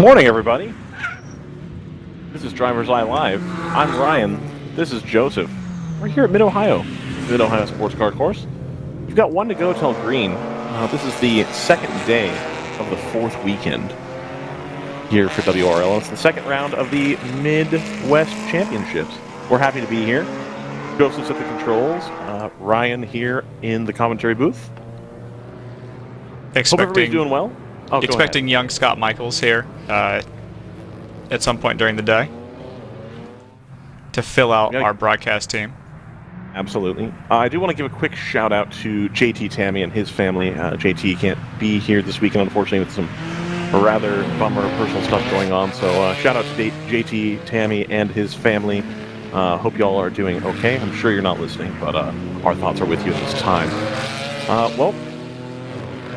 Morning, everybody. This is DriversEye Live. I'm Ryan. This is Joseph. We're here at Mid-Ohio Sports Car Course. You've got one to go till green. This is the second day of the fourth weekend here for WRL. It's the second round of the Midwest Championships. We're happy to be here. Joseph's at the controls. Ryan here in the commentary booth. Hope everybody's doing well. Expecting young Scott Michaels here at some point during the day to fill out our broadcast team. Absolutely. I do want to give a quick shout out to JT Tammy and his family. JT can't be here this weekend, unfortunately, with some rather bummer personal stuff going on. So shout out to JT Tammy and his family. Hope y'all are doing okay. I'm sure you're not listening, but our thoughts are with you at this time. Well,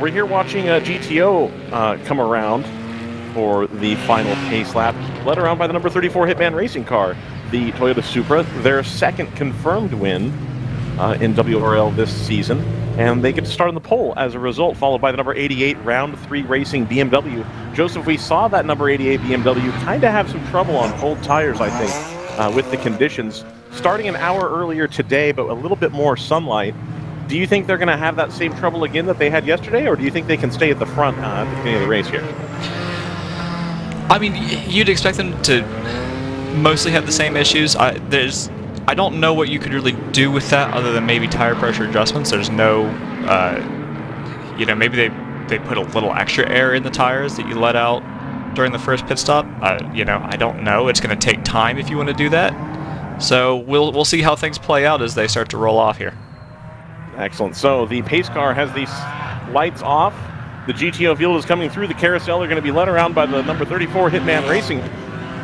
we're here watching GTO come around for the final pace lap, led around by the number 34 Hitman Racing car, the Toyota Supra, their second confirmed win in WRL this season, and they get to start on the pole as a result, followed by the number 88 Round 3 Racing BMW. Joseph, we saw that number 88 BMW kind of have some trouble on cold tires, I think, with the conditions. Starting an hour earlier today, but a little bit more sunlight. Do you think they're going to have that same trouble again that they had yesterday, or do you think they can stay at the front at the beginning of the race here? I mean, you'd expect them to mostly have the same issues. I don't know what you could really do with that other than maybe tire pressure adjustments. There's no, maybe they put a little extra air in the tires that you let out during the first pit stop. I don't know. It's going to take time if you want to do that. So we'll see how things play out as they start to roll off here. Excellent. So the pace car has these lights off. The GTO field is coming through. The carousel are going to be led around by the number 34 Hitman Racing.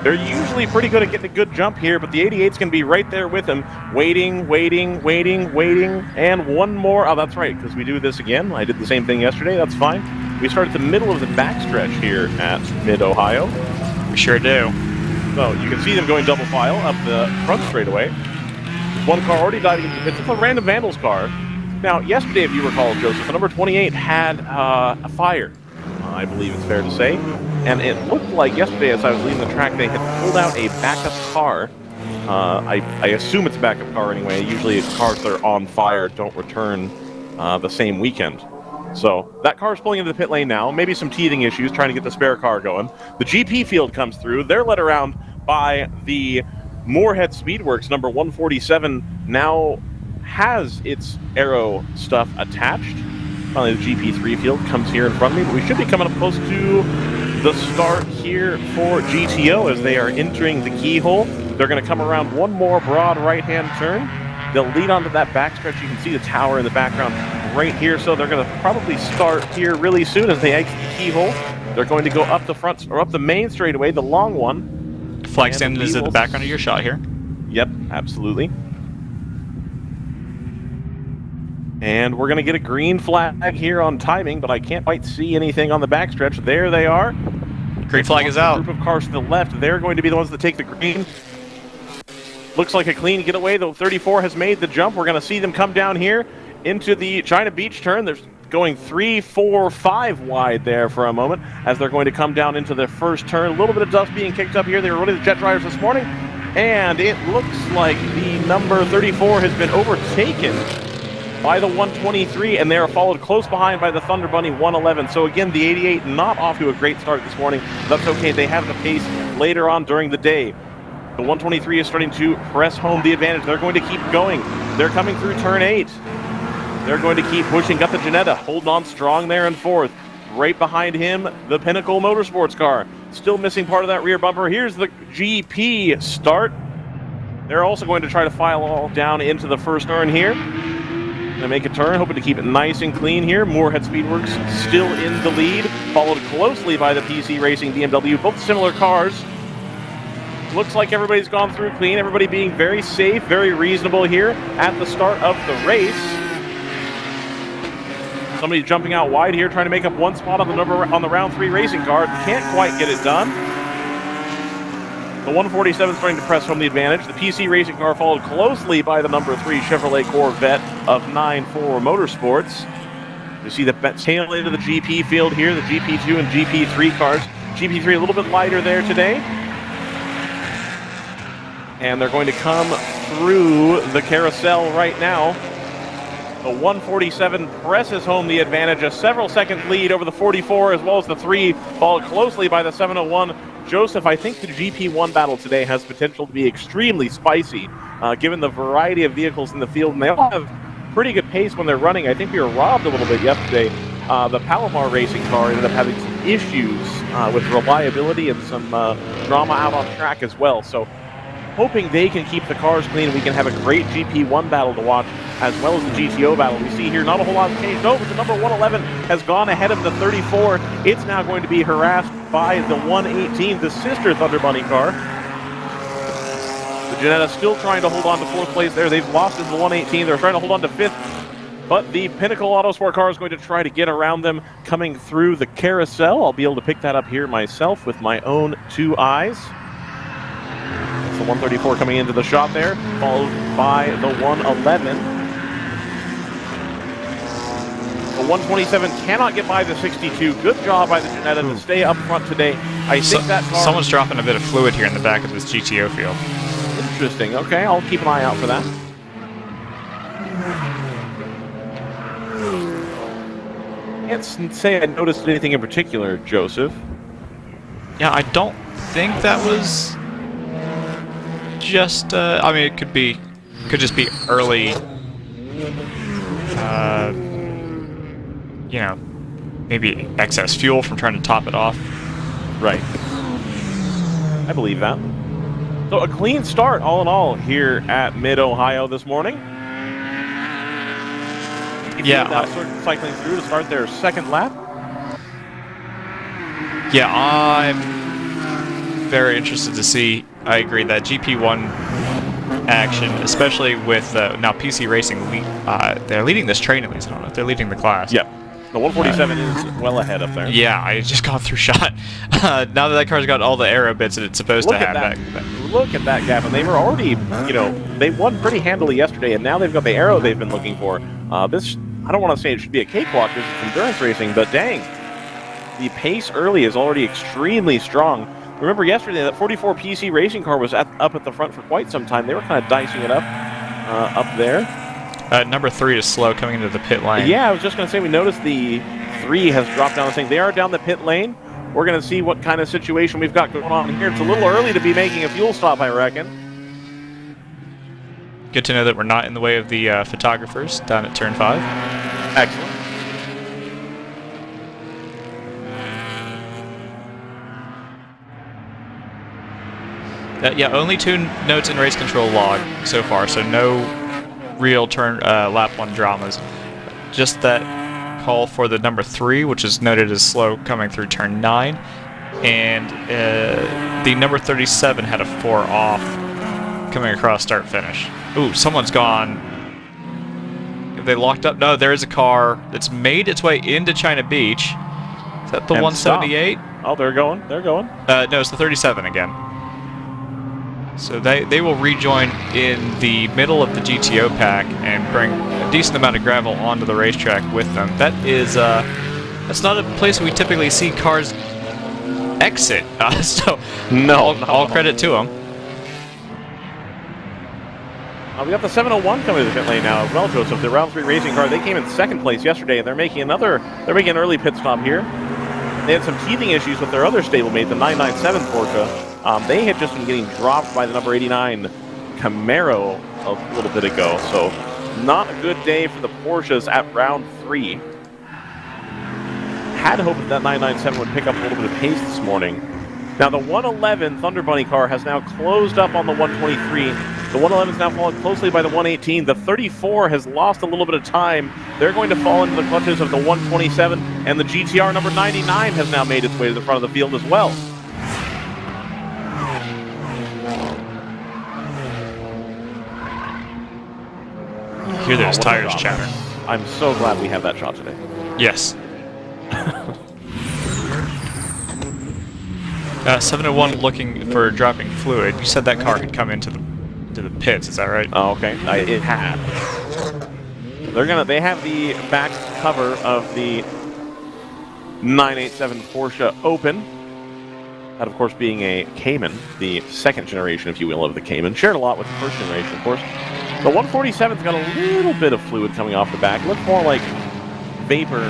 They're usually pretty good at getting a good jump here, but the 88's going to be right there with him. Waiting, and one more. Oh, that's right, because we do this again. I did the same thing yesterday. That's fine. We start at the middle of the backstretch here at Mid-Ohio. We sure do. So you can see them going double file up the front straightaway. One car already diving into the pits. It's a random Vandals car. Now, yesterday, if you recall, Joseph, the number 28 had a fire, I believe it's fair to say. And it looked like yesterday, as I was leaving the track, they had pulled out a backup car. I assume it's a backup car anyway. Usually cars that are on fire don't return the same weekend. So that car's pulling into the pit lane now. Maybe some teething issues, trying to get the spare car going. The GP field comes through. They're led around by the Moorhead Speedworks, number 147, now has its aero stuff attached. Finally, the GP3 field comes here in front of me, but we should be coming up close to the start here for GTO as they are entering the keyhole. They're going to come around one more broad right-hand turn. They'll lead onto that backstretch. You can see the tower in the background right here, so they're going to probably start here really soon as they exit the keyhole. They're going to go up the front, or up the main straightaway, the long one. Flag stand is at the background of your shot here. Yep, absolutely. And we're going to get a green flag here on timing, but I can't quite see anything on the backstretch. There they are. Green flag is out. A group of cars to the left. They're going to be the ones that take the green. Looks like a clean getaway. The 34 has made the jump. We're going to see them come down here into the China Beach turn. They're going 3, 4, 5 wide there for a moment as they're going to come down into their first turn. A little bit of dust being kicked up here. They were running the jet dryers this morning, and it looks like the number 34 has been overtaken by the 123, and they are followed close behind by the Thunder Bunny 111. So again, the 88 not off to a great start this morning. That's okay. They have the pace later on during the day. The 123 is starting to press home the advantage. They're going to keep going. They're coming through turn 8. They're going to keep pushing. Got the Janetta holding on strong there in fourth. Right behind him, the Pinnacle Motorsports car. Still missing part of that rear bumper. Here's the GP start. They're also going to try to file all down into the first turn here. Going to make a turn, hoping to keep it nice and clean here. Moorhead Speedworks still in the lead, followed closely by the PC Racing BMW, both similar cars. Looks like everybody's gone through clean, everybody being very safe, very reasonable here at the start of the race. Somebody jumping out wide here, trying to make up one spot on the round 3 racing car. Can't quite get it done. The 147 starting to press home the advantage. The PC Racing car followed closely by the number 3 Chevrolet Corvette of 9-4 Motorsports. You see the tail end of the GP field here. The GP2 and GP3 cars GP3 a little bit lighter there today. And they're going to come through the carousel right now. The 147 presses home the advantage, a several second lead over the 44 as well as the 3, followed closely by the 701. Joseph, I think the GP1 battle today has potential to be extremely spicy, given the variety of vehicles in the field, and they all have pretty good pace when they're running. I think we were robbed a little bit yesterday. The Palomar racing car ended up having some issues with reliability and some drama out on track as well. So hoping they can keep the cars clean, we can have a great GP1 battle to watch, as well as the GTO battle. We see here not a whole lot has changed. No, but the number 111 has gone ahead of the 34. It's now going to be harassed by the 118, the sister Thunder Bunny car. The Jetta still trying to hold on to 4th place there. They've lost into the 118. They're trying to hold on to 5th. But the Pinnacle Autosport car is going to try to get around them coming through the carousel. I'll be able to pick that up here myself with my own 2 eyes. The 134 coming into the shot there, followed by the 111. The 127 cannot get by the 62. Good job by the Jetta to stay up front today. I think that car... Someone's dropping a bit of fluid here in the back of this GTO field. Interesting. Okay, I'll keep an eye out for that. Can't say I noticed anything in particular, Joseph. Yeah, I don't think that was... just I mean, it could just be early, you know, maybe excess fuel from trying to top it off. Right. I believe that. So a clean start all in all here at Mid-Ohio this morning. Yeah, cycling through to start their 2nd lap. Yeah, I'm very interested to see. I agree that GP1 action, especially with now PC Racing, they're leading this train at least. I don't know if they're leading the class. Yep. The 147 is well ahead up there. Yeah, I just got through shot. Now that car's got all the aero bits that it's supposed to have. Look at that gap, and they were already, you know, they won pretty handily yesterday, and now they've got the aero they've been looking for. This, I don't want to say it should be a cakewalk, this is endurance racing, but dang, the pace early is already extremely strong. Remember yesterday that 44 PC racing car was up at the front for quite some time. They were kind of dicing it up there. Number 3 is slow coming into the pit lane. Yeah, I was just going to say we noticed the 3 has dropped down the thing. They are down the pit lane. We're going to see what kind of situation we've got going on here. It's a little early to be making a fuel stop, I reckon. Good to know that we're not in the way of the photographers down at turn 5. Excellent. Yeah, only 2 notes in race control log so far, so no real turn lap 1 dramas. Just that call for the number 3, which is noted as slow coming through turn 9, and the number 37 had a 4 off coming across start finish. Ooh, someone's gone. Have they locked up? No, there is a car that's made its way into China Beach. Is that the 178? Oh, they're going. They're going. No, it's the 37 again. So they will rejoin in the middle of the GTO pack and bring a decent amount of gravel onto the racetrack with them. That is, that's not a place we typically see cars exit. So no, all credit to them. We got the 701 coming to the pit lane now as well, Joseph. The round 3 racing car. They came in 2nd place yesterday, and they're making an early pit stop here. They had some teething issues with their other stablemate, the 997 Porsche. They had just been getting dropped by the number 89 Camaro a little bit ago, so not a good day for the Porsches at round 3. Had hoped that 997 would pick up a little bit of pace this morning. Now the 111 Thunder Bunny car has now closed up on the 123. The 111 is now followed closely by the 118. The 34 has lost a little bit of time. They're going to fall into the clutches of the 127, and the GTR number 99 has now made its way to the front of the field as well. Hear those tires chatter. I'm so glad we have that shot today. Yes. 701 looking for dropping fluid. You said that car could come into the pits. Is that right? Oh, okay. It had. They have the back cover of the 987 Porsche open. That, of course, being a Cayman, the second generation, if you will, of the Cayman. Shared a lot with the first generation, of course. The 147's got a little bit of fluid coming off the back. It looks more like vapor,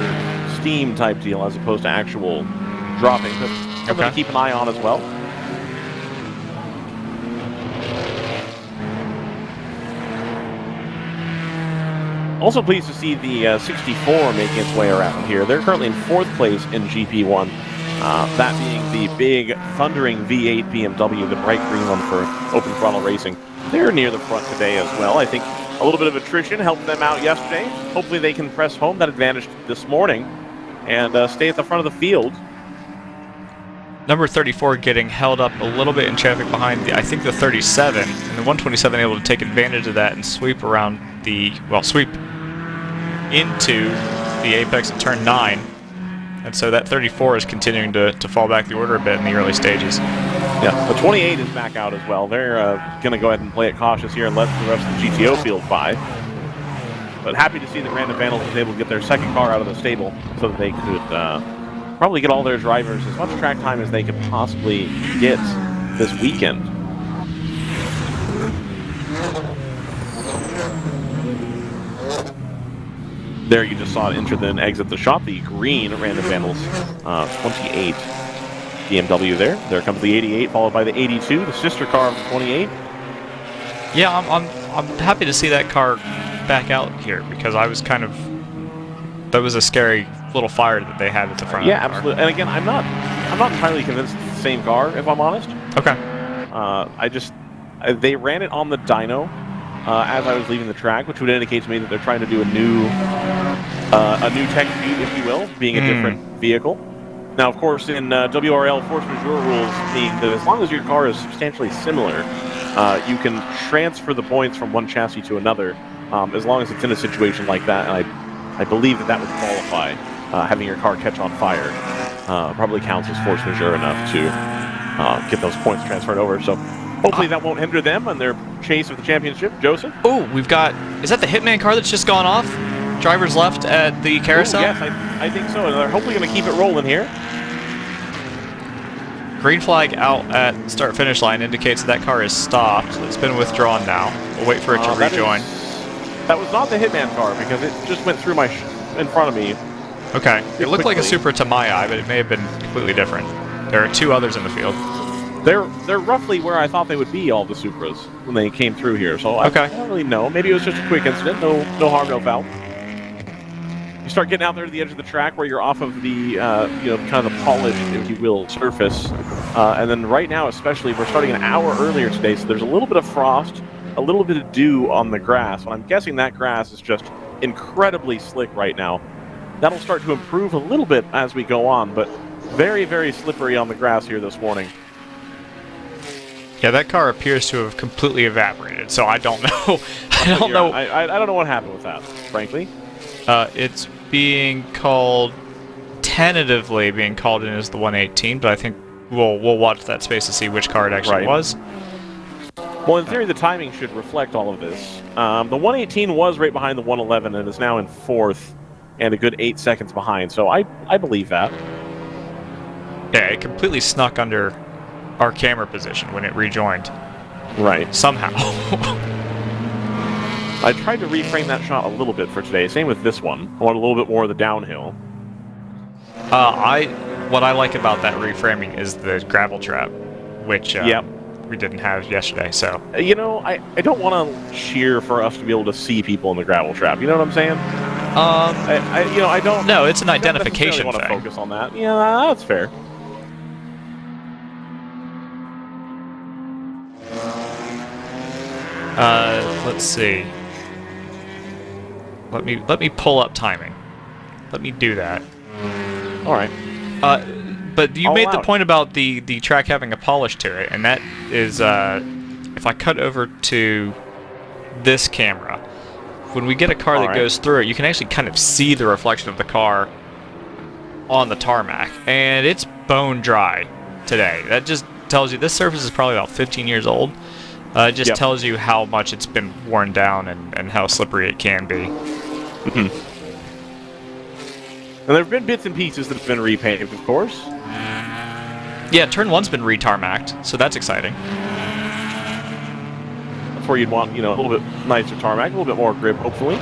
steam type deal as opposed to actual dropping. But something to keep an eye on as well. Also pleased to see the 64 making its way around here. They're currently in 4th place in GP1. That being the big, thundering V8 BMW, the bright green one for open throttle racing. They're near the front today as well. I think a little bit of attrition helped them out yesterday. Hopefully they can press home that advantage this morning and stay at the front of the field. Number 34 getting held up a little bit in traffic behind, I think, the 37, and the 127 able to take advantage of that and sweep around the, well, sweep into the apex at turn 9. And so that 34 is continuing to fall back the order a bit in the early stages. Yeah, the 28 is back out as well. They're going to go ahead and play it cautious here and let the rest of the GTO field by. But happy to see that Random Vandals was able to get their second car out of the stable so that they could probably get all their drivers as much track time as they could possibly get this weekend. There you just saw it enter then exit the shop, the green Random Vandals 28 BMW there. There comes the 88, followed by the 82, the sister car of the 28. Yeah, I'm happy to see that car back out here because I was kind of, that was a scary little fire that they had at the front. Yeah, of the absolutely. And again, I'm not entirely convinced it's the same car, if I'm honest. Okay. They ran it on the dyno as I was leaving the track, which would indicate to me that they're trying to do a new tech sheet, if you will, being a different vehicle. Now, of course, in WRL force majeure rules mean that as long as your car is substantially similar, you can transfer the points from one chassis to another, as long as it's in a situation like that. And I believe that would qualify. Having your car catch on fire probably counts as force majeure enough to get those points transferred over. So hopefully that won't hinder them on their chase of the championship. Joseph? Oh, we've got, is that the Hitman car that's just gone off? Drivers left at the carousel? Ooh, yes, I think so. And they're hopefully going to keep it rolling here. Green flag out at start-finish line indicates that car is stopped. It's been withdrawn now. We'll wait for it to rejoin. That was not the Hitman car because it just went through in front of me. Okay. It looked like a Supra to my eye, but it may have been completely different. There are 2 others in the field. They're roughly where I thought they would be, all the Supras, when they came through here. So I don't really know. Maybe it was just a quick incident. No harm, no foul. You start getting out there to the edge of the track where you're off of the, kind of the polished, if you will, surface. And then right now, especially, we're starting an hour earlier today, so there's a little bit of frost, a little bit of dew on the grass. And I'm guessing that grass is just incredibly slick right now. That'll start to improve a little bit as we go on, but very, very slippery on the grass here this morning. Yeah, that car appears to have completely evaporated, so I don't know. I don't know. I don't know what happened with that, frankly. It's being called, tentatively being called in as the 118, but I think we'll watch that space to see which car it actually was. Well, in theory, the timing should reflect all of this. The 118 was right behind the 111 and is now in 4th and a good 8 seconds behind, so I believe that. Yeah, it completely snuck under our camera position when it rejoined. Right. Somehow. I tried to reframe that shot a little bit for today. Same with this one. I want a little bit more of the downhill. What I like about that reframing is the gravel trap, which we didn't have yesterday. So you know, I don't want to cheer for us to be able to see people in the gravel trap. You know what I'm saying? I don't. No, it's an identification thing. I don't want to focus on that. Yeah, that's fair. Let's see. Let me pull up timing. Let me do that. All right. But you made the point about the track having a polish to it, and that is, if I cut over to this camera, when we get a car that goes through it, you can actually kind of see the reflection of the car on the tarmac, and it's bone dry today. That just tells you this surface is probably about 15 years old. It just tells you how much it's been worn down and how slippery it can be. And there have been bits and pieces that have been repaved, of course. Yeah, turn 1's been retarmacked, so that's exciting. That's where you'd want, a little bit nicer tarmac, a little bit more grip, hopefully.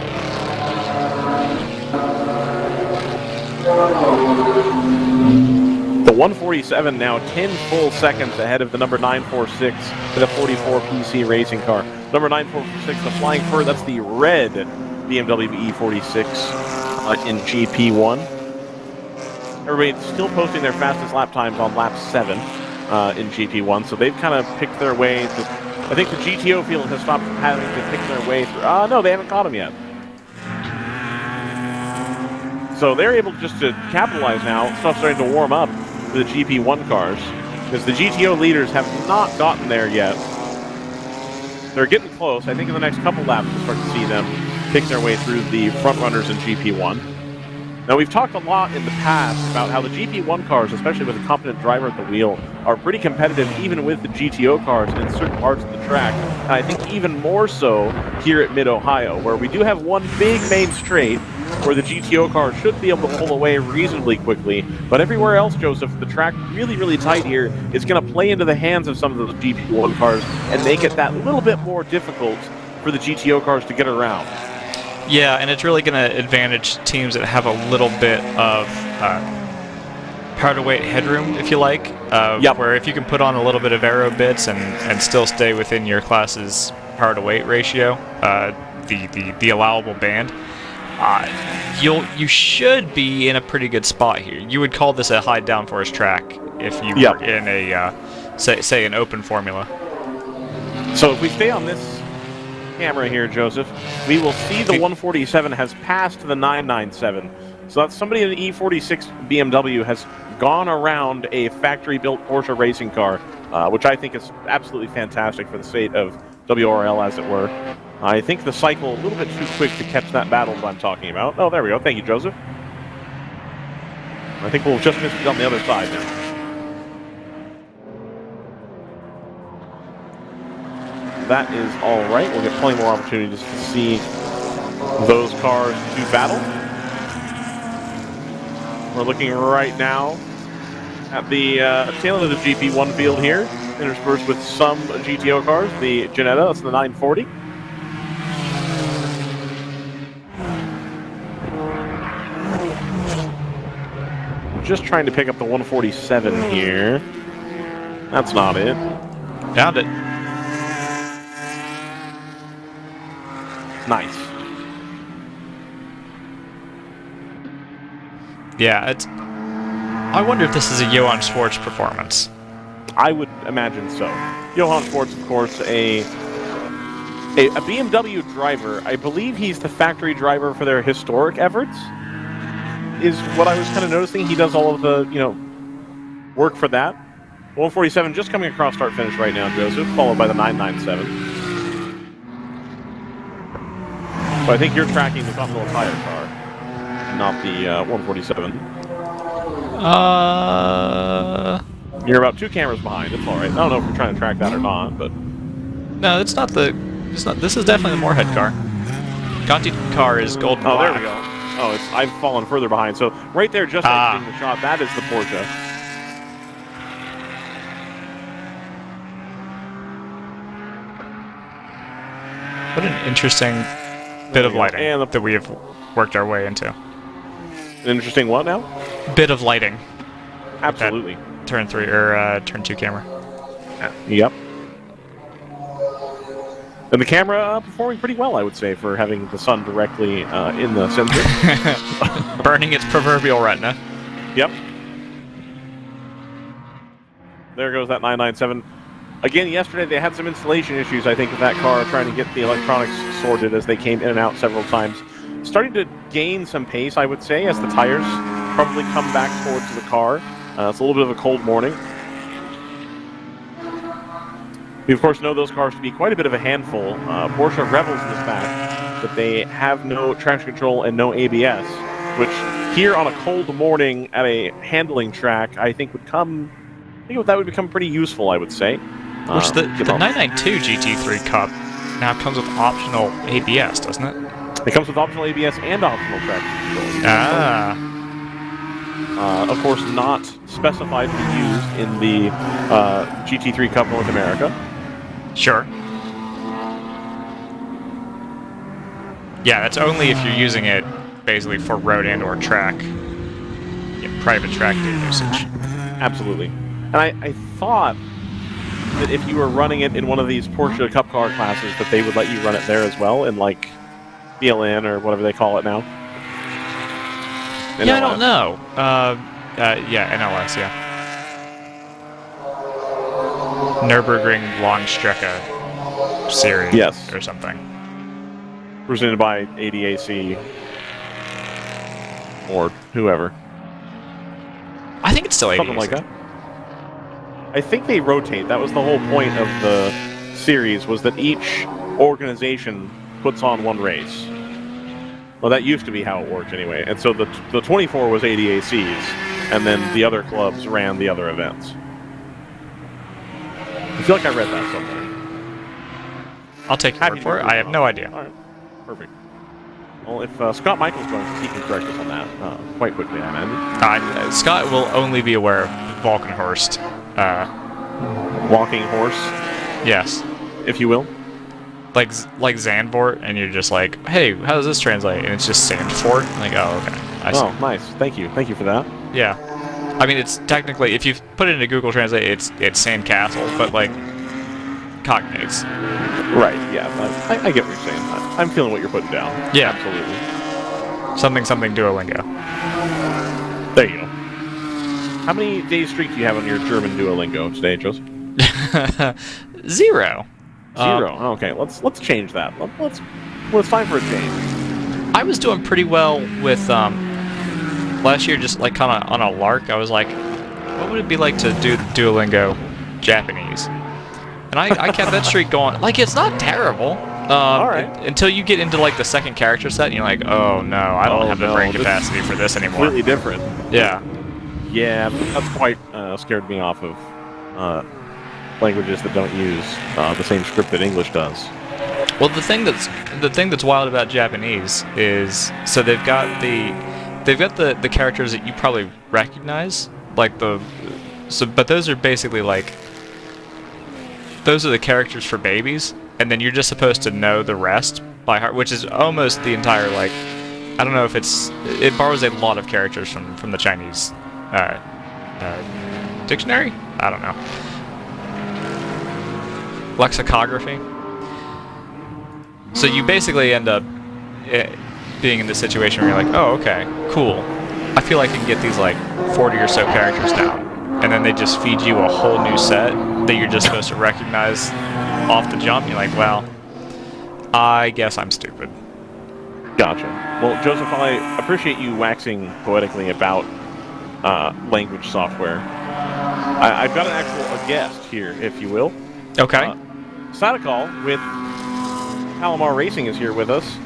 The 147 now 10 full seconds ahead of the number 946 for the 44 PC racing car. Number 946, the Flying Fur, that's the red BMW E46 in GP1. Everybody's still posting their fastest lap times on lap 7 in GP1, so they've kind of picked their way. I think the GTO field has stopped having to pick their way through. No, they haven't caught them yet. So they're able just to capitalize now. Stuff's starting to warm up for the GP1 cars, because the GTO leaders have not gotten there yet. They're getting close. I think in the next couple laps we'll start to see them pick their way through the front runners in GP1. Now, we've talked a lot in the past about how the GP1 cars, especially with a competent driver at the wheel, are pretty competitive even with the GTO cars in certain parts of the track. And I think even more so here at Mid-Ohio, where we do have one big main straight where the GTO car should be able to pull away reasonably quickly. But everywhere else, Joseph, the track really, really tight here is going to play into the hands of some of those GP1 cars and make it that little bit more difficult for the GTO cars to get around. Yeah, and it's really going to advantage teams that have a little bit of power-to-weight headroom, if you like. Where if you can put on a little bit of aero bits and still stay within your class's power-to-weight ratio, the allowable band, you should be in a pretty good spot here. You would call this a high downforce track if you were in a, say an open formula. So if we stay on this camera here, Joseph, we will see the 147 has passed the 997. So that's somebody in an E46 BMW has gone around a factory-built Porsche racing car, which I think is absolutely fantastic for the state of WRL, as it were. I think the cycle a little bit too quick to catch that battle that I'm talking about. Oh, there we go. Thank you, Joseph. I think we'll just miss it on the other side now. That is all right. We'll get plenty more opportunities to see those cars do battle. We're looking right now at the tail end of the GP1 field here, interspersed with some GTO cars. The Ginetta, that's the 940. Just trying to pick up the 147 here. That's not it. Found it. Nice. Yeah, I wonder if this is a Johann Schwartz performance. I would imagine so. Johann Schwartz, of course, a BMW driver. I believe he's the factory driver for their historic efforts, is what I was kind of noticing. He does all of the, work for that. 147 just coming across start-finish right now, Joseph, followed by the 997. So I think you're tracking the Continental Tire car, not the 147. You're about 2 cameras behind. It's all right. I don't know if we're trying to track that or not, but no, it's not. This is definitely the Moorhead car. Conti car is gold. Oh, there we go. Oh, I've fallen further behind. So right there, just exiting the shot, that is the Porsche. What an interesting bit of lighting that we have worked our way into. An interesting what now? Bit of lighting. Absolutely. Turn 3 or turn 2 camera. Yep. And the camera performing pretty well, I would say, for having the sun directly in the sensor. Burning its proverbial retina. Yep. There goes that 997. Again, yesterday they had some installation issues, I think, with that car, trying to get the electronics sorted as they came in and out several times. Starting to gain some pace, I would say, as the tires probably come back towards the car. It's a little bit of a cold morning. We, of course, know those cars to be quite a bit of a handful. Porsche revels in the fact that they have no traction control and no ABS, which here on a cold morning at a handling track, I think would become pretty useful, I would say. Which the 992 GT3 Cup now comes with optional ABS, doesn't it? It comes with optional ABS and optional traction control. Of course, not specified to be used in the GT3 Cup North America. Sure. Yeah, that's only if you're using it basically for road and or track, private track day usage. Absolutely. And I thought that if you were running it in one of these Porsche Cup car classes, that they would let you run it there as well, in like BLN or whatever they call it now. Yeah, I don't know. Yeah, NLS, yeah. Nürburgring Langstrecke Series, yes, or something. Presented by ADAC or whoever. I think it's still ADAC. Something like that. I think they rotate. That was the whole point of the series, was that each organization puts on one race. Well, that used to be how it worked anyway. And so the 24 was ADAC's, and then the other clubs ran the other events. I feel like I read that somewhere. I'll take your word for it. I have no idea. All right. Perfect. Well, if Scott Michael's going to, he can correct us on that quite quickly, I imagine. Scott will only be aware of Valkenhorst. Walking horse? Yes. If you will. Like Zandvoort, and you're just like, hey, how does this translate? And it's just Sandfort. Like, oh, okay. I see. Oh, nice. Thank you. Thank you for that. Yeah. I mean, it's technically, if you put it into Google Translate, it's Sandcastle, but like cognates. Right, yeah. I get what you're saying. I'm feeling what you're putting down. Yeah. Absolutely. Something Duolingo. There you go. How many days streak do you have on your German Duolingo today, Joseph? 0. 0. Okay, let's change that. It's time for a change. I was doing pretty well with last year, just like kind of on a lark. I was like, what would it be like to do Duolingo Japanese? And I kept that streak going. Like, it's not terrible. All right. Until you get into like the second character set, and you're like, oh no, I don't have the brain capacity for this anymore. Completely different. Yeah. Yeah, that's quite scared me off of languages that don't use the same script that English does. Well, the thing that's wild about Japanese is, so they've got the characters that you probably recognize, like but those are basically like, those are the characters for babies, and then you're just supposed to know the rest by heart, which is almost the entire, like, I don't know if it borrows a lot of characters from the Chinese dictionary? I don't know. Lexicography. So you basically end up being in this situation where you're like, oh, okay, cool. I feel like I can get these like 40 or so characters down. And then they just feed you a whole new set that you're just supposed to recognize off the jump. And you're like, well, I guess I'm stupid. Gotcha. Well, Joseph, I appreciate you waxing poetically about language software. I've got a guest here, if you will. Okay. Sadakal with Palomar Racing is here with us.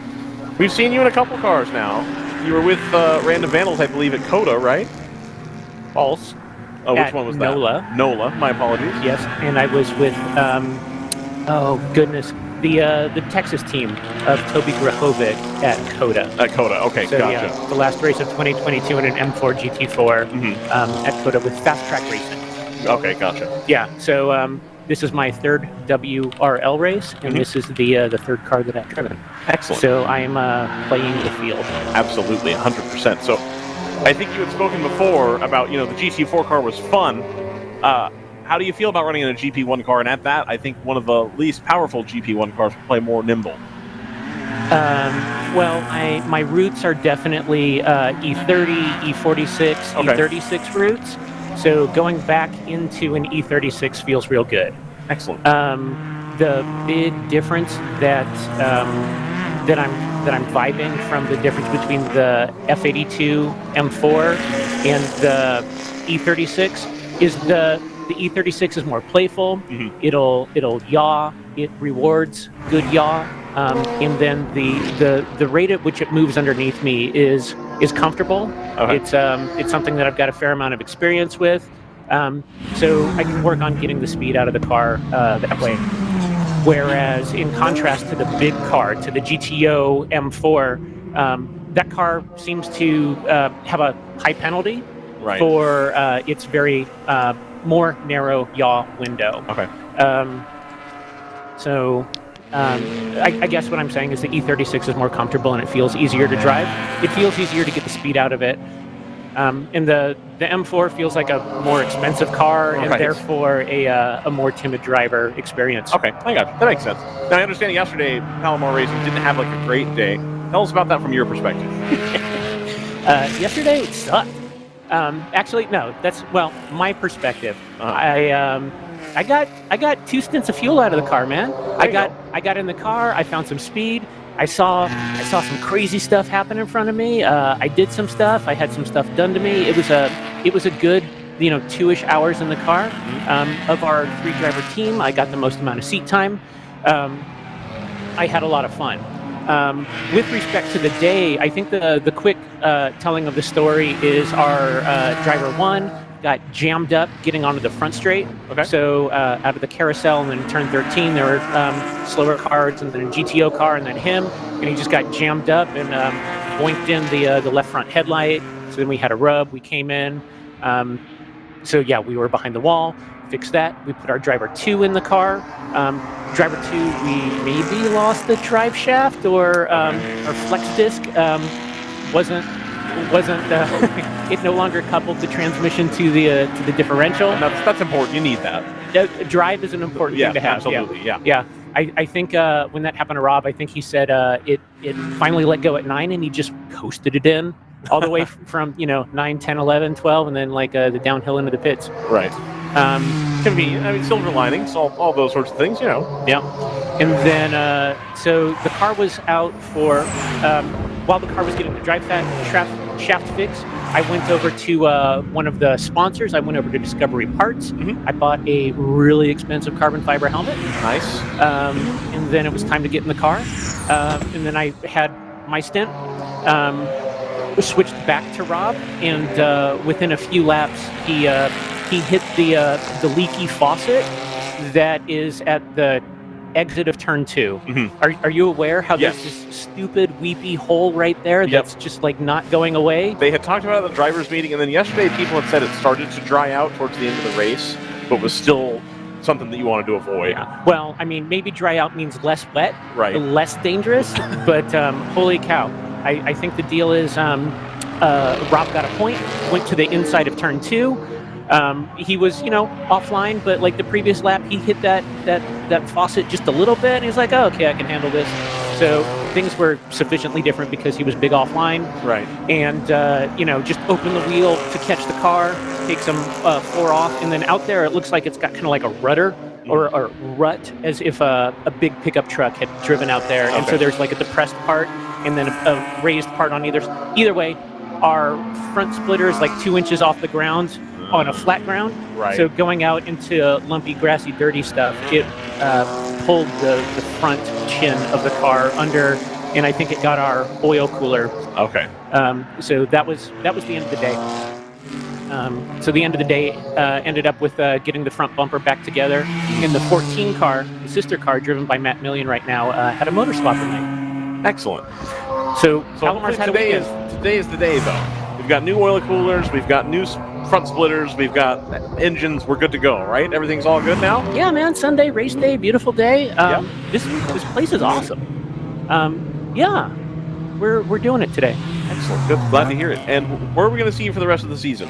We've seen you in a couple cars now. You were with Random Vandals, I believe, at COTA, right? False. Oh, which one was that? NOLA. NOLA, my apologies. Yes, and I was with, oh goodness, the Texas team of Toby Grahovic at COTA. At COTA, okay, so, gotcha. Yeah, the last race of 2022 in an M4 GT4 at COTA with Fast Track Racing. Okay, gotcha. Yeah, so this is my third WRL race, and this is the third car that I've driven. Excellent. So I am playing the field. Absolutely, 100%. So I think you had spoken before about, the GT4 car was fun. How do you feel about running in a GP1 car? And at that, I think one of the least powerful GP1 cars will play more nimble. Well, my roots are definitely E30, E46, E36 roots. So going back into an E36 feels real good. Excellent. The big difference that I'm vibing from the difference between the F82 M4 and the E36 is the E36 is more playful. It'll yaw. It rewards good yaw. And then the rate at which it moves underneath me is comfortable. Okay. It's something that I've got a fair amount of experience with. So I can work on getting the speed out of the car that way. Whereas in contrast to the big car, to the GTO M4, that car seems to have a high penalty. Right. for its very more narrow yaw window. Okay. I guess what I'm saying is the E36 is more comfortable and it feels easier to drive. It feels easier to get the speed out of it. And the M4 feels like a more expensive car and Right. therefore a more timid driver experience. Okay, I got you. That makes sense. Now, I understand yesterday Palomar Racing didn't have like a great day. Tell us about that from your perspective. Yesterday it sucked. Actually, no. That's my perspective. I got 2 stints of fuel out of the car, man. I got in the car. I found some speed. I saw some crazy stuff happen in front of me. I did some stuff. I had some stuff done to me. It was a good 2-ish hours in the car. Of our 3-driver team, I got the most amount of seat time. I had a lot of fun. With respect to the day, I think the quick telling of the story is our driver 1 got jammed up getting onto the front straight. Okay. So out of the carousel and then turn 13, there were slower cars and then a GTO car and then him, and he just got jammed up and boinked in the left front headlight. So then we had a rub. We came in. We were behind the wall. Fixed that. We put our driver 2 in the car. Driver 2, we maybe lost the drive shaft or flex disc. It no longer coupled the transmission to the differential. That's important. You need that. Drive is an important thing to have. Absolutely. Yeah. I think when that happened to Rob, I think he said it finally let go at 9 and he just coasted it in all the way from 9, 10, 11, 12, and then the downhill into the pits. Right. Convenient. Silver linings, all those sorts of things. Yeah. And then so the car was out for while the car was getting the drive shaft fixed, I went over to one of the sponsors. I went over to Discovery Parts. Mm-hmm. I bought a really expensive carbon fiber helmet. Nice. And then it was time to get in the car. And then I had my stint. Switched back to Rob, and within a few laps, he hit the leaky faucet that is at the exit of turn 2. Mm-hmm. Are you aware how Yes. there's this stupid weepy hole right there that's just not going away? They had talked about it at the drivers' meeting, and then yesterday people had said it started to dry out towards the end of the race, but was still something that you wanted to avoid. Yeah. Well, maybe dry out means less wet, Right. less dangerous, but holy cow. I think the deal is Rob got a point, went to the inside of turn 2. He was, offline, but like the previous lap, he hit that faucet just a little bit, and he's like, oh, okay, I can handle this. So things were sufficiently different because he was big offline. Right. And, just open the wheel to catch the car, take some floor off, and then out there it looks like it's got kind of like a rudder or a rut, as if a big pickup truck had driven out there. Okay. And so there's like a depressed part and then a raised part on either way. Our front splitter is like 2 inches off the ground on a flat ground. Right. So going out into lumpy, grassy, dirty stuff, it pulled the front chin of the car under, and I think it got our oil cooler. Okay. So that was the end of the day. So the end of the day ended up with getting the front bumper back together. And the 14 car, the sister car driven by Matt Million right now, had a motor swap night. Excellent. So Palomar's had a weekend. Today is the day, though. We've got new oil coolers, we've got new front splitters, we've got engines. We're good to go, right? Everything's all good now? Yeah, man. Sunday, race day, beautiful day. This place is awesome. Yeah, we're doing it today. Excellent. Good. Glad to hear it. And where are we going to see you for the rest of the season?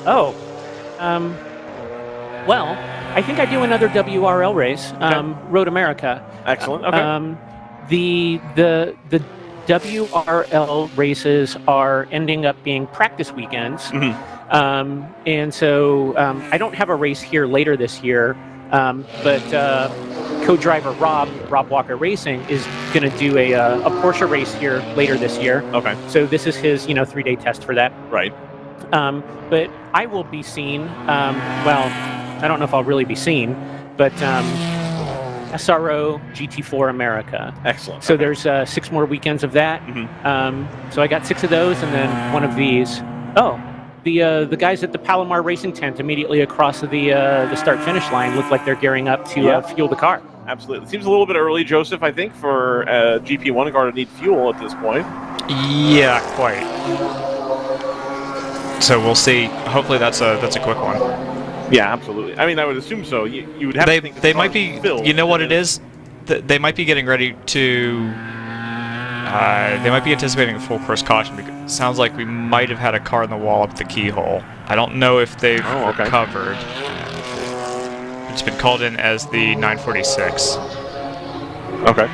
Oh, well, I think I do another WRL race, Road America. Excellent. Okay. The WRL races are ending up being practice weekends. Mm-hmm. And so I don't have a race here later this year, but co-driver Rob Walker Racing is going to do a Porsche race here later this year. Okay. So this is his 3-day test for that. Right. But I will be seen, I don't know if I'll really be seen, but SRO GT4 America. Excellent. So there's 6 more weekends of that. Mm-hmm. So I got 6 of those, and then one of these. Oh, the guys at the Palomar Racing tent immediately across the start-finish line look like they're gearing up to fuel the car. Absolutely. It seems a little bit early, Joseph, I think, for a GP1 car to need fuel at this point. Yeah, quite. So we'll see. Hopefully that's a quick one. Yeah, absolutely. I mean, I would assume so. You would have to think that They the might car's be. filled, You know what it is? They might be getting ready to. They might be anticipating a full course caution because it sounds like we might have had a car in the wall up the keyhole. I don't know if they've recovered. It's been called in as the 946. Okay.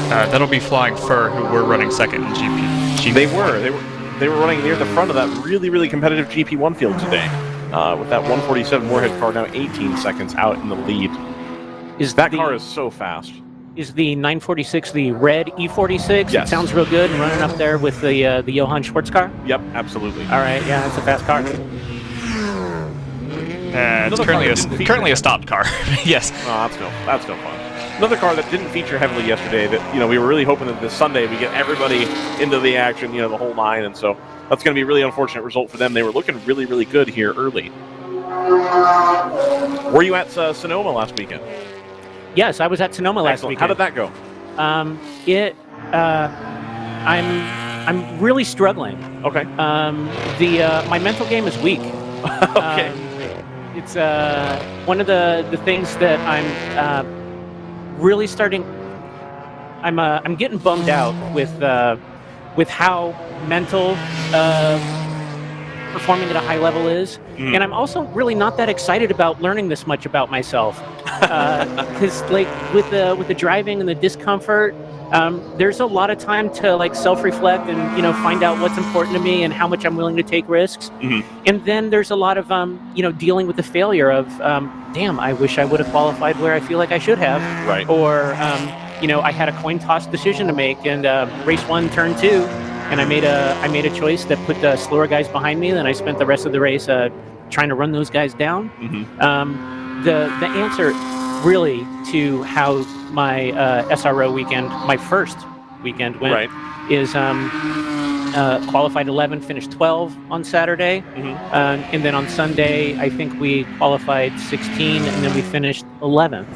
That'll be Flying Fur, who were running second in GP. They were running near the front of that really competitive GP1 field today. With that 147 Warhead car now 18 seconds out in the lead. That car is so fast. Is the 946 the red E46? Yes. It sounds real good and running up there with the Johann Schwartz car? Yep, absolutely. All right, yeah, it's a fast car. It's currently a stopped car. Yes. Oh, that's no fun. Another car that didn't feature heavily yesterday that, we were really hoping that this Sunday we get everybody into the action, the whole nine, and so that's going to be a really unfortunate result for them. They were looking really good here early. Were you at Sonoma last weekend? Yes, I was at Sonoma last weekend. How did that go? I'm really struggling. Okay. My mental game is weak. Okay. It's one of the things that I'm really starting. I'm getting bummed out with how mental performing at a high level is, and I'm also really not that excited about learning this much about myself. Because with the driving and the discomfort, there's a lot of time to self-reflect and find out what's important to me and how much I'm willing to take risks. And then there's a lot of dealing with the failure of damn, I wish I would have qualified where I feel like I should have. Right. Or I had a coin toss decision to make, and race 1, turn 2, and I made a choice that put the slower guys behind me. Then I spent the rest of the race trying to run those guys down. The answer really to how my SRO weekend, my first weekend went, is qualified 11, finished 12 on Saturday, and then on Sunday I think we qualified 16, and then we finished 11th.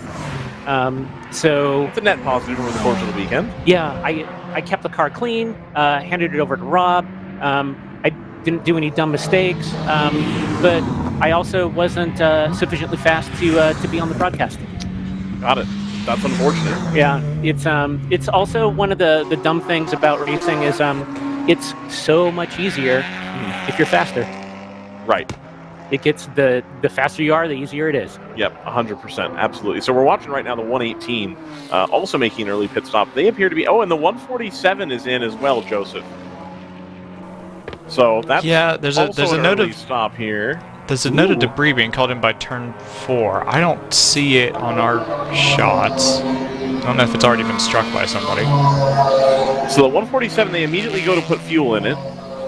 So it's a net positive over the course of the weekend. Yeah, I kept the car clean, handed it over to Rob. I didn't do any dumb mistakes, but I also wasn't sufficiently fast to be on the broadcast. Got it. That's unfortunate. Yeah, it's also one of the dumb things about racing is it's so much easier if you're faster. Right. It gets the faster you are, the easier it is. Yep, 100%, absolutely. So we're watching right now the 118, also making an early pit stop. They appear to be. Oh, and the 147 is in as well, Joseph. So that's there's a note of stop here. There's a note of debris being called in by turn 4. I don't see it on our shots. I don't know if it's already been struck by somebody. So the 147, they immediately go to put fuel in it.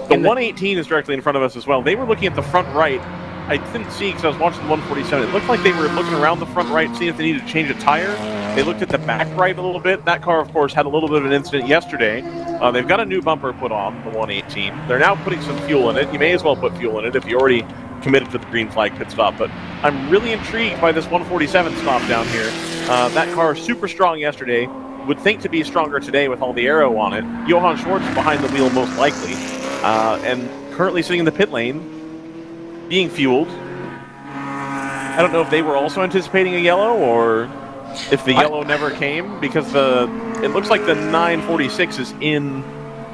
The 118 is directly in front of us as well. They were looking at the front right. I didn't see because I was watching the 147. It looked like they were looking around the front right, seeing if they needed to change a tire. They looked at the back right a little bit. That car, of course, had a little bit of an incident yesterday. They've got a new bumper put on, the 118. They're now putting some fuel in it. You may as well put fuel in it if you already committed to the green flag pit stop. But I'm really intrigued by this 147 stop down here. That car, super strong yesterday. Would think to be stronger today with all the aero on it. Johann Schwartz behind the wheel most likely. And currently sitting in the pit lane, being fueled. I don't know if they were also anticipating a yellow or if the yellow never came, because it looks like the 946 is in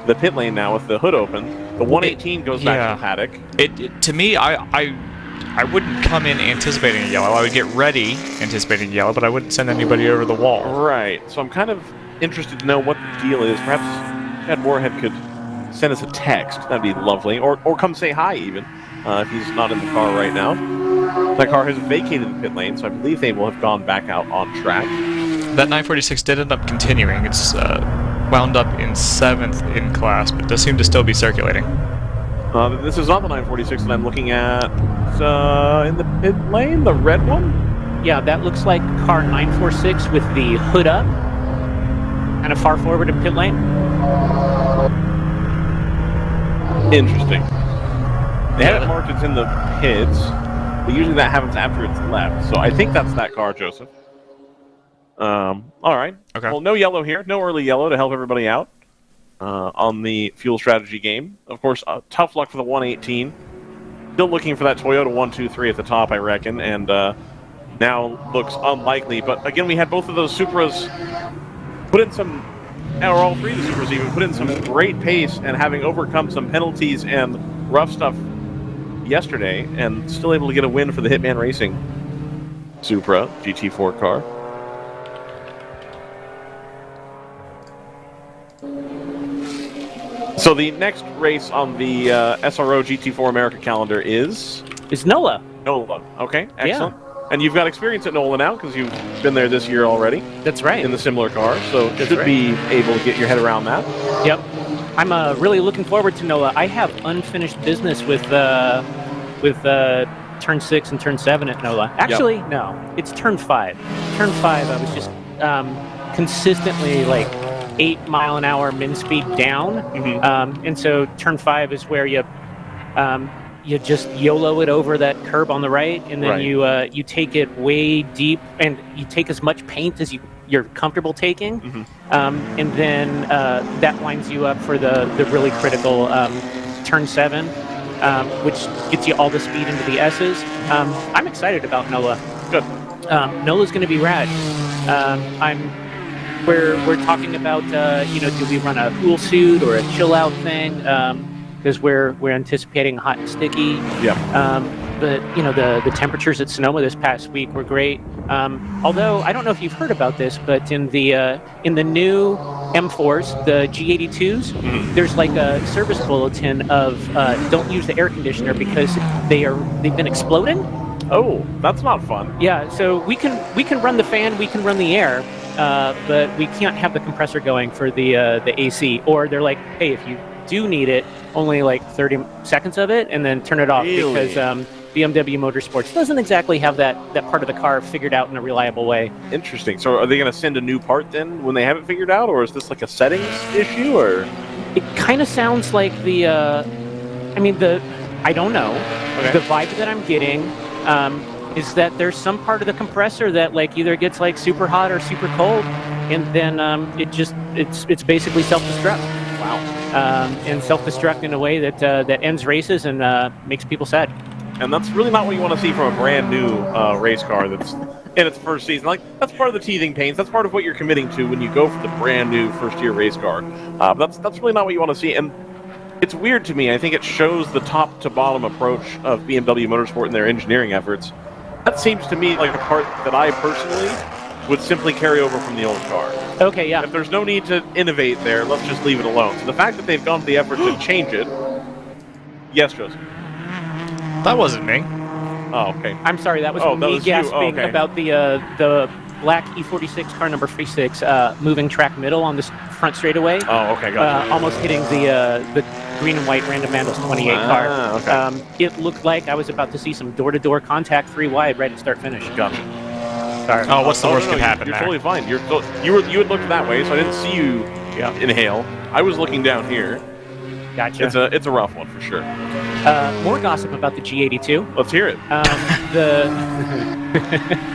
the pit lane now with the hood open. The 118 goes back to the paddock. To me, I wouldn't come in anticipating a yellow. I would get ready anticipating a yellow, but I wouldn't send anybody over the wall. Right. So I'm kind of interested to know what the deal is. Perhaps Chad Moorhead could send us a text. That'd be lovely. Or come say hi even, if he's not in the car right now. That car has vacated the pit lane, so I believe they will have gone back out on track. That 946 did end up continuing. It's wound up in 7th in class, but does seem to still be circulating. This is not the 946 that I'm looking at in the pit lane, the red one? Yeah, that looks like car 946 with the hood up, kind of far forward in pit lane. Interesting. They have it marked it's in the pits, but usually that happens after it's left. So I think that's that car, Joseph. All right. Okay. Well, no yellow here. No early yellow to help everybody out. on the fuel strategy game. Of course, tough luck for the 118. Still looking for that Toyota 123 at the top, I reckon, and now looks unlikely. But again, we had both of those Supras put in some, or all three of the Supras even, put in some great pace and having overcome some penalties and rough stuff yesterday, and still able to get a win for the Hitman Racing Supra GT4 car. So the next race on the SRO GT4 America calendar is NOLA. NOLA. Okay, excellent. Yeah. And you've got experience at NOLA now because you've been there this year already. That's right. In the similar car, so you should be able to get your head around that. Yep. I'm really looking forward to NOLA. I have unfinished business with turn 6 and turn 7 at NOLA. Actually, no, it's turn 5. Turn 5, I was just consistently like 8-mile-an-hour min speed down, and so turn 5 is where you just YOLO it over that curb on the right, and then you take it way deep, and you take as much paint as you're comfortable taking, and then that lines you up for the really critical turn 7, which gets you all the speed into the S's. I'm excited about NOLA. Good. NOLA's going to be rad. We're talking about do we run a cool suit or a chill out thing, because we're anticipating hot and sticky. But the temperatures at Sonoma this past week were great. Although I don't know if you've heard about this, but in the new M4s, the G82s, there's like a service bulletin of don't use the air conditioner because they've been exploding. Oh, that's not fun. Yeah, so we can run the fan, we can run the air, but we can't have the compressor going for the AC. Or they're like, hey, if you do need it, only like 30 seconds of it, and then turn it off, because BMW Motorsports doesn't exactly have that part of the car figured out in a reliable way. Interesting. So are they going to send a new part then when they have it figured out, or is this like a settings issue? Or it kind of sounds like I don't know. Okay. The vibe that I'm getting is that there's some part of the compressor that like either gets like super hot or super cold, and then it's basically self-destruct. Wow. And self-destruct in a way that ends races and makes people sad. And that's really not what you want to see from a brand new race car that's in its first season. Like, that's part of the teething pains. That's part of what you're committing to when you go for the brand new first-year race car. But that's really not what you want to see. And it's weird to me. I think it shows the top-to-bottom approach of BMW Motorsport and their engineering efforts. That seems to me like a part that I personally would simply carry over from the old car. Okay, yeah. If there's no need to innovate there, let's just leave it alone. So the fact that they've gone to the effort to change it... Yes, Joseph? That wasn't me. Oh, okay. I'm sorry, that was me gasping about the black E46 car number 36 moving track middle on this front straightaway. Oh, okay, gotcha. Almost hitting the green and white Random Vandals 28 car. Okay. It looked like I was about to see some door-to-door contact 3 wide right at start-finish. Gotcha. Sorry. Oh, what's the worst could happen You're there? totally fine. You had looked that way, so I didn't see you inhale. I was looking down here. Gotcha. It's a rough one for sure. More gossip about the G82. Let's hear it.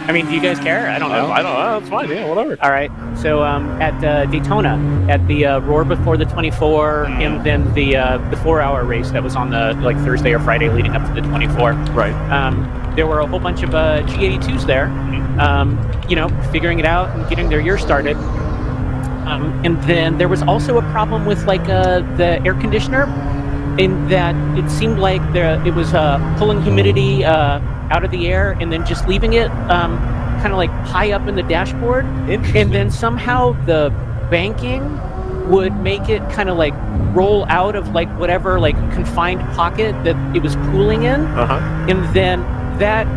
I mean, do you guys care? I don't know. I don't know. That's fine. Yeah, whatever. All right. So at Daytona, at the Roar Before the 24, and then the 4-hour race that was on the Thursday or Friday leading up to the 24. Right. There were a whole bunch of G82s there, figuring it out and getting their year started. And then there was also a problem with the air conditioner, in that it seemed like it was pulling humidity out of the air and then just leaving it kind of like high up in the dashboard. And then somehow the banking would make it kind of like roll out of whatever confined pocket that it was cooling in. And then that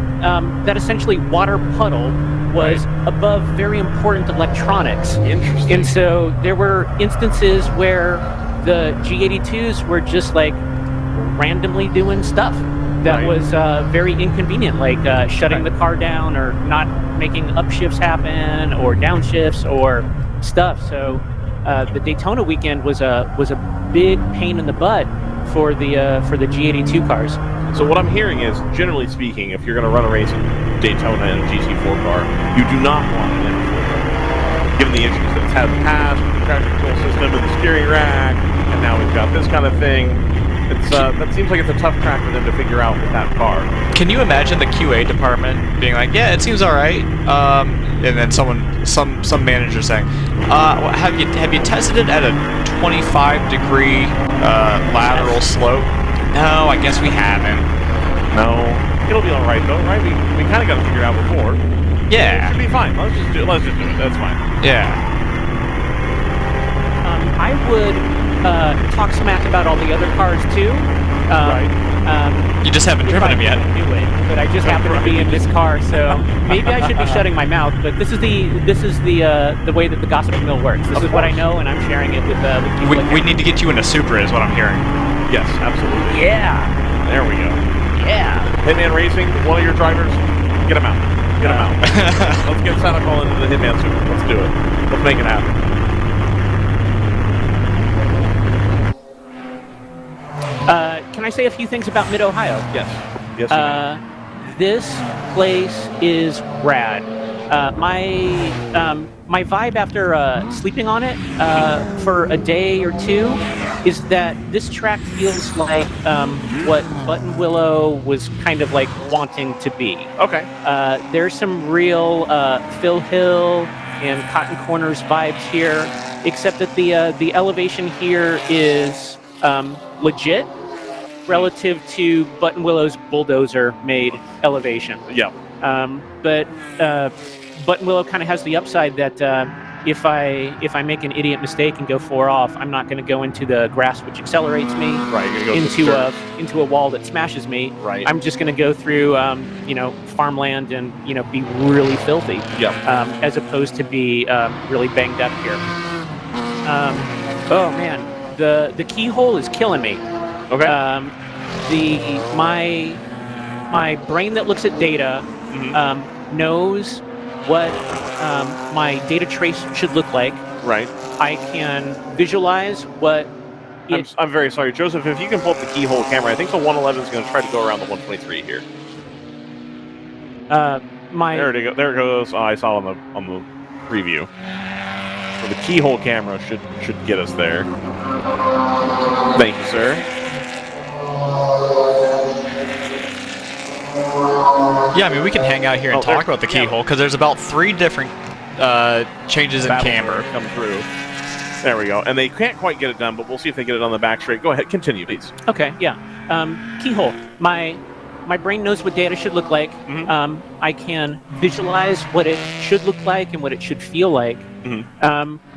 essentially water puddle was above very important electronics. Interesting. And so there were instances where the G82s were just randomly doing stuff that was very inconvenient, shutting the car down or not making upshifts happen or downshifts or stuff. So the Daytona weekend was a big pain in the butt for the G82 cars. So what I'm hearing is, generally speaking, if you're going to run a race in Daytona in a GT4 car, you do not want an given the issues that it's had in the past with the traction control system and the steering rack, and now we've got this kind of thing. It's that seems like it's a tough track for them to figure out with that car. Can you imagine the QA department being like, yeah, it seems all right, and then some manager saying, have you tested it at a 25-degree lateral slope? No, I guess we haven't. No, it'll be all right though, right? We kind of got to figure it out before. Yeah, It should be fine. Let's just do it. That's fine. yeah. I would talk smack about all the other cars too. Right. You just haven't driven them yet. Do it, but I just happen to be in this car, so maybe I should be shutting my mouth. But this is the way that the gossip mill works. This is what I know, and I'm sharing it with people. We need to get you in a Supra, is what I'm hearing. Yes, absolutely. Yeah. There we go. Yeah. Hitman Racing, one of your drivers, get him out. Get him out. Let's get Santa Call into the Hitman Super. Let's do it. Let's make it happen. Can I say a few things about Mid-Ohio? Yes. Yes, you may. This place is rad. My vibe after sleeping on it for a day or two is that this track feels like what Button Willow was kind of like wanting to be. Okay. There's some real Phil Hill and Cotton Corners vibes here, except that the elevation here is legit relative to Button Willow's bulldozer-made elevation. Yeah. But Button Willow kind of has the upside that if I make an idiot mistake and go 4 off, I'm not going to go into the grass, which accelerates me, Right. You're gonna go into a wall that smashes me. Right. I'm just going to go through farmland and be really filthy. Yeah. As opposed to be really banged up here. Oh man, the keyhole is killing me. Okay. My brain that looks at data knows what my data trace should look like. Right. I can visualize what I'm very sorry, Joseph. If you can pull up the keyhole camera, I think the 111 is going to try to go around the 123 here. There it goes. Oh, I saw on the preview. So the keyhole camera should get us there. Thank you, sir. Yeah, I mean, we can hang out here and talk about the keyhole, because there's about 3 different changes in camber. Come through. There we go. And they can't quite get it done, but we'll see if they get it on the back straight. Go ahead, continue, please. Okay, yeah. Keyhole. My brain knows what data should look like. I can visualize what it should look like and what it should feel like.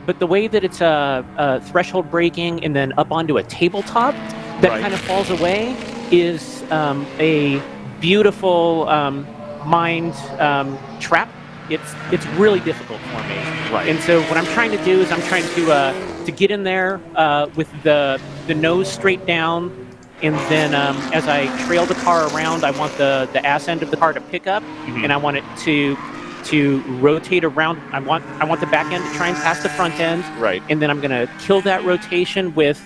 But the way that it's a threshold braking and then up onto a tabletop that kind of falls away is a beautiful mind trap. It's really difficult for me. Right. And so what I'm trying to do is I'm trying to get in there with the nose straight down, and then as I trail the car around, I want the ass end of the car to pick up, and I want it to rotate around. I want the back end to try and pass the front end. Right. And then I'm going to kill that rotation with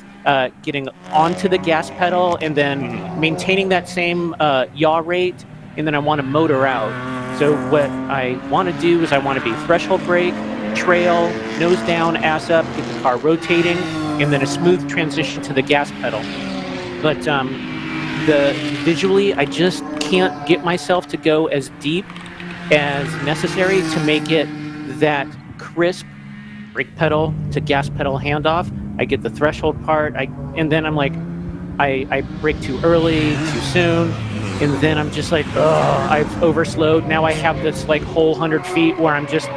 getting onto the gas pedal and then maintaining that same yaw rate, and then I want to motor out. So what I want to do is I want to be threshold brake, trail, nose down, ass up, get the car rotating, and then a smooth transition to the gas pedal. But visually, I just can't get myself to go as deep as necessary to make it that crisp brake pedal to gas pedal handoff. I get the threshold part, and then I'm like, I brake too early, too soon, and then I'm just like, oh, I've overslowed. Now I have this like whole 100 feet where I'm just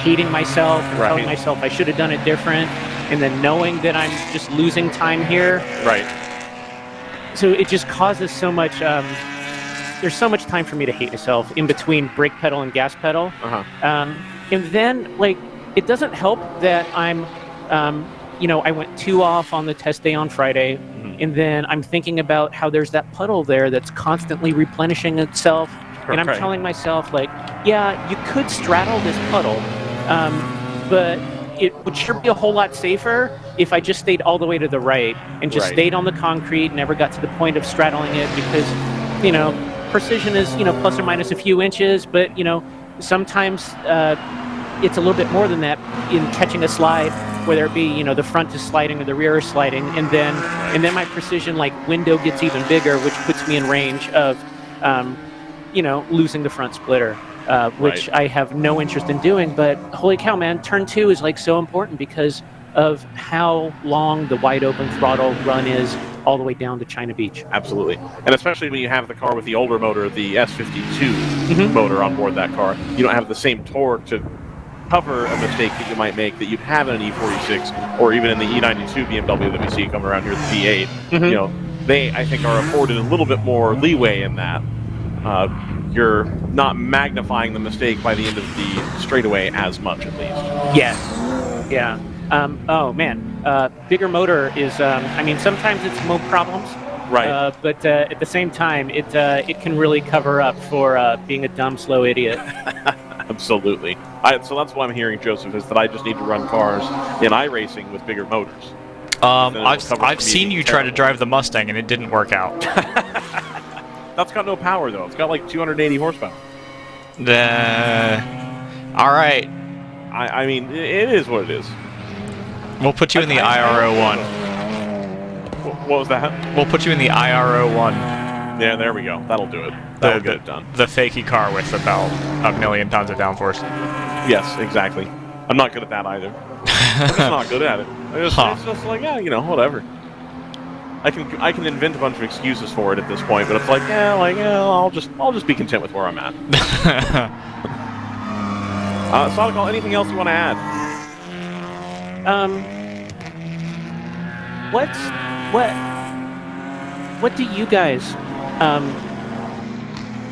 hating myself and telling myself I should have done it different, and then knowing that I'm just losing time here. Right. So it just causes so much. There's so much time for me to hate myself in between brake pedal and gas pedal. And then like it doesn't help that I'm. I went 2 off on the test day on Friday, and then I'm thinking about how there's that puddle there that's constantly replenishing itself, and I'm telling myself, like, yeah, you could straddle this puddle, but it would sure be a whole lot safer if I just stayed all the way to the right and just stayed on the concrete, never got to the point of straddling it, because, precision is, plus or minus a few inches, but, sometimes it's a little bit more than that in catching a slide, whether it be, you know, the front is sliding or the rear is sliding, and then my precision like window gets even bigger, which puts me in range of, you know, losing the front splitter, which I have no interest in doing. But holy cow, man, turn 2 is like so important because of how long the wide open throttle run is all the way down to China Beach. Absolutely. And especially when you have the car with the older motor, the S52 motor on board that car, you don't have the same torque to cover a mistake that you might make that you'd have in an E46 or even in the E92 BMW that we see coming around here, the V8. You know, they, I think, are afforded a little bit more leeway in that. You're not magnifying the mistake by the end of the straightaway as much, at least. Yes. Yeah. Oh, man. Bigger motor is, I mean, sometimes it's more problems. Right. But at the same time, it can really cover up for being a dumb, slow idiot. Absolutely. So that's what I'm hearing, Joseph, is that I just need to run cars in iRacing with bigger motors. I've seen you try to drive the Mustang, and it didn't work out. That's got no power, though. It's got like 280 horsepower. All right. I mean, it is what it is. We'll put you in the IRO one. What was that? We'll put you in the IRO one. Yeah, there we go. That'll do it. That'll get it done. The fakey car with about 1 million pounds of downforce. Yes, exactly. I'm not good at that either. I'm just not good at it. It's just like, yeah, you know, whatever. I can invent a bunch of excuses for it at this point, but it's like, I'll just be content with where I'm at. Sonical, anything else you want to add? What do you guys,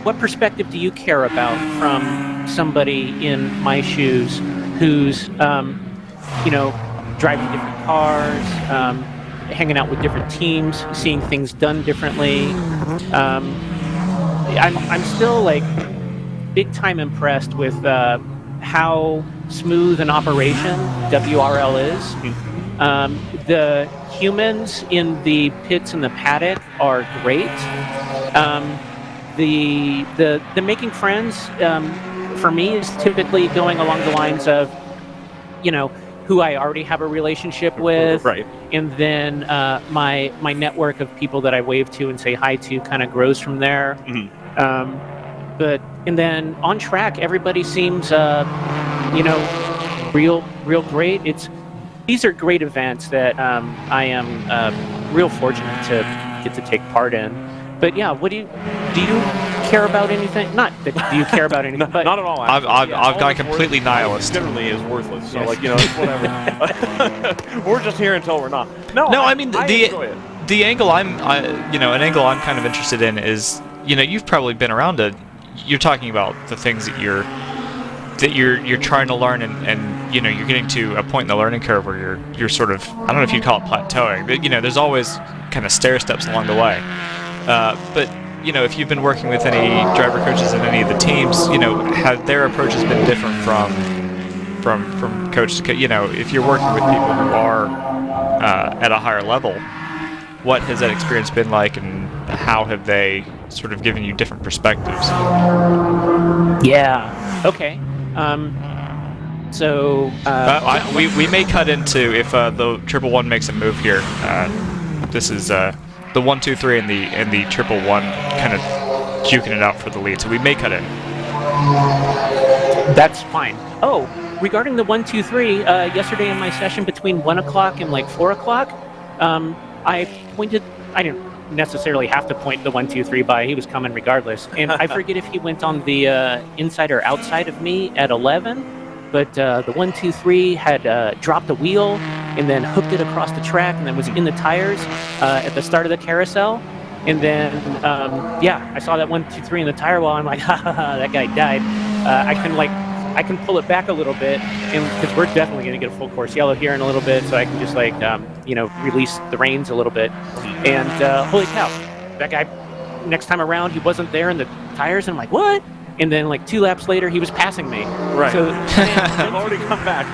what perspective do you care about from somebody in my shoes who's, you know, driving different cars, hanging out with different teams, seeing things done differently? I'm still like big time impressed with how smooth an operation WRL is. The humans in the pits and the paddock are great. The making friends for me is typically going along the lines of, you know, who I already have a relationship with, right? And then my network of people that I wave to and say hi to kind of grows from there. And then on track, everybody seems, you know, real great. These are great events that I am real fortunate to get to take part in. But yeah, do you care about anything? Not that do you care about anything, but not at all. I've gone completely nihilist. Generally is worthless. So like, you know, it's whatever. We're just here until we're not. No, I mean I enjoy it. The angle an angle I'm kind of interested in is, you know, you've probably been around you're talking about the things that you're trying to learn, and you know, you're getting to a point in the learning curve where you're sort of, I don't know if you'd call it plateauing, but you know, there's always kind of stair steps along the way. But you know, if you've been working with any driver coaches in any of the teams, you know, have their approaches been different from coach to coach? You know, if you're working with people who are at a higher level, what has that experience been like, and how have they sort of given you different perspectives? Yeah. Okay. We may cut into, if the 111 makes a move here. This is the 123 and the 111 kind of juking it out for the lead, so we may cut in. That's fine. Oh, regarding the 123, yesterday in my session between 1 o'clock and like 4 o'clock, I didn't necessarily have to point the 123 by. He was coming regardless. And I forget if he went on the inside or outside of me at 11, but the 123 had dropped a wheel and then hooked it across the track and then was in the tires at the start of the carousel. And then, I saw that 123 in the tire wall. I'm like, ha ha ha, that guy died. I can pull it back a little bit, and because we're definitely going to get a full course yellow here in a little bit, so I can just release the reins a little bit. And holy cow, that guy, next time around, he wasn't there in the tires, and I'm like, what? And then like 2 laps later, he was passing me. Right. So I've already come back.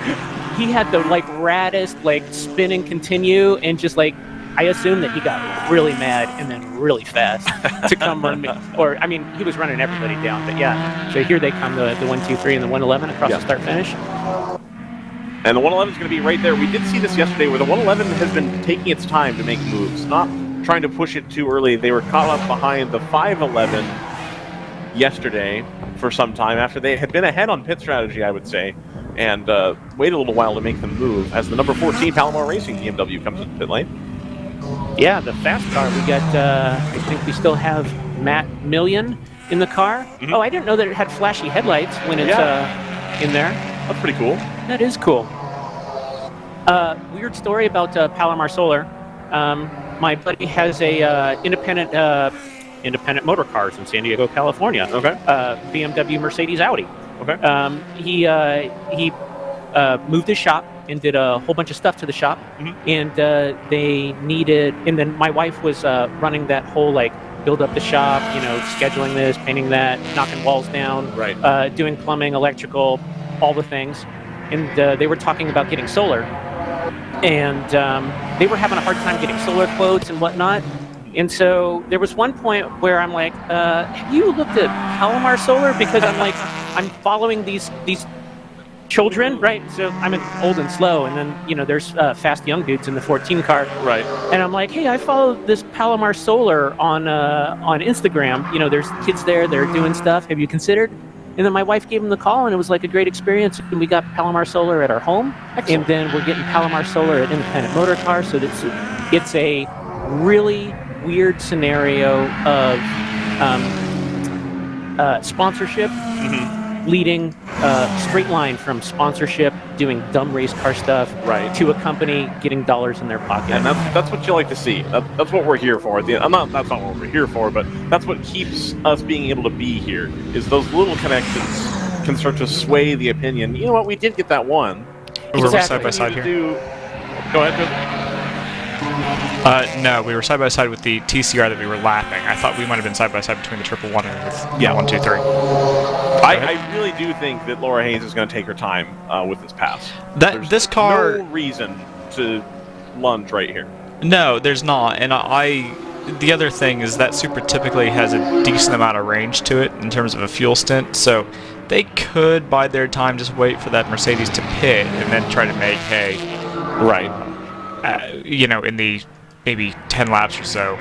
He had the like raddest like spin and continue, and just like I assume that he got really mad and then really fast to come run me. Or, I mean, he was running everybody down. But yeah, so here they come, the 1, 2, 3, and the 111 across the start finish. And the 111 is going to be right there. We did see this yesterday where the 111 has been taking its time to make moves, not trying to push it too early. They were caught up behind the 511 yesterday for some time after they had been ahead on pit strategy, I would say, and waited a little while to make them move as the number 14 Palomar Racing BMW comes into pit lane. Yeah, the fast car. We got, I think we still have Matt Million in the car. Mm-hmm. Oh, I didn't know that it had flashy headlights when it's in there. That's pretty cool. That is cool. Weird story about Palomar Solar. My buddy has a independent motor cars in San Diego, California. Okay. BMW, Mercedes, Audi. Okay. He moved his shop and did a whole bunch of stuff to the shop, and they needed. And then my wife was running that whole build up the shop, scheduling this, painting that, knocking walls down, right. Doing plumbing, electrical, all the things. And they were talking about getting solar, and they were having a hard time getting solar quotes and whatnot. And so there was one point where I'm like, have you looked at Palomar Solar? Because I'm following these children, right? So I'm old and slow, and then there's fast young dudes in the 14 car, right? And I'm like, hey, I follow this Palomar Solar on Instagram. There's kids there, they're doing stuff. Have you considered? And then my wife gave him the call, and it was a great experience. And we got Palomar Solar at our home. Excellent. And then we're getting Palomar Solar at Independent Motor Car. So it's a really weird scenario of sponsorship, leading straight line from sponsorship, doing dumb race car stuff, right, to a company getting dollars in their pocket. And that's what you like to see. That's what we're here for. That's not what we're here for, but that's what keeps us being able to be here, is those little connections can start to sway the opinion. You know what, we did get that one. We're side by side here. Go ahead. No, we were side by side with the TCR that we were lapping. I thought we might have been side by side between the 111 and the 1, 2, 3. I really do think that Laura Hayes is going to take her time with this pass. This car, no reason to lunge right here. No, there's not. And the other thing is that Super typically has a decent amount of range to it in terms of a fuel stint. So they could bide their time, just wait for that Mercedes to pit and then try to make hay. Right. In the maybe 10 laps or so.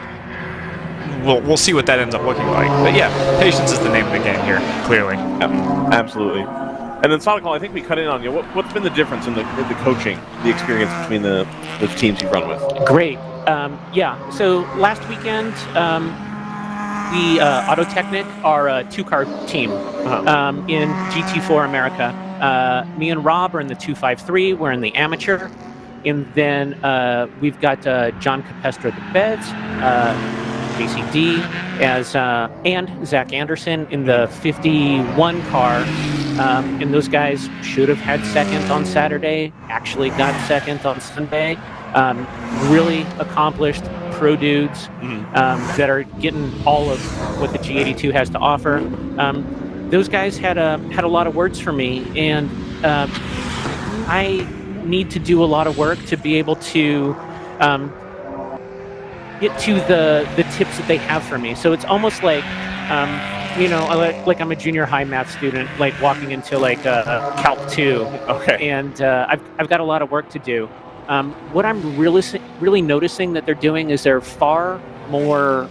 We'll see what that ends up looking like. But yeah, patience is the name of the game here, clearly. Absolutely. And then Sonical, I think we cut in on you. What's been the difference in the coaching, the experience between the teams you've run with? Great. So last weekend, we Autotechnic, our two-car team in GT4 America. Me and Rob are in the 253. We're in the amateur. And then we've got John Capestra, the Beds, JCD, and Zach Anderson in the 51 car. And those guys should have had second on Saturday, actually got second on Sunday. Really accomplished pro dudes that are getting all of what the G82 has to offer. Those guys had a lot of words for me, and I need to do a lot of work to be able to get to the tips that they have for me. So it's almost like I'm a junior high math student, walking into Calc 2. Okay. And I've got a lot of work to do. What I'm really noticing that they're doing is they're far more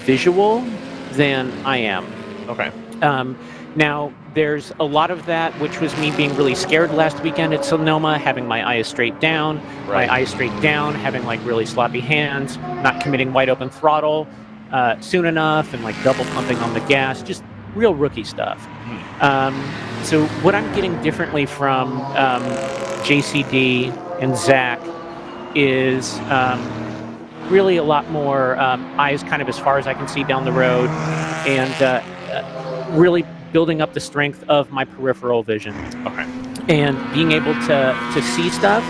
visual than I am. Okay. Now, there's a lot of that, which was me being really scared last weekend at Sonoma, having my eyes straight down, having really sloppy hands, not committing wide open throttle soon enough, and double pumping on the gas, just real rookie stuff. So what I'm getting differently from JCD and Zach is really a lot more eyes kind of as far as I can see down the road, and really building up the strength of my peripheral vision. Okay. And being able to see stuff,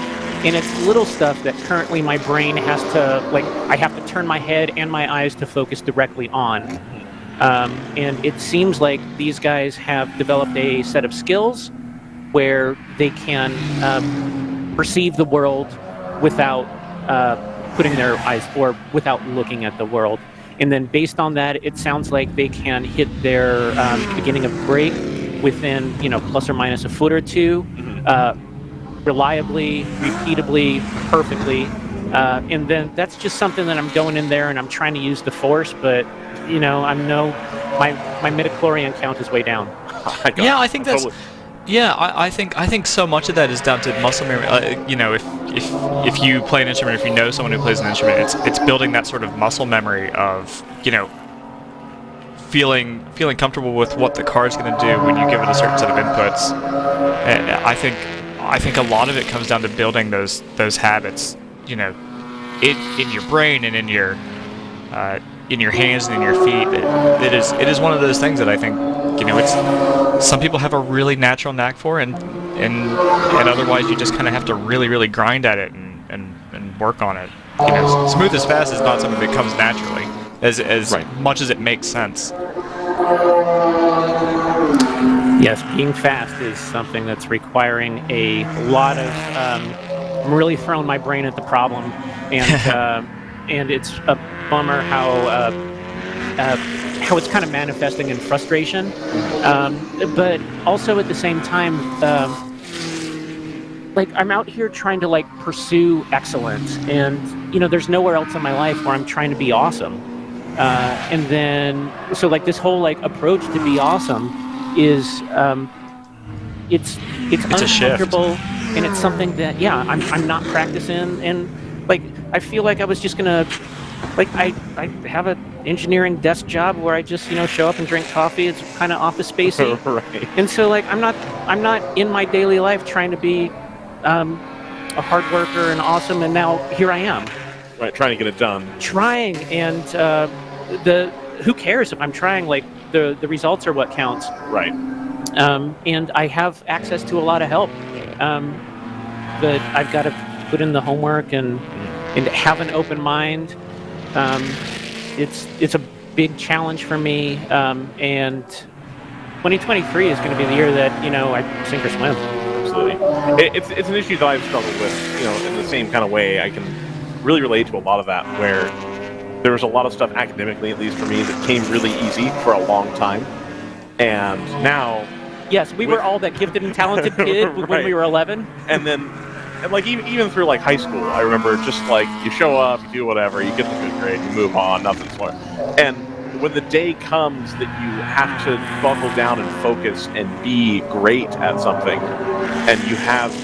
and it's little stuff that currently my brain has to, I have to turn my head and my eyes to focus directly on. And it seems like these guys have developed a set of skills where they can perceive the world without putting their eyes, or without looking at the world. And then based on that, it sounds like they can hit their beginning of break within, plus or minus a foot or two, reliably, repeatably, perfectly. And then that's just something that I'm going in there and I'm trying to use the force, but my midichlorian count is way down. Yeah, I think that's. Yeah, I think so much of that is down to muscle memory. If you play an instrument, if you know someone who plays an instrument, it's building that sort of muscle memory of feeling comfortable with what the card's going to do when you give it a certain set of inputs. And I think a lot of it comes down to building those habits, in your brain and in your hands and in your feet. It is one of those things that I think it's some people have a really natural knack for, and otherwise you just kind of have to really grind at it and work on it. Smooth as fast is not something that comes naturally, as much as it makes sense. Yes, being fast is something that's requiring a lot of. I'm really throwing my brain at the problem, and and it's a bummer how it's kind of manifesting in frustration, but also at the same time, I'm out here trying to pursue excellence, and there's nowhere else in my life where I'm trying to be awesome, and then so this whole approach to be awesome is it's uncomfortable, and it's something that I'm not practicing, and I feel like I was just gonna I have an engineering desk job where I just show up and drink coffee. It's kind of office spacey, right? And so I'm not in my daily life trying to be a hard worker and awesome, and now here I am, right, trying to get it done. Trying, and who cares if I'm trying? The results are what counts, right? And I have access to a lot of help, but I've got to put in the homework and have an open mind. It's a big challenge for me, and 2023 is going to be the year that I sink or swim. Absolutely, it's an issue that I've struggled with. In the same kind of way, I can really relate to a lot of that. Where there was a lot of stuff academically, at least for me, that came really easy for a long time, and now. Yes, we were all that gifted and talented kid right. when we were 11, and then. And even through high school, I remember just you show up, you do whatever, you get the good grade, you move on, nothing's more. And when the day comes that you have to buckle down and focus and be great at something, and you have,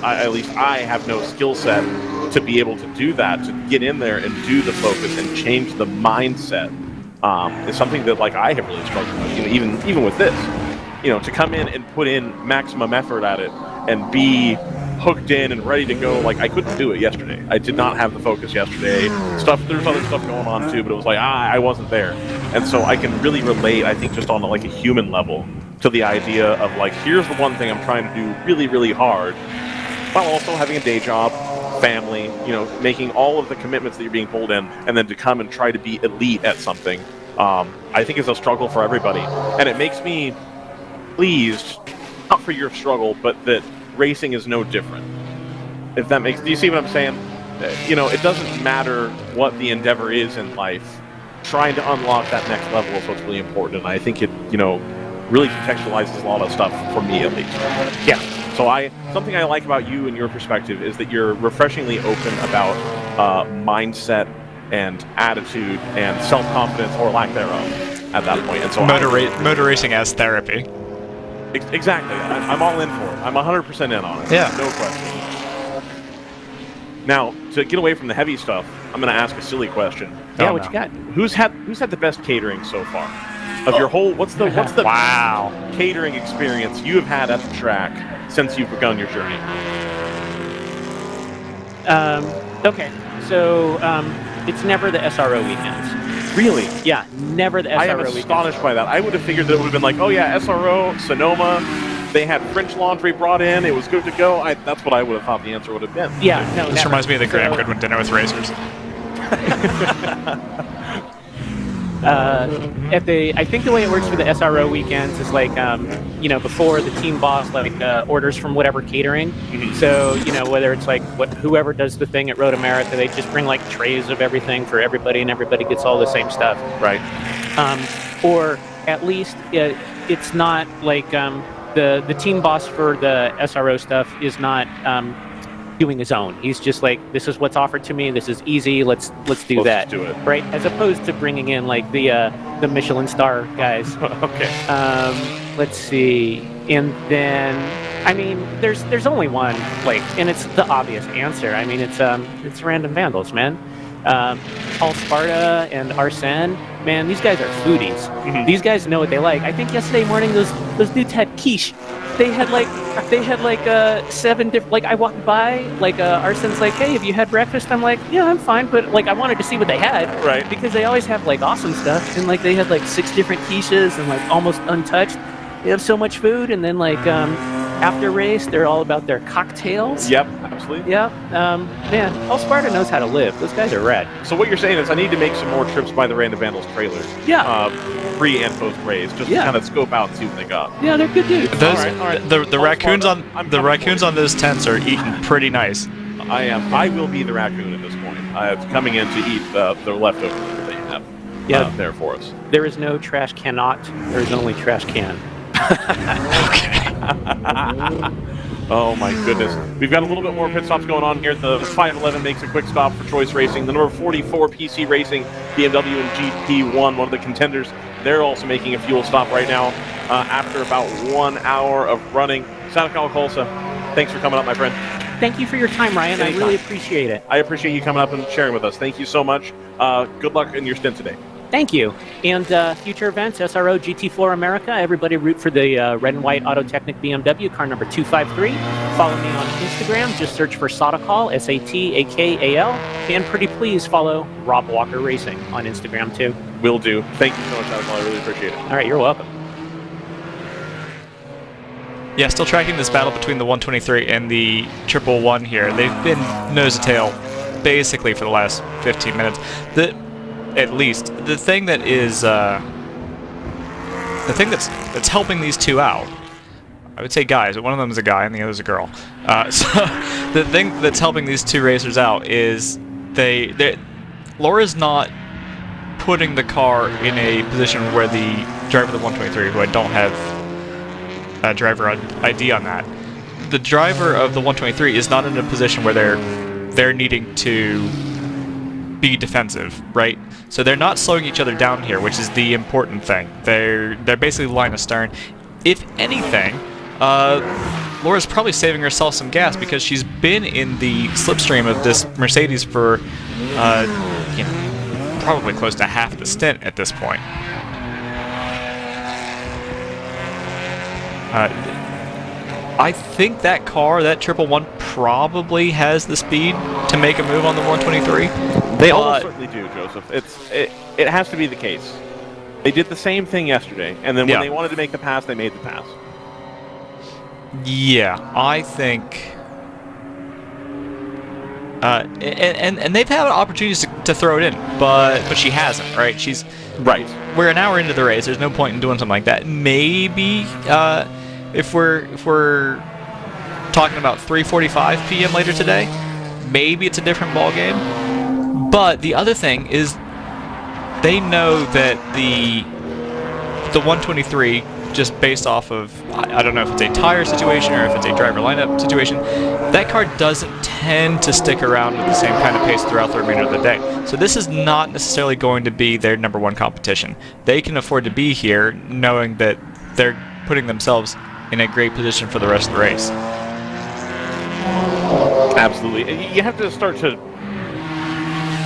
at least I have no skill set to be able to do that, to get in there and do the focus and change the mindset, is something that I have really struggled with. Even with this, to come in and put in maximum effort at it and be hooked in and ready to go. I couldn't do it yesterday. I did not have the focus yesterday. There's other stuff going on too, but it was I wasn't there. And so I can really relate, I think, just on a human level to the idea of here's the one thing I'm trying to do really, really hard, while also having a day job, family, making all of the commitments that you're being pulled in, and then to come and try to be elite at something, I think is a struggle for everybody. And it makes me pleased, not for your struggle, but that racing is no different. If that makes, do you see what I'm saying? It doesn't matter what the endeavor is in life. Trying to unlock that next level is what's really important, and I think it, really contextualizes a lot of stuff for me at least. Yeah. So something I like about you and your perspective is that you're refreshingly open about mindset and attitude and self-confidence or lack thereof at that point. And so motor racing as therapy. Exactly. I'm all in for it. I'm 100% in on it. Yeah. No question. Now, to get away from the heavy stuff, I'm going to ask a silly question. Yeah, what you got? Who's had the best catering so far? Of your whole, what's the wow catering experience you have had at the track since you've begun your journey? Okay, so it's never the SRO weekends. Really? Yeah, never the SRO I am astonished by that. I would have figured that it would have been oh yeah, SRO, Sonoma, they had French laundry brought in, it was good to go. That's what I would have thought the answer would have been. Yeah, no, this reminds me of the Graham Goodwin dinner with racers. I think the way it works for the SRO weekends is like, before the team boss orders from whatever catering. So whether it's like whoever does the thing at Road America, they just bring like trays of everything for everybody, and everybody gets all the same stuff. Right. Or at least it's not like the team boss for the SRO stuff is not doing his own. He's just like, this is what's offered to me. This is easy. Let's do that. Just do it. Right. As opposed to bringing in like the Michelin star guys. Okay. Let's see. And then, I mean, there's only one like, and it's the obvious answer. I mean, it's Random Vandals, man. Paul Sparta and Arsene, man, these guys are foodies. These guys know what they like. I think yesterday morning those dudes had quiche. They had like 7 different. Like I walked by, like Arsene's like, hey, have you had breakfast? I'm like, yeah, I'm fine, but like I wanted to see what they had, right? Because they always have like awesome stuff, and like they had like 6 different quiches and like almost untouched. They have so much food, and then like after race, they're all about their cocktails. Yep, absolutely. Yep. Man, Paul Sparta knows how to live. Those guys are rad. So what you're saying is I need to make some more trips by the Random Vandals trailers. Yeah. Pre and post race, just to kind of scope out and see what they got. Yeah, they're good dudes. Those, all right. The raccoons on those tents are eating pretty nice. I will be the raccoon at this point. It's coming in to eat the leftovers that you have there for us. There is no trash cannot. There is only trash can. Okay. Oh my goodness. We've got a little bit more pit stops going on here. The 511 makes a quick stop for Choice Racing. The number 44 PC Racing, BMW and GP1, one of the contenders. They're also making a fuel stop right now after about 1 hour of running. Sadakal Kolsa, thanks for coming up, my friend. Thank you for your time, Ryan. I really appreciate it. I appreciate you coming up and sharing with us. Thank you so much. Good luck in your stint today. Thank you. And future events, SRO GT4 America, everybody root for the red and white Autotechnic BMW, car number 253. Follow me on Instagram. Just search for Sadakal, SATAKAL. And pretty please follow Rob Walker Racing on Instagram, too. Will do. Thank you so much, Sadakal. I really appreciate it. All right, you're welcome. Yeah, still tracking this battle between the 123 and the 111 here. They've been nose to tail basically for the last 15 minutes. At least the thing that is the thing that's helping these two out, I would say guys, but one of them is a guy and the other is a girl. So the thing that's helping these two racers out is Laura's not putting the car in a position where the driver of the 123, who I don't have a driver ID on that, the driver of the 123 is not in a position where they're needing to be defensive, right? So they're not slowing each other down here, which is the important thing. They're basically line astern. If anything, Laura's probably saving herself some gas because she's been in the slipstream of this Mercedes for probably close to half the stint at this point. I think that car, that 111, probably has the speed to make a move on the 123. They almost certainly do, Joseph. It has to be the case. They did the same thing yesterday, and then when they wanted to make the pass, they made the pass. Yeah, I think... and they've had opportunities to throw it in, but she hasn't, right? She's... Right. We're an hour into the race. There's no point in doing something like that. Maybe... If we're talking about 3:45 p.m. later today, maybe it's a different ball game. But the other thing is, they know that the 123, just based off of, I don't know if it's a tire situation or if it's a driver lineup situation, that car doesn't tend to stick around with the same kind of pace throughout the remainder of the day. So this is not necessarily going to be their number one competition. They can afford to be here knowing that they're putting themselves in a great position for the rest of the race. Absolutely. You have to start to...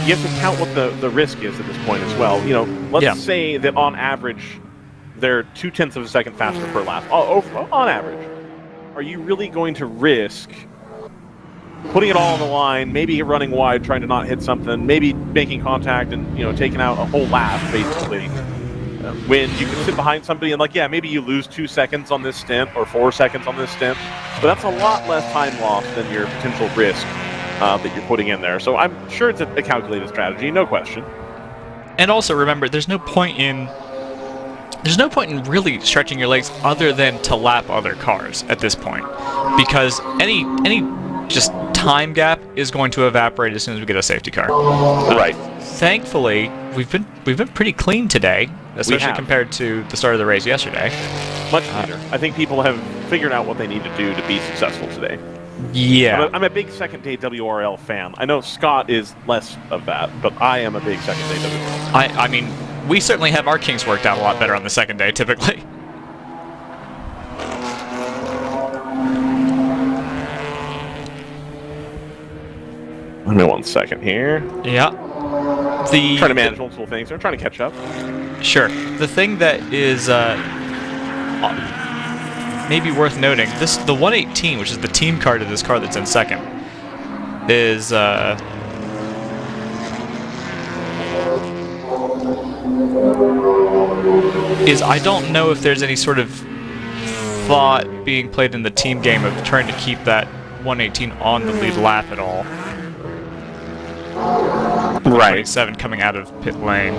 You have to count what the risk is at this point as well. Let's say that on average, they're 0.2 of a second faster per lap. On average. Are you really going to risk putting it all on the line, maybe running wide, trying to not hit something, maybe making contact and, taking out a whole lap, basically, when you can sit behind somebody and maybe you lose 2 seconds on this stint or 4 seconds on this stint, but that's a lot less time lost than your potential risk that you're putting in there. So I'm sure it's a calculated strategy, no question. And also remember, there's no point in really stretching your legs other than to lap other cars at this point, because any just time gap is going to evaporate as soon as we get a safety car. Right. Thankfully, we've been pretty clean today, especially compared to the start of the race yesterday. Much better. I think people have figured out what they need to do to be successful today. Yeah. I'm a big second-day WRL fan. I know Scott is less of that, but I am a big second-day WRL. I mean, we certainly have our kinks worked out a lot better on the second day, typically. Give me 1 second here. Yeah. Trying to manage multiple things. They're trying to catch up. Sure. The thing that is maybe worth noting, the 118, which is the team card of this car that's in second, is I don't know if there's any sort of thought being played in the team game of trying to keep that 118 on the lead lap at all. Right. 27 coming out of pit lane.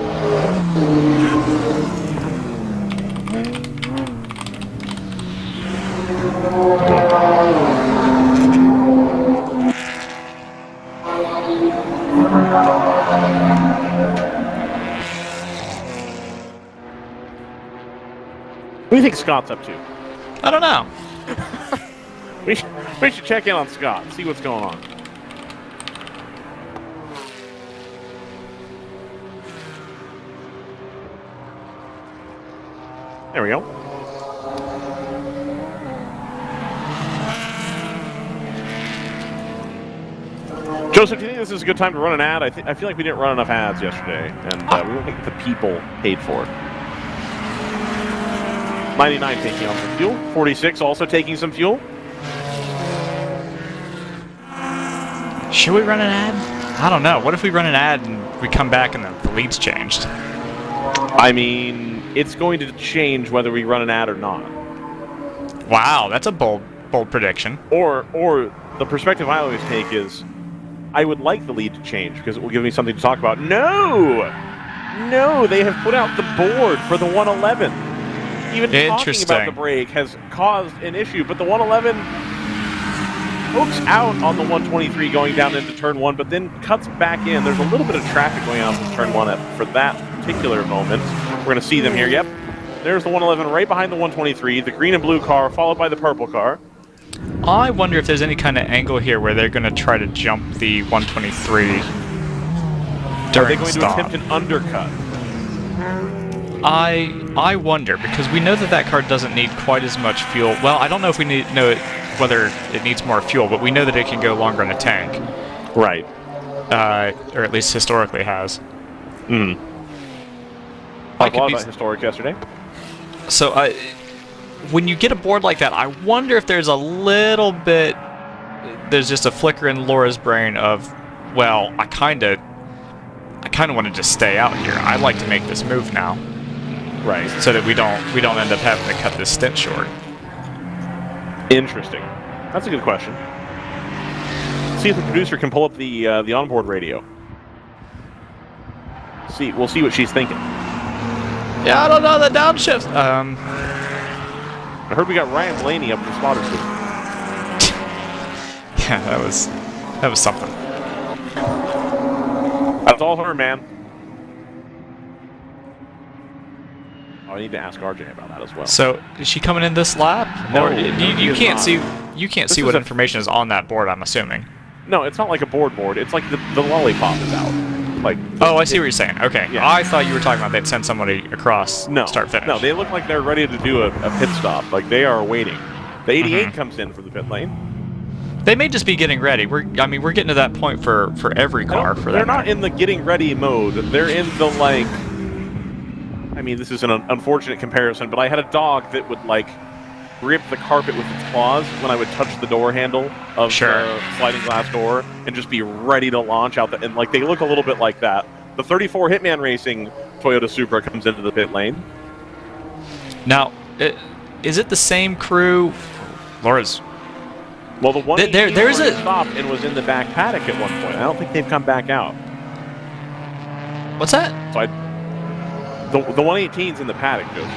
What do you think Scott's up to? I don't know. We should check in on Scott, see what's going on. There we go. Joseph, do you think this is a good time to run an ad? I feel like we didn't run enough ads yesterday, and we won't get the people paid for it. 99 taking on some fuel. 46 also taking some fuel. Should we run an ad? I don't know. What if we run an ad and we come back and the lead's changed? I mean, it's going to change whether we run an ad or not. Wow, that's a bold prediction. Or the perspective I always take is, I would like the lead to change because it will give me something to talk about. No, they have put out the board for the 111. Even talking about the break has caused an issue, but the 111 pokes out on the 123 going down into turn 1, but then cuts back in. There's a little bit of traffic going on from turn 1 for that particular moment. We're going to see them here. Yep, there's the 111 right behind the 123, the green and blue car followed by the purple car. I wonder if there's any kind of angle here where they're going to try to jump the 123 during Are they going to attempt an undercut? I wonder, because we know that car doesn't need quite as much fuel. Well, I don't know if we know whether it needs more fuel, but we know that it can go longer in a tank. Right. Or at least historically has. Talked a lot about historic yesterday. So, when you get a board like that, I wonder if there's a little bit... There's just a flicker in Laura's brain of, well, I kind of want to just stay out here. I'd like to make this move now. Right. So that we don't end up having to cut this stint short. Interesting. That's a good question. See if the producer can pull up the onboard radio. We'll see what she's thinking. Yeah, I don't know, the downshift. I heard we got Ryan Blaney up in the spotter system. Yeah, that was something. That's all her, man. Oh, I need to ask RJ about that as well. So, is she coming in this lap? No, or you can't see. You can't see what a- information is on that board. I'm assuming. No, it's not like a board. It's like the lollipop is out. Like. Oh, I see what you're saying. Okay. Yeah. I thought you were talking about they'd send somebody across. No. Start finish. No, they look like they're ready to do a pit stop. Like they are waiting. The 88 comes in for the pit lane. They may just be getting ready. We're getting to that point for every car. For that. They're not in the getting ready mode. They're in the like. I mean, this is an unfortunate comparison, but I had a dog that would like grip the carpet with its claws when I would touch the door handle of the sliding glass door and just be ready to launch out. And like they look a little bit like that. The 34 Hitman Racing Toyota Supra comes into the pit lane. Now, is it the same crew? Laura's. Well, the one there's a stopped and was in the back paddock at one point. I don't think they've come back out. What's that? So The 118's in the paddock, Joseph.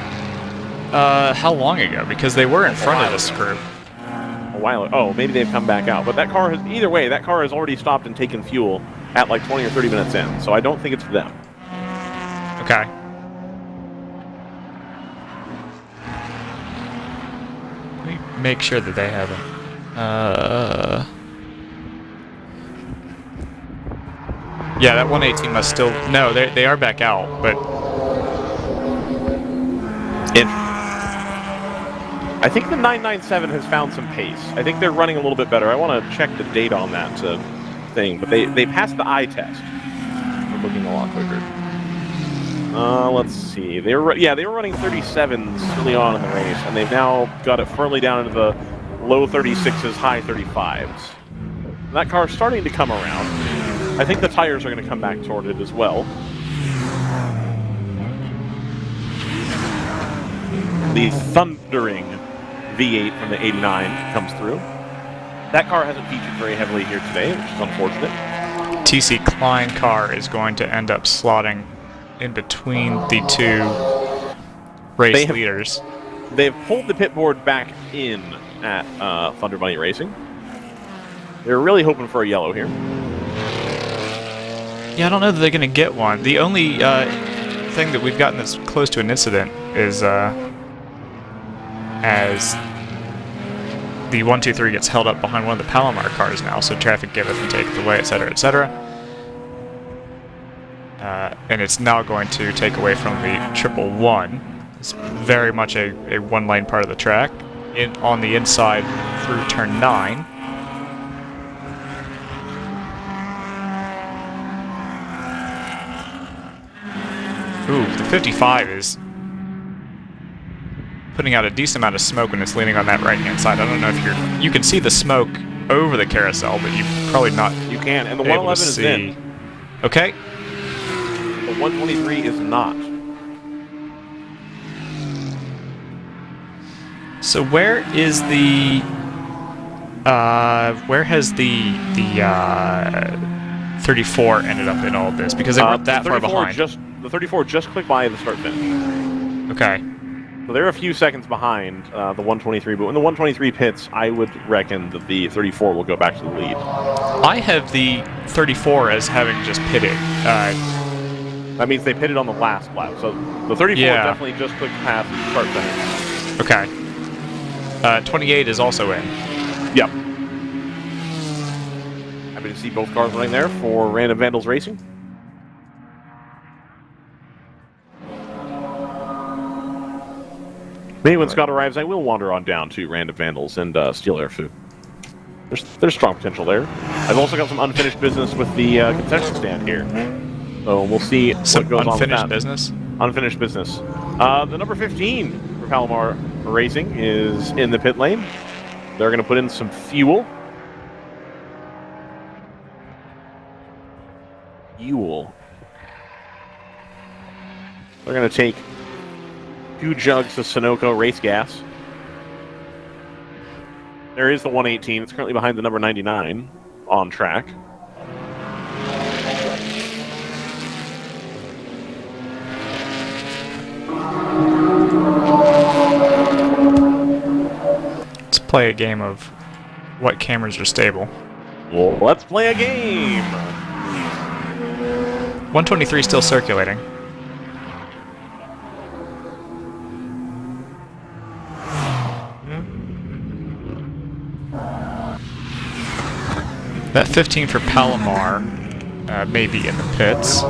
How long ago? Because they were in front of this group. A while ago. Oh, maybe they've come back out. But that car has, either way, that car has already stopped and taken fuel at like 20 or 30 minutes in. So I don't think it's for them. Okay. Let me make sure that they have it. Yeah, that 118 must still... No, they are back out, but... I think the 997 has found some pace. I think they're running a little bit better. I want to check the data on that thing, but they passed the eye test. They're looking a lot quicker. Let's see. They were running 37s early on in the race, and they've now got it firmly down into the low 36s, high 35s. That car's starting to come around. I think the tires are going to come back toward it as well. The thundering V8 from the 89 comes through. That car hasn't featured very heavily here today, which is unfortunate. TC Klein car is going to end up slotting in between the two race leaders. They've pulled the pit board back in at Thunder Bunny Racing. They're really hoping for a yellow here. Yeah, I don't know that they're going to get one. The only thing that we've gotten that's close to an incident is as the 123 gets held up behind one of the Palomar cars now, so traffic giveth and taketh away, etc., etc. And it's now going to take away from the 111. It's very much a one-lane part of the track. On the inside through turn 9. Ooh, the 55 is putting out a decent amount of smoke when it's leaning on that right-hand side. I don't know if you can see the smoke over the carousel, but you probably not. You can, and the 111 is in. Okay. The 123 is not. So where is the? Where has the 34 ended up in all of this? Because they weren't that far behind. The 34 just clicked by the start finish. Okay. So they're a few seconds behind the 123, but when the 123 pits, I would reckon that the 34 will go back to the lead. I have the 34 as having just pitted. That means they pitted on the last lap. So the 34 definitely just clicked past the start finish. Okay. 28 is also in. Yep. Happy to see both cars running there for Random Vandals Racing. Maybe when Scott arrives, I will wander on down to Random Vandals and steal air food. There's strong potential there. I've also got some unfinished business with the concession stand here. So we'll see what goes on with that. Unfinished business? Unfinished business. The number 15 for Palomar Racing is in the pit lane. They're going to put in some fuel. They're going to take 2 jugs of Sunoco race gas. There is the 118. It's currently behind the number 99 on track. Let's play a game of what cameras are stable. Well, let's play a game. 123 still circulating. That 15 for Palomar may be in the pits.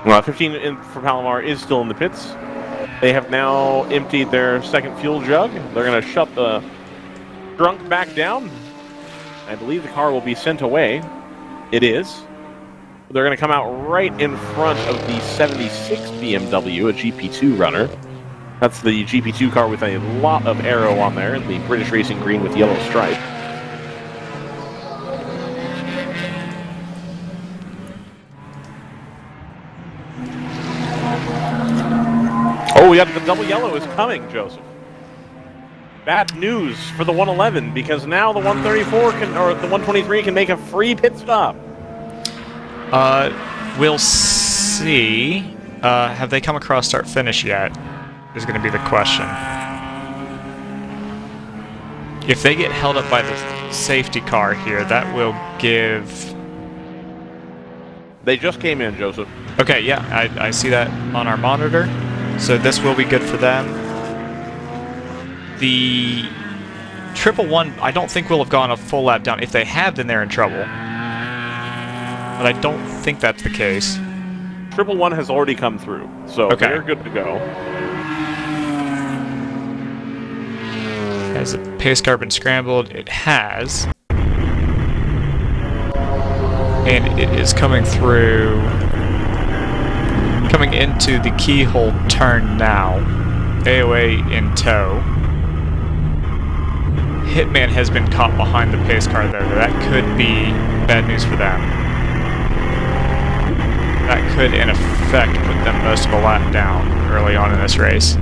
Well, 15 for Palomar is still in the pits. They have now emptied their second fuel jug. They're going to shut the trunk back down. I believe the car will be sent away. It is. They're going to come out right in front of the 76 BMW, a GP2 runner. That's the GP2 car with a lot of aero on there, and the British Racing green with yellow stripe. Oh, yeah, the double yellow is coming, Joseph. bad news for the 111 because now the 134 or the 123 can make a free pit stop. We'll see. Have they come across start finish yet? Is going to be the question. If they get held up by the safety car here, that will give. They just came in, Joseph. Okay, yeah, I see that on our monitor. So this will be good for them. The 111, I don't think will have gone a full lap down. If they have, then they're in trouble. But I don't think that's the case. 111 has already come through, so okay. They're good to go. Has the pace car been scrambled? It has. And it is coming through, coming into the keyhole turn now. AOA in tow. Hitman has been caught behind the pace car though. That could be bad news for them. That could in effect put them most of a lap down early on in this race.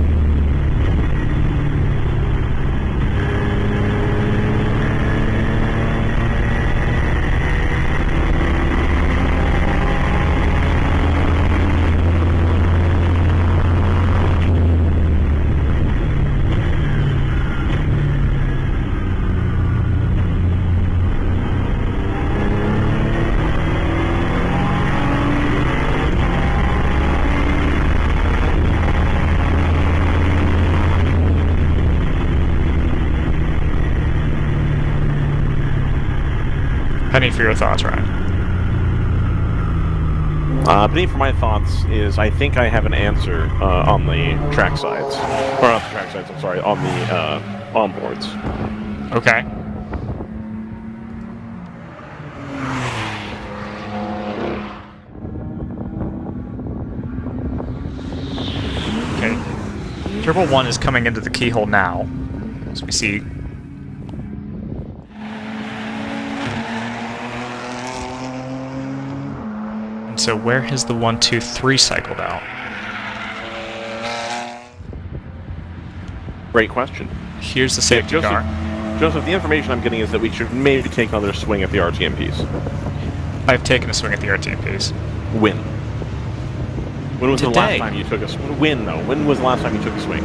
Penny for your thoughts, Ryan. Penny for my thoughts is I think I have an answer on the track sides. Or not the track sides, I'm sorry, on the onboards. Okay. Okay. 111 is coming into the keyhole now. As we see. So where has the 123 cycled out? Great question. Here's the safety car. Joseph, the information I'm getting is that we should maybe take another swing at the RTMPs. I've taken a swing at the RTMPs. When? When was Today. the last time you took a swing? When, though? When was the last time you took a swing?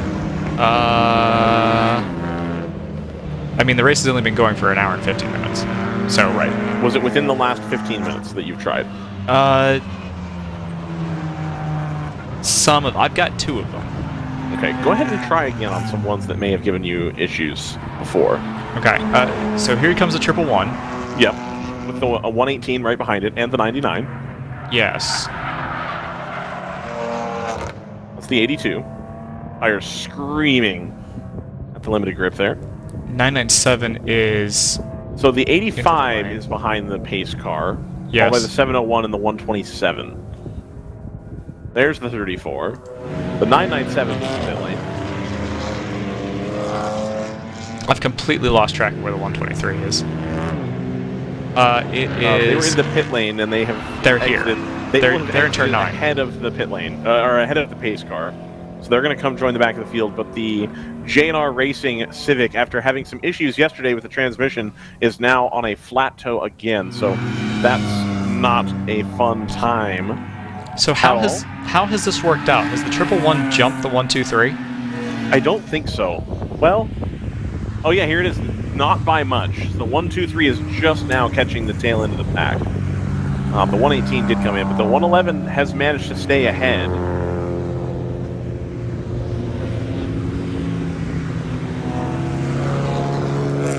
I mean, the race has only been going for an hour and 15 minutes. So, right. Was it within the last 15 minutes that you've tried? I've got 2 of them. Okay, go ahead and try again on some ones that may have given you issues before. Okay, so here comes the 111. Yep, with a 118 right behind it, and the 99. Yes. That's the 82. Tires screaming at the limited grip there. 997 is... So the 85 is behind the pace car. Yes. Followed by the 701 and the 127. There's the 34. The 997 is the pit lane. I've completely lost track of where the 123 is. It is... They were in the pit lane and they have... They're here. They're in turn 9. Ahead of the pit lane, or ahead of the pace car. So they're going to come join the back of the field, but the J&R Racing Civic, after having some issues yesterday with the transmission, is now on a flat toe again. So that's not a fun time. So how has this worked out? Has the 111 jumped the 123? I don't think so. Well, oh yeah, here it is. Not by much. The 123 is just now catching the tail end of the pack. The 118 did come in, but the 111 has managed to stay ahead.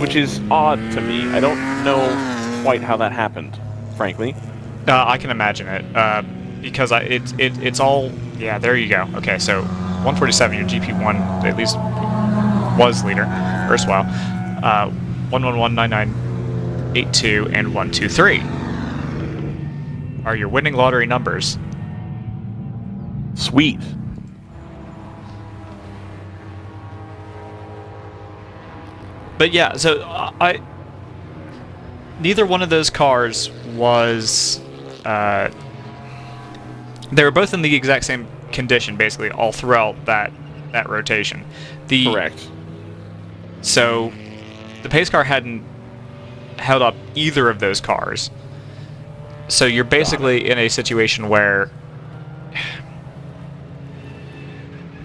Which is odd to me. I don't know quite how that happened, frankly. I can imagine it, because it's all... Yeah, there you go. Okay, so 147, your GP1 at least was leader, erstwhile. 111, 99, 82, and 123 are your winning lottery numbers. Sweet. But yeah, so neither one of those cars was... they were both in the exact same condition, basically, all throughout that rotation. Correct. So the pace car hadn't held up either of those cars. So you're basically in a situation where,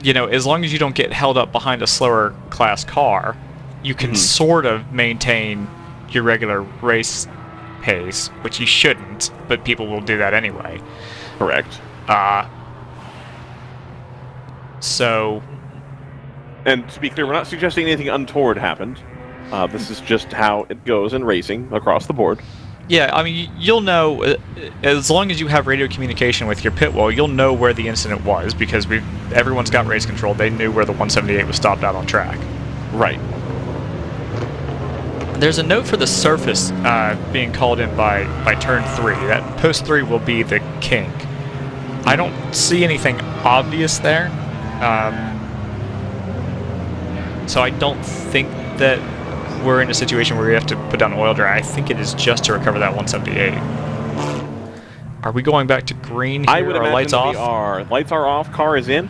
you know, as long as you don't get held up behind a slower class car, you can sort of maintain your regular race pace, which you shouldn't, but people will do that anyway. Correct. So... And to be clear, we're not suggesting anything untoward happened. This is just how it goes in racing across the board. Yeah, I mean, you'll know, as long as you have radio communication with your pit wall, you'll know where the incident was, because everyone's got race control. They knew where the 178 was stopped out on track. Right. There's a note for the surface being called in by turn 3. That post 3 will be the kink. I don't see anything obvious there. So I don't think that we're in a situation where we have to put down oil dry. I think it is just to recover that 178. Are we going back to green here? I would imagine lights off? we are. Lights are off. Car is in.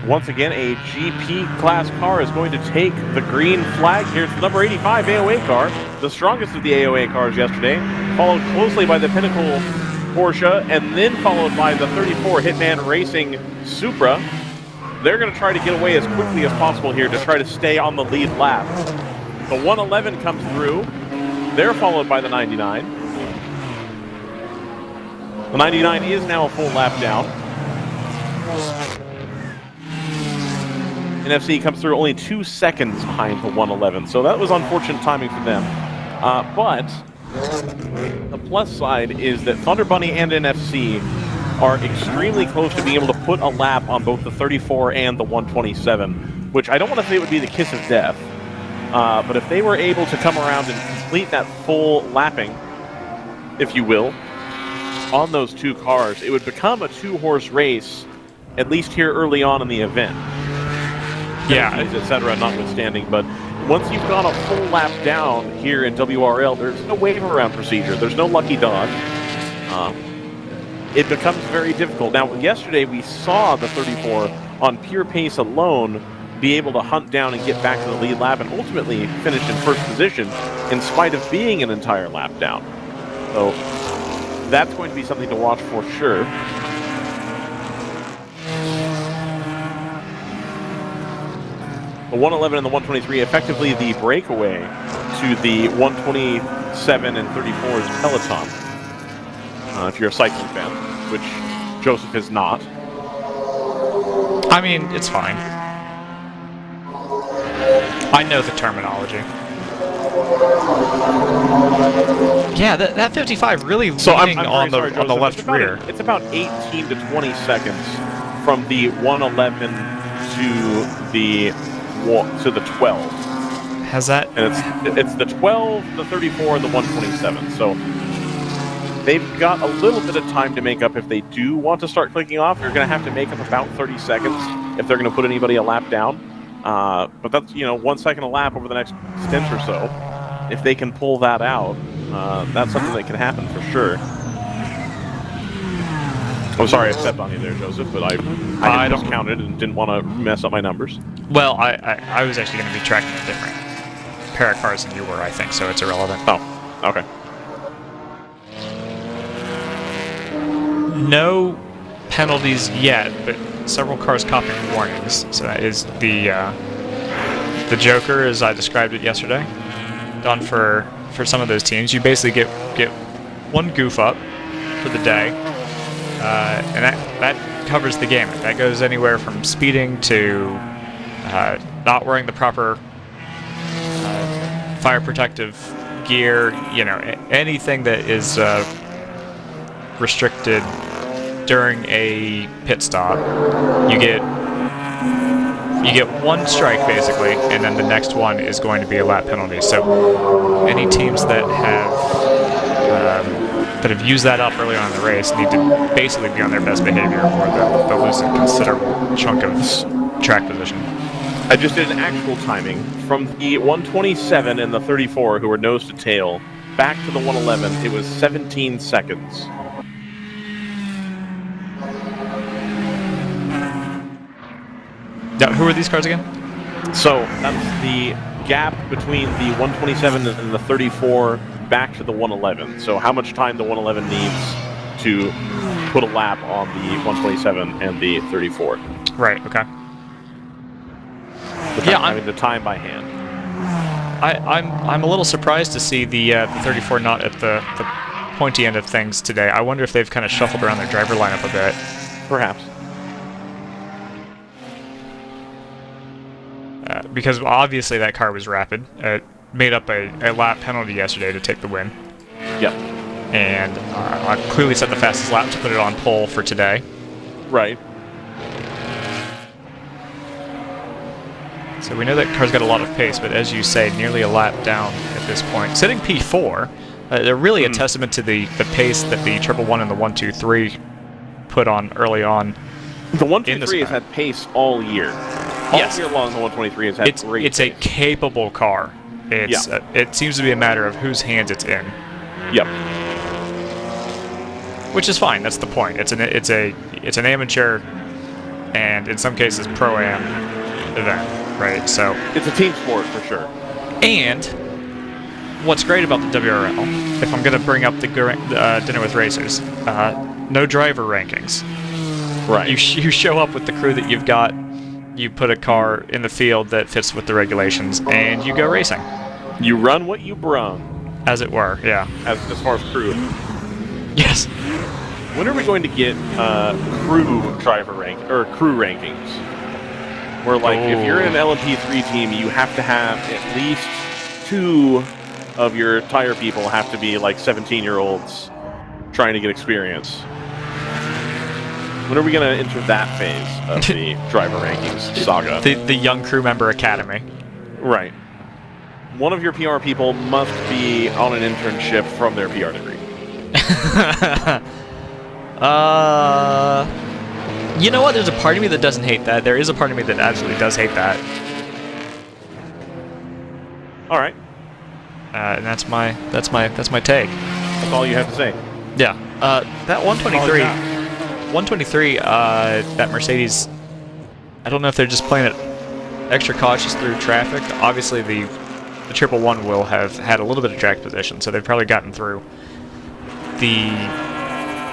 Once again, a GP class car is going to take the green flag. Here's the number 85 AOA car, the strongest of the AOA cars yesterday, followed closely by the Pinnacle Porsche, and then followed by the 34 Hitman Racing Supra. They're going to try to get away as quickly as possible here to try to stay on the lead lap. The 111 comes through. They're followed by the 99. The 99 is now a full lap down. NFC comes through only 2 seconds behind the 111, so that was unfortunate timing for them. But the plus side is that Thunder Bunny and NFC are extremely close to being able to put a lap on both the 34 and the 127, which I don't want to say would be the kiss of death, but if they were able to come around and complete that full lapping, if you will, on those two cars, it would become a 2-horse race, at least here early on in the event. Yeah, etc. notwithstanding, but once you've gone a full lap down here in WRL, there's no wave around procedure. There's no lucky dog. It becomes very difficult. Now, yesterday we saw the 34 on pure pace alone be able to hunt down and get back to the lead lap and ultimately finish in first position in spite of being an entire lap down. So that's going to be something to watch for sure. The 111 and the 123 effectively the breakaway to the 127 and 34's peloton. If you're a cycling fan, which Joseph is not. I mean, it's fine. I know the terminology. Yeah, that 55 really leaning on the left rear. It's about 18 to 20 seconds from the 111 to the 12. Has that? And it's the 12, the 34, and the 127. So they've got a little bit of time to make up if they do want to start clicking off. They're going to have to make up about 30 seconds if they're going to put anybody a lap down. But that's, 1 second a lap over the next stint or so. If they can pull that out, that's something that can happen for sure. I'm sorry I stepped on you there, Joseph, but I miscounted and didn't want to mess up my numbers. Well, I was actually going to be tracking a different pair of cars than you were, I think, so it's irrelevant. Oh, okay. No penalties yet, but several cars copying warnings. So that is the Joker, as I described it yesterday, done for some of those teams. You basically get one goof up for the day, and that covers the gamut. That goes anywhere from speeding to not wearing the proper fire protective gear. Anything that is restricted during a pit stop. You get one strike basically, and then the next one is going to be a lap penalty. So any teams that have used that up early on in the race need to basically be on their best behavior, or they'll lose a considerable chunk of track position. I just did an actual timing from the 127 and the 34, who were nose to tail, back to the 111. It was 17 seconds. Now, who are these cars again? So that's the gap between the 127 and the 34 back to the 111. So how much time the 111 needs to put a lap on the 127 and the 34? Right. Okay. The time by hand. I'm a little surprised to see the 34 not at the pointy end of things today. I wonder if they've kind of shuffled around their driver lineup a bit. Perhaps. Because obviously that car was rapid. It made up a lap penalty yesterday to take the win. Yep. And I clearly set the fastest lap to put it on pole for today. Right. So we know that car's got a lot of pace, but as you say, nearly a lap down at this point. Sitting P4, they're really a testament to the pace that the 111 and the 123 put on early on. The 123 has had pace all year. All year long, the 123 has had great It's pace. a capable car. It seems to be a matter of whose hands it's in. Yep. Which is fine. That's the point. It's an amateur, and in some cases pro-am event, right? So it's a team sport for sure. And what's great about the WRL, if I'm going to bring up the Dinner with Racers, no driver rankings. Right. You show up with the crew that you've got. You put a car in the field that fits with the regulations, and you go racing. You run what you brung, as it were. Yeah. As far as crew. Yes. When are we going to get crew crew rankings? Where if you're in an LMP3 team, you have to have at least 2 of your tire people have to be 17-year-olds trying to get experience. When are we going to enter that phase of the driver rankings saga? The young crew member academy. Right. One of your PR people must be on an internship from their PR degree. You know what? There's a part of me that doesn't hate that. There is a part of me that absolutely does hate that. All right. And that's my take. That's all you have to say. Yeah. That 123. 123, that Mercedes, I don't know if they're just playing it extra cautious through traffic. Obviously, the 111 will have had a little bit of track position, so they've probably gotten through the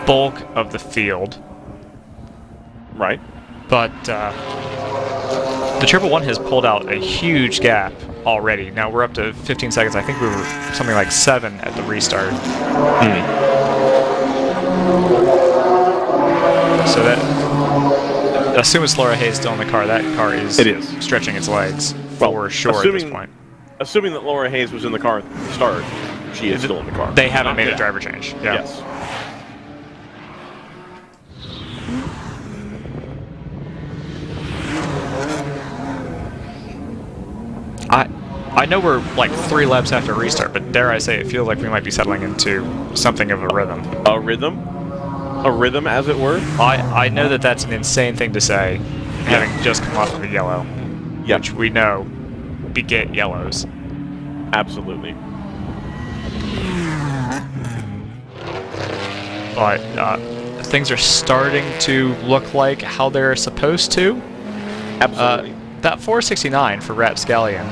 bulk of the field. Right. But the 111 has pulled out a huge gap already. Now we're up to 15 seconds. I think we were something like 7 at the restart. So that, assuming Laura Hayes still in the car, that car is stretching its legs for sure at this point. Assuming that Laura Hayes was in the car at the start, she is still in the car. They haven't made a driver change. Yeah. Yes. I know we're 3 laps after restart, but dare I say, it feels like we might be settling into something of a rhythm. A rhythm? A rhythm, as it were? I know that that's an insane thing to say, having just come off of a yellow, which we know beget yellows. Absolutely. But things are starting to look like how they're supposed to. Absolutely. That 469 for Rapscallion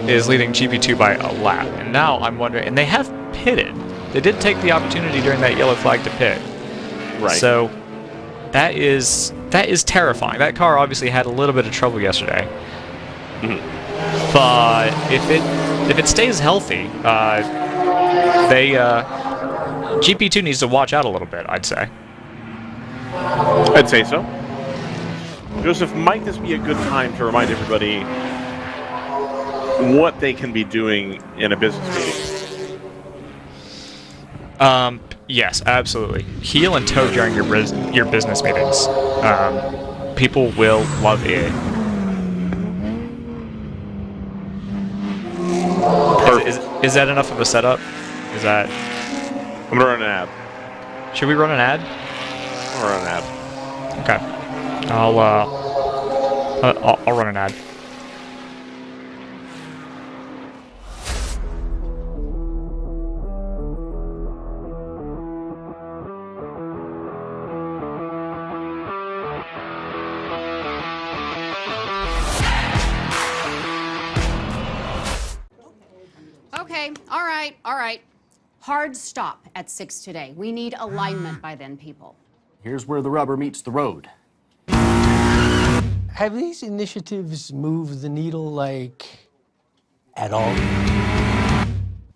is leading GP2 by a lap. And now I'm wondering, and they have pitted. They did take the opportunity during that yellow flag to pit. Right. So that is terrifying. That car obviously had a little bit of trouble yesterday. But if it stays healthy, GP2 needs to watch out a little bit, I'd say. I'd say so. Joseph, might this be a good time to remind everybody what they can be doing in a business meeting? Yes, absolutely. Heel and toe during your business meetings. People will love it. Is that enough of a setup? Is that... I'm gonna run an ad. Should we run an ad? I'm gonna run an ad. Okay. I'll run an ad. right. Hard stop at 6 today. We need alignment by then, people. Here's where the rubber meets the road. Have these initiatives moved the needle, like, at all?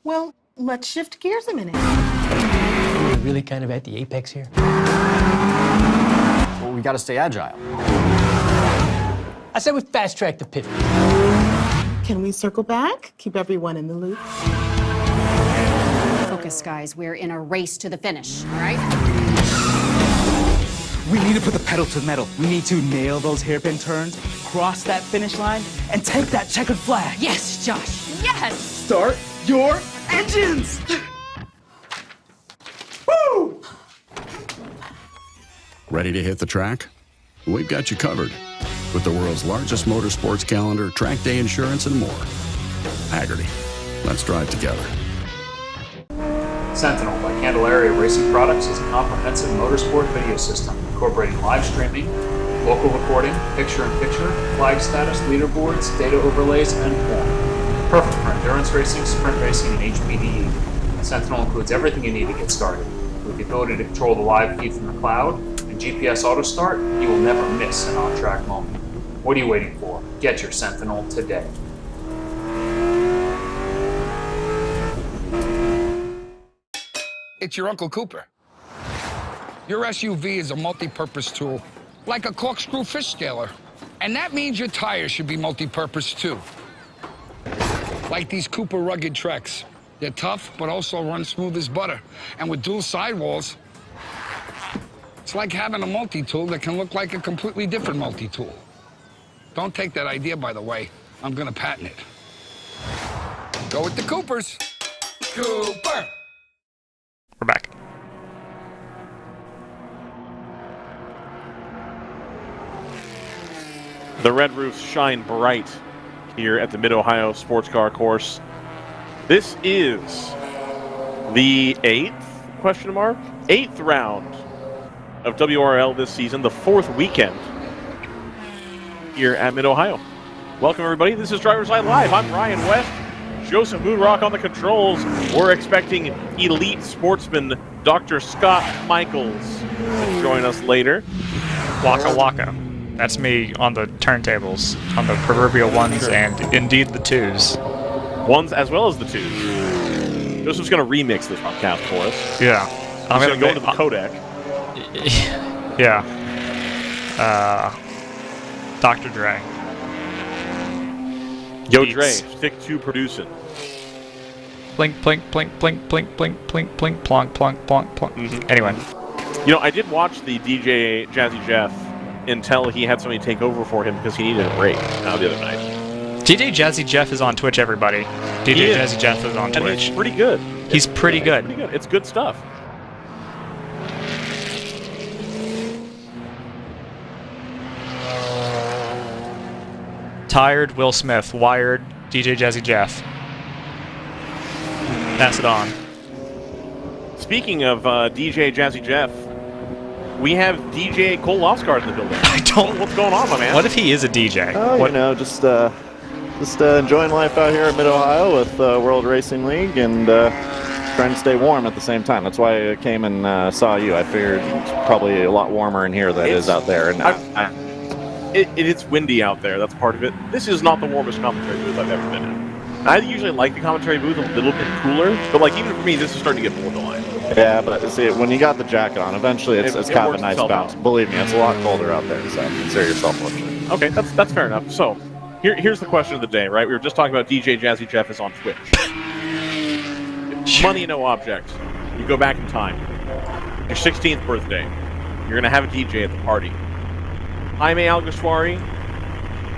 Well, let's shift gears a minute. We're really kind of at the apex here. Well, we gotta stay agile. I said we fast-track the pivot. Can we circle back? Keep everyone in the loop. Focus, guys. We're in a race to the finish, all right? We need to put the pedal to the metal. We need to nail those hairpin turns, cross that finish line, and take that checkered flag. Yes, Josh. Yes. Start your engines! Woo! Ready to hit the track? We've got you covered with the world's largest motorsports calendar, track day insurance, and more. Hagerty. Let's drive together. Sentinel by Candelaria Racing Products is a comprehensive motorsport video system incorporating live streaming, local recording, picture-in-picture, flag status, leaderboards, data overlays, and more. Perfect for endurance racing, sprint racing, and HPDE. Sentinel includes everything you need to get started. With the ability to control the live feed from the cloud and GPS auto start, you will never miss an on-track moment. What are you waiting for? Get your Sentinel today. It's your Uncle Cooper. Your SUV is a multi-purpose tool, like a corkscrew fish scaler. And that means your tires should be multi-purpose too. Like these Cooper rugged Treks. They're tough, but also run smooth as butter. And with dual sidewalls, it's like having a multi-tool that can look like a completely different multi-tool. Don't take that idea, by the way. I'm gonna patent it. Go with the Coopers. Cooper! We're back. The red roofs shine bright here at the Mid-Ohio Sports Car Course. This is the eighth round of WRL this season, the fourth weekend here at Mid-Ohio. Welcome, everybody. This is DriverSide Live. I'm Ryan West. Joseph Moonrock on the controls. We're expecting elite sportsman Dr. Scott Michaels to join us later. Waka waka. That's me on the turntables, on the proverbial ones and indeed the twos. Ones as well as the twos. Joseph's going to remix this podcast for us. Yeah. I'm going to go to the codec. Yeah. Dr. Dre. Yo, Beats. Dre, stick to producing. Plink, plink, plink, plink, plink, plink, plink, plink, plonk, plonk, plonk, plonk. Anyway. You know, I did watch the DJ Jazzy Jeff until he had somebody take over for him because he needed a break the other night. DJ Jazzy Jeff is on Twitch, everybody. DJ Jazzy Jeff is on and Twitch. He's pretty good. He's pretty good. Pretty good. It's good stuff. Tired Will Smith, wired DJ Jazzy Jeff. Pass it on. Speaking of DJ Jazzy Jeff, we have DJ Cole Lofsgaard in the building. I don't. What's going on, my man? What if he is a DJ? Oh, What? you know, just enjoying life out here at Mid-Ohio with World Racing League and trying to stay warm at the same time. That's why I came and saw you. I figured it's probably a lot warmer in here than it is out there. And it's windy out there. That's part of it. This is not the warmest commentary booth I've ever been in. I usually like the commentary booth a little bit cooler, but like even for me, this is starting to get borderline. yeah, but see, when you got the jacket on, eventually it's It kind of a works nice itself bounce. out. Believe me, it's a lot colder out there, so consider yourself fortunate. Okay, that's fair enough. So, here's the question of the day, right? We were just talking about DJ Jazzy Jeff is on Twitch. Money no object. You go back in time. Your 16th birthday. You're gonna have a DJ at the party. Jaime Alguersuari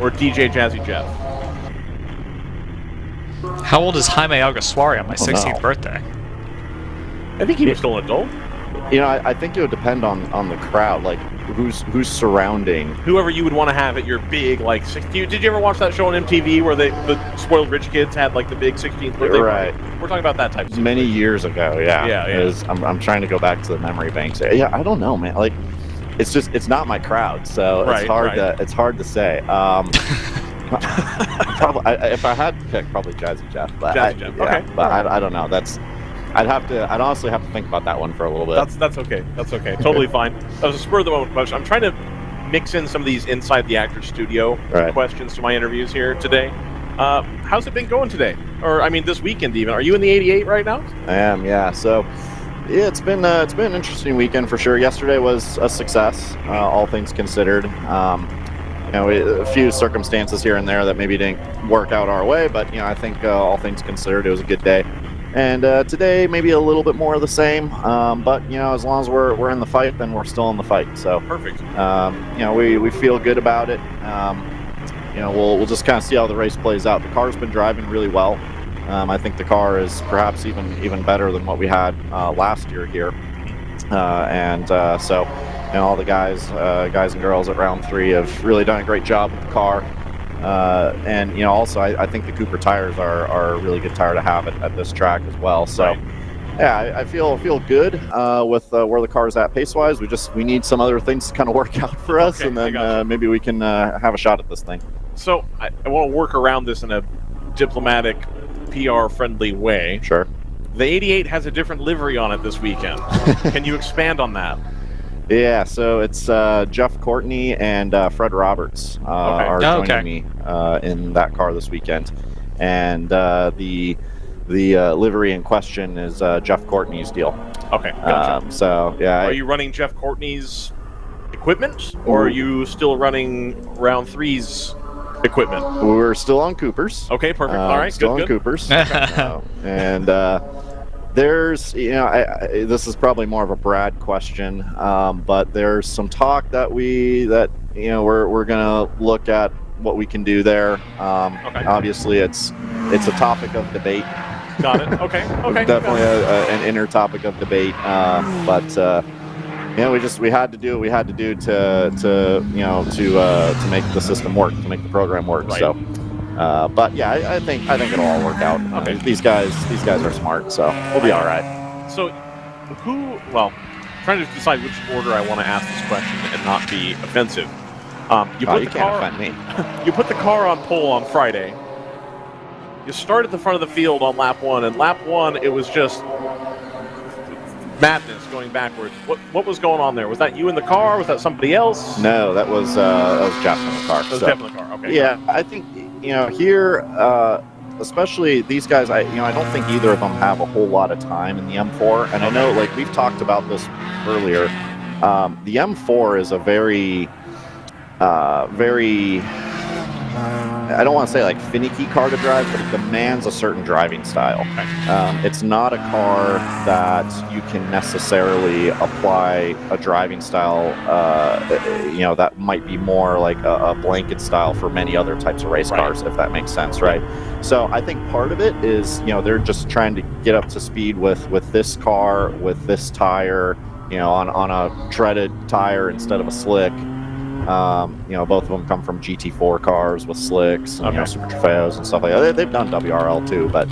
or DJ Jazzy Jeff? How old is Jaime Alguersuari on my 16th no. birthday? I think he was still an adult. You know, I think it would depend on the crowd, like who's surrounding. Whoever you would want to have at your big, like, 16. Did you ever watch that show on MTV where the spoiled rich kids had, like, the big 16th birthday Right. party? We're talking about that type of Many years ago, yeah. Yeah. It was- I'm trying to go back to the memory banks. Yeah, I don't know, man. Like, it's not my crowd, so Right, it's hard to say. Probably, if I had to pick, probably Jazzy Jeff. But Jazzy Jeff. Yeah, Okay. but I don't know. I'd honestly have to think about that one for a little bit. That's okay. That's okay. Totally fine. That was a spur of the moment question. I'm trying to mix in some of these inside the actor's studio questions to my interviews here today. How's it been going today? Or I mean, this weekend even. Are you in the 88 right now? I am. Yeah. So. Yeah, it's been an interesting weekend for sure. Yesterday was a success, all things considered. A few circumstances here and there that maybe didn't work out our way, but I think all things considered, it was a good day. And today maybe a little bit more of the same, but as long as we're in the fight, then we're still in the fight. So perfect. We feel good about it. We'll just kind of see how the race plays out. The car's been driving really well. I think the car is perhaps even better than what we had last year here, so all the guys and girls at round 3 have really done a great job with the car, and also I think the Cooper tires are a really good tire to have at this track as well. So yeah, I feel good with where the car's at pace wise. We need some other things to kind of work out for us, and then maybe we can have a shot at this thing. So I want to work around this in a diplomatic, PR-friendly way. Sure. The 88 has a different livery on it this weekend. Can you expand on that? Yeah, so it's Jeff Courtney and Fred Roberts are joining me in that car this weekend, and the livery in question is Jeff Courtney's deal. Okay. Gotcha. So yeah. Are you running Jeff Courtney's equipment, or are you still running round 3's equipment? We're still on Cooper's. Okay, perfect. All right, still on Cooper's. And there's, this is probably more of a Brad question, but there's some talk that we're gonna look at what we can do there. Obviously, it's a topic of debate. Got it. Okay. Definitely an inner topic of debate, but. We had to do what we had to do to make the system work, to make the program work. Right. So, but yeah, I think it'll all work out. Okay. These guys are smart, so we'll be all right. So, trying to decide which order I want to ask this question and not be offensive. You can't offend me. You put the car on pole on Friday. You start at the front of the field on lap 1, and lap 1 it was just madness going backwards. What was going on there? Was that you in the car? Was that somebody else? No, that was Jeff in the car. That was Jeff in the car. Okay. Yeah, I think here, especially these guys. I don't think either of them have a whole lot of time in the M4. And I know, like we've talked about this earlier, the M4 is a very I don't want to say like finicky car to drive, but it demands a certain driving style. It's not a car that you can necessarily apply a driving style, that might be more like a blanket style for many other types of race cars, if that makes sense, right? So I think part of it is, they're just trying to get up to speed with this car, with this tire, on a treaded tire instead of a slick. Both of them come from GT4 cars with slicks and Super Trofeos and stuff like that. They've done WRL too, but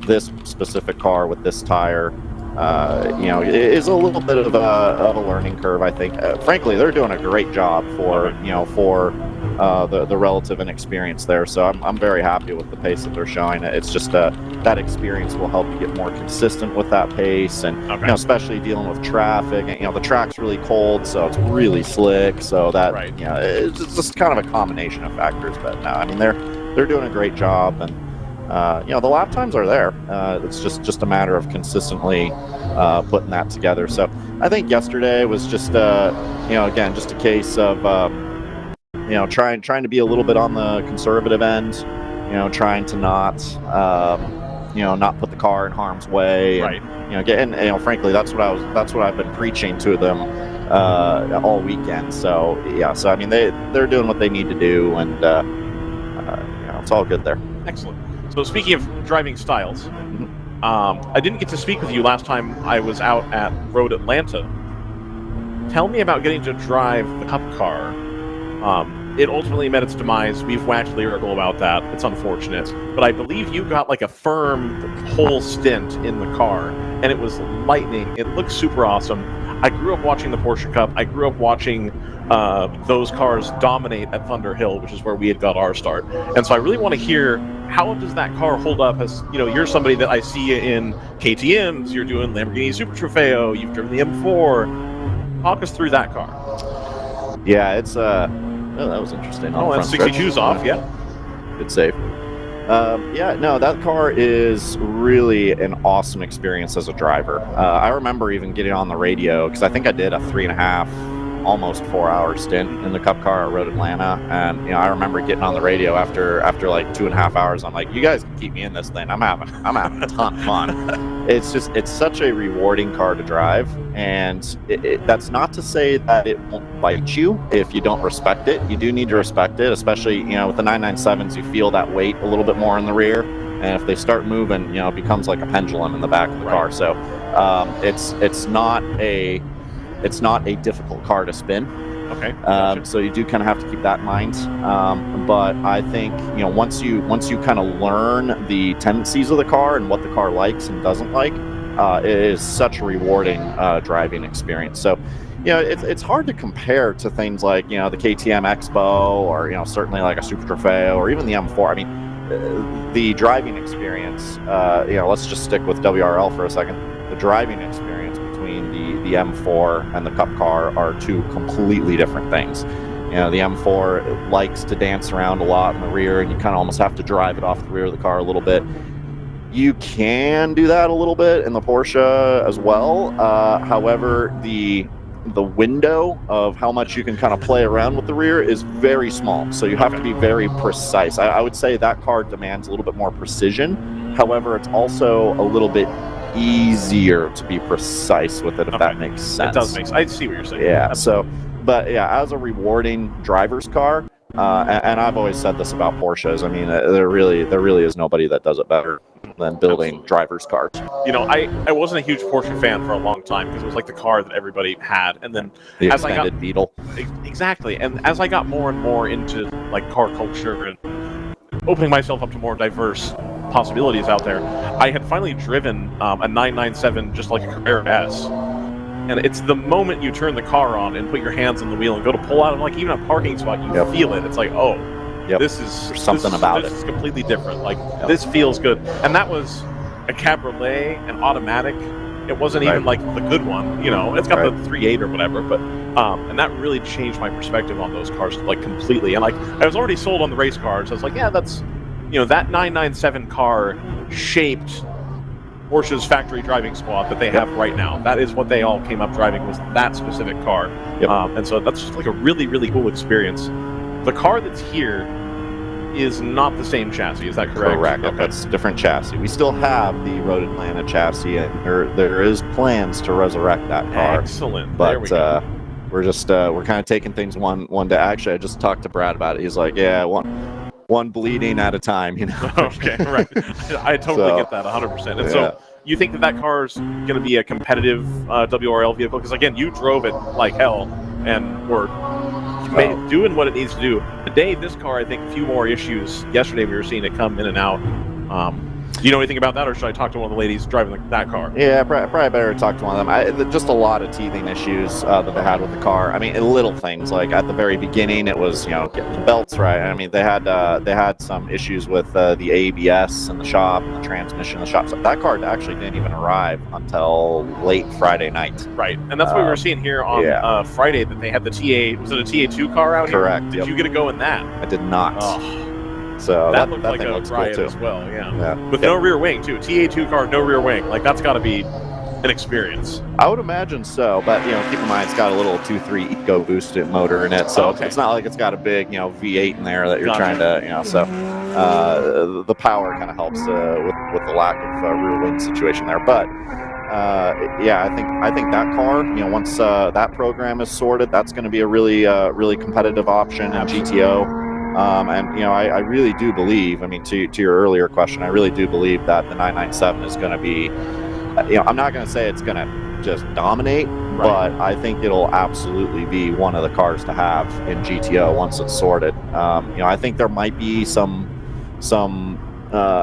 this specific car with this tire, is a little bit of a learning curve. I think, frankly, they're doing a great job for the relative inexperience there. So I'm very happy with the pace that they're showing. It's just that experience will help you get more consistent with that pace, and especially dealing with traffic. And, the track's really cold, so it's really slick. So that it's just kind of a combination of factors. But no, I mean they're doing a great job, and the lap times are there. It's just a matter of consistently putting that together. So I think yesterday was just again just a case of trying to be a little bit on the conservative end, trying to not put the car in harm's way, and, frankly, that's what I've been preaching to them all weekend. So so I mean they're doing what they need to do, and it's all good there. Excellent. So speaking of driving styles, I didn't get to speak with you last time I was out at Road Atlanta. Tell me about getting to drive the Cup car. It ultimately met its demise. We've waxed lyrical about that. It's unfortunate. But I believe you got like a firm whole stint in the car, and it was lightning. It looked super awesome. I grew up watching the Porsche Cup. I grew up watching those cars dominate at Thunder Hill, which is where we had got our start. And so I really want to hear, how does that car hold up? As you know, you're somebody that I see in KTMs, you're doing Lamborghini Super Trofeo, you've driven the M4. Talk us through that car. Yeah, it's oh, that was interesting. Oh, that's 62's off, yeah. Good save. Yeah, no, that car is really an awesome experience as a driver. I remember even getting on the radio, because I think I did a 3.5, almost 4-hour stint in the Cup car at Road Atlanta, and you know, I remember getting on the radio after like 2.5 hours. I'm like, you guys can keep me in this thing. I'm having a ton of fun. It's such a rewarding car to drive, and that's not to say that it won't bite you if you don't respect it. You do need to respect it, especially, you know, with the 997s, you feel that weight a little bit more in the rear, and if they start moving, you know, it becomes like a pendulum in the back of the car. So it's not a difficult car to spin. Okay. Gotcha. So you do kind of have to keep that in mind. But I think, you know, once you kind of learn the tendencies of the car and what the car likes and doesn't like, it is such a rewarding driving experience. So, you know, it's hard to compare to things like, you know, the KTM Expo, or, you know, certainly like a Super Trofeo, or even the M4. I mean, the driving experience, you know, let's just stick with WRL for a second. The driving experience between the M4 and the Cup car are two completely different things. You know, the M4 likes to dance around a lot in the rear, and you kind of almost have to drive it off the rear of the car a little bit. You can do that a little bit in the Porsche as well. However, the window of how much you can kind of play around with the rear is very small, so you have to be very precise. I would say that car demands a little bit more precision. However, it's also a little bit easier to be precise with it, if that makes sense. It does make sense. I see what you're saying. Yeah. So, but yeah, as a rewarding driver's car, and I've always said this about Porsches. I mean, there really is nobody that does it better than building driver's cars. You know, I wasn't a huge Porsche fan for a long time because it was like the car that everybody had, and then the as I got Beetle. Exactly, and as I got more and more into like car culture and opening myself up to more diverse possibilities out there, I had finally driven a 997 just like a Carrera S. And it's the moment you turn the car on and put your hands on the wheel and go to pull out, and like even a parking spot, you feel it. It's like, oh, this is about it. This is completely different. Like this feels good. And that was a cabriolet, an automatic. It wasn't even like the good one, you know. It's got the 3.8 or whatever, but and that really changed my perspective on those cars like completely. And like I was already sold on the race cars. I was like, yeah, that's, you know, that 997 car shaped Porsche's factory driving squad that they have right now. That is what they all came up driving, was that specific car. And so that's just like a really, really cool experience. The car that's here is not the same chassis, is that correct? Correct. Okay. That's a different chassis. We still have the Road Atlanta chassis, and there is plans to resurrect that car. Excellent. But there we go. we're just we're kind of taking things one day. Actually, I just talked to Brad about it. He's like, yeah, one bleeding at a time, you know. Okay, right. I totally get that 100%. And so you think that car's going to be a competitive WRL vehicle? Because again, you drove it like hell and were doing what it needs to do. Today, this car, I think, a few more issues. Yesterday, we were seeing it come in and out. Do you know anything about that, or should I talk to one of the ladies driving that car? Yeah, probably better to talk to one of them. Just a lot of teething issues that they had with the car. I mean, little things, like at the very beginning, it was, you know, getting the belts right. I mean, they had some issues with the ABS in the shop and the transmission in the shop. So that car actually didn't even arrive until late Friday night. Right, and that's what we were seeing here on Friday, that they had the TA. Was it a TA2 car out here? Correct. Did you get to go in that? I did not. Oh. So that looked like thing a looks riot cool as well, With no rear wing, too. TA2 car, no rear wing. Like, that's got to be an experience. I would imagine so, but, you know, keep in mind it's got a little 2.3 Eco boosted motor in it, so it's not like it's got a big, you know, V8 in there that you're trying to, you know, so the power kind of helps with the lack of rear wing situation there. But yeah, I think that car, you know, once that program is sorted, that's going to be a really competitive option in GTO. And, you know, I really do believe, I mean, to your earlier question, I really do believe that the 997 is going to be, you know, I'm not going to say it's going to just dominate, but I think it'll absolutely be one of the cars to have in GTO once it's sorted. You know, I think there might be some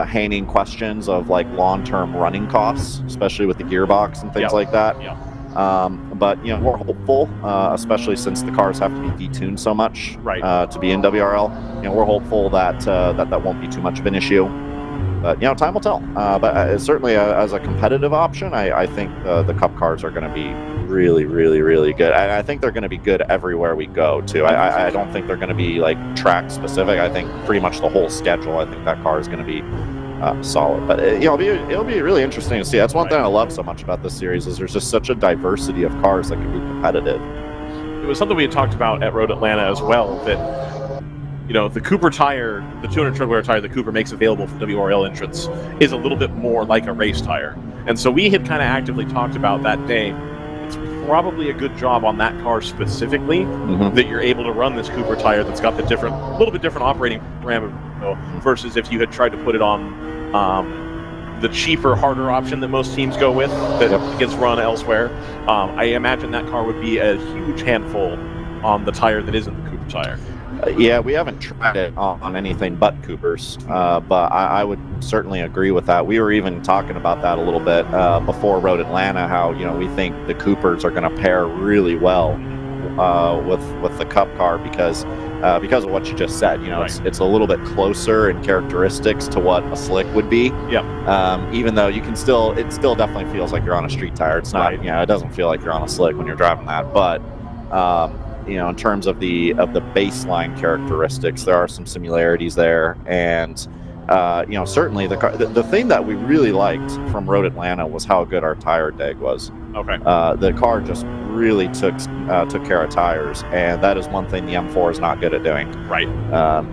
hanging questions of like long-term running costs, especially with the gearbox and things like that. But you know, we're hopeful, especially since the cars have to be detuned so much to be in WRL. You know, we're hopeful that that won't be too much of an issue. But you know, time will tell. But certainly, as a competitive option, I think the Cup cars are going to be really, really, really good. And I think they're going to be good everywhere we go too. I don't think they're going to be like track specific. I think pretty much the whole schedule. I think that car is going to be solid. But you know, it'll be really interesting to see. That's one thing I love so much about this series is there's just such a diversity of cars that can be competitive. It was something we had talked about at Road Atlanta as well, that you know, the Cooper tire, the 200 tread-wear tire that Cooper makes available for WRL entrants is a little bit more like a race tire. And so we had kind of actively talked about that day. It's probably a good job on that car specifically that you're able to run this Cooper tire that's got the little bit different operating parameter versus if you had tried to put it on the cheaper, harder option that most teams go with that gets run elsewhere. I imagine that car would be a huge handful on the tire that isn't the Cooper tire. Yeah, we haven't tried it on anything but Coopers, but I would certainly agree with that. We were even talking about that a little bit before Road Atlanta, how, you know, we think the Coopers are going to pair really well with the Cup car because of what you just said. You know, it's a little bit closer in characteristics to what a slick would be. Yeah. Even though it still definitely feels like you're on a street tire. It's not, you know, it doesn't feel like you're on a slick when you're driving that, but you know, in terms of the baseline characteristics, there are some similarities there, and you know, certainly the thing that we really liked from Road Atlanta was how good our tire deg was. Okay. The car just really took care of tires, and that is one thing the M4 is not good at doing. Right.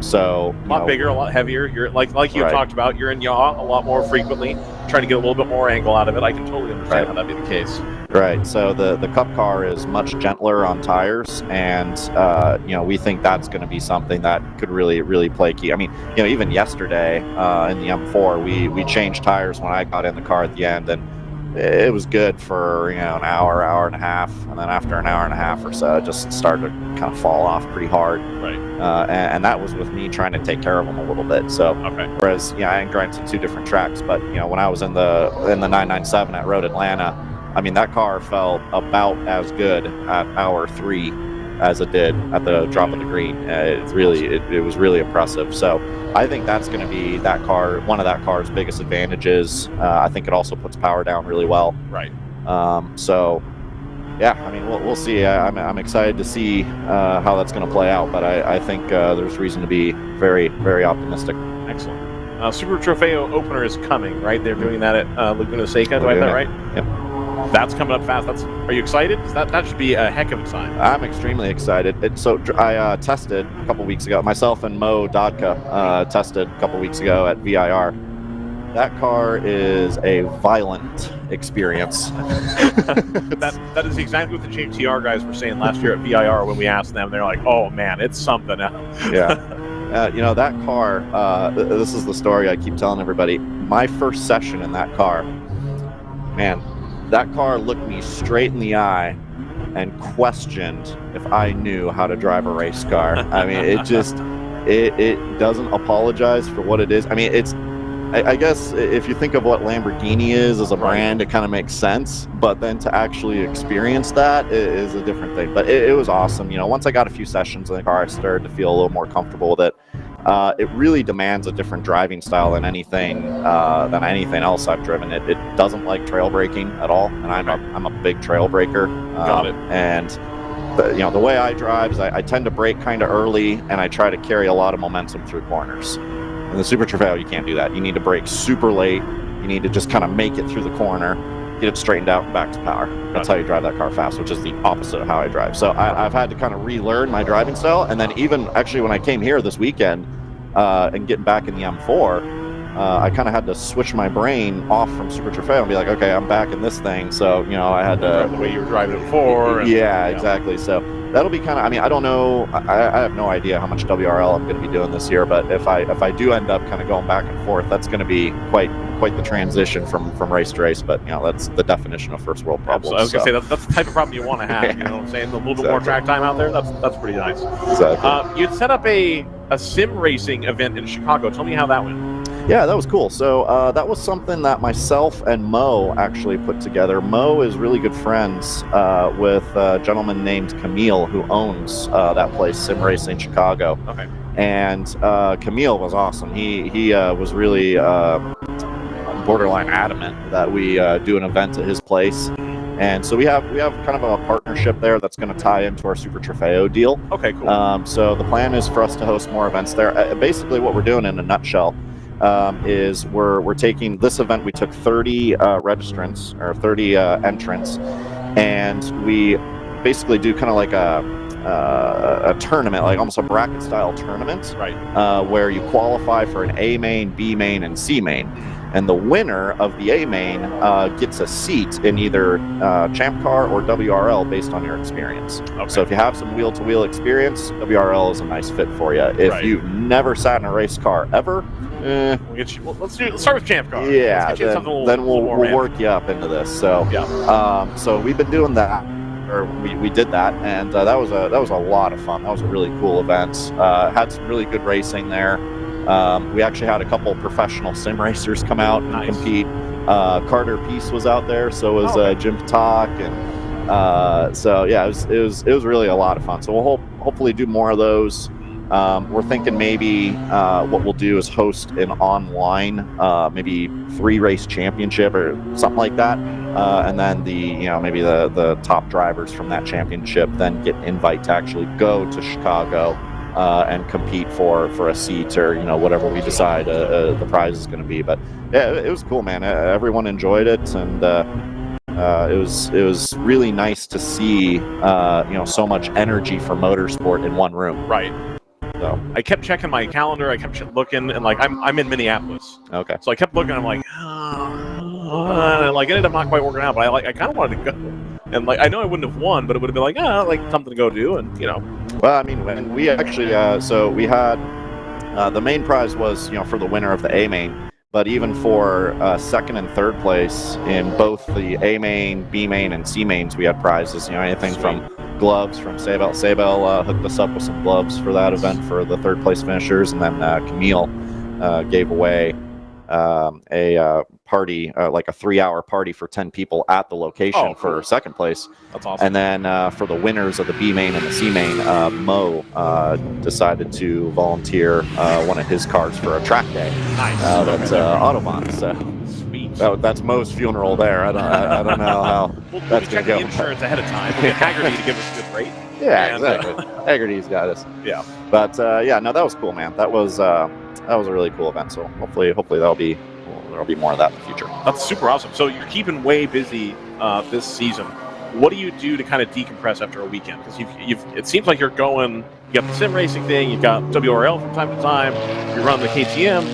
So a lot bigger, a lot heavier. You're like you talked about. You're in yaw a lot more frequently, trying to get a little bit more angle out of it. I can totally understand how that'd be the case. Right. So the Cup car is much gentler on tires, and you know, we think that's going to be something that could really play key. I mean, you know, even yesterday in the M4, we changed tires when I got in the car at the end, and it was good for, you know, an hour and a half, and then after an hour and a half or so, it just started to kind of fall off pretty hard. Right. And that was with me trying to take care of them a little bit. So, whereas, yeah, I granted 2 different tracks, but you know, when I was in the 997 at Road Atlanta, I mean, that car felt about as good at hour 3 as it did at the drop of the green. It was really impressive. So I think that's going to be one of that car's biggest advantages. I think it also puts power down really well. Right. So yeah, I mean, we'll see. I'm excited to see how that's going to play out, but I think there's reason to be very optimistic. Excellent. Super Trofeo opener is coming, right? They're doing that at Laguna Seca. Do I have that right? Yep. That's coming up fast. Are you excited? That should be a heck of a time. I'm extremely excited. I tested a couple weeks ago. Myself and Mo Dodka tested a couple weeks ago at VIR. That car is a violent experience. that is exactly what the JTR guys were saying last year at VIR when we asked them. They're like, "Oh man, it's something else." Yeah. You know, that car. This is the story I keep telling everybody. My first session in that car, man. That car looked me straight in the eye and questioned if I knew how to drive a race car. I mean, it doesn't apologize for what it is. I mean, I guess if you think of what Lamborghini is as a brand, it kind of makes sense. But then to actually experience that is a different thing. But it was awesome. You know, once I got a few sessions in the car, I started to feel a little more comfortable with it. It really demands a different driving style than anything else I've driven. It doesn't like trail braking at all, and I'm a big trail breaker. Got it. And you know, the way I drive is I tend to brake kind of early, and I try to carry a lot of momentum through corners. In the Super Trofeo, you can't do that. You need to brake super late. You need to just kind of make it through the corner, get it straightened out, and back to power. That's how you drive that car fast, which is the opposite of how I drive. So I've had to kind of relearn my driving style. And then even actually when I came here this weekend and getting back in the M4, I kind of had to switch my brain off from Super Trofeo and be like, okay, I'm back in this thing. So, you know, I had to... The way you were driving it before. Yeah, exactly. So that'll be kind of... I mean, I don't know... I have no idea how much WRL I'm going to be doing this year, but if I do end up kind of going back and forth, that's going to be quite the transition from race to race. But, you know, that's the definition of first world problems. I was going to say, that's the type of problem you want to have. You know what I'm saying? A little bit more track time out there, that's pretty nice. Exactly. You'd set up a sim racing event in Chicago. Tell me how that went. Yeah, that was cool. So that was something that myself and Mo actually put together. Mo is really good friends with a gentleman named Camille who owns that place, Sim Racing Chicago. Okay. And Camille was awesome. He was really borderline adamant that we do an event at his place. And so we have kind of a partnership there that's going to tie into our Super Trofeo deal. Okay, cool. So the plan is for us to host more events there. Basically, what we're doing in a nutshell is we're taking this event. We took 30 registrants or 30 entrants, and we basically do kind of like a tournament, like almost a bracket style tournament, right? Where you qualify for an A main, B main, and C main. And the winner of the A main gets a seat in either Champ Car or WRL based on your experience. Okay. So if you have some wheel-to-wheel experience, WRL is a nice fit for you. If you've never sat in a race car ever, let's start with Champ Car. Yeah, then we'll work you up into this. So yeah. So we've been doing that, or we did that, and that was a lot of fun. That was a really cool event. Had some really good racing there. We actually had a couple professional sim racers come out and compete. Carter Peace was out there, so was Jim Patak, and so yeah, it was really a lot of fun. So we'll hopefully do more of those. We're thinking maybe what we'll do is host an online, maybe 3-race championship or something like that, and then maybe the top drivers from that championship then get invite to actually go to Chicago. And compete for a seat or whatever we decide the prize is going to be. But yeah, it was cool, man. Everyone enjoyed it, and it was really nice to see so much energy for motorsport in one room. Right. So I kept checking my calendar. I kept looking, and like I'm in Minneapolis. Okay. So I kept looking. I'm like, it ended up not quite working out, but I kind of wanted to go. And like I know I wouldn't have won, but it would have been like something to go do, and Well, I mean, when we actually so we had the main prize was for the winner of the A main, but even for second and third place in both the A main, B main, and C mains, we had prizes. Anything from gloves from Sabel. Sabel hooked us up with some gloves for that event for the third place finishers, and then Camille gave away a party, like a 3-hour party for 10 people at the location for second place. That's awesome. And then for the winners of the B main and the C main, Mo decided to volunteer one of his cars for a track day. Nice. That's Autobahn. So sweet. That's Mo's funeral there. I don't know how that's going to go. The insurance ahead of time. We'll get Hagerty to give us a good rate. Yeah, exactly. Hagerty's got us. Yeah. But yeah, no, that was cool, man. That was a really cool event. So hopefully there'll be more of that in the future. That's super awesome. So you're keeping way busy this season. What do you do to kind of decompress after a weekend? Because it seems like you're going. You got the sim racing thing. You got WRL from time to time. You run the KTM.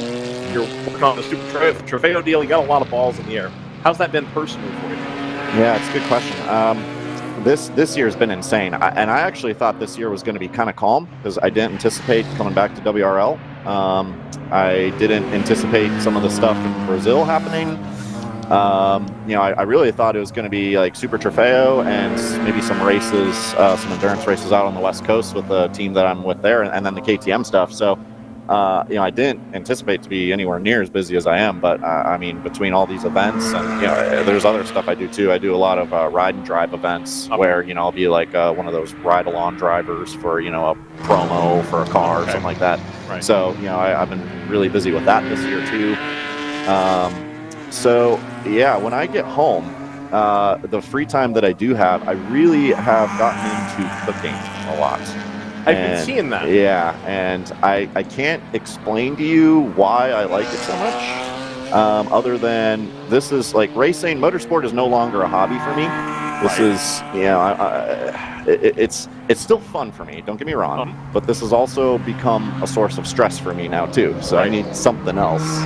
You're working on the Super Trofeo deal. You got a lot of balls in the air. How's that been personally for you? Yeah, it's a good question. This year's been insane, and I actually thought this year was going to be kind of calm because I didn't anticipate coming back to WRL. I didn't anticipate some of the stuff in Brazil happening. I really thought it was going to be like Super Trofeo and maybe some races, some endurance races out on the West Coast with the team that I'm with there, and then the KTM stuff. So, I didn't anticipate to be anywhere near as busy as I am. But I mean, between all these events and there's other stuff I do too. I do a lot of ride and drive events where I'll be like one of those ride-along drivers for a promo for a car or something like that. Right. So I've been really busy with that this year too. So yeah, when I get home, the free time that I do have, I really have gotten into cooking a lot. I've been seeing that. Yeah, and I can't explain to you why I like it so much, other than this is like racing. Motorsport is no longer a hobby for me. This is, it's still fun for me, don't get me wrong, but this has also become a source of stress for me now too, so I need something else.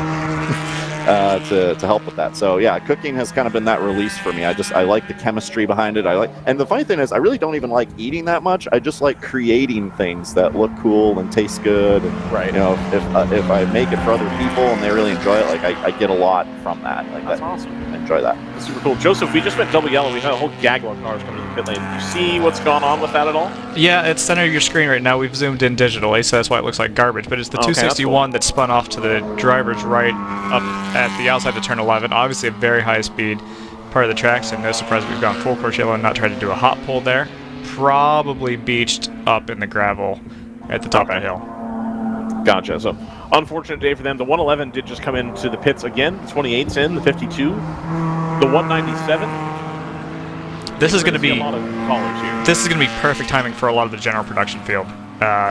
to help with that. So yeah, cooking has kind of been that release for me. I like the chemistry behind it. And the funny thing is, I really don't even like eating that much. I just like creating things that look cool and taste good. And, right. You know, if I make it for other people and they really enjoy it, like I get a lot from that. Like that's that, awesome. I enjoy that. That's super cool. Joseph, we just went double yellow. We had a whole gaggle of cars coming to the pit lane. Did you see what's gone on with that at all? Yeah, it's center of your screen right now. We've zoomed in digitally, so that's why it looks like garbage. But it's the 261 that spun off to the driver's right up at the outside of turn 11. Obviously a very high speed part of the track, so no surprise we've gone full course yellow and not tried to do a hot pull there. Probably beached up in the gravel at the top of the hill. Gotcha. So unfortunate day for them. The 111 did just come into the pits again. The 28's in, the 52, the 197. This is going to be a lot of callers here. This is going to be perfect timing for a lot of the general production field,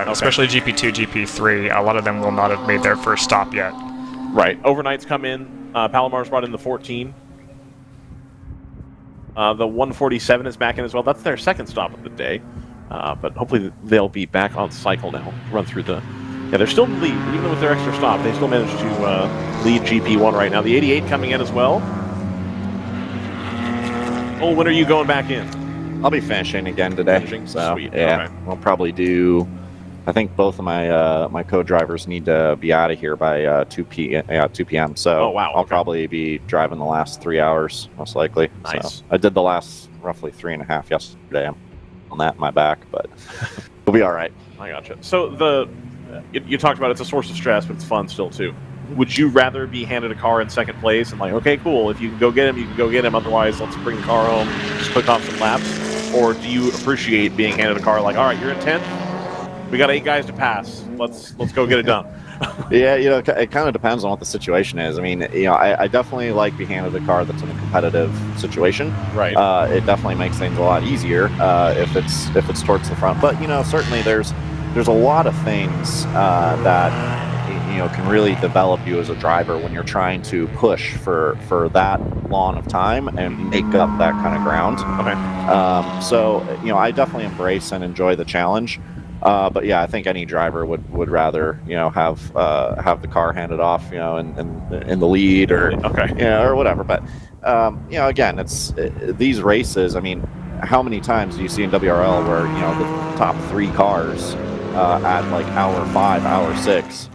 especially GP2, GP3. A lot of them will not have made their first stop yet. Right. Overnight's come in. Palomar's brought in the 14. The 147 is back in as well. That's their second stop of the day. But hopefully they'll be back on cycle now. Run through the... Yeah, they're still in the lead. Even with their extra stop, they still managed to lead GP1 right now. The 88 coming in as well. Oh, when are you going back in? I'll be finishing again today. So, sweet. Yeah, Okay. we'll probably do... I think both of my my co-drivers need to be out of here by 2 p.m. So oh, wow. I'll probably be driving the last 3 hours, most likely. Nice. So I did the last roughly 3.5 yesterday. I'm on that in my back, but we'll be all right. I gotcha. So you talked about it's a source of stress, but it's fun still too. Would you rather be handed a car in second place and like, okay, cool, if you can go get him, you can go get him. Otherwise, let's bring the car home, just click off some laps? Or do you appreciate being handed a car like, all right, you're in 10th? We got 8 guys to pass. Let's go get it done. Yeah, you know, it kind of depends on what the situation is. I mean, you know, I definitely like being handed a car that's in a competitive situation. Right. It definitely makes things a lot easier if it's towards the front. But you know, certainly there's a lot of things that you know can really develop you as a driver when you're trying to push for that long of time and make up that kind of ground. Okay. So you know, I definitely embrace and enjoy the challenge. But yeah, I think any driver would rather, you know, have the car handed off, you know, in the lead or okay, you know, or whatever. But you know, again, it's these races. I mean, how many times do you see in WRL where you know the top 3 cars at like hour 5, hour 6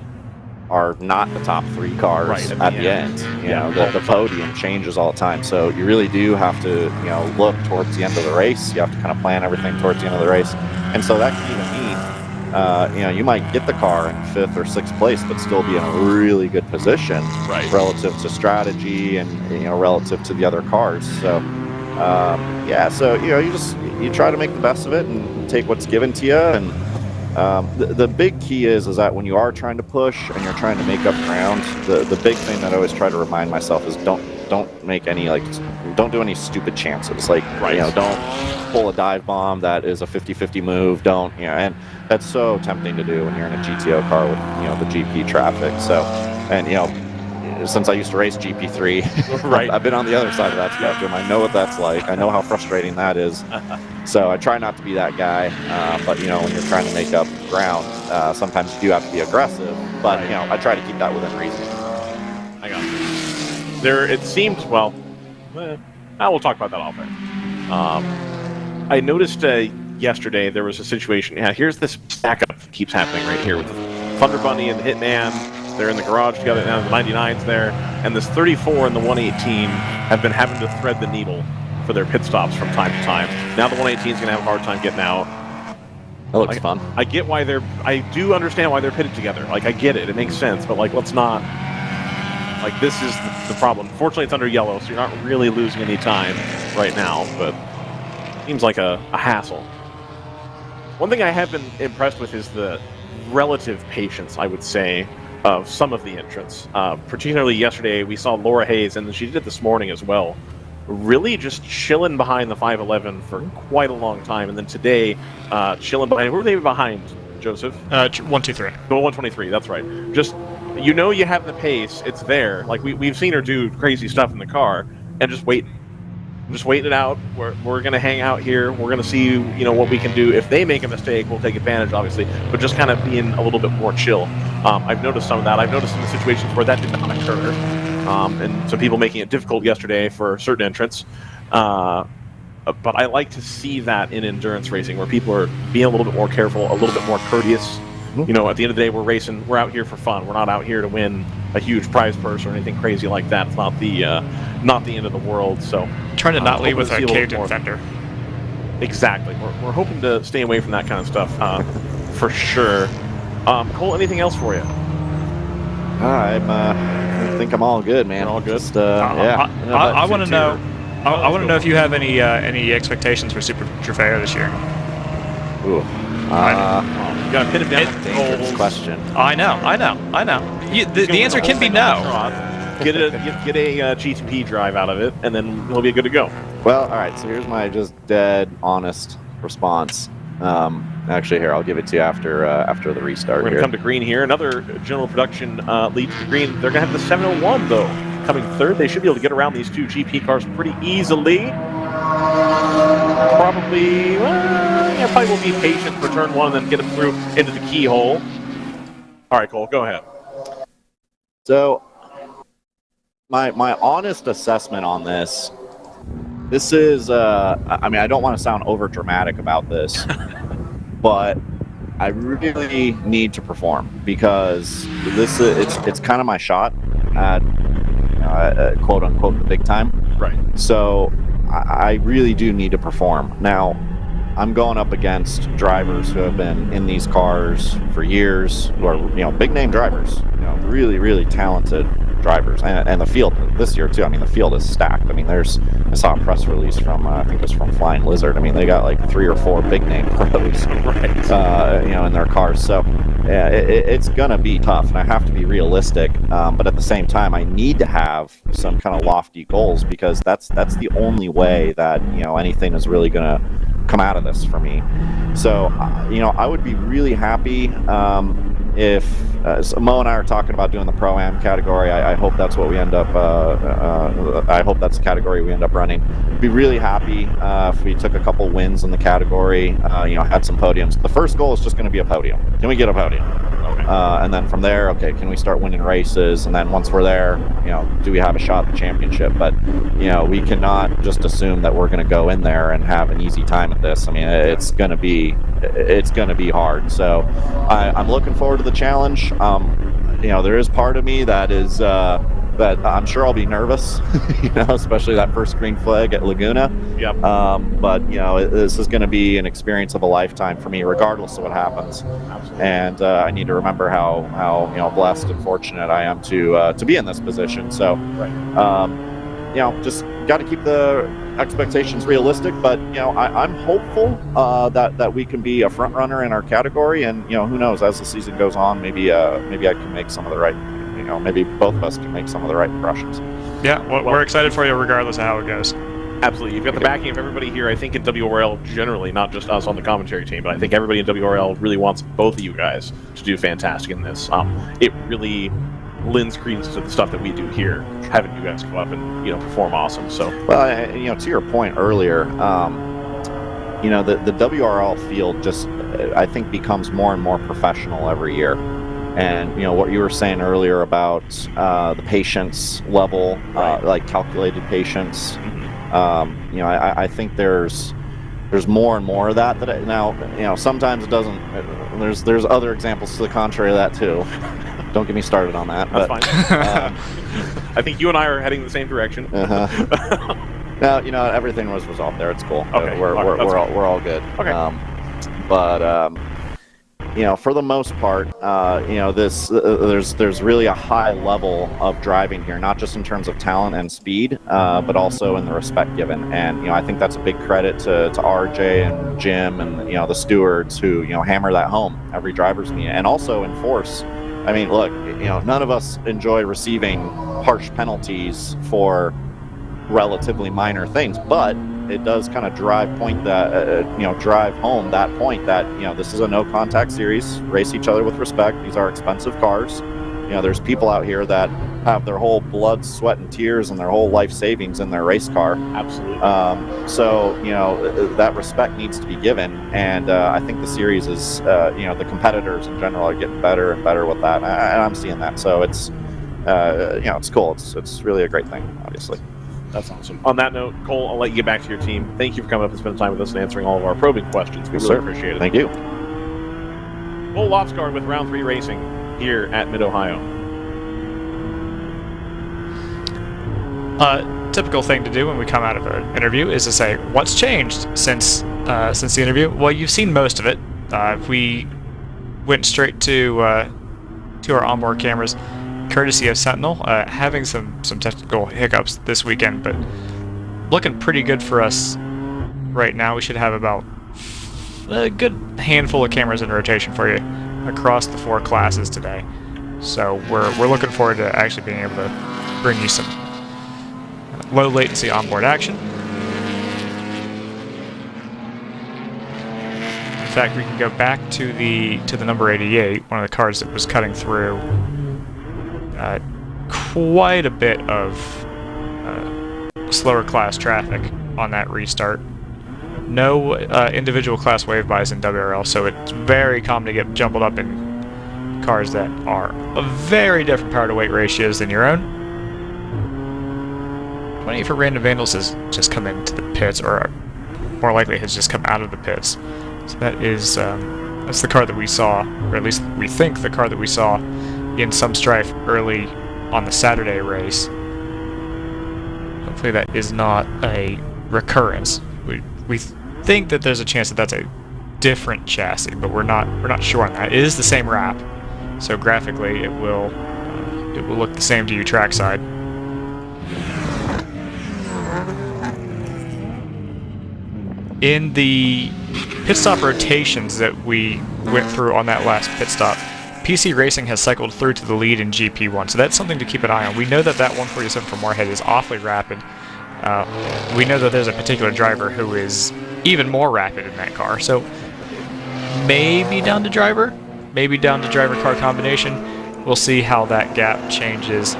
are not the top 3 cars at the end. You know, the podium changes all the time. So you really do have to, you know, look towards the end of the race. You have to kind of plan everything towards the end of the race. And so that can even mean, you know, you might get the car in 5th or 6th place, but still be in a really good position relative to strategy and, you know, relative to the other cars. So, yeah, so, you know, you try to make the best of it and take what's given to you. And the big key is that when you are trying to push and you're trying to make up ground, the big thing that I always try to remind myself is don't make any don't do any stupid chances. Like, you know, don't pull a dive bomb that is a 50-50 move. Don't, you know, and that's so tempting to do when you're in a GTO car with, you know, the GP traffic. So, and you know, since I used to race GP3, I've been on the other side of that spectrum. I know what that's like. I know how frustrating that is. So I try not to be that guy. But you know, when you're trying to make up ground, sometimes you do have to be aggressive. But you know, I try to keep that within reason. I got you. There, it seemed, well, we'll talk about that off air. I noticed yesterday there was a situation. Yeah, here's this stack up that keeps happening right here with the Thunder Bunny and the Hitman. They're in the garage together now. The 99's there, and this 34 and the 118 have been having to thread the needle for their pit stops from time to time. Now the 118 is going to have a hard time getting out. That looks fun. I get why I do understand why they're pitted together. Like, I get it. It makes sense. But, like, let's not. Like, this is the problem. Fortunately, it's under yellow, so you're not really losing any time right now, but it seems like a hassle. One thing I have been impressed with is the relative patience, I would say, of some of the entrants. Particularly yesterday, we saw Laura Hayes, and she did it this morning as well, really just chilling behind the 511 for quite a long time. And then today, chilling behind. Who were they behind, Joseph? 123. Well, 123, that's right. Just, you know, you have the pace, it's there. Like, we've seen her do crazy stuff in the car, and just waiting it out. We're going to hang out here. We're going to see, you know, what we can do. If they make a mistake, we'll take advantage, obviously, but just kind of being a little bit more chill. I've noticed some of that. I've noticed some situations where that did not occur. and some people making it difficult yesterday for certain entrants. But I like to see that in endurance racing, where people are being a little bit more careful, a little bit more courteous. You know, at the end of the day, we're racing. We're out here for fun. We're not out here to win a huge prize purse or anything crazy like that. It's not the end of the world. So trying to not lead with a caged fender. Exactly. We're hoping to stay away from that kind of stuff for sure. Cole, anything else for you? I think I'm all good, man. You're all good. Just, yeah. I want to know. I want to know if you have any expectations for Super Trofeo this year. Ooh. You gotta pin him down. Dangerous question. I know. The answer can be no. Get a GTP drive out of it, and then he'll be good to go. Well, all right. So here's my just dead honest response. Actually, here I'll give it to you after the restart. We're gonna come to green here. Another general production lead to green. They're gonna have the 701 though coming third. They should be able to get around these two GP cars pretty easily. Probably will be patient for turn one and then get them through into the keyhole. All right, Cole, go ahead. So, my honest assessment on this is, I mean, I don't want to sound over dramatic about this, but I really need to perform, because it's kind of my shot at quote unquote the big time. Right. So I really do need to perform. Now, I'm going up against drivers who have been in these cars for years, who are big name drivers, really, really talented drivers, and the field this year too. I mean, the field is stacked. I mean, I saw a press release from I think it was from Flying Lizard. I mean, they got like 3 or 4 big name pros, right? In their cars. So yeah, it's gonna be tough, and I have to be realistic. But at the same time, I need to have some kind of lofty goals, because that's the only way that anything is really gonna come out of this for me. So I would be really happy if so Mo and I are talking about doing the Pro-Am category. I hope that's what we end up I hope that's the category we end up running. Be really happy if we took a couple wins in the category, had some podiums. The first goal is just going to be a podium. Can we get a podium? Okay. And then from there, okay, can we start winning races? And then once we're there, do we have a shot at the championship? But we cannot just assume that we're going to go in there and have an easy time at this. I mean, it's going to be hard. So I'm looking forward to the challenge. There is part of me that is that I'm sure I'll be nervous, especially that first green flag at Laguna. Yep. But this is going to be an experience of a lifetime for me, regardless of what happens. Absolutely. And I need to remember how blessed and fortunate I am to be in this position. So, just got to keep the expectations realistic. But I'm hopeful that we can be a front runner in our category. And who knows, as the season goes on, maybe I can make some of the right. Maybe both of us can make some of the right impressions. Yeah, we're excited for you regardless of how it goes. Absolutely. You've got the backing of everybody here, I think, in WRL generally, not just us on the commentary team, but I think everybody in WRL really wants both of you guys to do fantastic in this. It really lends credence to the stuff that we do here, having you guys come up and perform awesome. So, well, to your point earlier, the WRL field just, I think, becomes more and more professional every year. And what you were saying earlier about the patience level, like calculated patience. I think there's more and more of that. Now sometimes it doesn't. There's other examples to the contrary of that too. Don't get me started on that. That's fine. I think you and I are heading in the same direction. Now everything was resolved there. It's cool. Okay, we're all good. Okay. For the most part, there's really a high level of driving here, not just in terms of talent and speed, but also in the respect given. And I think that's a big credit to RJ and Jim and the stewards who hammer that home every driver's meet, and also enforce. I mean, look, none of us enjoy receiving harsh penalties for relatively minor things, but it does kind of drive home that point that this is a no contact series. Race each other with respect. These are expensive cars. There's people out here that have their whole blood, sweat, and tears and their whole life savings in their race car. Absolutely. So that respect needs to be given, and I think the series is the competitors in general are getting better and better with that, and I'm seeing that. So it's it's cool. It's really a great thing, obviously. That's awesome. On that note, Cole, I'll let you get back to your team. Thank you for coming up and spending time with us and answering all of our probing questions. We really appreciate it. Thank you. Cole Lofsgaard with Round 3 Racing here at Mid-Ohio. Typical thing to do when we come out of an interview is to say, what's changed since the interview? Well, you've seen most of it. We went straight to our onboard cameras, courtesy of Sentinel, having some technical hiccups this weekend, but looking pretty good for us right now. We should have about a good handful of cameras in rotation for you across the 4 classes today. So we're looking forward to actually being able to bring you some low latency onboard action. In fact, we can go back to the number 88, one of the cars that was cutting through quite a bit of slower class traffic on that restart. No individual class wave bys in WRL, so it's very common to get jumbled up in cars that are of very different power to weight ratios than your own. 20 for Random Vandals has just come into the pits, or more likely has just come out of the pits. So that is that's the car that we saw, or at least we think the car that we saw in some strife early on the Saturday race. Hopefully that is not a recurrence. We think that there's a chance that that's a different chassis, but we're not sure on that. It is the same wrap, so graphically it will look the same to you trackside. In the pit stop rotations that we went through on that last pit stop, PC Racing has cycled through to the lead in GP1, so that's something to keep an eye on. We know that 147 from Moorhead is awfully rapid. We know that there's a particular driver who is even more rapid in that car, so maybe down to driver car combination. We'll see how that gap changes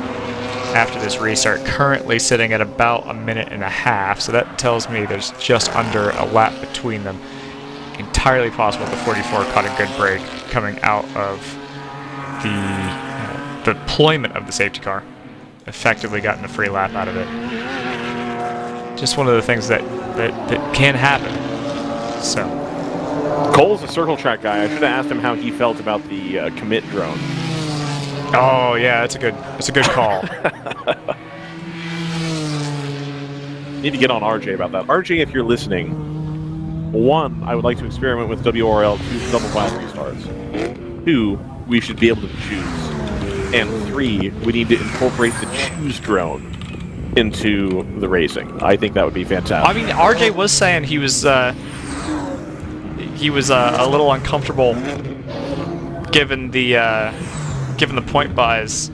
after this restart. Currently sitting at about 1.5 minutes, so that tells me there's just under a lap between them. Entirely possible the 44 caught a good break coming out of the deployment of the safety car. Effectively gotten a free lap out of it. Just one of the things that can happen. So Cole's a circle track guy. I should have asked him how he felt about the commit drone. Oh yeah, it's a good call. Need to get on RJ about that. RJ, if you're listening, 1, I would like to experiment with WRL 2 double file restarts. 2, we should be able to choose. And 3, we need to incorporate the choose drone into the racing. I think that would be fantastic. I mean, RJ was saying he was a little uncomfortable given the point buys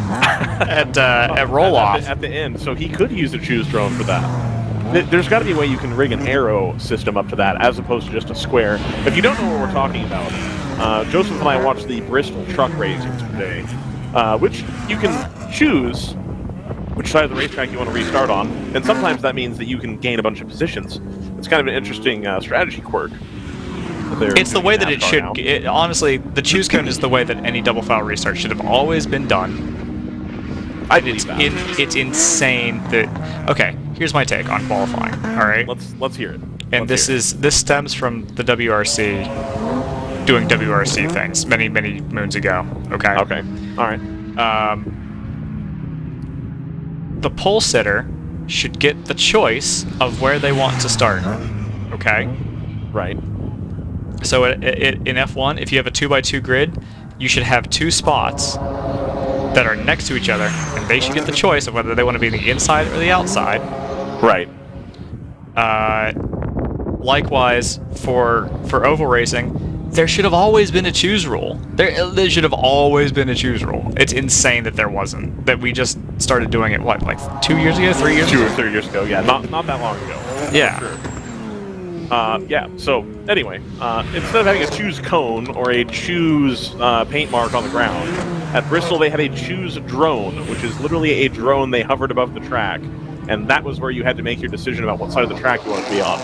at roll-off. At the end, so he could use a choose drone for that. There's got to be a way you can rig an arrow system up to that, as opposed to just a square. If you don't know what we're talking about, Joseph and I watched the Bristol truck races today, which you can choose which side of the racetrack you want to restart on, and sometimes that means that you can gain a bunch of positions. It's kind of an interesting strategy quirk. It's the way that it should. Honestly, the choose cone is the way that any double file restart should have always been done. I believe that. It's insane that. Okay, here's my take on qualifying. All right, let's hear it. And this stems from the WRC doing WRC things many moons ago. Okay. Okay. All right. The pole sitter should get the choice of where they want to start. Okay. Right. So in F1, if you have a 2x2 grid, you should have 2 spots that are next to each other, and they should get the choice of whether they want to be the inside or the outside. Right. Likewise, for oval racing, there should have always been a choose rule. There should have always been a choose rule. It's insane that there wasn't. That we just started doing it, what, like 2 years ago, 3 years ago? 2 or 3 years ago, yeah. Not that long ago. Yeah. Sure. Yeah, so anyway, instead of having a choose cone or a choose paint mark on the ground, at Bristol they had a choose drone, which is literally a drone they hovered above the track, and that was where you had to make your decision about what side of the track you wanted to be on.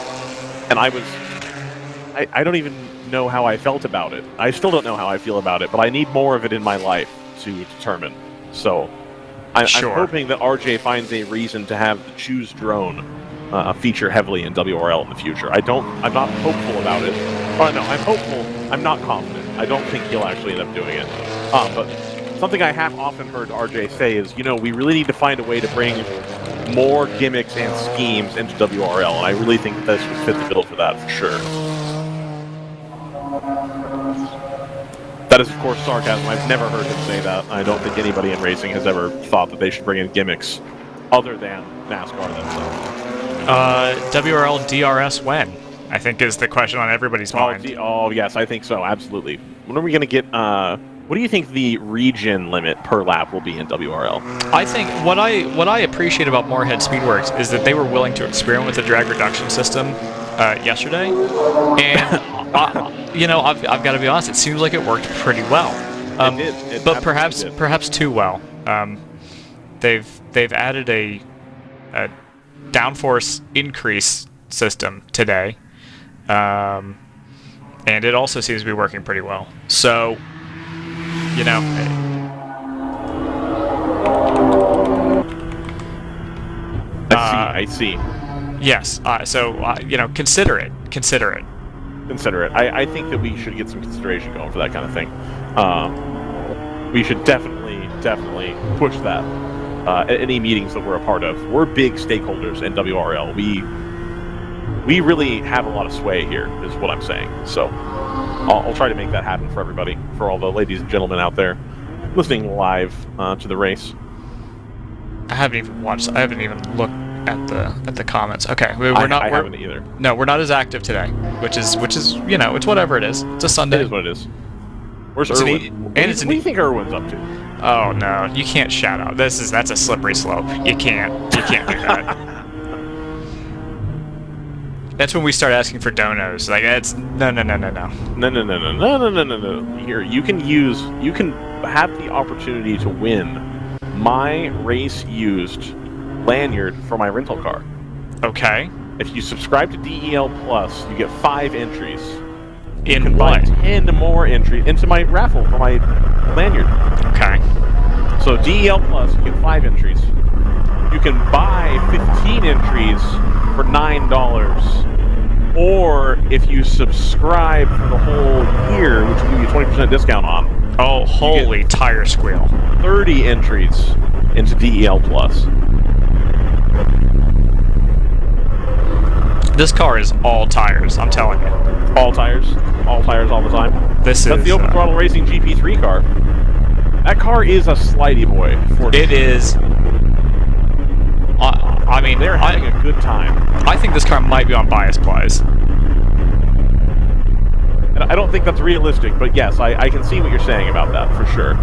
And I don't even know how I felt about it. I still don't know how I feel about it, but I need more of it in my life to determine. So I'm Sure. hoping that RJ finds a reason to have the choose drone feature heavily in WRL in the future. I'm not hopeful about it. Oh no, I'm hopeful. I'm not confident. I don't think he'll actually end up doing it. But something I have often heard RJ say is, we really need to find a way to bring more gimmicks and schemes into WRL, and I really think that this would fit the bill for that for sure. That is, of course, sarcasm. I've never heard him say that. I don't think anybody in racing has ever thought that they should bring in gimmicks other than NASCAR themselves. WRL DRS when? I think is the question on everybody's mind. Yes, I think so. Absolutely. When are we going to get? What do you think the region limit per lap will be in WRL? I think what I appreciate about Moorhead Speedworks is that they were willing to experiment with the drag reduction system yesterday, and I've got to be honest, it seems like it worked pretty well. It did. But perhaps too well. They've added a downforce increase system today, and it also seems to be working pretty well. So, I see. Yes. Consider it. Consider it. I think that we should get some consideration going for that kind of thing. We should definitely push that at any meetings that we're a part of. We're big stakeholders in WRL. We really have a lot of sway here, is what I'm saying. So I'll try to make that happen for everybody, for all the ladies and gentlemen out there listening live to the race. I haven't even looked at the comments. Okay, I haven't either. No, we're not as active today, which is it's whatever it is. It's a Sunday. It is what it is. Where's Erwin? What do you think Erwin's up to? Oh no, you can't shout out. That's a slippery slope. You can't do that. That's when we start asking for donos. Like that's no. Here, you can have the opportunity to win my race used lanyard for my rental car. Okay. If you subscribe to DEL Plus, you get 5 entries. In you can what? buy 10 more entries into my raffle for my lanyard. Okay. So DEL Plus, you get 5 entries. You can buy 15 entries for $9. Or if you subscribe for the whole year, which will give you a 20% discount on. Oh, holy tire squeal. 30 entries into DEL Plus. This car is all tires, I'm telling you. All tires all the time. That's the Open Throttle Racing GP3 car. That car is a slidey boy. It is. I mean, they're having a good time. I think this car might be on bias plies. And I don't think that's realistic, but yes, I can see what you're saying about that for sure.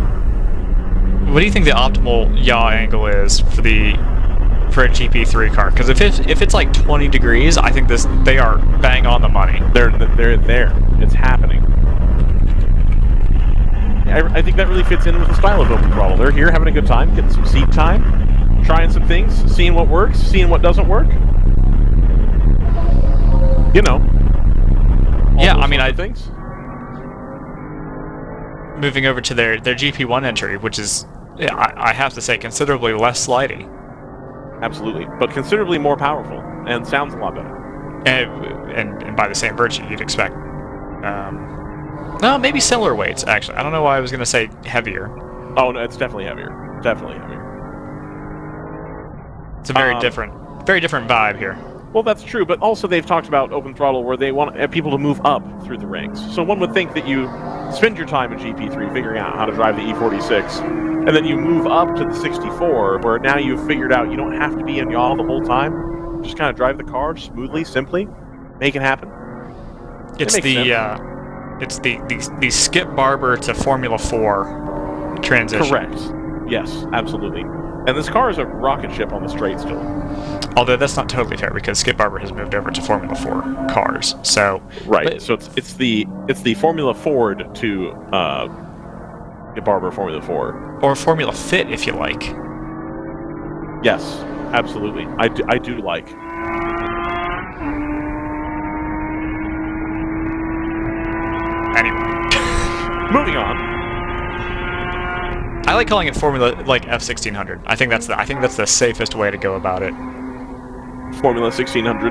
What do you think the optimal yaw angle is for a GP3 car? Because if it's like 20 degrees, I think they are bang on the money. They're there. It's happening. I think that really fits in with the style of Open Throttle. They're here having a good time, getting some seat time, trying some things, seeing what works, seeing what doesn't work. Yeah, I mean, things. Moving over to their GP1 entry, which is, I have to say, considerably less slidey. Absolutely, but considerably more powerful and sounds a lot better. And by the same virtue, you'd expect. No, maybe similar weights. Actually, I don't know why I was going to say heavier. Oh no, it's definitely heavier. Definitely heavier. It's a very different vibe here. Well, that's true, but also they've talked about Open Throttle where they want people to move up through the ranks. So one would think that you spend your time in GP3 figuring out how to drive the E46, and then you move up to the 64, where now you've figured out you don't have to be in yaw the whole time. Just kind of drive the car smoothly, simply, make it happen. It's the Skip Barber to Formula 4 transition. Correct. Yes, absolutely. And this car is a rocket ship on the straight still. Although that's not totally fair because Skip Barber has moved over to Formula 4 cars. So right. So it's the Formula Ford to Barber Formula 4 or Formula Fit if you like. Yes, absolutely. I do like. Anyway, moving on. I like calling it Formula like F1600. I think that's the safest way to go about it. Formula 1600,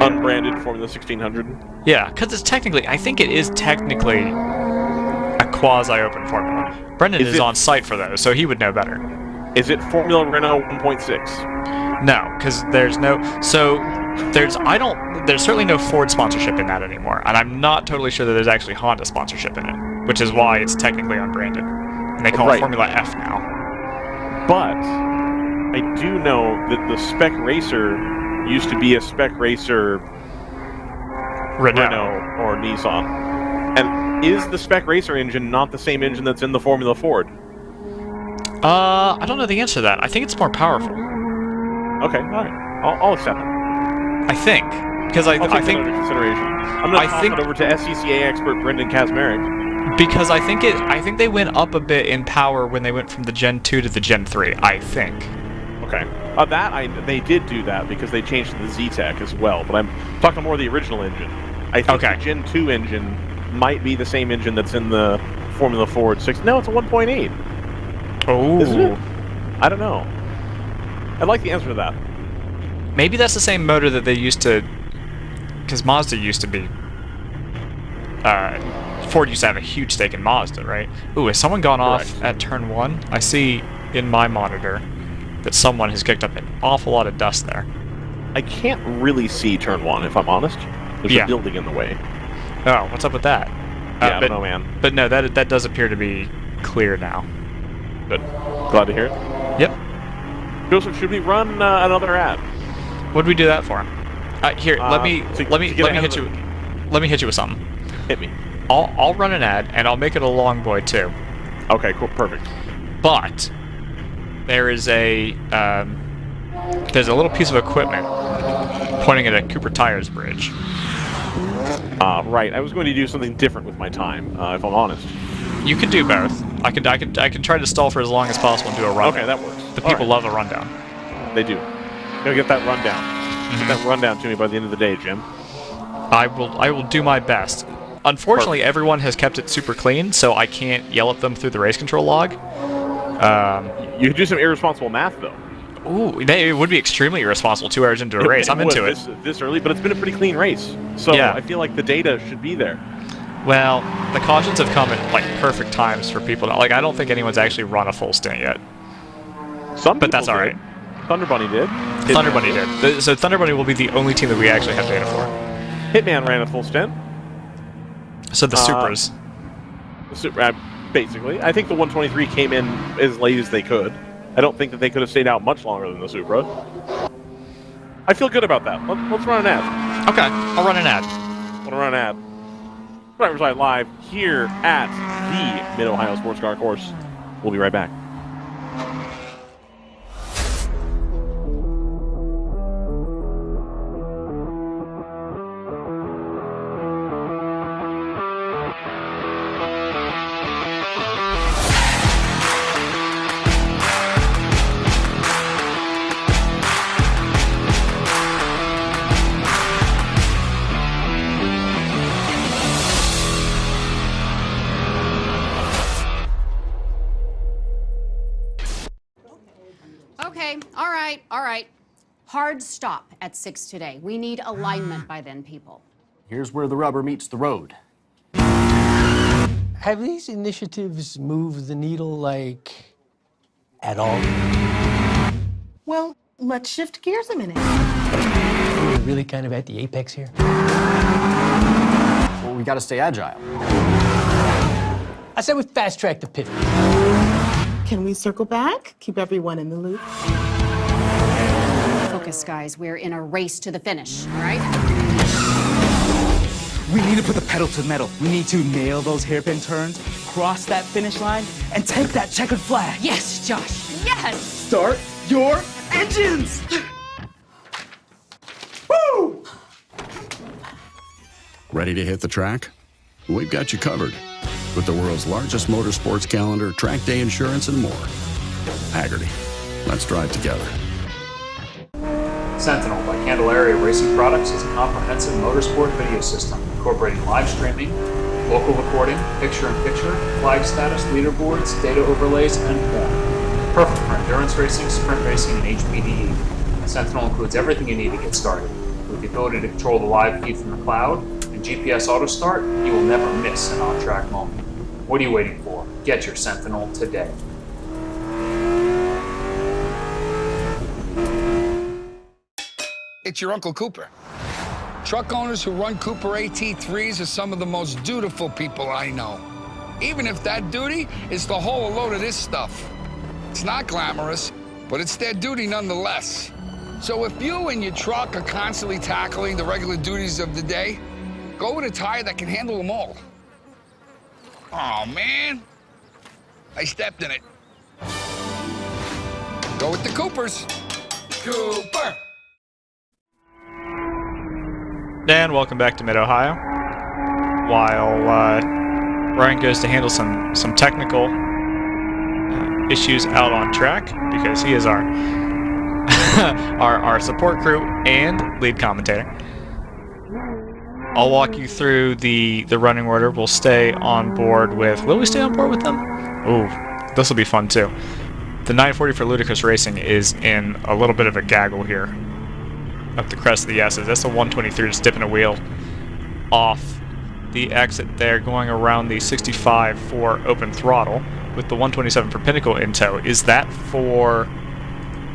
unbranded Formula 1600. Yeah, because it's technically, I think it is technically a quasi-open formula. Brendan is on site for those, so he would know better. Is it Formula Renault 1.6? No, because there's no. So there's certainly no Ford sponsorship in that anymore, and I'm not totally sure that there's actually Honda sponsorship in it, which is why it's technically unbranded, and they call it Formula F now. But I do know that the Spec Racer used to be a Spec Racer Renault or Nissan. And is the Spec Racer engine not the same engine that's in the Formula Ford? I don't know the answer to that. I think it's more powerful. Okay, all right. I'll accept it. I think. Because I think under consideration. I'm going to toss it over to SCCA expert Brendan Kazmarek. Because I think they went up a bit in power when they went from the Gen 2 to the Gen 3, I think. Okay. They did do that because they changed to the Z-Tech as well, but I'm talking more the original engine. I think the Gen 2 engine might be the same engine that's in the Formula Ford 6. No, it's a 1.8. Oh. Isn't it? I don't know. I'd like the answer to that. Maybe that's the same motor that they used to... Because Mazda used to be... Ford used to have a huge stake in Mazda, right? Ooh, has someone gone off at turn 1? I see in my monitor that someone has kicked up an awful lot of dust there. I can't really see turn 1, if I'm honest. There's a building in the way. Oh, what's up with that? I don't know, man. But no, that does appear to be clear now. Good. Glad to hear it. Yep. Joseph, should we run another ad? What did we do that for? Here, let me hit you. Let me hit you with something. Hit me. I'll run an ad, and I'll make it a long boy too. Okay, cool, perfect. But there is there's a little piece of equipment pointing at a Cooper Tires bridge. Right. I was going to do something different with my time, if I'm honest. You could do both. I can try to stall for as long as possible and do a rundown. Okay, that works. The people love a rundown. They do. Go get that rundown. Get that rundown to me by the end of the day, Jim. I will do my best. Unfortunately, everyone has kept it super clean, so I can't yell at them through the race control log. You could do some irresponsible math, though. Ooh, it would be extremely irresponsible 2 hours into a race. I'm into it. This early, but it's been a pretty clean race. So I feel like the data should be there. Well, the cautions have come at like perfect times for people. Like, I don't think anyone's actually run a full stint yet. But that's all right. Thunder Bunny did. Thunder Bunny did. So Thunder Bunny will be the only team that we actually have data for. Hitman ran a full stint. So the Supras. Basically. I think the 123 came in as late as they could. I don't think that they could have stayed out much longer than the Supra. I feel good about that. Let's run an ad. Okay, I'll run an ad. Want to run an ad? DriverSeye Live here at the Mid-Ohio Sports Car Course. We'll be right back. Okay, all right. Hard stop at 6 today. We need alignment by then, people. Here's where the rubber meets the road. Have these initiatives moved the needle, like, at all? Well, let's shift gears a minute. We're really kind of at the apex here. Well, we gotta stay agile. I said we fast track the pivot. Can we circle back? Keep everyone in the loop. Focus, guys. We're in a race to the finish, all right? We need to put the pedal to the metal. We need to nail those hairpin turns, cross that finish line, and take that checkered flag. Yes, Josh. Yes! Start your engines! Woo! Ready to hit the track? We've got you covered with the world's largest motorsports calendar, track day insurance, and more. Hagerty. Let's drive together. Sentinel by Candelaria Racing Products is a comprehensive motorsport video system incorporating live streaming, local recording, picture-in-picture, flag status, leaderboards, data overlays, and more. Perfect for endurance racing, sprint racing, and HPDE. Sentinel includes everything you need to get started. With the ability to control the live feed from the cloud and GPS auto start, you will never miss an on-track moment. What are you waiting for? Get your Sentinel today. It's your Uncle Cooper. Truck owners who run Cooper AT3s are some of the most dutiful people I know. Even if that duty is to haul a load of this stuff. It's not glamorous, but it's their duty nonetheless. So if you and your truck are constantly tackling the regular duties of the day, go with a tire that can handle them all. Oh man, I stepped in it. Go with the Coopers. Cooper. And welcome back to Mid-Ohio. While Ryan goes to handle some technical issues out on track, because he is our our support crew and lead commentator. I'll walk you through the running order. We'll stay on board with... Will we stay on board with them? Ooh, this will be fun too. The 940 for Ludicrous Racing is in a little bit of a gaggle here. Up the crest of the S's. That's the 123 just dipping a wheel off the exit there, going around the 65 for open throttle with the 127 for Pinnacle in tow. Is that for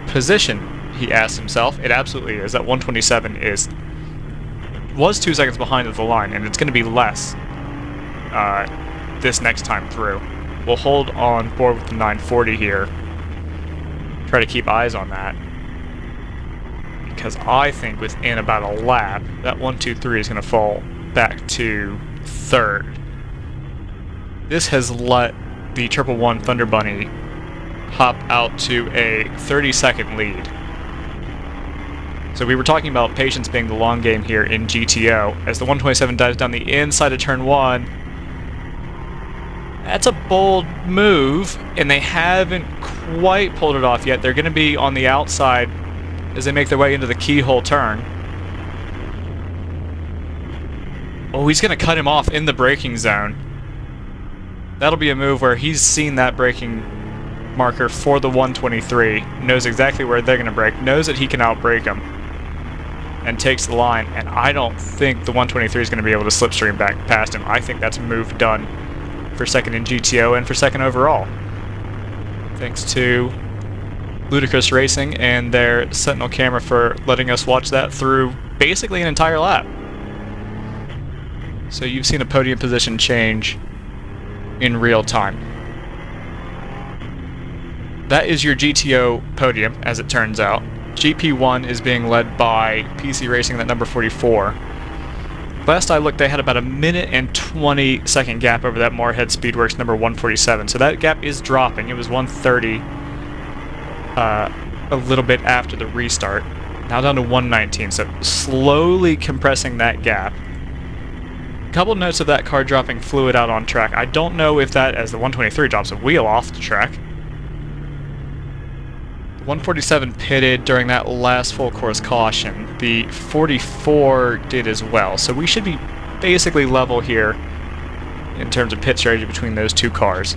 position? He asked himself. It absolutely is. That 127 was 2 seconds behind the line, and it's going to be less this next time through. We'll hold on board with the 940 here. Try to keep eyes on that, because I think within about a lap, that 123 is going to fall back to third. This has let the 111 Thunder Bunny hop out to a 30-second lead. So we were talking about patience being the long game here in GTO. As the 127 dives down the inside of turn 1, that's a bold move, and they haven't quite pulled it off yet. They're going to be on the outside as they make their way into the keyhole turn. Oh, he's going to cut him off in the braking zone. That'll be a move where he's seen that braking marker for the 123, knows exactly where they're going to brake, knows that he can outbrake them, and takes the line. And I don't think the 123 is going to be able to slipstream back past him. I think that's a move done for second in GTO and for second overall. Thanks to Ludicrous Racing and their Sentinel camera for letting us watch that through basically an entire lap. So you've seen a podium position change in real time. That is your GTO podium, as it turns out. GP1 is being led by PC Racing, that number 44. Last I looked, they had about a minute and 20-second gap over that Moorhead Speedworks number 147. So that gap is dropping. It was 130 a little bit after the restart. Now down to 119. So slowly compressing that gap. A couple notes of that car dropping fluid out on track. I don't know if that, as the 123 drops a wheel off the track. The 147 pitted during that last full course caution. The 44 did as well. So we should be basically level here in terms of pit strategy between those two cars.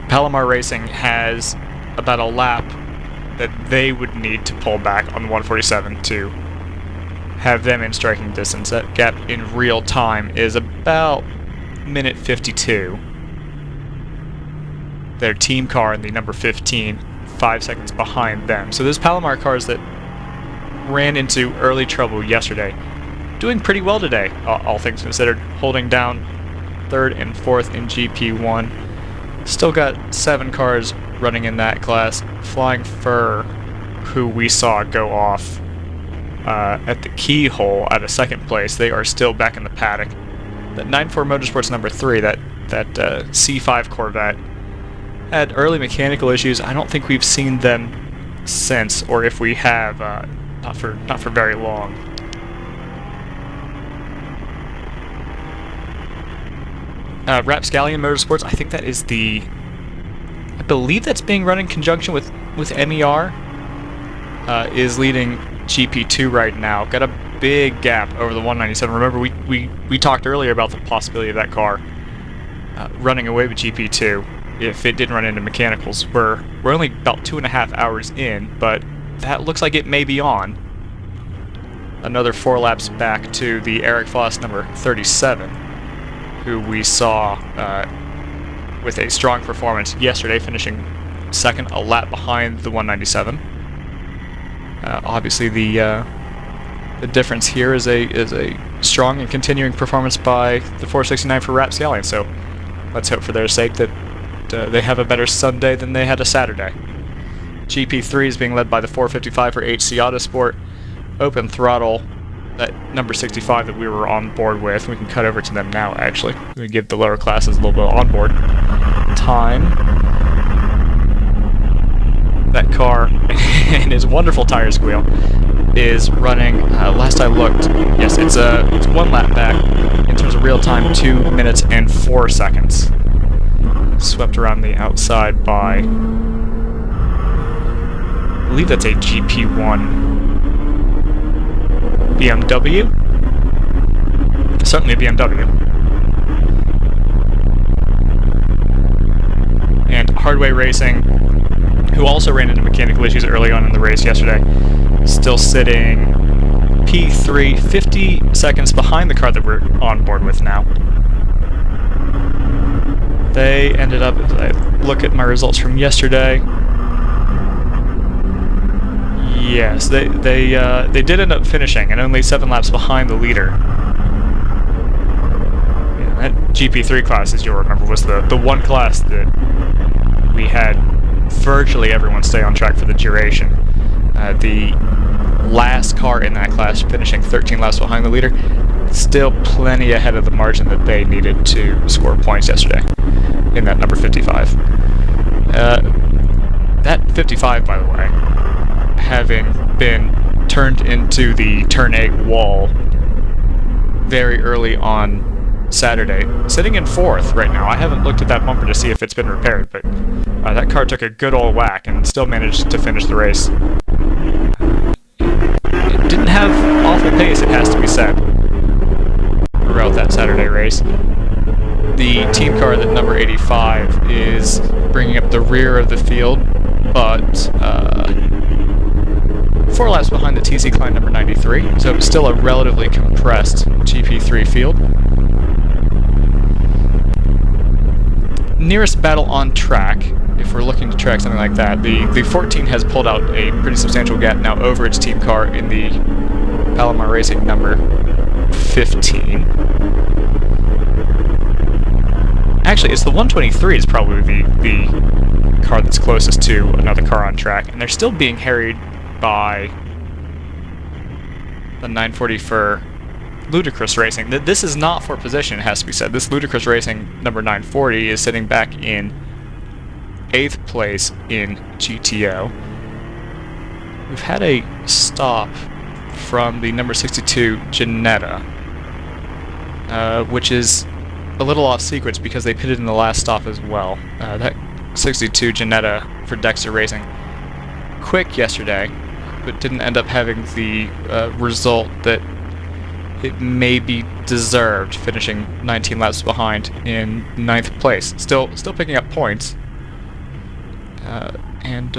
Palomar Racing has about a lap that they would need to pull back on the 147 to have them in striking distance. That gap in real time is about minute 52. Their team car in the number 15, 5 seconds behind them. So those Palomar cars that ran into early trouble yesterday, doing pretty well today, all things considered, holding down third and fourth in GP1. Still got 7 cars running in that class. Flying Fur, who we saw go off at the keyhole at a second place, they are still back in the paddock. That 94 Motorsports number 3, that C5 Corvette, had early mechanical issues. I don't think we've seen them since, or if we have, not for very long. Rapscallion Motorsports, I think that is I believe that's being run in conjunction with MER, is leading GP2 right now. Got big gap over the 197. Remember, we talked earlier about the possibility of that car running away with GP2 if it didn't run into mechanicals. We're only about 2.5 hours in, but that looks like it may be on. Another 4 laps back to the Eric Foss number 37, who we saw with a strong performance yesterday, finishing second, a lap behind the 197. Obviously, the difference here is a strong and continuing performance by the 469 for Rapscallion. So let's hope for their sake that they have a better Sunday than they had a Saturday. GP3 is being led by the 455 for HC Autosport. Open throttle, that number 65 that we were on board with. We can cut over to them now, actually. We give the lower classes a little bit of onboard time. That car and his wonderful tire squeal is running, last I looked, yes, it's 1 lap back in terms of real time, 2 minutes and 4 seconds. Swept around the outside by, I believe that's a GP1 BMW? Certainly a BMW. And Hardway Racing, who also ran into mechanical issues early on in the race yesterday, still sitting P3, 50 seconds behind the car that we're on board with now. They ended up, as I look at my results from yesterday, yes, they did end up finishing, and only 7 laps behind the leader. Yeah, that GP3 class, as you'll remember, was the one class that we had virtually everyone stay on track for the duration. The last car in that class finishing 13 laps behind the leader, still plenty ahead of the margin that they needed to score points yesterday in that number 55. That 55, by the way, having been turned into the turn 8 wall very early on Saturday, sitting in 4th right now. I haven't looked at that bumper to see if it's been repaired, but that car took a good old whack and still managed to finish the race. It didn't have awful pace, it has to be said, throughout that Saturday race. The team car, that number 85, is bringing up the rear of the field, but 4 laps behind the TC Klein number 93, so still a relatively compressed GP3 field. Nearest battle on track, if we're looking to track something like that, the 14 has pulled out a pretty substantial gap now over its team car in the Palomar Racing number 15. Actually, it's the 123 is probably the car that's closest to another car on track, and they're still being harried by the 940 for Ludicrous Racing. This is not for position, it has to be said. This Ludicrous Racing number 940 is sitting back in 8th place in GTO. We've had a stop from the number 62 Janetta, which is a little off sequence because they pitted in the last stop as well. That 62 Janetta for Dexter Racing, quick yesterday, but didn't end up having the result that it maybe deserved, finishing 19 laps behind in 9th place. Still picking up points, and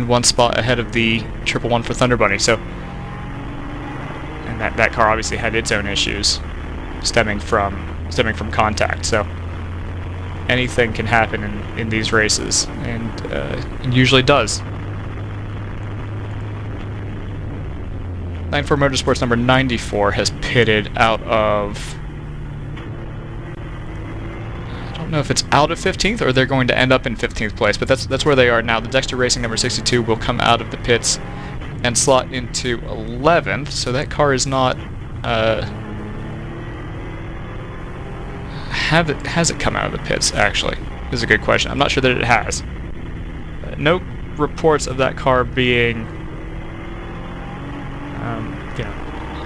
1 spot ahead of the 111 for Thunder Bunny. So, and that car obviously had its own issues stemming from contact. So anything can happen in these races, and it usually does. 94 Motorsports number 94 has pitted out of, I don't know if it's out of 15th or they're going to end up in 15th place, but that's where they are now. The Dexter Racing number 62 will come out of the pits and slot into 11th, so that car is not has it come out of the pits, actually? This is a good question. I'm not sure that it has. No reports of that car being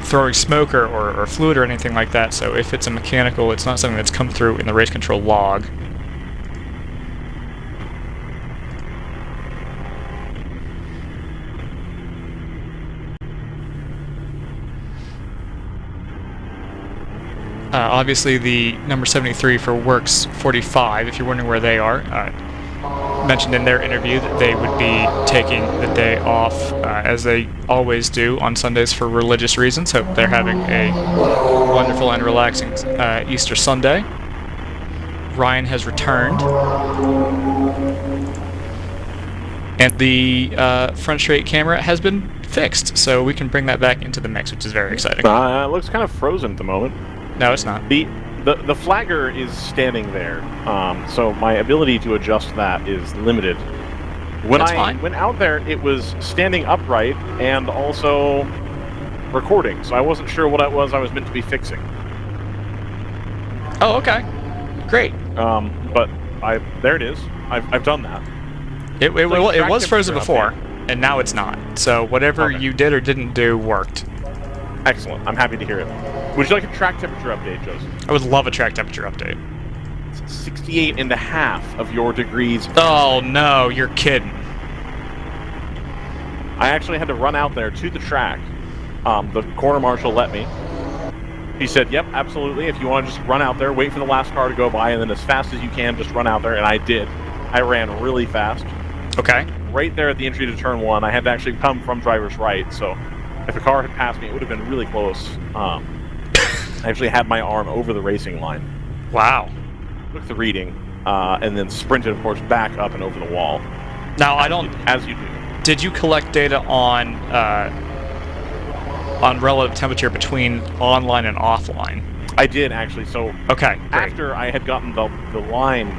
throwing smoke or fluid or anything like that, so if it's a mechanical, it's not something that's come through in the race control log. Obviously, the number 73 for Works 45, if you're wondering where they are, mentioned in their interview that they would be taking the day off, as they always do on Sundays for religious reasons. Hope they're having a wonderful and relaxing Easter Sunday. Ryan has returned. And the front straight camera has been fixed, so we can bring that back into the mix, which is very exciting. It looks kind of frozen at the moment. No, it's not. The flagger is standing there, so my ability to adjust that is limited. When I went out there, it was standing upright and also recording, so I wasn't sure what it was I was meant to be fixing. Oh, okay. Great. But there it is. I've done that. It was frozen before, and now it's not. So whatever you did or didn't do worked. Excellent. I'm happy to hear it. Would you like a track temperature update, Joseph? I would love a track temperature update. It's 68.5 of your degrees. Oh no, you're kidding. I actually had to run out there to the track. The corner marshal let me. He said, yep, absolutely. If you want to just run out there, wait for the last car to go by, and then as fast as you can, just run out there. And I did. I ran really fast. Okay. Right there at the entry to turn 1. I had to actually come from driver's right, so if a car had passed me, it would have been really close. I actually had my arm over the racing line. Wow. Took the reading, and then sprinted, of course, back up and over the wall. Now, as you do. Did you collect data on relative temperature between online and offline? I did, actually. So okay, great. After I had gotten the line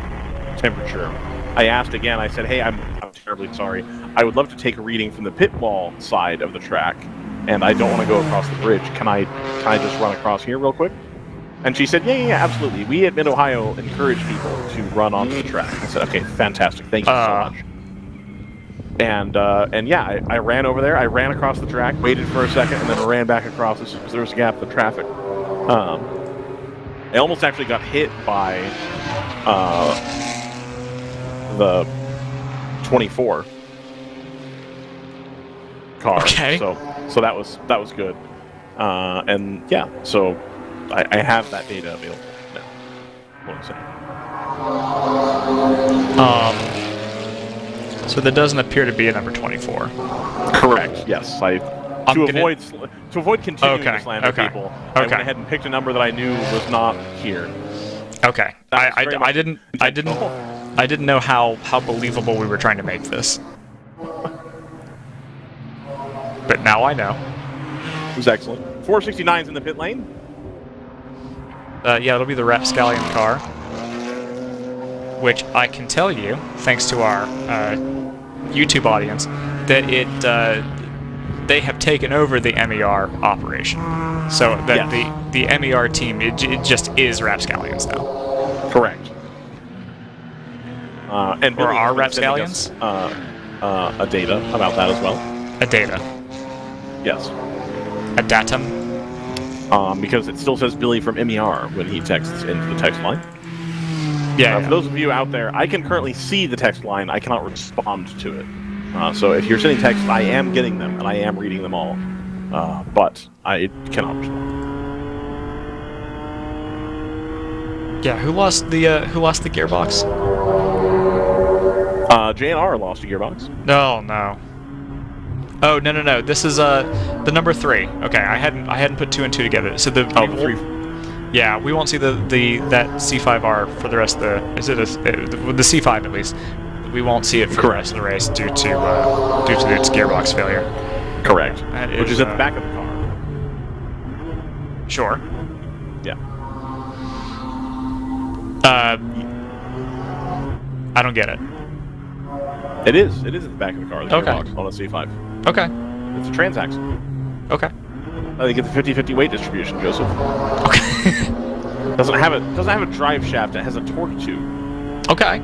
temperature, I asked again. I said, hey, I'm terribly sorry. I would love to take a reading from the pit wall side of the track, and I don't want to go across the bridge. Can I just run across here real quick? And she said, yeah, absolutely. We at Mid-Ohio encourage people to run onto the track. I said, okay, fantastic. Thank you so much. And yeah, I ran over there. I ran across the track, waited for a second, and then ran back across as soon as there was a gap in the traffic. I almost actually got hit by the 24 car. Okay. So that was good. And yeah, so I have that data available now. What I'm saying. So there doesn't appear to be a number 24. Correct. Yes. To avoid continuing to slander people, I went ahead and picked a number that I knew was not here. Okay. I didn't know how believable we were trying to make this. But now I know. It was excellent. 469's in the pit lane. Yeah, it'll be the Rapscallion car, which I can tell you, thanks to our YouTube audience, that they have taken over the MER operation. So that the MER team, it just is Rapscallions now. Correct. And or are Rapscallions? A data about that as well. A data. Yes. A datum. Because it still says Billy from MER when he texts into the text line. Yeah. For those of you out there, I can currently see the text line. I cannot respond to it. So if you're sending texts, I am getting them and I am reading them all. But I cannot respond. Yeah. Who lost the gearbox? JNR lost a gearbox. No. Oh no! This is the number 3. Okay, I hadn't put 2 and 2 together. So the 3. Yeah, we won't see that C5R for the rest of the the C5 at least. We won't see it for the rest of the race due to its gearbox failure. Correct. Which is at the back of the car. Sure. Yeah. I don't get it. It is at the back of the car. The gearbox on a C5. Okay. It's a transaxle. Okay. I think it's a 50-50 weight distribution, Joseph. Okay. doesn't have a drive shaft. It has a torque tube. Okay.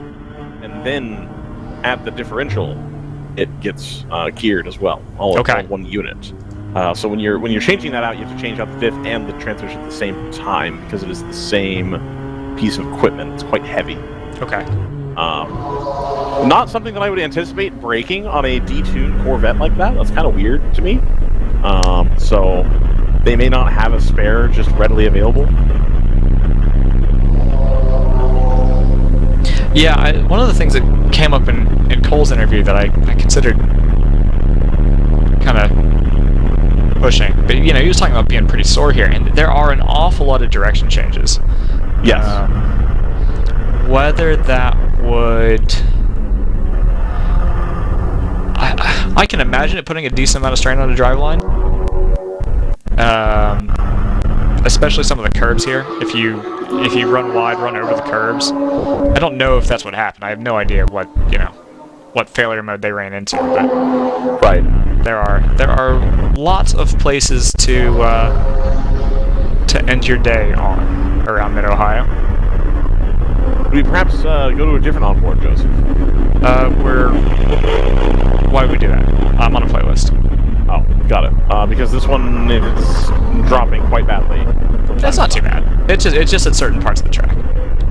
And then at the differential, it gets geared as well, all in one unit. So when you're changing that out, you have to change out the diff and the transmission at the same time because it is the same piece of equipment. It's quite heavy. Okay. Not something that I would anticipate breaking on a detuned Corvette like that. That's kind of weird to me. So they may not have a spare just readily available. Yeah, one of the things that came up in Cole's interview that I considered kind of pushing, but you know, he was talking about being pretty sore here, and there are an awful lot of direction changes. Yes. Whether that would... I can imagine it putting a decent amount of strain on a driveline. Especially some of the curbs here. If you run wide, run over the curbs. I don't know if that's what happened. I have no idea what failure mode they ran into. But right. There are lots of places to end your day on around Mid-Ohio. Would we perhaps go to a different onboard, Joseph? Why would we do that? I'm on a playlist. Oh, got it. Because this one is dropping quite badly. That's not too bad. It's just at certain parts of the track.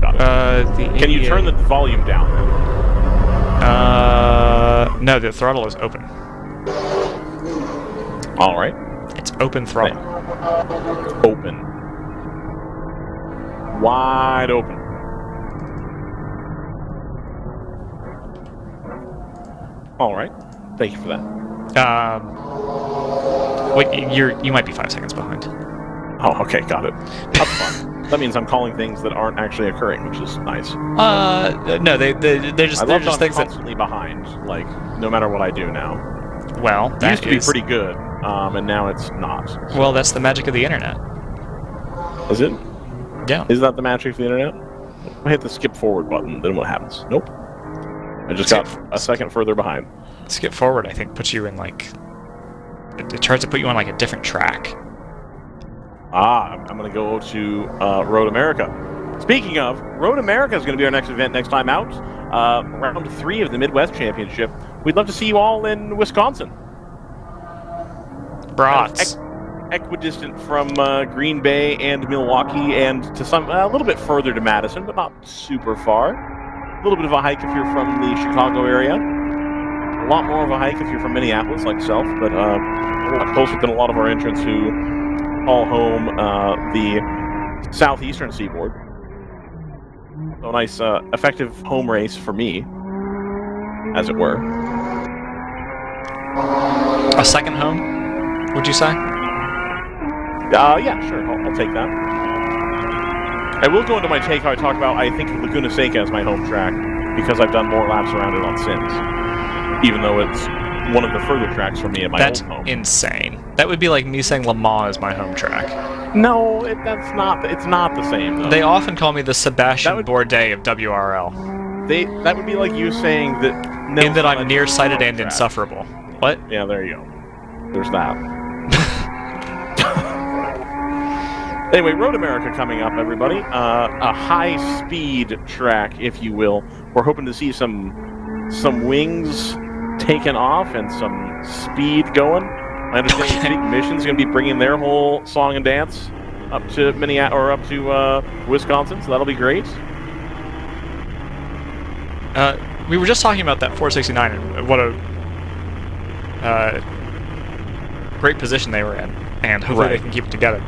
Got it. Can you turn the volume down? No, the throttle is open. All right. It's open throttle. Open. Wide open. All right. Thank you for that. Wait, you might be 5 seconds behind. Oh, okay, got it. That's fun. That means I'm calling things that aren't actually occurring, which is nice. No, they're just things that constantly behind. Like no matter what I do now. Well, that used to be pretty good, and now it's not. So. Well, that's the magic of the internet. Is it? Yeah. Is that the magic of the internet? I hit the skip forward button, then what happens? Nope. I just got a second further behind. Skip forward, I think, puts you in like... It tries to put you on like a different track. I'm going to go to Road America. Speaking of, Road America is going to be our next event next time out. Round 3 of the Midwest Championship. We'd love to see you all in Wisconsin. Brats. Equidistant from Green Bay and Milwaukee, and to a little bit further to Madison, but not super far. A little bit of a hike if you're from the Chicago area. A lot more of a hike if you're from Minneapolis, like self, but a lot closer than a lot of our entrants who call home the southeastern seaboard. So a nice, effective home race for me, as it were. A second home, would you say? Yeah, sure. I'll take that. I will go into my take how I talk about, I think of Laguna Seca as my home track, because I've done more laps around it on since. Even though it's one of the further tracks for me at my old home. That's insane. That would be like me saying Le Mans is my home track. No, it's not the same, though. They often call me the Sebastian Bourdais of WRL. That would be like you saying that... In that I'm nearsighted and insufferable. What? Yeah, there you go. There's that. Anyway, Road America coming up, everybody. A high-speed track, if you will. We're hoping to see some wings taken off and some speed going. I understand Big Mission's going to be bringing their whole song and dance up to Wisconsin, so that'll be great. We were just talking about that 469 and what a great position they were in, and hopefully they can keep it together.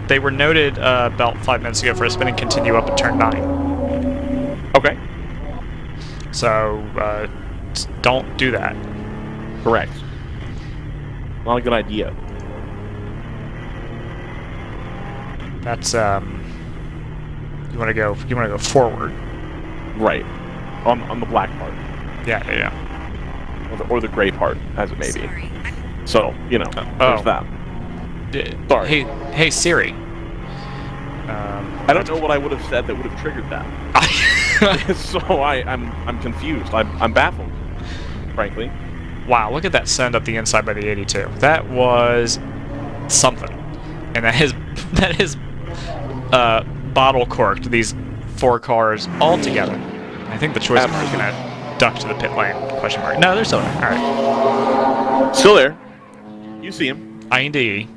They were noted about 5 minutes ago for a spin and continue up at turn 9. Okay. So, don't do that. Correct. Not a good idea. That's you want to go forward. Right. On the black part. Yeah. Or the gray part, as it may be. So, there's that. Sorry. Hey Siri. I don't know what I would have said that would have triggered that. So I'm confused. I'm baffled, frankly. Wow, look at that send up the inside by the 82. That was something. And that is bottle corked these 4 cars all together. I think the choice car is going to duck to the pit lane, question mark. No, they're still there. All right. Still there. You see him. INDE.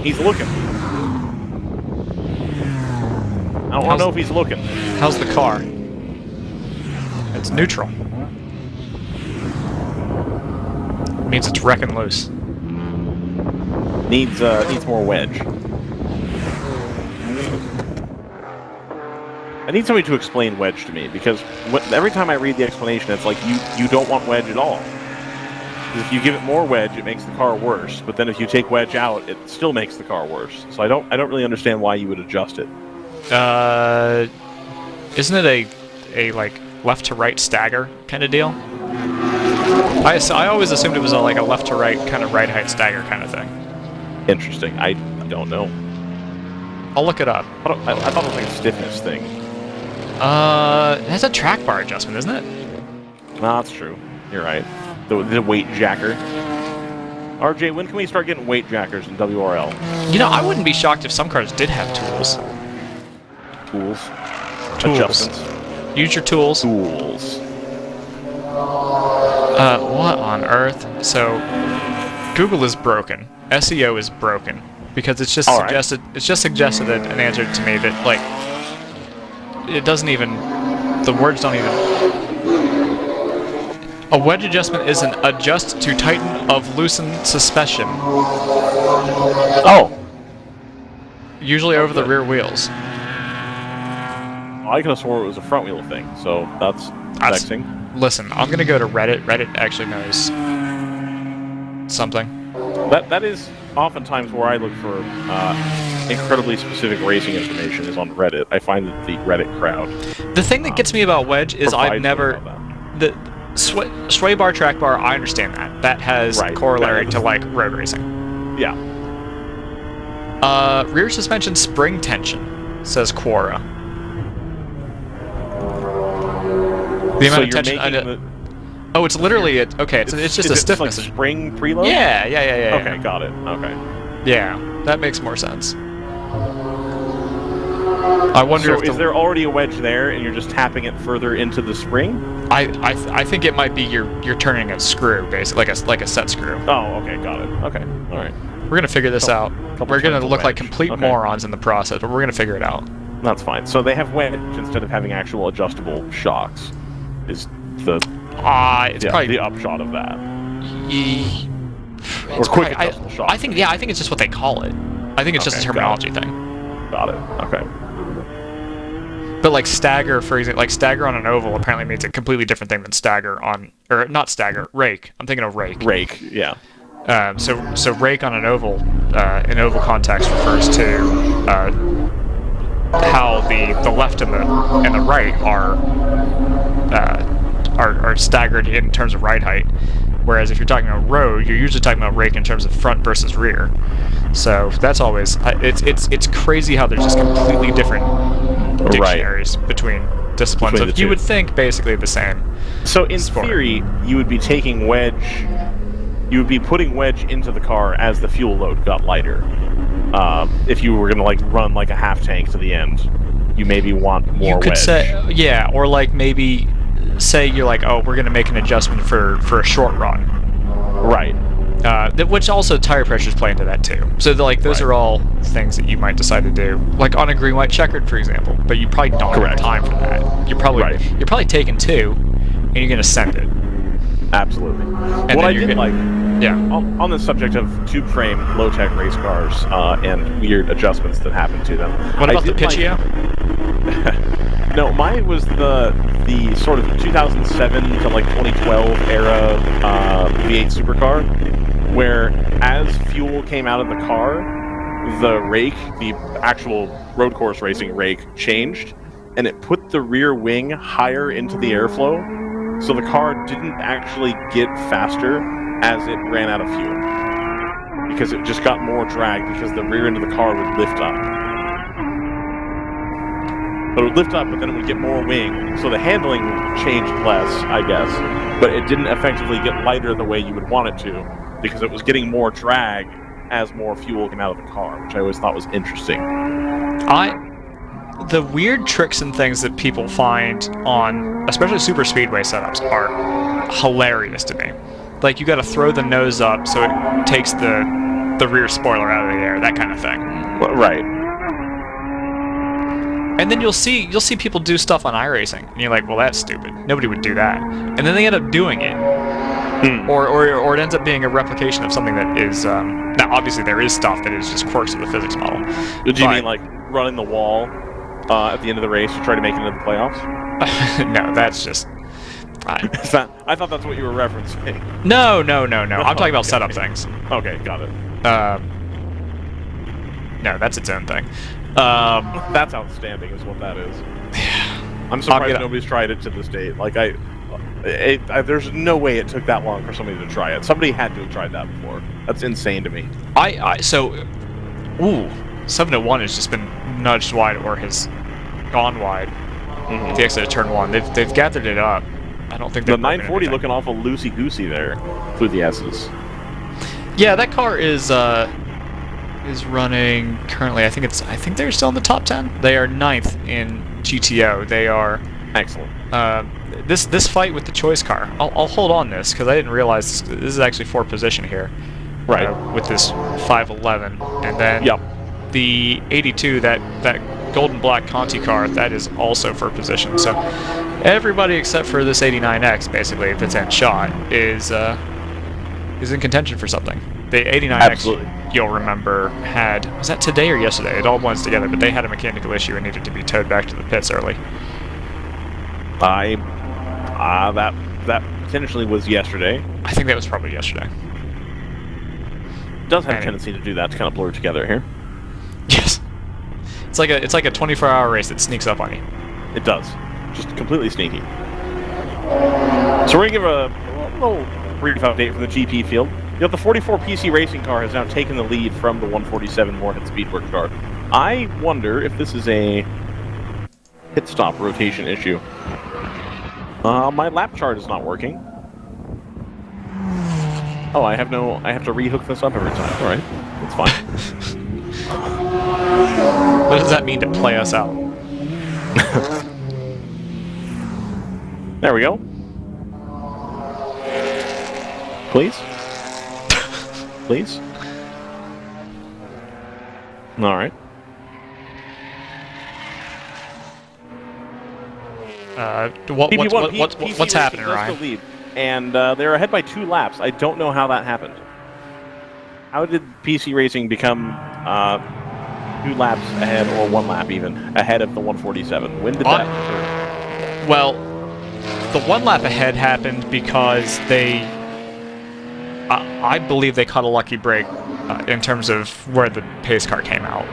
He's looking. I don't want to know if he's looking. How's the car? It's neutral. It means it's wrecking loose. Needs more wedge. I need somebody to explain wedge to me, because every time I read the explanation, it's like you don't want wedge at all. Because if you give it more wedge, it makes the car worse. But then if you take wedge out, it still makes the car worse. So I don't really understand why you would adjust it. Isn't it a like left to right stagger kind of deal? I always assumed it was like a left to right kind of ride height stagger kind of thing. Interesting. I don't know. I'll look it up. I thought it was like a stiffness thing. That's a track bar adjustment, isn't it? No, that's true. You're right. The weight jacker. RJ, when can we start getting weight jackers in WRL? You know, I wouldn't be shocked if some cars did have tools. Tools. Adjustments. Use your tools. Tools. What on earth? So, Google is broken. SEO is broken because it's just suggested. Right. It's just suggested an answer to me that like it doesn't even. The words don't even. A wedge adjustment is an adjust to tighten of loosen suspension. Oh. Usually over the rear wheels. I could have swore it was a front wheel thing, so that's vexing. Listen, I'm gonna go to Reddit. Reddit actually knows something. That is oftentimes where I look for incredibly specific racing information is on Reddit. I find that the Reddit crowd. The thing that gets me about wedge is I've never the sway bar, track bar. I understand that. That has corollary to like road racing. Yeah. Rear suspension spring tension, says Quora. The amount of tension. Oh, it's literally it. Okay, it's just a stiffness. Like spring preload? Yeah. Okay, got it. Okay. Yeah, that makes more sense. I wonder if is there already a wedge there, and you're just tapping it further into the spring? I think it might be you're turning a screw, basically, like a set screw. Oh, okay, got it. Okay, all right. We're gonna figure this out. We're gonna look like complete morons in the process, but we're gonna figure it out. That's fine. So they have wedge instead of having actual adjustable shocks. Is the it's probably the upshot of that. Or quick adjustable shocks. I think it's just what they call it. I think it's just a terminology thing. Got it. Okay. But like stagger, for example, like stagger on an oval apparently means a completely different thing than stagger on, or not stagger, rake. I'm thinking of rake. Rake, yeah. So rake on an oval, in oval context refers to how the left and the right are staggered in terms of ride height. Whereas if you're talking about road, you're usually talking about rake in terms of front versus rear. So that's always it's crazy how there's just completely different dictionaries between disciplines. So you would think basically the same. So in theory, you would be taking wedge. You would be putting wedge into the car as the fuel load got lighter. If you were going to like run like a half tank to the end, you maybe want more wedge. You could say, yeah, or like maybe say you're like, oh, we're going to make an adjustment for a short run. Right. Which also tire pressures play into that too. So like those are all things that you might decide to do, like on a green-white checkered, for example. But you probably don't have time for that. You're probably taking two, and you're going to send it. Absolutely. And what I did like, yeah, on the subject of tube frame low-tech race cars and weird adjustments that happen to them. What about the Pitchio? No, mine was the sort of 2007 to like 2012 era V8 supercar, where as fuel came out of the car, the rake, the actual road course racing rake, changed, and it put the rear wing higher into the airflow. So the car didn't actually get faster as it ran out of fuel, because it just got more drag because the rear end of the car would lift up. But it would lift up, but then it would get more wing, so the handling changed less, I guess, but it didn't effectively get lighter the way you would want it to, because it was getting more drag as more fuel came out of the car, which I always thought was interesting. The weird tricks and things that people find on, especially super speedway setups, are hilarious to me. Like, you got to throw the nose up so it takes the rear spoiler out of the air, that kind of thing. Right. And then you'll see people do stuff on iRacing, and you're like, well, that's stupid. Nobody would do that. And then they end up doing it. Or it ends up being a replication of something that is now obviously there is stuff that is just quirks of the physics model. Do you mean like running the wall at the end of the race to try to make it into the playoffs? No, that's just... I thought that's what you were referencing. No. I'm talking about setup things. Okay, got it. No, that's its own thing. That's outstanding is what that is. I'm surprised nobody's tried it to this date. Like, there's no way it took that long for somebody to try it. Somebody had to have tried that before. That's insane to me. Ooh, 701 has just been nudged wide or has gone wide. The exit of turn 1. They've gathered it up. I don't think the 940 looking awful loosey-goosey there through the S's. Yeah, that car is running currently. I think they're still in the top 10. They are 9th in GTO. They are excellent. This fight with the choice car. I'll hold on this because I didn't realize this is actually 4th position here. Right. With this 511, and then the 82, that golden black Conti car, that is also for position. So everybody except for this 89X, basically, if it's in shot, is in contention for something. The 89X, you'll remember, was that today or yesterday? It all blends together, but they had a mechanical issue and needed to be towed back to the pits early. That potentially was yesterday. I think that was probably yesterday. It does have a tendency to do that, to kind of blur together here. Yes. It's like a 24-hour race that sneaks up on you. It does. Just completely sneaky. So we're going to give a little brief update from the GP field. The 44 PC racing car has now taken the lead from the 147 Moorhead Speedworks car. I wonder if this is a pit stop rotation issue. My lap chart is not working. Oh, I have to rehook this up every time. All right, that's fine. What does that mean to play us out? There we go. Please? Please? All right. What's happening, Ryan? Lead, and they're ahead by 2 laps. I don't know how that happened. How did PC Racing become 2 laps ahead, or 1 lap even, ahead of the 147? When did that occur? Well, the 1 lap ahead happened because I believe they caught a lucky break in terms of where the pace car came out.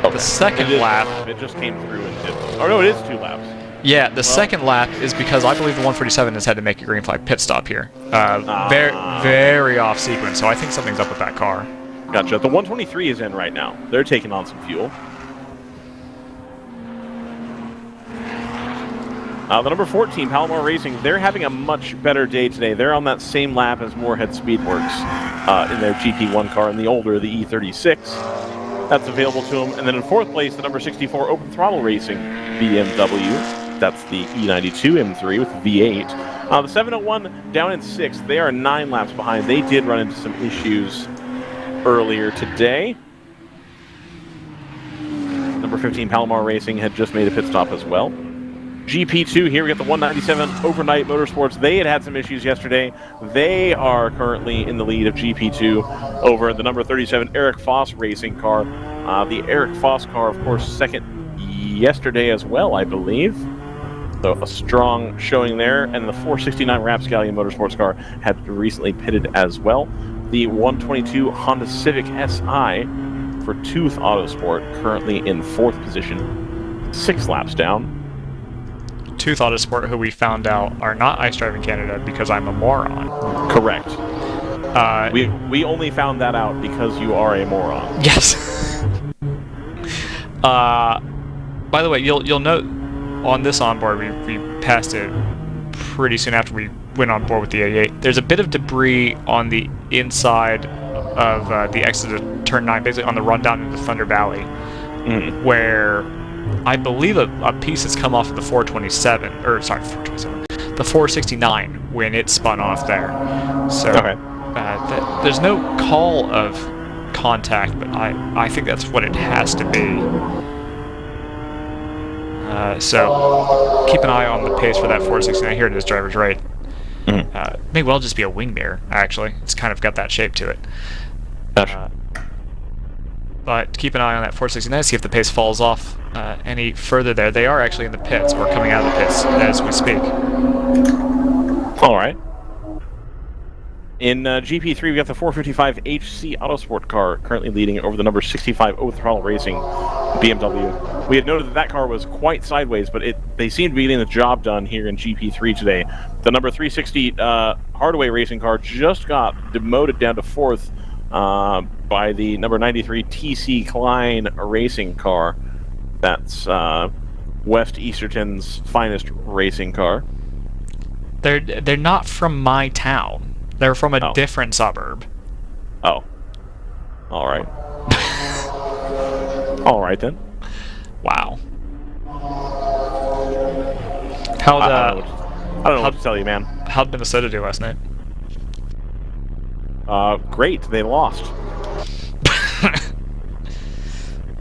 Okay. The second lap... It just came through and did... Oh, no, it is 2 laps. Yeah, the second lap is because I believe the 147 has had to make a green flag pit stop here. Very off sequence, so I think something's up with that car. Gotcha. The 123 is in right now. They're taking on some fuel. The number 14, Palomar Racing, they're having a much better day today. They're on that same lap as Moorhead Speedworks in their GP1 car, in the older, the E36. That's available to them. And then in 4th place, the number 64, Open Throttle Racing BMW. That's the E92 M3 with V8. The 701 down in 6th. They are 9 laps behind. They did run into some issues earlier today. Number 15, Palomar Racing, had just made a pit stop as well. GP2 here, we got the 197 Overnight Motorsports. They had some issues yesterday. They are currently in the lead of GP2 over the number 37 Eric Foss racing car. The Eric Foss car, of course, second yesterday as well, I believe. So a strong showing there. And the 469 Rapscallion Motorsports car had recently pitted as well. The 122 Honda Civic SI for Tooth Autosport currently in 4th position, 6 laps down. Tooth Autosport, who we found out are not Ice Driving Canada because I'm a moron. Correct. We only found that out because you are a moron. Yes. By the way, you'll note on this onboard we passed it pretty soon after we went on board with the 88. There's a bit of debris on the inside of the exit of turn 9, basically on the rundown into Thunder Valley, where I believe a piece has come off of the 427, or sorry, 427, the 469 when it spun off there. So there's no call of contact, but I think that's what it has to be. So keep an eye on the pace for that 469. Here it is, driver's right. May well just be a wing mirror, actually. It's kind of got that shape to it. But keep an eye on that 469, see if the pace falls off any further there. They are actually in the pits, or coming out of the pits as we speak. All right. In GP3, we got the 455 HC Autosport car currently leading over the number 65 O-Throttle Racing BMW. We had noted that that car was quite sideways, but they seem to be getting the job done here in GP3 today. The number 360 Hardaway Racing car just got demoted down to 4th by the number 93 TC Klein Racing car. That's West Easterton's finest racing car. They're not from my town. They're from a different suburb. Oh. All right. All right then. Wow. I don't know what to tell you, man. How'd Minnesota do last night? Great. They lost.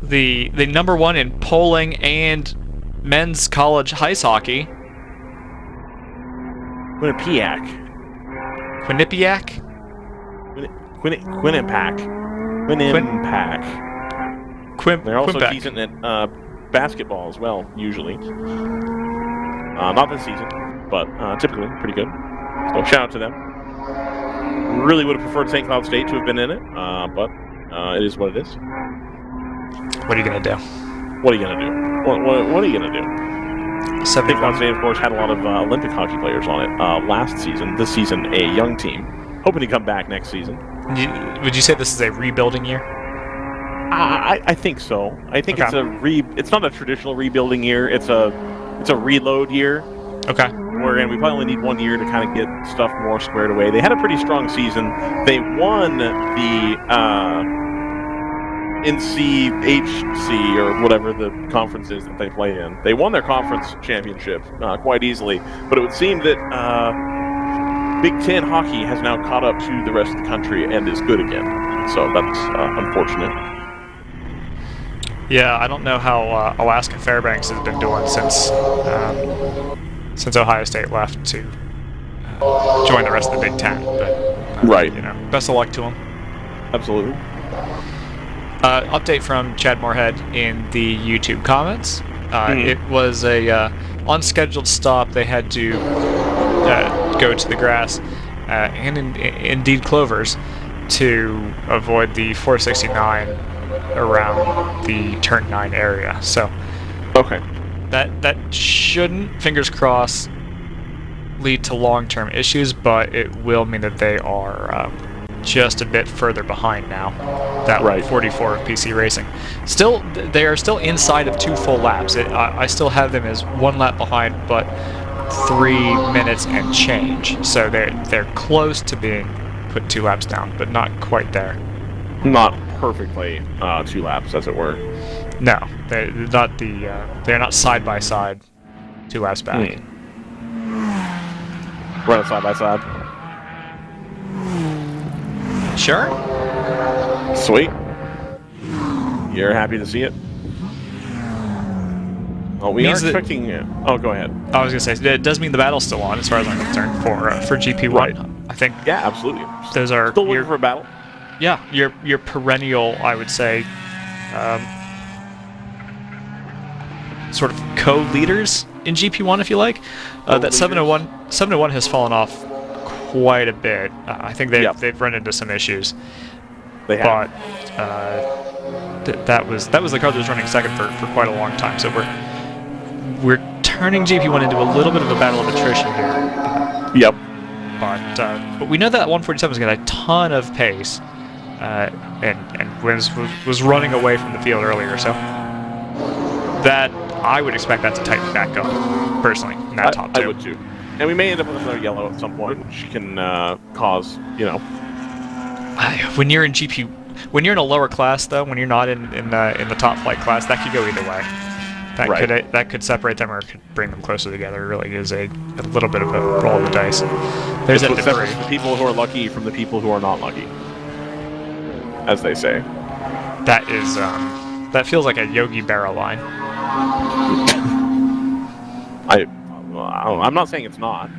The number one in polling and men's college ice hockey. Quinnipiac. Quinnipiac? Quinnipiac. They're also decent at basketball as well, usually. Not this season, but typically pretty good. So shout out to them. Really would have preferred St. Cloud State to have been in it, but it is what it is. What are you gonna do? What are you gonna do? What are you gonna do? St. Cloud State, of course, had a lot of Olympic hockey players on it last season. This season, a young team, hoping to come back next season. Would you say this is a rebuilding year? I think so. I think it's it's not a traditional rebuilding year. It's a reload year. Okay. Wherein we probably only need 1 year to kind of get stuff more squared away. They had a pretty strong season. They won the NCHC, or whatever the conference is that they play in. They won their conference championship quite easily, but it would seem that Big Ten hockey has now caught up to the rest of the country and is good again. So that's unfortunate. Yeah, I don't know how Alaska Fairbanks has been doing since Ohio State left to join the rest of the Big Ten. But right, you know, best of luck to them. Absolutely. Update from Chad Moorhead in the YouTube comments. It was a unscheduled stop. They had to go to the grass and indeed clovers to avoid the 469 around the turn 9 area. So okay, that shouldn't, fingers crossed, lead to long-term issues, but it will mean that they are just a bit further behind now. That 44 of PC Racing. Still, they are still inside of 2 full laps. I still have them as 1 lap behind, but 3 minutes and change. So they're close to being put 2 laps down, but not quite there. Not perfectly 2 laps, as it were. No, they're not side by side 2 laps back. Run it side by side. Sure. Sweet. You're happy to see it. Oh, we are expecting. Oh, go ahead. I was gonna say it does mean the battle's still on, as far as I'm concerned, for GP1. Right. I think. Yeah, absolutely. Those are still looking for a battle. Yeah, your perennial, I would say, sort of co-leaders in GP1, if you like. That 701 has fallen off quite a bit. I think they've run into some issues. They have. But that was the car that was running second for quite a long time. So we're turning GP1 into a little bit of a battle of attrition here. Yep. But we know that 147's got a ton of pace, and was running away from the field earlier. So that I would expect that to tighten back up personally in that top 2. I would too. And we may end up with another yellow at some point, which can cause, When you're in GP, when you're in a lower class, though, when you're not in the top flight class, that could go either way. That could separate them or could bring them closer together. It really is a little bit of a roll of the dice. There's that debris. The people who are lucky from the people who are not lucky, as they say. That is that feels like a Yogi Berra line. I'm not saying it's not.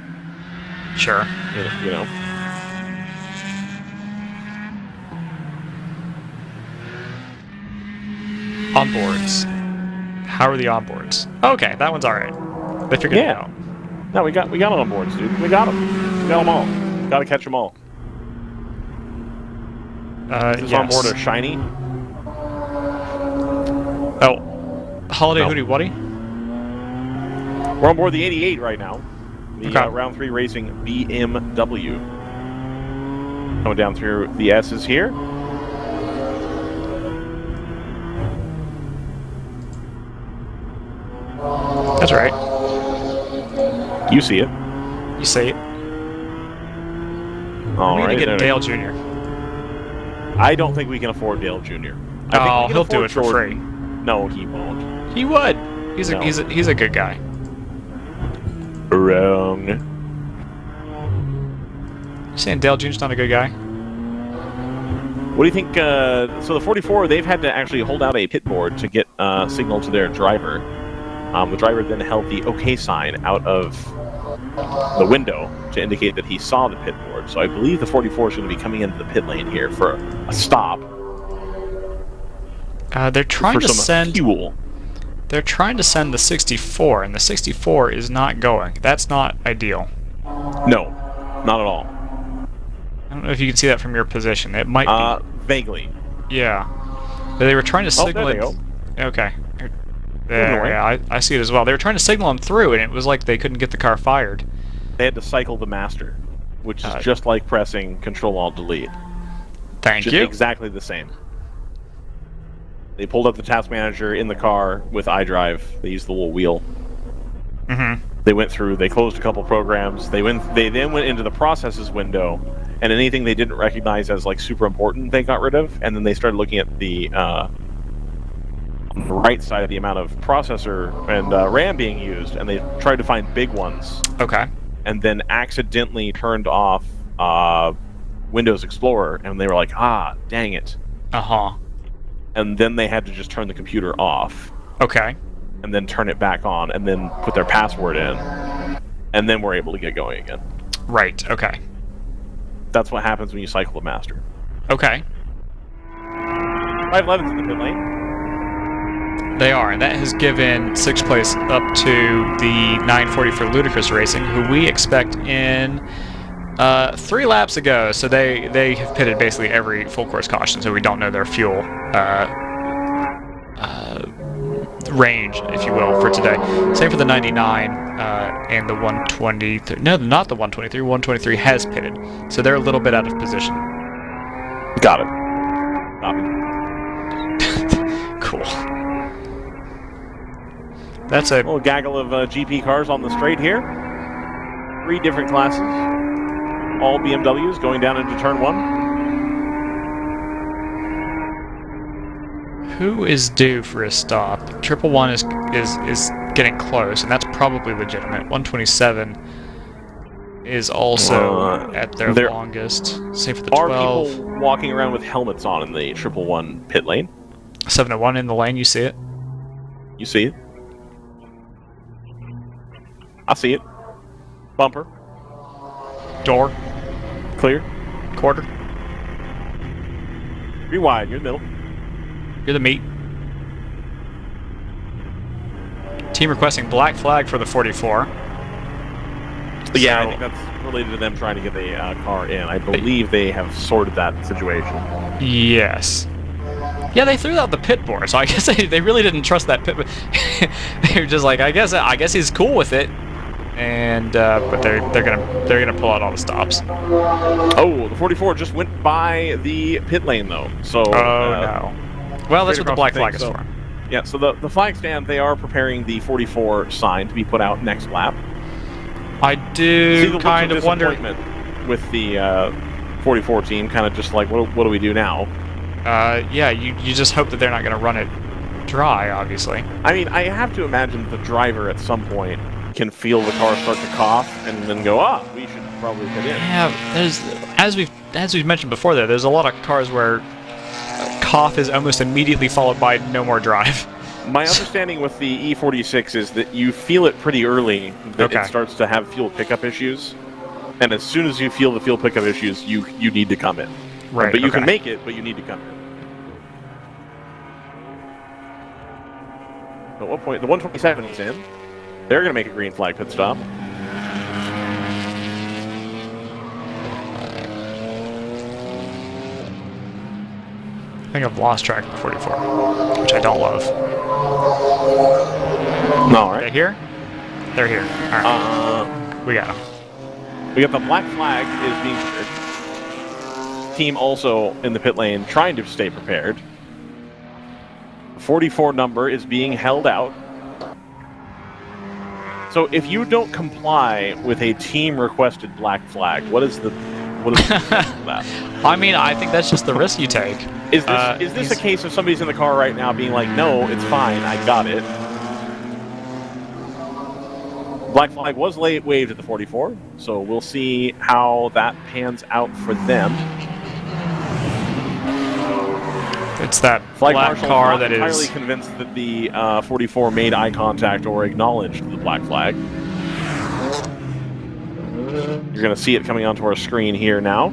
Sure. You know. Onboards. How are the onboards? Okay, that one's alright. They figured it out. No, we got onboards, dude. We got them. We got them all. Got to catch them all. Is this onboard a shiny? Oh. Holiday Hootie Wuddy? We're on board the 88 right now. The round 3 racing BMW. Going down through the S's here. That's right. You see it. You see it. All we right. need to get Dale Jr. I don't think we can afford Dale Jr. Oh, he'll do it for free. No, he won't. He would. He's a good guy. Wrong. You saying Dale Jr.'s not a good guy? What do you think? So the 44, they've had to actually hold out a pit board to get signal to their driver. The driver then held the OK sign out of the window to indicate that he saw the pit board. So I believe the 44 is going to be coming into the pit lane here for a stop. They're trying to send fuel. They're trying to send the 64, and the 64 is not going. That's not ideal. No, not at all. I don't know if you can see that from your position. It might be. Vaguely. Yeah. But they were trying to signal there they go. Okay. There, yeah, I see it as well. They were trying to signal him through, and it was like they couldn't get the car fired. They had to cycle the master, which is just like pressing Control-Alt-Delete. Thank you. Exactly the same. They pulled up the task manager in the car with iDrive. They used the little wheel. Mm-hmm. They went through. They closed a couple programs. They then went into the processes window, and anything they didn't recognize as like super important, they got rid of. And then they started looking at the right side of the amount of processor and RAM being used, and they tried to find big ones. Okay. And then accidentally turned off Windows Explorer, and they were like, ah, dang it. Uh-huh. And then they had to just turn the computer off. Okay. And then turn it back on, and then put their password in, and then we're able to get going again. Right, okay. That's what happens when you cycle the master. Okay. 511's in the pit lane. They are, and that has given 6th place up to the 940 for Ludicrous Racing, who we expect in 3 laps ago. So they have pitted basically every full course caution, so we don't know their fuel range, if you will, for today. Same for the 99 and the 123. No, not the 123. 123 has pitted, so they're a little bit out of position. Got it. Copy. Cool. That's a little gaggle of GP cars on the straight here. 3 different classes. All BMWs going down into turn 1. Who is due for a stop? 111 is getting close, and that's probably legitimate. 127 is also at their longest. Same for the 12. Are people walking around with helmets on in the 111 pit lane? 701 in the lane, you see it? You see it? I see it. Bumper. Door. Clear. Quarter. 3 wide, you're in the middle. You're the meat. Team requesting black flag for the 44. Yeah, I think that's related to them trying to get the car in. I believe they have sorted that situation. Yes. Yeah, they threw out the pit board, so I guess they really didn't trust that pit board. They were just like, I guess he's cool with it. And but they're gonna pull out all the stops. Oh, the 44 just went by the pit lane though. So no. Well, that's what the black flag is for. Yeah. So the flag stand, they are preparing the 44 sign to be put out next lap. I do kind of wonder with the 44 team, kind of just like what do we do now? Yeah, you just hope that they're not gonna run it dry, obviously. I mean, I have to imagine the driver at some point can feel the car start to cough and then go, we should probably put in. Yeah, there's as we've mentioned before there's a lot of cars where cough is almost immediately followed by no more drive. My understanding with the E46 is that you feel it pretty early that it starts to have fuel pickup issues. And as soon as you feel the fuel pickup issues, you need to come in. Right. But you can make it, but you need to come in. At what point? The 127 is in. They're going to make a green flag pit stop. I think I've lost track of the 44, which I don't love. All right. They're here? They're here. All right. We got them. We got the black flag is being cleared. Team also in the pit lane trying to stay prepared. The 44 number is being held out. So if you don't comply with a team requested black flag, what is the that? I mean, I think that's just the risk you take. Is this a case of somebody's in the car right now being like, no, it's fine, I got it? Black flag was waved at the 44, so we'll see how that pans out for them. It's that Flag black marshal car not that entirely is convinced that the 44 made eye contact or acknowledged the black flag. You're going to see it coming onto our screen here now.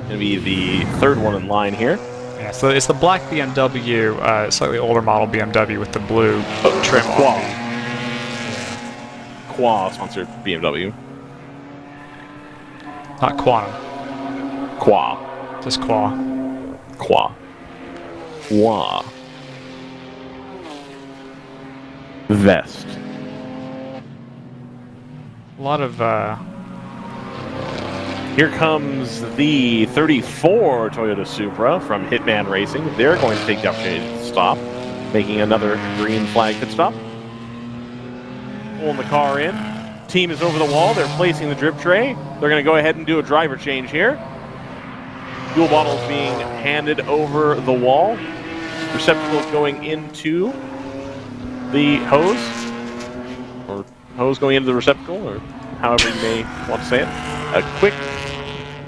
Going to be the third one in line here. Yeah, so it's the black BMW, slightly older model BMW with the blue trim. Qua sponsored BMW. Not Quantum. Qua. Just Qua. Qua. Qua. Vest. A lot of Here comes the 34 Toyota Supra from Hitman Racing. They're going to take the opportunity to stop, making another green flag pit stop. Pulling the car in. Team is over the wall. They're placing the drip tray. They're going to go ahead and do a driver change here. Fuel bottles being handed over the wall. Receptacles going into the hose. Or hose going into the receptacle, or however you may want to say it. A quick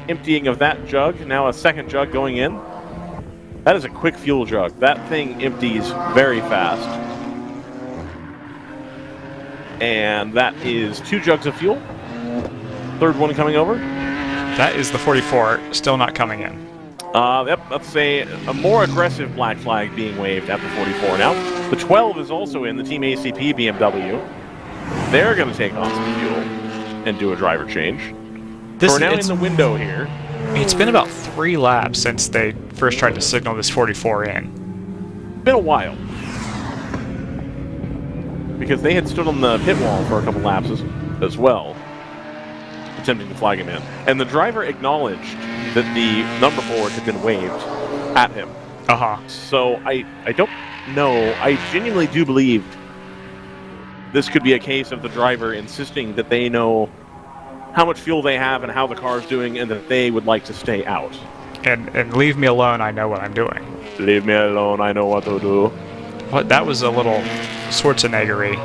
emptying of that jug. Now a second jug going in. That is a quick fuel jug. That thing empties very fast. And that is 2 jugs of fuel. Third one coming over. That is the 44, still not coming in. Yep, that's a more aggressive black flag being waved at the 44 now. The 12 is also in, the Team ACP BMW. They're going to take on some fuel and do a driver change. We're now in the window here. It's been about 3 laps since they first tried to signal this 44 in. Been a while. Because they had stood on the pit wall for a couple laps as well, attempting to flag him in. And the driver acknowledged that the number board had been waved at him. So I don't know. I genuinely do believe this could be a case of the driver insisting that they know how much fuel they have and how the car's doing and that they would like to stay out. And leave me alone, I know what I'm doing. Leave me alone, I know what to do. What? That was a little Schwarzenegger-y.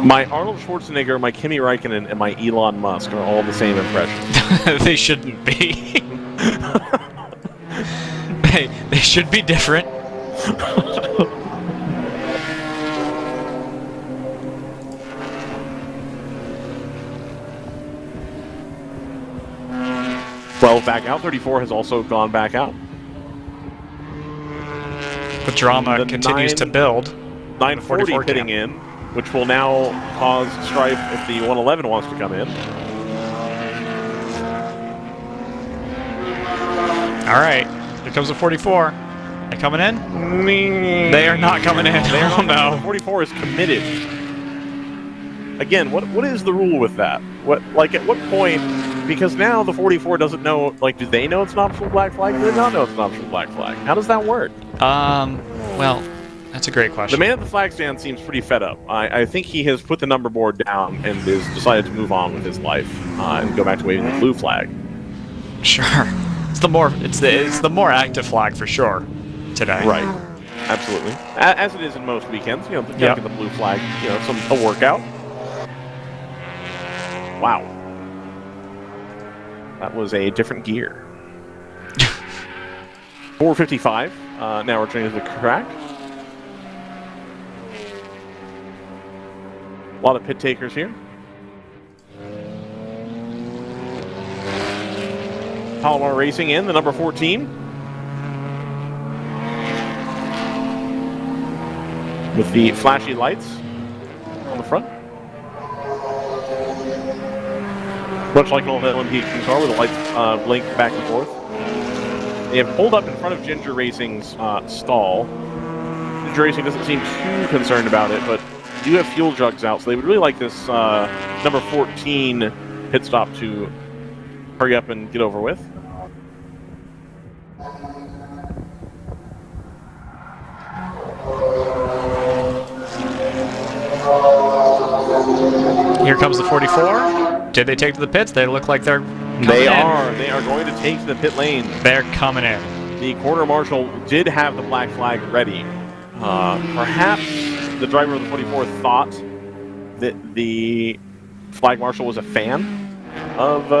My Arnold Schwarzenegger, my Kimi Räikkönen, and my Elon Musk are all the same impression. They shouldn't be. They should be different. Back out. 34 has also gone back out. The drama continues to build. 940 pitting in, which will now cause strife if the 111 wants to come in. All right, here comes the 44. They coming in? They are not coming in. They are not. The 44 is committed. Again, what is the rule with that? At what point? Because now the 44 doesn't know. Do they know it's an optional black flag? Do they not know it's an optional black flag? How does that work? Well, that's a great question. The man at the flag stand seems pretty fed up. I think he has put the number board down and has decided to move on with his life and go back to waving the blue flag. Sure, it's the more active flag for sure today. Right, absolutely. As it is in most weekends, get the blue flag, a workout. Wow, that was a different gear. 455. Now returning to the track. A lot of pit takers here. Palomar Racing in, the number 14. with the flashy lights on the front. Much like an old LMP car where the lights blink back and forth. They have pulled up in front of Ginger Racing's stall. Ginger Racing doesn't seem too concerned about it, but do have fuel jugs out, so they would really like this number 14 pit stop to hurry up and get over with. Here comes the 44. Did they take to the pits? They look like they're coming in. They are going to take to the pit lane. They're coming in. The quarter marshal did have the black flag ready. Perhaps the driver of the 44 thought that the flag marshal was a fan of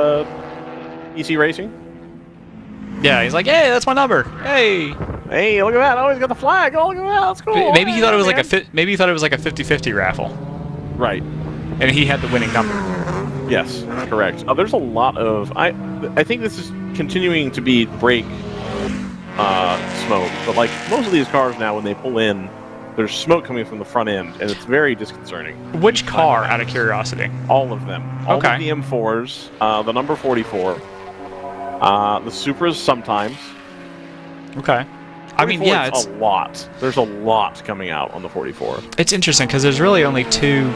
EC Racing. Yeah, he's like, hey, that's my number. Hey, look at that! Oh, he's got the flag. Oh, look at that! That's cool. Maybe he thought it was like a maybe he thought it was like a 50-50 raffle. Right. And he had the winning number. Yes, correct. There's a lot of I think this is continuing to be brake smoke, but like most of these cars now, when they pull in, there's smoke coming from the front end, and it's very disconcerting. Which car, out of curiosity? All of them. All Okay. of the M4s, the number 44, the Supras sometimes. Okay. I mean, yeah, it's a lot. There's a lot coming out on the 44. It's interesting because there's really only two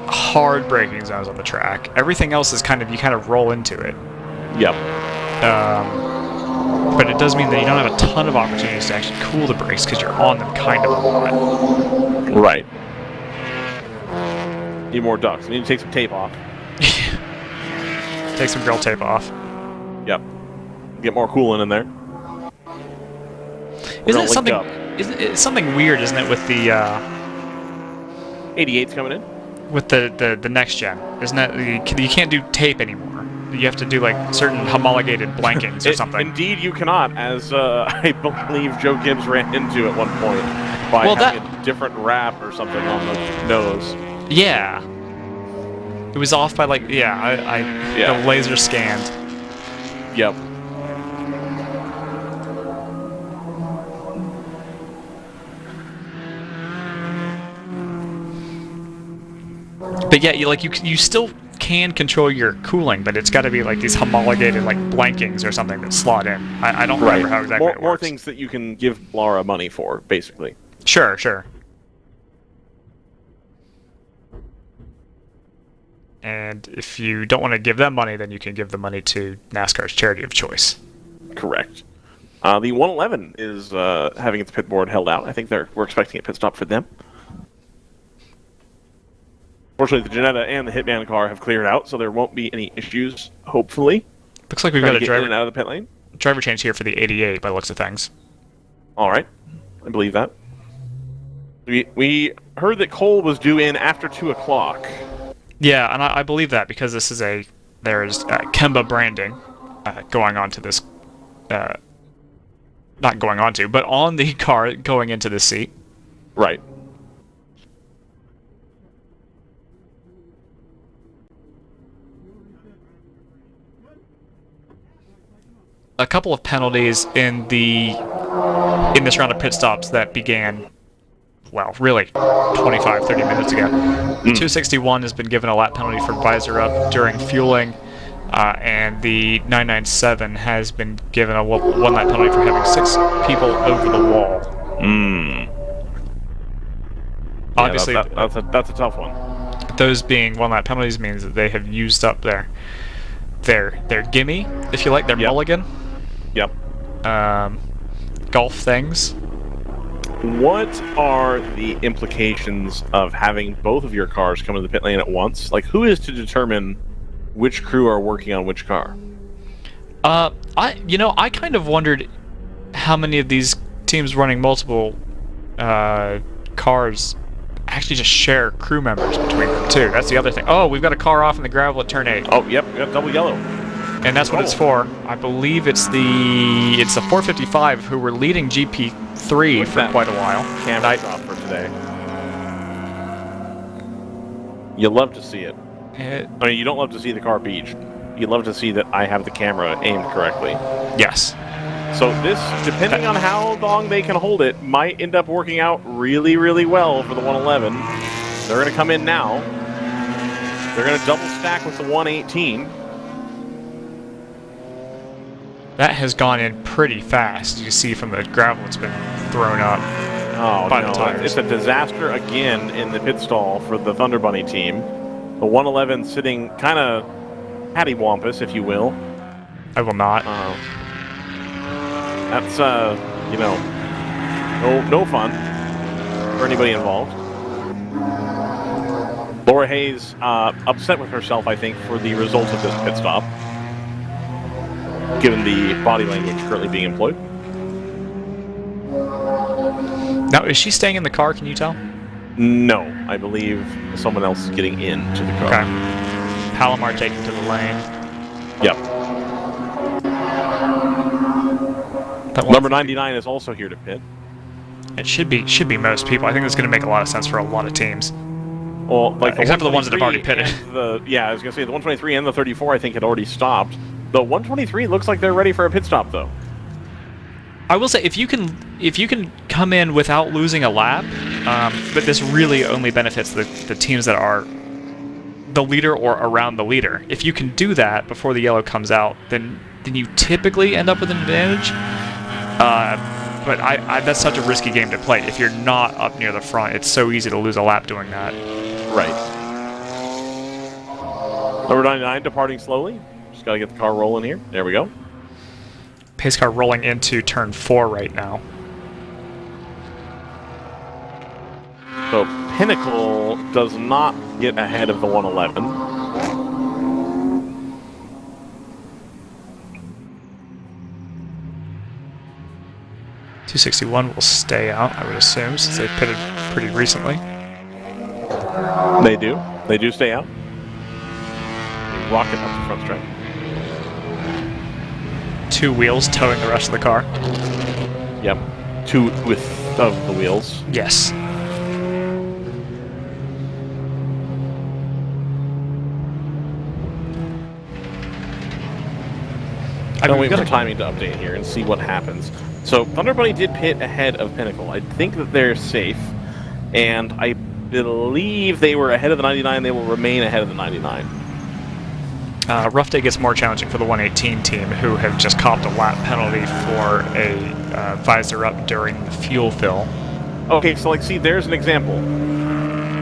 hard braking zones on the track. Everything else is kind of roll into it. Yep. But it does mean that you don't have a ton of opportunities to actually cool the brakes because you're on them kind of a lot. Right. Need more ducts. Need to take some tape off. Take some grill tape off. Yep. Get more coolant in there. Isn't it something? It's something weird, isn't it, with the 88's coming in? With the next gen, isn't it? You can't do tape anymore. You have to do like certain homologated blankings or something. Indeed, you cannot, as I believe Joe Gibbs ran into at one point by having a different wrap or something on the nose. Yeah. It was off by like the laser scanned. Yep. But yeah, you still can control your cooling, but it's got to be like these homologated like blankings or something that slot in. I don't remember how exactly it works. More things that you can give Laura money for, basically. Sure. And if you don't want to give them money, then you can give the money to NASCAR's charity of choice. Correct. The 111 is having its pit board held out. I think we're expecting a pit stop for them. Fortunately, the Janetta and the Hitman car have cleared out, so there won't be any issues, hopefully. Looks like we've got a driver in and out of the pit lane. Driver change here for the 88 by the looks of things. All right. I believe that. We heard that Cole was due in after 2 o'clock. Yeah, and I believe that because this is there's Kemba branding going on to this, not going on to, but on the car going into this seat. Right. A couple of penalties in this round of pit stops that began, well, really 25, 30 minutes ago. 261 has been given a lap penalty for visor up during fueling, and the 997 has been given a one lap penalty for having 6 people over the wall. Obviously, that's a tough one. Those being 1 lap penalties means that they have used up their gimme, if you like, their mulligan. Yep. Golf things. What are the implications of having both of your cars come to the pit lane at once? Like, who is to determine which crew are working on which car? I kind of wondered how many of these teams running multiple cars actually just share crew members between them too. That's the other thing. Oh, we've got a car off in the gravel at turn 8. Oh, yep, we got double yellow. And that's what it's for. I believe it's the 455 who were leading GP3 for quite a while. Camera drop for today. You love to see it. I mean, you don't love to see the car beached. You love to see that I have the camera aimed correctly. Yes. So this, depending on how long they can hold it, might end up working out really, really well for the 111. They're going to come in now. They're going to double stack with the 118. That has gone in pretty fast. You see from the gravel it's been thrown up by the tires. It's a disaster again in the pit stall for the Thunder Bunny team. The 111 sitting kind of cattywampus, if you will. I will not. That's, you know, no fun for anybody involved. Laura Hayes upset with herself, I think, for the results of this pit stop, given the body language currently being employed. Now, is she staying in the car, can you tell? No, I believe someone else is getting into the car. Okay. Palomar taking to the lane. Yep. Number 99 is also here to pit. It should be most people. I think that's going to make a lot of sense for a lot of teams. Well, like except for the ones that have already pitted. I was going to say the 123 and the 34 I think had already stopped. The 123 looks like they're ready for a pit stop, though. I will say, if you can come in without losing a lap, but this really only benefits the teams that are the leader or around the leader. If you can do that before the yellow comes out, then you typically end up with an advantage. But that's such a risky game to play. If you're not up near the front, it's so easy to lose a lap doing that. Right. Number 99 departing slowly. Just got to get the car rolling here. There we go. Pace car rolling into turn 4 right now. So Pinnacle does not get ahead of the 111. .261 will stay out, I would assume, since they pitted pretty recently. They do. They do stay out. They rocket up the front stretch. 2 wheels towing the rest of the car. Yep. 2 with of the wheels. Yes. We've got some timing to update here and see what happens. So Thunder Bunny did pit ahead of Pinnacle. I think that they're safe, and I believe they were ahead of the 99. They will remain ahead of the 99. Rough day gets more challenging for the 118 team, who have just copped a lap penalty for a visor up during the fuel fill. Okay, so like, see, there's an example.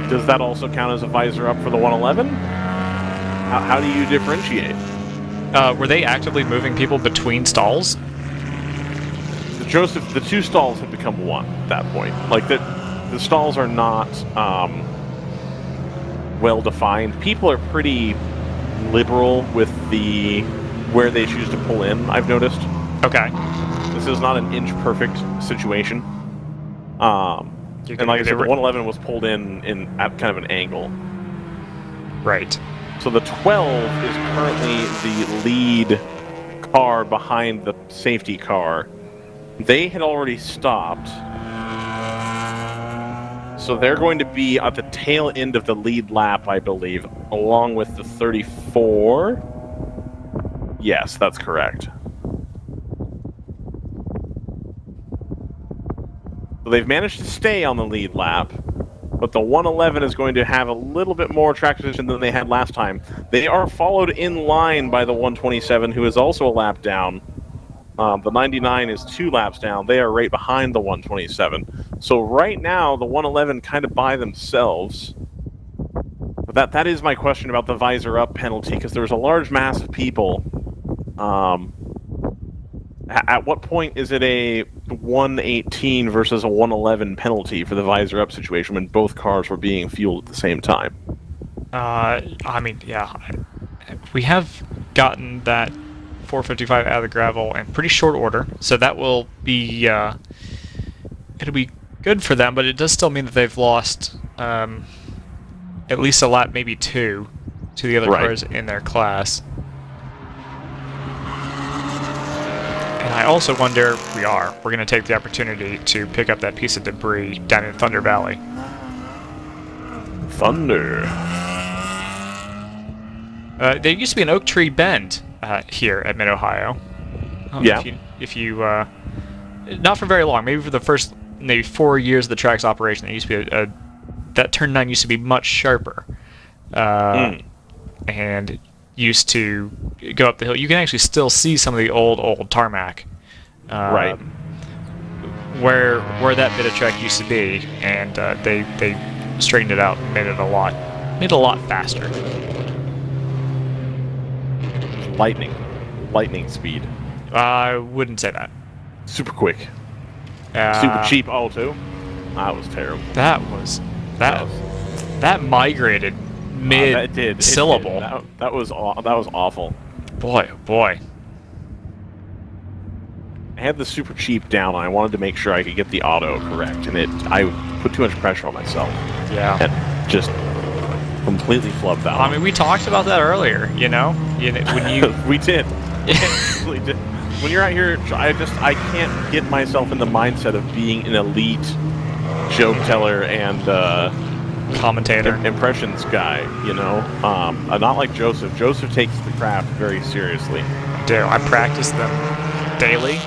Does that also count as a visor up for the 111? How do you differentiate? Were they actively moving people between stalls? Joseph, the 2 stalls have become 1 at that point. Like, the stalls are not well defined. People are pretty liberal with where they choose to pull in, I've noticed. Okay. This is not an inch perfect situation. And like I said, the 111 was pulled in at kind of an angle. Right. So the 12 is currently the lead car behind the safety car. They had already stopped. So they're going to be at the tail end of the lead lap, I believe, along with the 34. Yes, that's correct. So they've managed to stay on the lead lap, but the 111 is going to have a little bit more track position than they had last time. They are followed in line by the 127, who is also a lap down. The 99 is 2 laps down. They are right behind the 127. So right now, the 111 kind of by themselves. But that is my question about the visor up penalty, because there's a large mass of people. At what point is it a 118 versus a 111 penalty for the visor up situation when both cars were being fueled at the same time? I mean, yeah. We have gotten that 455 out of the gravel in pretty short order, so that will be it'll be good for them, but it does still mean that they've lost at least a lap, maybe 2, to the other cars in their class. And I also wonder, we're going to take the opportunity to pick up that piece of debris down in Thunder Valley. Thunder. There used to be an oak tree bend here at Mid-Ohio. Yeah. If you not for very long, maybe for the first maybe 4 years of the track's operation, there used to be that turn 9 used to be much sharper, and used to go up the hill. You can actually still see some of the old tarmac, right, where that bit of track used to be, and they straightened it out, and made it a lot faster. Lightning speed. I wouldn't say that. Super quick. Super cheap auto. That was terrible. That migrated mid syllable. That was awful. Boy, oh boy. I had the super cheap down, and I wanted to make sure I could get the auto correct, and I put too much pressure on myself. Yeah. And just completely flubbed out. I mean, we talked about that earlier. You know, when you we did. We did. When you're out here, I can't get myself in the mindset of being an elite joke teller and commentator, impressions guy. You know, not like Joseph. Joseph takes the craft very seriously. I practice them daily,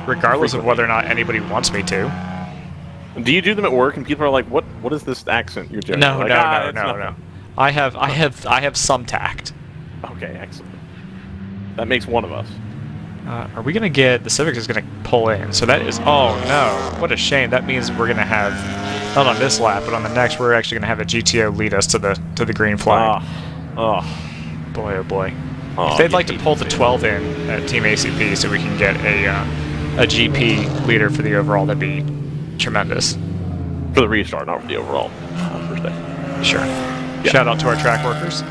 regardless of whether or not anybody wants me to. Do you do them at work, and people are like, "What is this accent you're doing?" No, like, no. I have some tact. Okay, excellent. That makes one of us. Are we gonna get the Civic is gonna pull in? So that is, oh no, what a shame. That means we're gonna have, not on this lap, but on the next, we're actually gonna have a GTO lead us to the green flag. Oh boy, oh boy. Oh, if they'd like to pull the 12 in at Team ACP so we can get a GP leader for the overall, that'd be tremendous. For the restart, not for the overall. Per se. Sure. Yeah. Shout out to our track workers.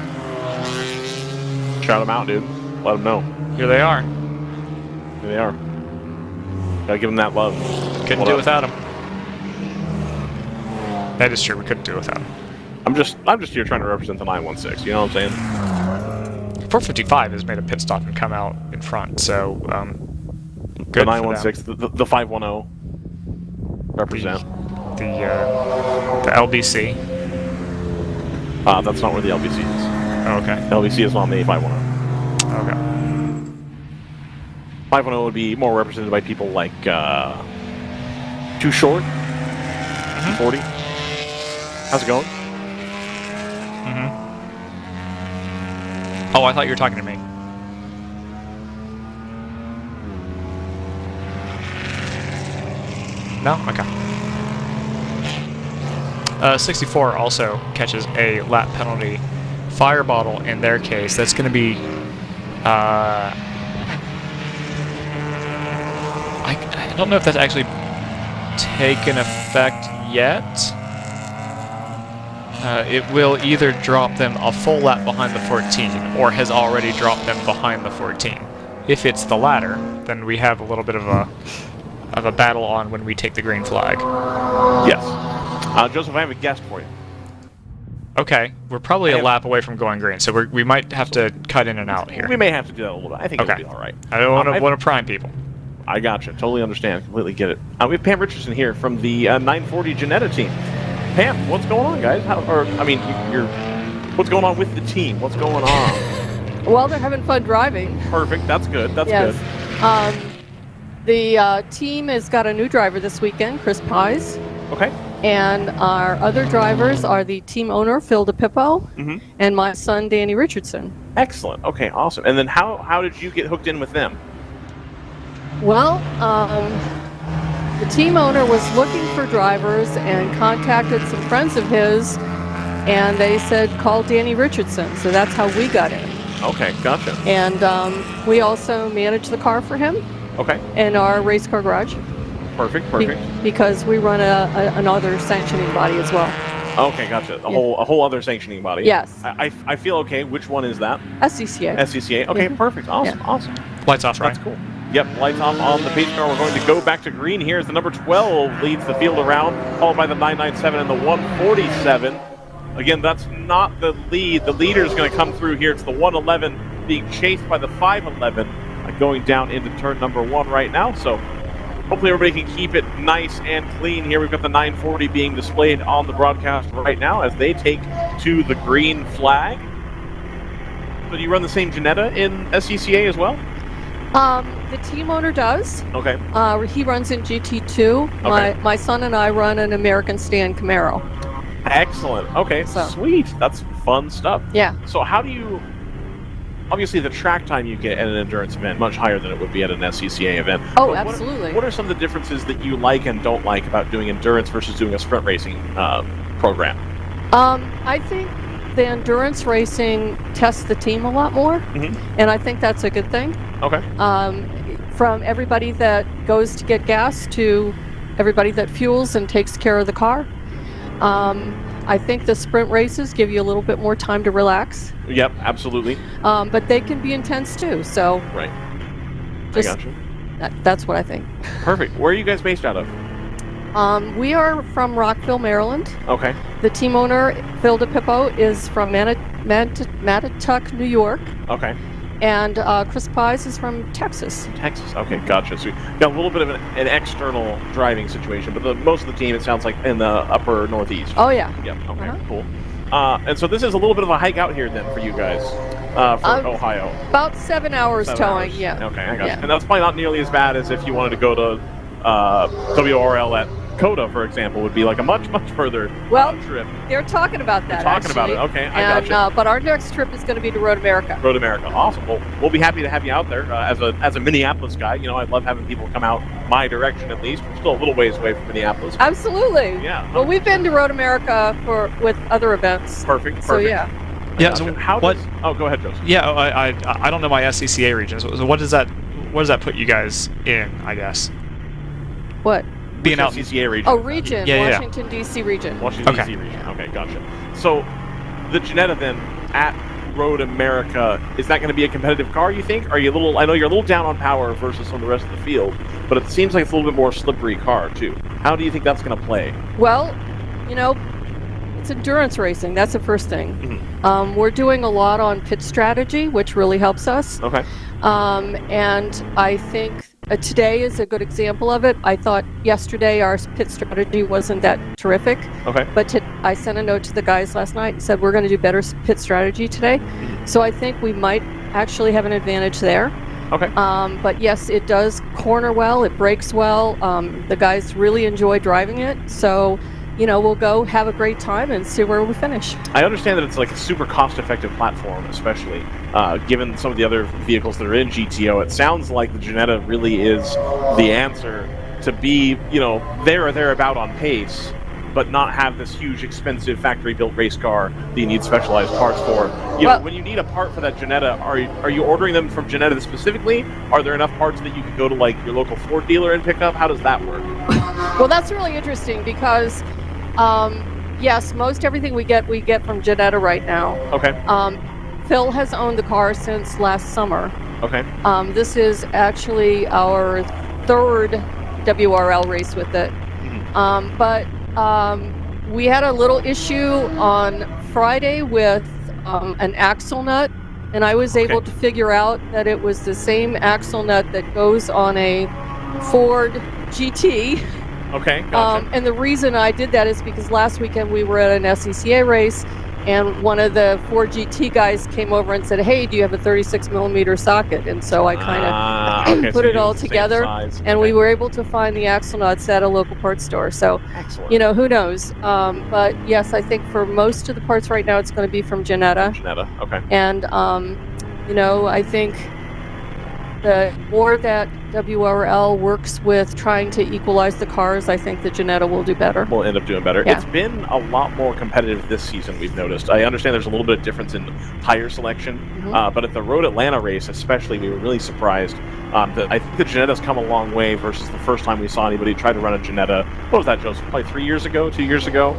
Shout them out, dude. Let them know. Here they are. Here they are. Gotta give them that love. Couldn't do without them. That is true. We couldn't do without them. I'm just here trying to represent the 916. You know what I'm saying? 455 has made a pit stop and come out in front. So good. The 916, the 510 represent the LBC. That's not where the LBC is. Oh, okay. The LBC is on the 510. Okay. 510 would be more represented by people like Too Short, 40. How's it going? Oh, I thought you were talking to me. No? Okay. 64 also catches a lap penalty. Fire bottle in their case. That's going to be... I don't know if that's actually taken effect yet. It will either drop them a full lap behind the 14 or has already dropped them behind the 14. If it's the latter, then we have a little bit of a battle on when we take the green flag. Yes. Joseph, I have a guest for you. Okay, we're probably a lap away from going green, so we might have to cut in and out here. We may have to do that a little bit. I think it'll be all right. I don't want to prime people. I gotcha. Totally understand. Completely get it. We have Pam Richardson here from the 940 Janetta team. Pam, what's going on, guys? What's going on with the team? What's going on? Well, they're having fun driving. Perfect. That's good. That's yes. good. The team has got a new driver this weekend, Chris Pies. Okay. And our other drivers are the team owner, Phil DePippo, and my son, Danny Richardson. Excellent. Okay, awesome. And then how did you get hooked in with them? Well, the team owner was looking for drivers and contacted some friends of his, and they said, call Danny Richardson. So that's how we got in. Okay, gotcha. And we also manage the car for him. Okay. In our race car garage. Perfect. Because we run another sanctioning body as well. Okay, gotcha. A whole other sanctioning body. Yes. I feel okay. Which one is that? SCCA. SCCA. Okay, perfect. Awesome. Yeah. Awesome. Lights off, right? That's cool. Yep, lights off on the pace car. We're going to go back to green here as the number 12 leads the field around, followed by the 997 and the 147. Again, that's not the lead. The leader is going to come through here. It's the 111 being chased by the 511 going down into turn number 1 right now. So hopefully everybody can keep it nice and clean here. We've got the 940 being displayed on the broadcast right now as they take to the green flag. So do you run the same Janetta in SCCA as well? The team owner does. Okay. He runs in GT2. Okay. My son and I run an American Stand Camaro. Excellent. Okay, So- sweet. That's fun stuff. Yeah. So how do you... Obviously, the track time you get at an endurance event much higher than it would be at an SCCA event. Oh, But absolutely. What are some of the differences that you like and don't like about doing endurance versus doing a sprint racing program? I think the endurance racing tests the team a lot more, and I think that's a good thing. Okay. From everybody that goes to get gas to everybody that fuels and takes care of the car. I think the sprint races give you a little bit more time to relax. Yep, absolutely. But they can be intense too, so Right. just, I got you. that's what I think. Perfect. Where are you guys based out of? We are from Rockville, Maryland. Okay. The team owner, Phil DePippo, is from Mattituck, New York. Okay. And Chris Pies is from Texas. Texas. Okay, gotcha. So we got a little bit of an external driving situation, but most of the team, it sounds like, in the upper northeast. Oh, yeah. Yep. Okay, cool. And so this is a little bit of a hike out here then for you guys, for Ohio. About 7 hours 7 towing, hours. yeah. Okay, I got Yeah. you. And that's probably not nearly as bad as if you wanted to go to WRL at Coda, for example, would be like a much further trip. They're talking about that. They're talking about it. Okay, I gotcha. But our next trip is going to be to Road America. Road America, awesome. Well, we'll be happy to have you out there as a Minneapolis guy. You know, I love having people come out my direction at least. We're still a little ways away from Minneapolis. Absolutely. Yeah. Well, we've been to Road America with other events. Perfect. So yeah. Yeah. So how what? Does, oh, go ahead, Joseph. Yeah. I don't know my SCCA region. So what does that put you guys in? I guess. What? Being out CCA region. Oh, region. Yeah, Washington D.C. region. Washington D.C. region. Okay, gotcha. So the Ginetta then at Road America, is that going to be a competitive car, you think? Are you a little? I know you're a little down on power versus some of the rest of the field, but it seems like it's a little bit more slippery car too. How do you think that's going to play? Well, you know, it's endurance racing. That's the first thing. We're doing a lot on pit strategy, which really helps us. Okay. And I think today is a good example of it. I thought yesterday our pit strategy wasn't that terrific. Okay. But I sent a note to the guys last night and said we're going to do better pit strategy today. So I think we might actually have an advantage there. Okay. But yes, it does corner well. It brakes well. The guys really enjoy driving it. So, you know, we'll go have a great time and see where we finish. I understand that it's like a super cost-effective platform, especially given some of the other vehicles that are in GTO. It sounds like the Ginetta really is the answer to be, you know, there or thereabout on pace, but not have this huge, expensive factory-built race car that you need specialized parts for. You know, when you need a part for that Ginetta, are you ordering them from Ginetta specifically? Are there enough parts that you could go to like your local Ford dealer and pick up? How does that work? Well, that's really interesting because yes, most everything we get from Ginetta right now. Okay. Phil has owned the car since last summer. Okay. This is actually our third WRL race with it. But we had a little issue on Friday with an axle nut, and I was able to figure out that it was the same axle nut that goes on a Ford GT. Okay, gotcha. And the reason I did that is because last weekend we were at an SCCA race, and one of the Ford GT guys came over and said, "Hey, do you have a 36mm socket?" And so I kind of put it all together, and we were able to find the axle nuts at a local parts store. So, you know, who knows? But yes, I think for most of the parts right now, it's going to be from Ginetta. Ginetta, okay. And you know, I think the more that WRL works with trying to equalize the cars, I think the Ginetta will do better. We'll end up doing better. Yeah. It's been a lot more competitive this season, we've noticed. I understand there's a little bit of difference in tire selection, but at the Road Atlanta race especially, we were really surprised. That I think the Ginetta's come a long way versus the first time we saw anybody try to run a Ginetta. What was that, Joseph? Probably 3 years ago, 2 years ago?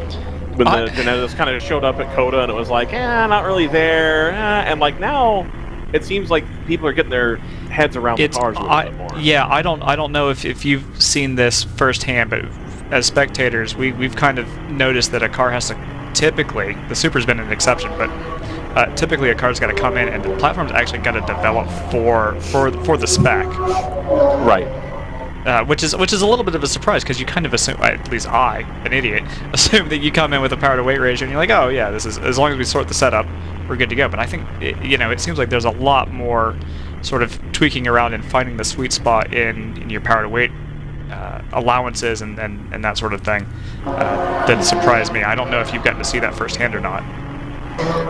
When the Ginettas kind of showed up at Coda and it was like, not really there. And like now, it seems like people are getting their heads around the cars a little bit more. Yeah, I don't know if you've seen this firsthand, but as spectators, we've kind of noticed that a car has to typically, the Super's been an exception, but typically a car's got to come in and the platform's actually got to develop for the spec. Right. Which is a little bit of a surprise because you kind of assume, at least I, an idiot, assume that you come in with a power to weight ratio and you're like, oh yeah, this is, as long as we sort the setup, we're good to go. But I think it seems like there's a lot more sort of tweaking around and finding the sweet spot in your power to weight allowances and that sort of thing that surprised me. I don't know if you've gotten to see that firsthand or not.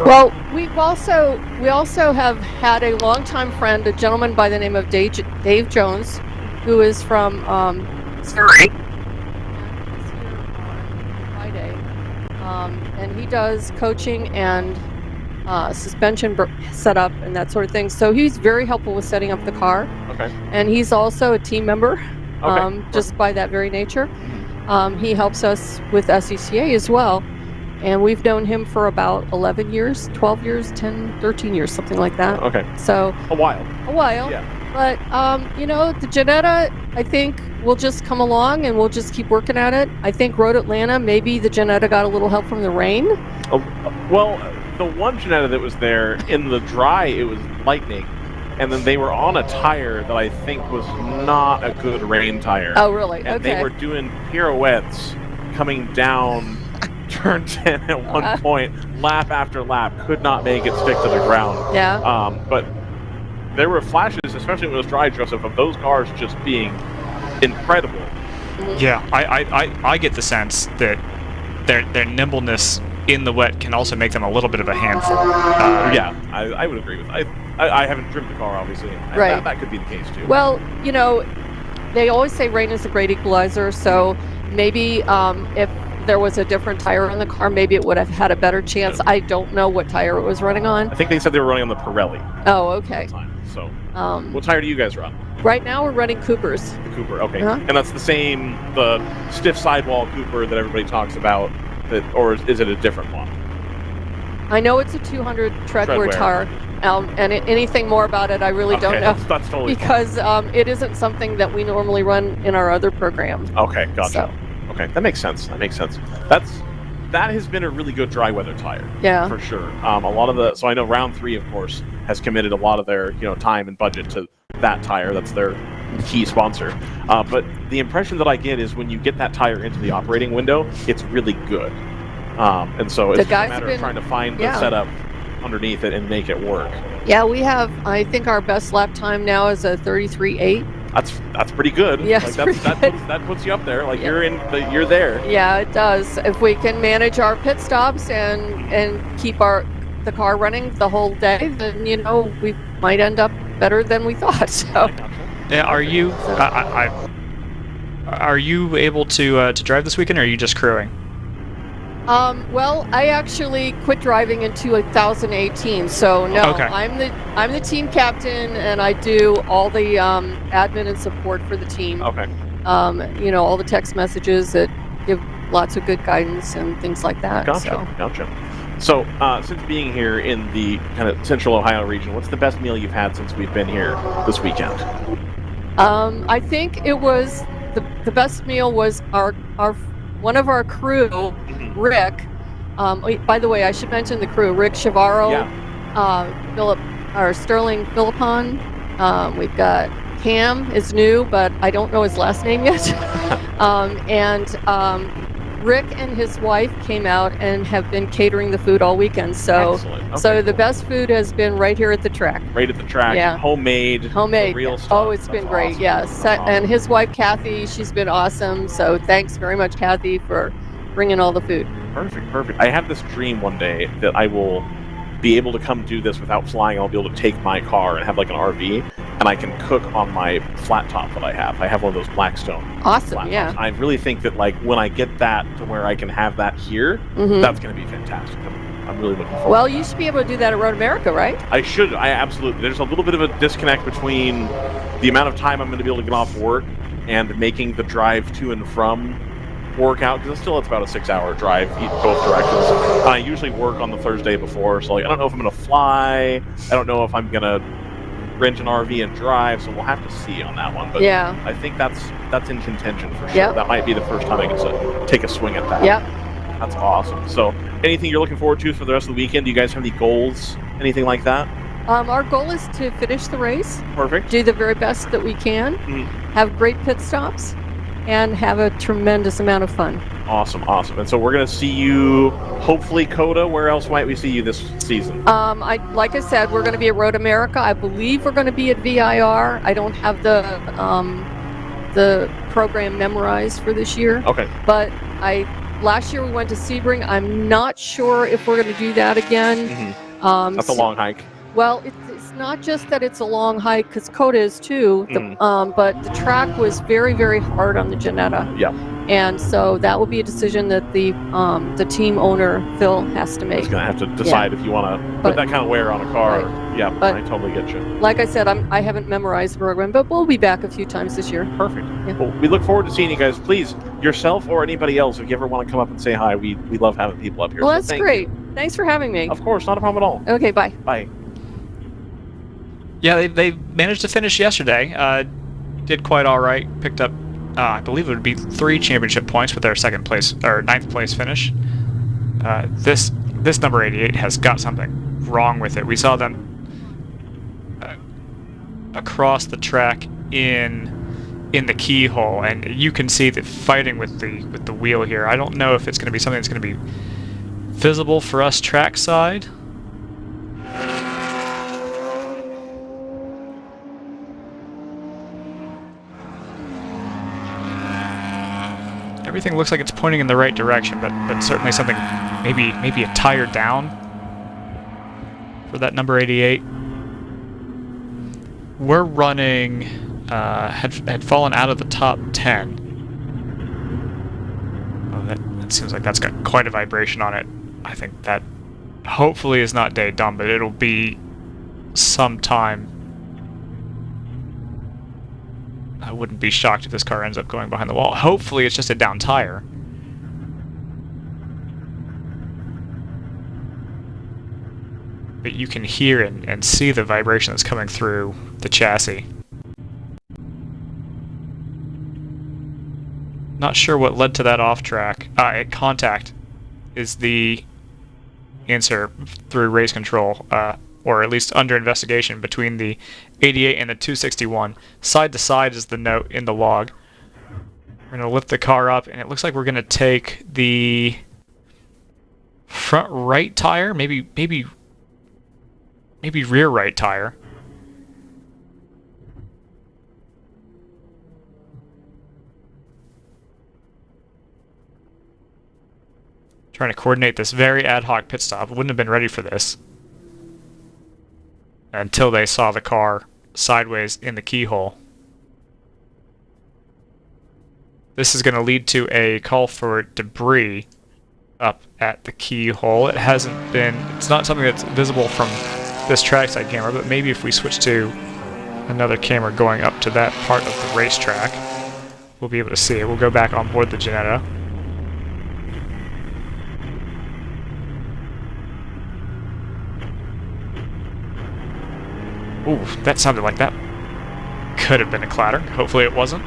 Well, we also have had a longtime friend, a gentleman by the name of Dave Jones, who is from Surrey. Friday, and he does coaching and suspension setup and that sort of thing. So he's very helpful with setting up the car. Okay. And he's also a team member, Okay. just by that very nature. He helps us with SECA as well. And we've known him for about 11 years, 12 years, 10, 13 years, something like that. Okay. So a while. Yeah. But, the Jannetta, I think, will just come along and we'll just keep working at it. I think Road Atlanta, maybe the Jannetta got a little help from the rain. Oh, well, the one Jannetta that was there, in the dry, it was lightning. And then they were on a tire that I think was not a good rain tire. Oh, really? And Okay. they were doing pirouettes coming down turn 10 at one point, lap after lap, could not make it stick to the ground. Yeah. But there were flashes, especially when it was dry, Joseph, of those cars just being incredible. Yeah, I get the sense that their nimbleness in the wet can also make them a little bit of a handful. Yeah, I would agree with that. I haven't driven the car, obviously. And Right. that could be the case, too. Well, they always say rain is a great equalizer, so maybe if there was a different tire in the car, maybe it would have had a better chance. I don't know what tire it was running on. I think they said they were running on the Pirelli. Oh, okay. So, what tire do you guys run? Right now we're running Coopers. The Cooper, okay. Uh-huh. And that's the stiff sidewall Cooper that everybody talks about, or is it a different one? I know it's a 200 treadwear tire, and anything more about it, I really don't know. That's totally because it isn't something that we normally run in our other program. Okay, gotcha. So. Okay, that makes sense. That has been a really good dry weather tire. Yeah. For sure. A lot of so I know Round 3, of course, has committed a lot of their time and budget to that tire. That's their key sponsor. But the impression that I get is when you get that tire into the operating window, it's really good. And so it's just a matter of trying to find the setup underneath it and make it work. Yeah, we have, I think our best lap time now is a 33.8. That's pretty good. Yeah, that puts you up there. Like you're there. Yeah, it does. If we can manage our pit stops and keep the car running the whole day, then we might end up better than we thought. So. Yeah, are you able to drive this weekend, or are you just crewing? Well, I actually quit driving in 2018, so no, okay. I'm the team captain, and I do all the admin and support for the team. Okay. All the text messages that give lots of good guidance and things like that. Gotcha. So, since being here in the kind of central Ohio region, what's the best meal you've had since we've been here this weekend? I think it was the best meal was our one of our crew, Rick. By the way, I should mention the crew: Rick Chavarro, Sterling Philippon. We've got Cam is new, but I don't know his last name yet. Rick and his wife came out and have been catering the food all weekend. So, okay, so the best food has been right here at the track. Right at the track. Yeah. Homemade. Real stuff. Oh, it's been great. Awesome. Yes. And his wife Kathy, she's been awesome. So thanks very much, Kathy, for bringing all the food. Perfect. I have this dream one day that I will be able to come do this without flying. I'll be able to take my car and have like an RV, and I can cook on my flat top that I have. I have one of those Blackstone. Awesome, yeah. I really think that when I get that to where I can have that here, that's going to be fantastic. I'm really looking forward. Well, you should be able to do that at Road America, right? I should. I absolutely. There's a little bit of a disconnect between the amount of time I'm going to be able to get off work and making the drive to and from work out, because it's about a 6-hour drive both directions. I usually work on the Thursday before, so I don't know if I'm going to fly. I don't know if I'm going to rent an RV and drive, so we'll have to see on that one. But yeah, I think that's in contention for sure. Yep. That might be the first time I get to take a swing at that. Yep. That's awesome. So anything you're looking forward to for the rest of the weekend? Do you guys have any goals? Anything like that? Our goal is to finish the race. Perfect. Do the very best that we can. Have great pit stops. and have a tremendous amount of fun. Awesome, awesome. And so we're going to see you, hopefully, Coda. Where else might we see you this season? Like I said, we're going to be at Road America. I believe we're going to be at VIR. I don't have the program memorized for this year. Okay. But last year we went to Sebring. I'm not sure if we're going to do that again. Mm-hmm. That's a long hike. Well, it's not just that it's a long hike, because Coda is too, but the track was very, very hard on the Janetta. Yeah. And so that will be a decision that the team owner, Phil, has to make. He's going to have to decide if you want to put that kind of wear on a car. Right. Yeah, But I totally get you. like I said, I haven't memorized the program, but we'll be back a few times this year. Perfect. Yeah. Well, we look forward to seeing you guys. Please, yourself or anybody else, if you ever want to come up and say hi, we love having people up here. Well, So that's thank great. you. Thanks for having me. Of course, not a problem at all. Okay, bye. Bye. Yeah, they managed to finish yesterday. Did quite all right. Picked up, I believe it would be 3 championship points with their 9th place finish. This number 88 has got something wrong with it. We saw them across the track in the keyhole, and you can see the fighting with the wheel here. I don't know if it's going to be something that's going to be visible for us trackside. Everything looks like it's pointing in the right direction, but certainly something, maybe a tire down for that number 88. We're running, had fallen out of the top 10. Oh, that seems like that's got quite a vibration on it. I think that hopefully is not day done, but it'll be some time. I wouldn't be shocked if this car ends up going behind the wall. Hopefully it's just a down tire. But you can hear and see the vibration that's coming through the chassis. Not sure what led to that off-track. Contact is the answer through race control, or at least under investigation between the 88 and the 261. Side to side is the note in the log. We're going to lift the car up, and it looks like we're going to take the front right tire, maybe rear right tire. Trying to coordinate this very ad hoc pit stop. Wouldn't have been ready for this until they saw the car sideways in the keyhole. This is going to lead to a call for debris up at the keyhole. It's not something that's visible from this trackside camera, but maybe if we switch to another camera going up to that part of the racetrack, we'll be able to see it. We'll go back on board the Janetta. Ooh, that sounded like that could have been a clatter. Hopefully it wasn't.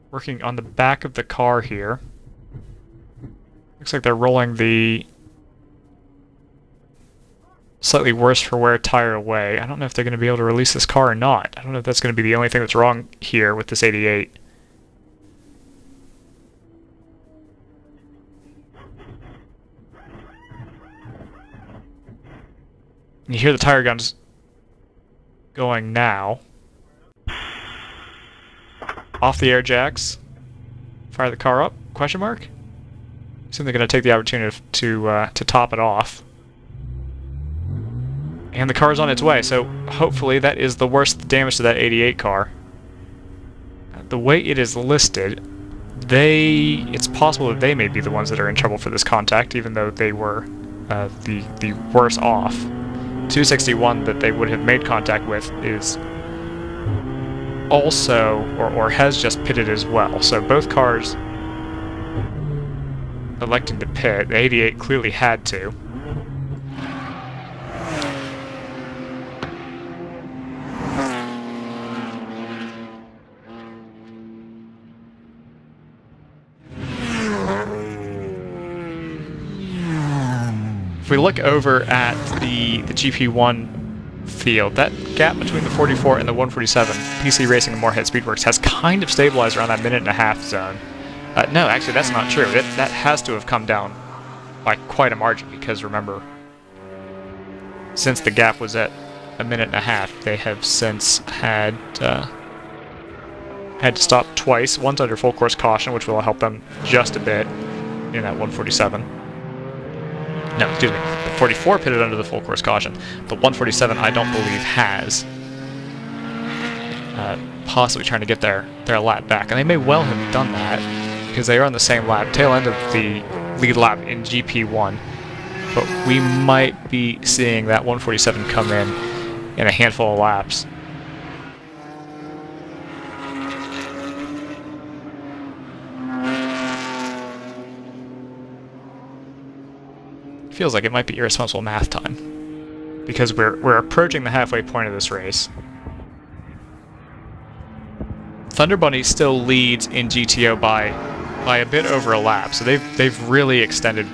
Working on the back of the car here. Looks like they're rolling the slightly worse for wear tire away. I don't know if they're going to be able to release this car or not. I don't know if that's going to be the only thing that's wrong here with this 88. You hear the tire guns going now. Off the air jacks. Fire the car up? Question mark? Assume they're going to take the opportunity to top it off. And the car's on its way, so hopefully that is the worst damage to that 88 car. The way it is listed, it's possible that they may be the ones that are in trouble for this contact, even though they were the worse off. 261 that they would have made contact with is also, or has just pitted as well. So both cars electing to pit. The 88 clearly had to. we look over at the GP1 field, that gap between the 44 and the 147, PC Racing and Moorhead Speedworks, has kind of stabilized around that 1.5-minute zone. No, actually, that's not true. That has to have come down by quite a margin, because remember, since the gap was at 1.5 minutes, they have since had to stop twice. One's under full course caution, which will help them just a bit in that 147. No, excuse me. The 44 pitted under the full course caution. The 147, I don't believe, has. Possibly trying to get their lap back. And they may well have done that, because they are on the same lap, tail end of the lead lap in GP1. But we might be seeing that 147 come in a handful of laps. Feels like it might be irresponsible math time, because we're approaching the halfway point of this race. Thunder Bunny still leads in GTO by a bit over a lap, so they've really extended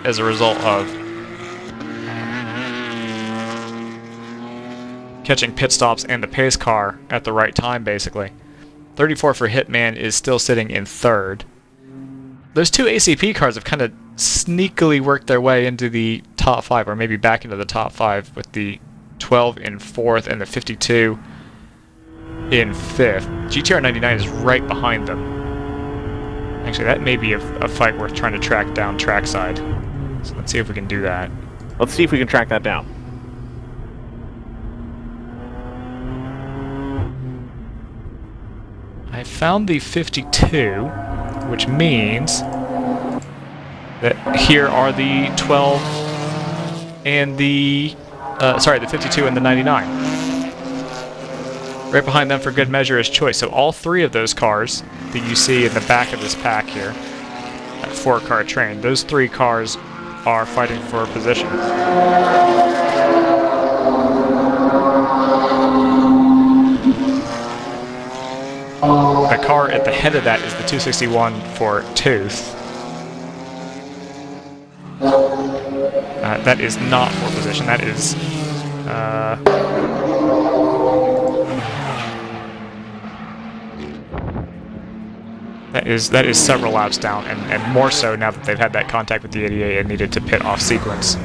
as a result of catching pit stops and the pace car at the right time, basically. 34 for Hitman is still sitting in third. Those two ACP cars have kind of sneakily worked their way into the top 5, or maybe back into the top 5, with the 12 in 4th and the 52 in 5th. GTR 99 is right behind them. Actually, that may be a fight worth trying to track down trackside. So let's see if we can do that. Let's see if we can track that down. I found the 52, which means that here are the 12 and the the 52 and the 99. Right behind them for good measure is Choice. So all three of those cars that you see in the back of this pack here, that 4-car train, those 3 cars are fighting for a position. The car at the head of that is the 261 for Tooth. That is not for position. That is that is several laps down, and more so now that they've had that contact with the 88 and needed to pit off sequence.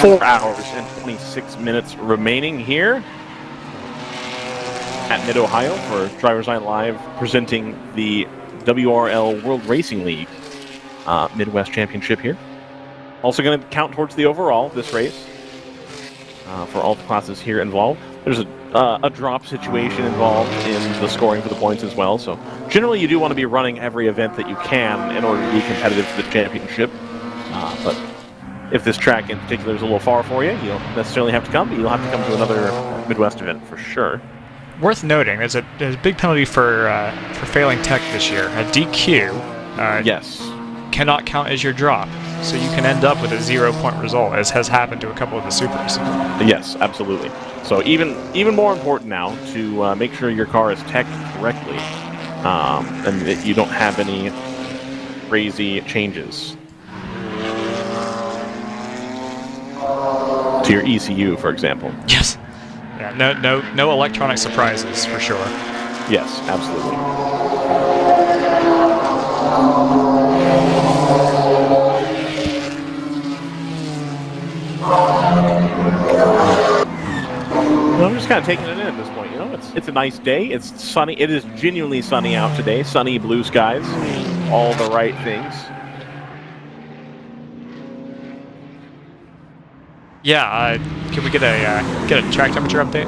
Four hours and 26 minutes remaining here at Mid-Ohio for DriversEye Live, presenting the WRL World Racing League Midwest Championship here. Also going to count towards the overall this race for all the classes here involved. There's a drop situation involved in the scoring for the points as well. So generally you do want to be running every event that you can in order to be competitive for the championship. But if this track in particular is a little far for you, you don't necessarily have to come, but you'll have to come to another Midwest event for sure. Worth noting, there's a big penalty for failing tech this year. A DQ yes, cannot count as your drop, so you can end up with a 0-point result, as has happened to a couple of the supers. Yes, absolutely. So even more important now to make sure your car is teched correctly, and that you don't have any crazy changes to your ECU, for example. Yes. Yeah, no electronic surprises, for sure. Yes, absolutely. Well, I'm just kind of taking it in at this point, you know? It's a nice day. It's sunny. It is genuinely sunny out today. Sunny, blue skies, all the right things. Yeah, can we get a track temperature update?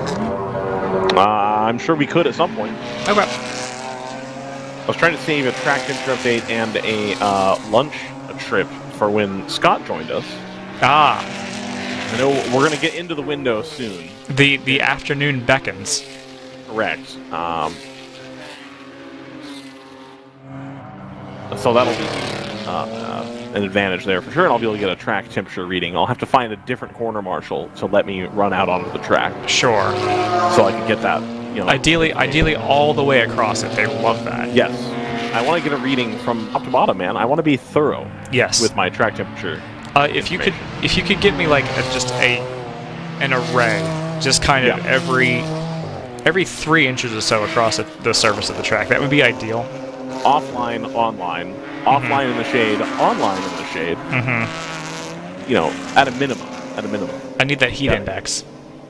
I'm sure we could at some point. Okay. I was trying to save a track temperature update and a lunch trip for when Scott joined us. Ah. I know we're going to get into the window soon. The afternoon beckons. Correct. So that'll be an advantage there for sure, and I'll be able to get a track temperature reading. I'll have to find a different corner marshal to let me run out onto the track. Sure. So I can get that, you know. Ideally all the way across it. They love that. Yes, I want to get a reading from top to bottom, man. I want to be thorough. Yes. With my track temperature. If you could give me like just an array, just kind of every 3 inches or so across the surface of the track, that would be ideal. Offline, online, offline in the shade, online in the shade. You know, at a minimum. At a minimum. I need that heat index.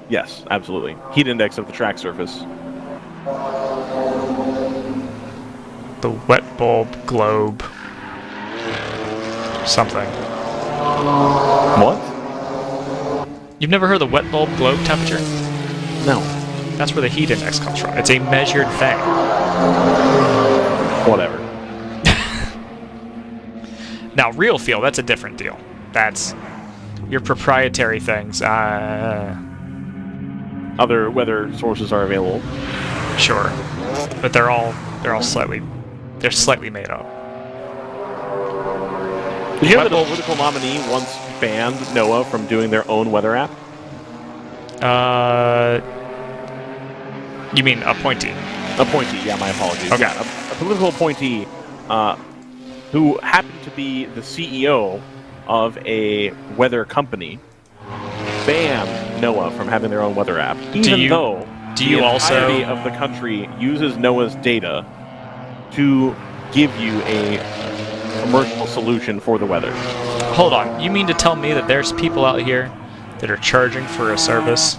Yes, absolutely. Heat index of the track surface. The wet bulb globe. Something. What? You've never heard the wet bulb globe temperature? No. That's where the heat index comes from. It's a measured thing. Whatever. Now, real feel, that's a different deal. That's your proprietary things. Other weather sources are available. Sure, but they're all slightly made up. Did you know that a political nominee once banned NOAA from doing their own weather app? You mean appointee? Appointee, yeah, my apologies. Okay. Yeah, a political appointee who happened to be the CEO of a weather company banned NOAA from having their own weather app, even though the entirety of the country uses NOAA's data to give you a commercial solution for the weather. Hold on, you mean to tell me that there's people out here that are charging for a service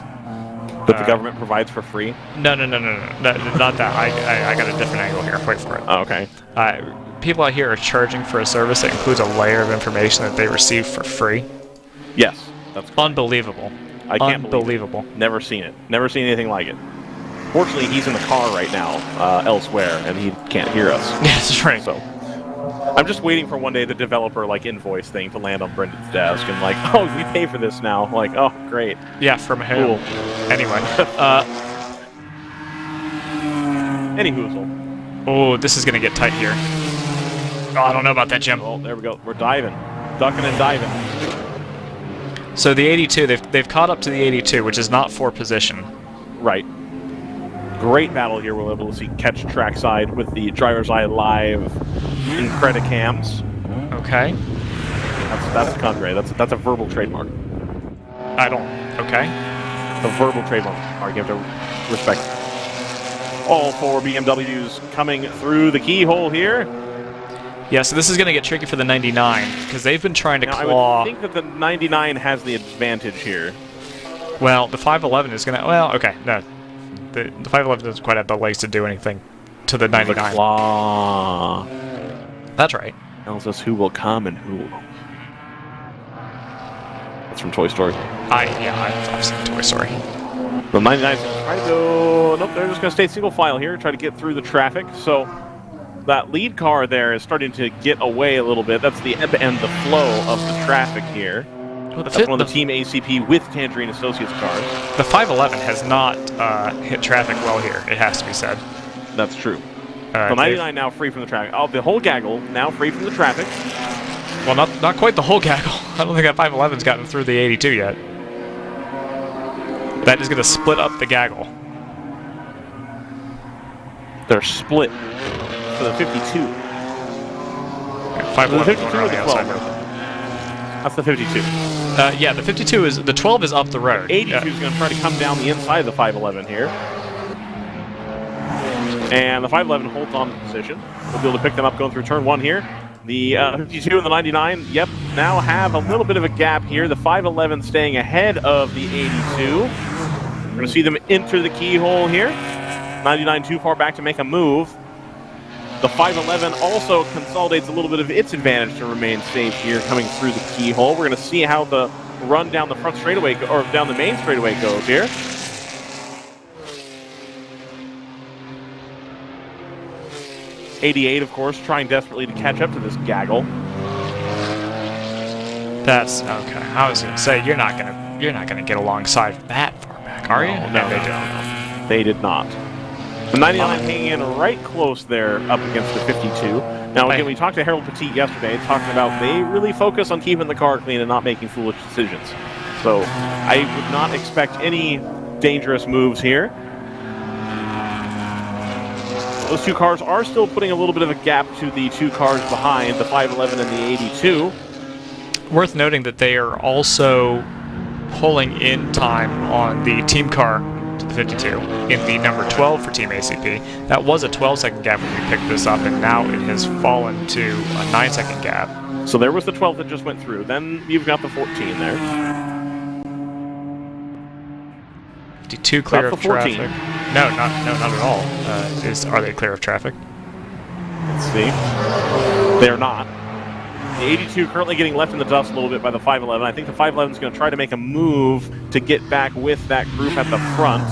that the government provides for free? No, not that. I got a different angle here. Wait for it. Oh, okay. People out here are charging for a service that includes a layer of information that they receive for free. Yes, that's correct. Unbelievable. I can't believe it. Never seen it. Never seen anything like it. Fortunately, he's in the car right now, elsewhere, and he can't hear us. That's right. So, I'm just waiting for one day the developer invoice thing to land on Brendan's desk, and oh, we pay for this now. Oh, great. Yeah, from who? Cool. Anyway. Any hoozle. Oh, this is gonna get tight here. Oh, I don't know about that, Jim. Oh, there we go. We're diving, ducking and diving. So the 82, they've caught up to the 82, which is not for position. Right. Great battle here. We're able to see catch trackside with the DriversEye live Incredicams. Okay. That's Condre. That's a verbal trademark. Okay. A verbal trademark. You have to respect all 4 BMWs coming through the keyhole here. Yeah, so this is going to get tricky for the 99, because they've been trying to claw... I would think that the 99 has the advantage here. Well, the 511 is going to... Well, okay, no. The 511 doesn't quite have the legs to do anything to the 99. The claw. That's right. Tells us who will come and who won't. That's from Toy Story. I've seen Toy Story. The 99's trying to go... Nope, they're just going to stay single file here, try to get through the traffic, so... That lead car there is starting to get away a little bit. That's the ebb and the flow of the traffic here. That's one of the Team ACP with Tangerine Associates cars. The 511 has not hit traffic well here, it has to be said. That's true. The 99 now free from the traffic. Oh, the whole gaggle now free from the traffic. Well, not quite the whole gaggle. I don't think that 511's gotten through the 82 yet. That is going to split up the gaggle. They're split. For the 52. 511 the 52 or the 12. That's the 52. Yeah, the 52 is... The 12 is up the road. 82 is going to try to come down the inside of the 511 here. And the 511 holds on to position. We'll be able to pick them up going through turn 1 here. The 52 and the 99, yep, now have a little bit of a gap here. The 511 staying ahead of the 82. We're going to see them enter the keyhole here. 99 too far back to make a move. The 511 also consolidates a little bit of its advantage to remain safe here coming through the keyhole. We're going to see how the run down the front straightaway, or down the main straightaway goes here. '88, of course, trying desperately to catch up to this gaggle. That's okay. I was going to say you're not gonna get alongside that far back, are you? No, they didn't. They did not. The 99 hanging in right close there up against the 52. Now, again, we talked to Harold Petit yesterday, talking about they really focus on keeping the car clean and not making foolish decisions. So I would not expect any dangerous moves here. Those two cars are still putting a little bit of a gap to the two cars behind, the 511 and the 82. Worth noting that they are also pulling in time on the team car to the 52 in the number 12 for Team ACP. That was a 12-second gap when we picked this up, and now it has fallen to a 9-second gap. So there was the 12 that just went through. Then you've got the 14 there. 52 clear of traffic. No, not at all. Are they clear of traffic? Let's see. They're not. The 82 currently getting left in the dust a little bit by the 511. I think the 511 is going to try to make a move to get back with that group at the front.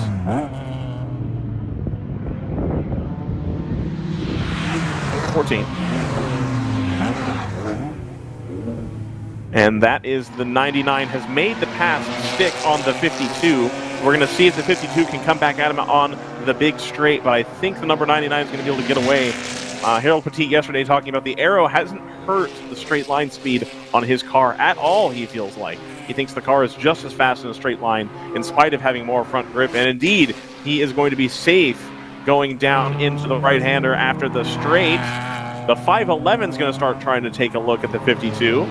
And that is the 99 has made the pass stick on the 52. We're going to see if the 52 can come back at him on the big straight, but I think the number 99 is going to be able to get away. Harold Petit yesterday talking about the arrow hasn't hurt the straight line speed on his car at all, he feels like. He thinks the car is just as fast in a straight line in spite of having more front grip, and indeed, he is going to be safe going down into the right-hander after the straight. The 511 is going to start trying to take a look at the 52.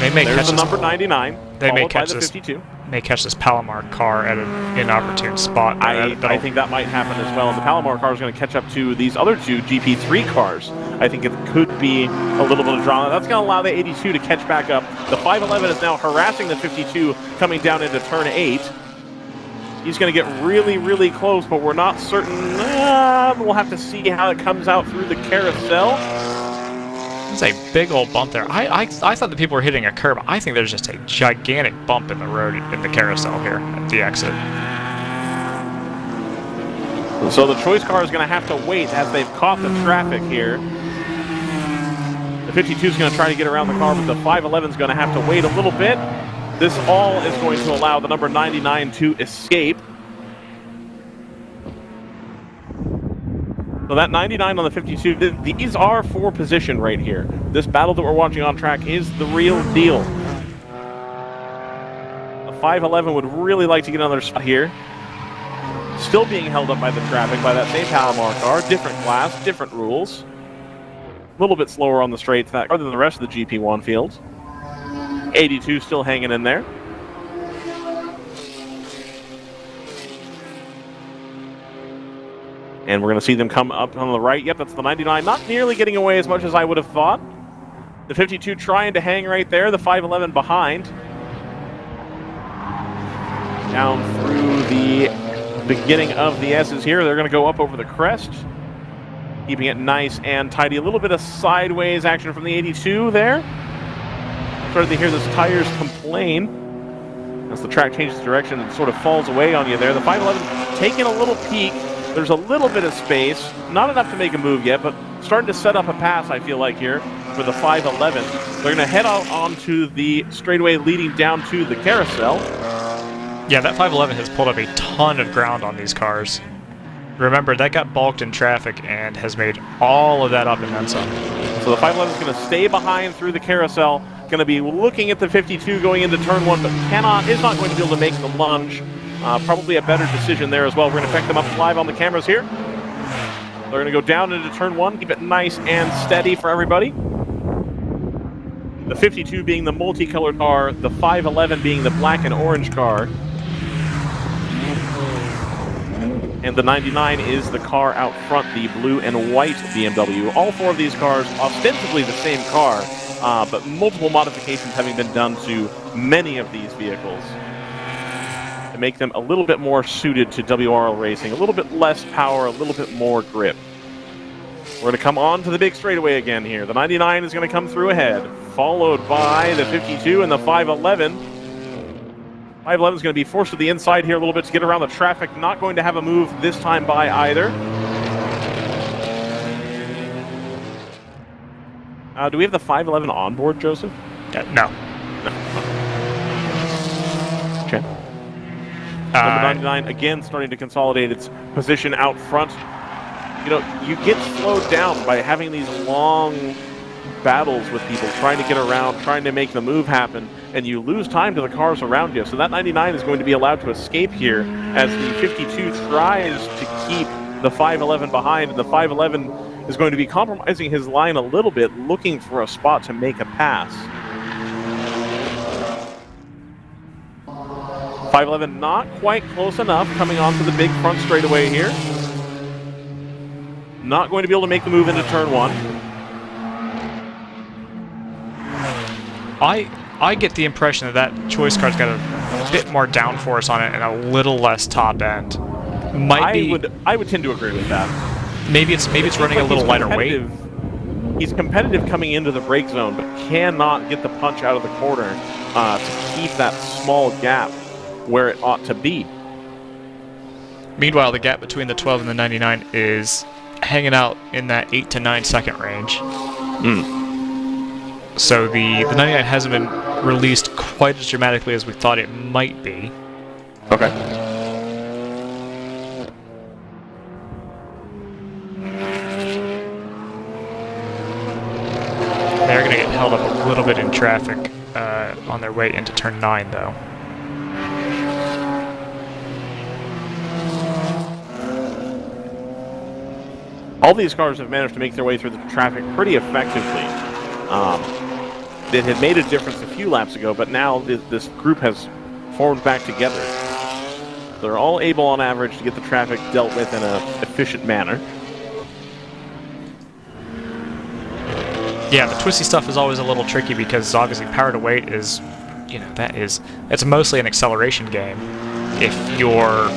They may There's catch the this, number 99, they may followed by catch the this, 52. May catch this Palomar car at an inopportune spot. I think that might happen as well. And the Palomar car is going to catch up to these other two GP3 cars. I think it could be a little bit of drama. That's going to allow the 82 to catch back up. The 511 is now harassing the 52 coming down into turn 8. He's going to get really, really close, but we're not certain. We'll have to see how it comes out through the carousel. There's a big old bump there. I thought that people were hitting a curb. I think there's just a gigantic bump in the road in the carousel here at the exit. So the choice car is going to have to wait as they've caught the traffic here. The 52 is going to try to get around the car, but the 511 is going to have to wait a little bit. This all is going to allow the number 99 to escape. So that 99 on the 52, these are for position right here. This battle that we're watching on track is the real deal. The 511 would really like to get another spot here. Still being held up by the traffic by that same Palomar car. Different class, different rules. A little bit slower on the straights than the rest of the GP1 field. 82 still hanging in there. And we're going to see them come up on the right. Yep, that's the 99. Not nearly getting away as much as I would have thought. The 52 trying to hang right there. The 511 behind. Down through the beginning of the S's here. They're going to go up over the crest. Keeping it nice and tidy. A little bit of sideways action from the 82 there. Started to hear those tires complain as the track changes direction and sort of falls away on you there. The 511 taking a little peek. There's a little bit of space, not enough to make a move yet, but starting to set up a pass, I feel like, here for the 511. They're going to head out onto the straightaway leading down to the carousel. Yeah, that 511 has pulled up a ton of ground on these cars. Remember, that got balked in traffic and has made all of that up and then some. So the 511 is going to stay behind through the carousel, going to be looking at the 52 going into turn 1, but is not going to be able to make the lunge. Probably a better decision there as well. We're going to pick them up live on the cameras here. They're going to go down into turn 1, keep it nice and steady for everybody. The 52 being the multicolored car, the 511 being the black and orange car. And the 99 is the car out front, the blue and white BMW. All four of these cars, ostensibly the same car, but multiple modifications having been done to many of these vehicles to make them a little bit more suited to WRL racing, a little bit less power, a little bit more grip. We're going to come on to the big straightaway again here. The 99 is going to come through ahead, followed by the 52 and the 511. 511 is going to be forced to the inside here a little bit to get around the traffic. Not going to have a move this time by either. Do we have the 511 on board, Joseph? No. Okay. Number 99 again starting to consolidate its position out front. You know, you get slowed down by having these long battles with people, trying to get around, trying to make the move happen, and you lose time to the cars around you. So that 99 is going to be allowed to escape here as the 52 tries to keep the 511 behind, and the 511 is going to be compromising his line a little bit, looking for a spot to make a pass. 511 not quite close enough, coming onto the big front straightaway here. Not going to be able to make the move into turn 1. I get the impression that choice car's got a bit more downforce on it and a little less top end. I would tend to agree with that. Maybe it's running a little lighter weight. He's competitive coming into the brake zone, but cannot get the punch out of the corner to keep that small gap where it ought to be. Meanwhile, the gap between the 12 and the 99 is hanging out in that 8 to 9 second range. So the 99 hasn't been released quite as dramatically as we thought it might be. Okay. They're going to get held up a little bit in traffic on their way into turn 9, though. All these cars have managed to make their way through the traffic pretty effectively. It had made a difference a few laps ago, but now this group has formed back together. They're all able, on average, to get the traffic dealt with in an efficient manner. Yeah, the twisty stuff is always a little tricky because obviously power to weight is, you know, it's mostly an acceleration game. If you're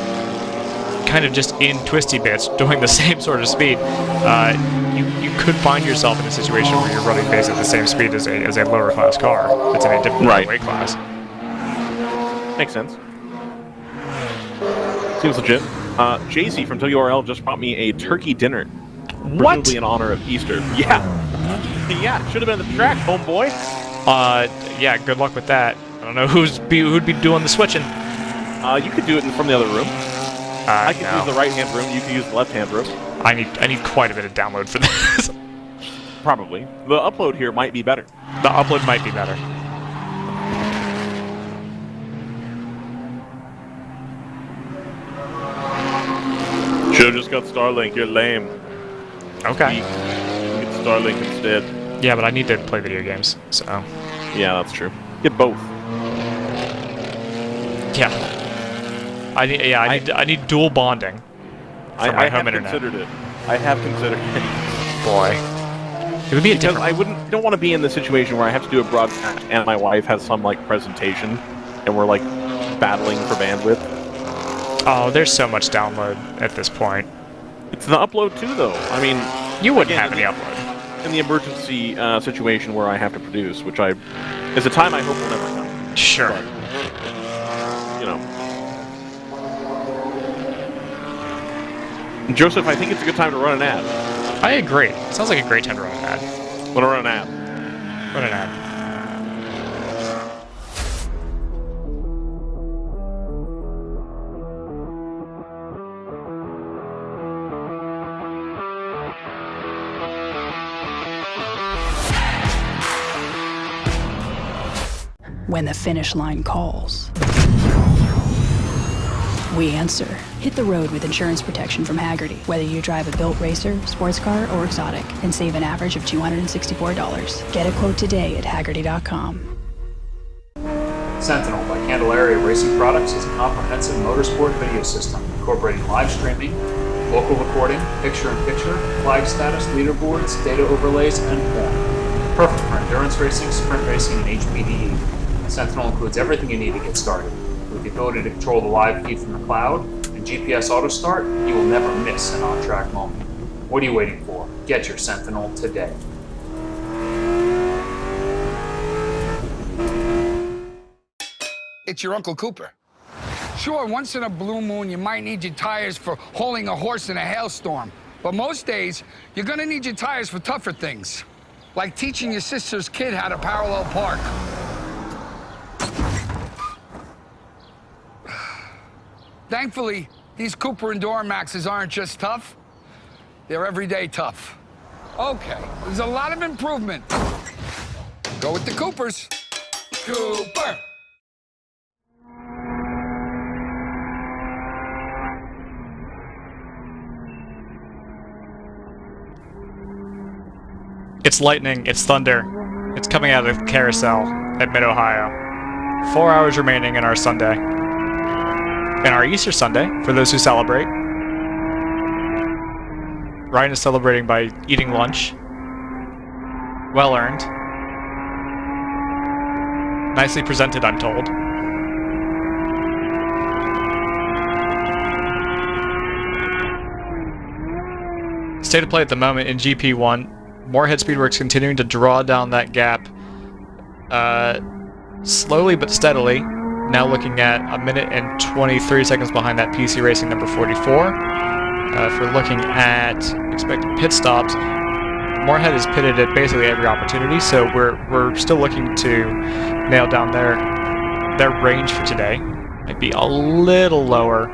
kind of just in twisty bits doing the same sort of speed, you could find yourself in a situation where you're running basically the same speed as a lower class car that's in a different weight class. Makes sense. Seems legit. JC from WRL just brought me a turkey dinner. What? Presumably in honor of Easter. Yeah. Yeah, should have been at the track, homeboy. Yeah, good luck with that. I don't know who'd be doing the switching. You could do it from the other room. I could use the right-hand room. You can use the left-hand room. I need quite a bit of download for this. Probably. The upload here might be better. The upload might be better. Should have just got Starlink. You're lame. Okay. Get Starlink instead. Yeah, but I need to play video games, so. Yeah, that's true. Get both. Yeah. I need dual bonding. I have considered it. I have considered it. Boy. It would be because I don't want to be in the situation where I have to do a broadcast and my wife has some like presentation and we're like battling for bandwidth. Oh, there's so much download at this point. It's the upload too, though. I mean, you wouldn't have any upload in the emergency situation where I have to produce, which is a time I hope will never come. Sure. But, you know. Joseph, I think it's a good time to run an ad. I agree. Sounds like a great time to run an ad. Want to run an ad? Run an ad. When the finish line calls, we answer. Hit the road with insurance protection from Hagerty. Whether you drive a built racer, sports car, or exotic, and save an average of $264. Get a quote today at Hagerty.com. Sentinel by Candelaria Racing Products is a comprehensive motorsport video system incorporating live streaming, local recording, picture-in-picture, flag status, leaderboards, data overlays, and more. Perfect for endurance racing, sprint racing, and HPDE. Sentinel includes everything you need to get started. With the ability to control the live feed from the cloud and GPS auto start, you will never miss an on-track moment. What are you waiting for? Get your Sentinel today. It's your Uncle Cooper. Sure, once in a blue moon, you might need your tires for hauling a horse in a hailstorm. But most days, you're gonna need your tires for tougher things. Like teaching your sister's kid how to parallel park. Thankfully, these Cooper Enduramaxes aren't just tough, they're everyday tough. Okay, there's a lot of improvement. Go with the Coopers. Cooper! It's lightning, it's thunder. It's coming out of the carousel at Mid-Ohio. 4 hours remaining in our Sunday. In our Easter Sunday, for those who celebrate. Ryan is celebrating by eating lunch. Well earned. Nicely presented, I'm told. State of play at the moment in GP1. Moorhead Speedworks continuing to draw down that gap slowly but steadily. Now looking at 1 minute and 23 seconds behind that PC Racing number 44. If we're looking at expected pit stops, Moorhead is pitted at basically every opportunity, so we're still looking to nail down their range for today. Might be a little lower,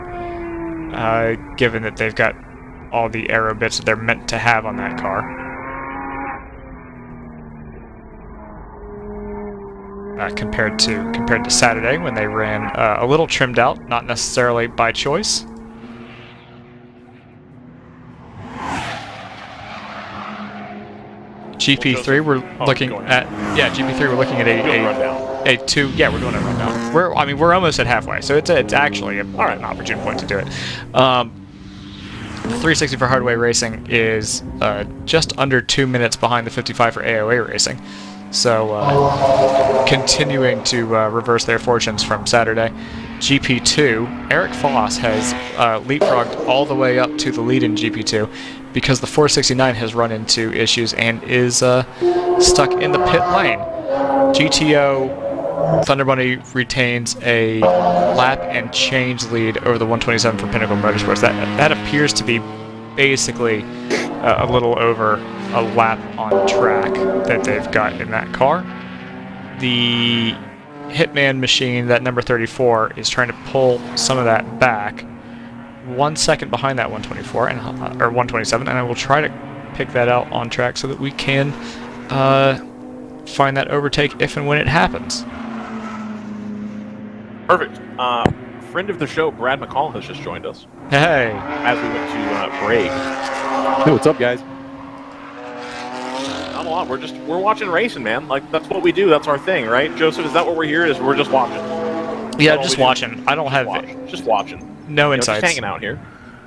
given that they've got all the aero bits that they're meant to have on that car. Compared to Saturday when they ran a little trimmed out, not necessarily by choice. GP3 we're looking at GP3 we're looking at a 2. Yeah, we're doing a rundown. We're almost at halfway, so it's actually an opportune point to do it. 360 for Hardway Racing is just under 2 minutes behind the 55 for AOA Racing. So continuing to reverse their fortunes from Saturday. GP2, Eric Foss has leapfrogged all the way up to the lead in GP2 because the 469 has run into issues and is stuck in the pit lane. GTO Thunder Bunny retains a lap and change lead over the 127 from Pinnacle Motorsports. That appears to be basically a little over a lap on track that they've got in that car. The Hitman machine, that number 34, is trying to pull some of that back. 1 second behind that 124 and or 127, and I will try to pick that out on track so that we can find that overtake if and when it happens. Perfect. Friend of the show, Brad McCall, has just joined us. Hey. As we went to break. Hey, what's up, guys? Not a lot. We're watching racing, man. Like, that's what we do. That's our thing, right? Joseph, is that what we're here? Is we're just watching? Yeah, just watching. I don't have just watching. No insights. Just hanging out here.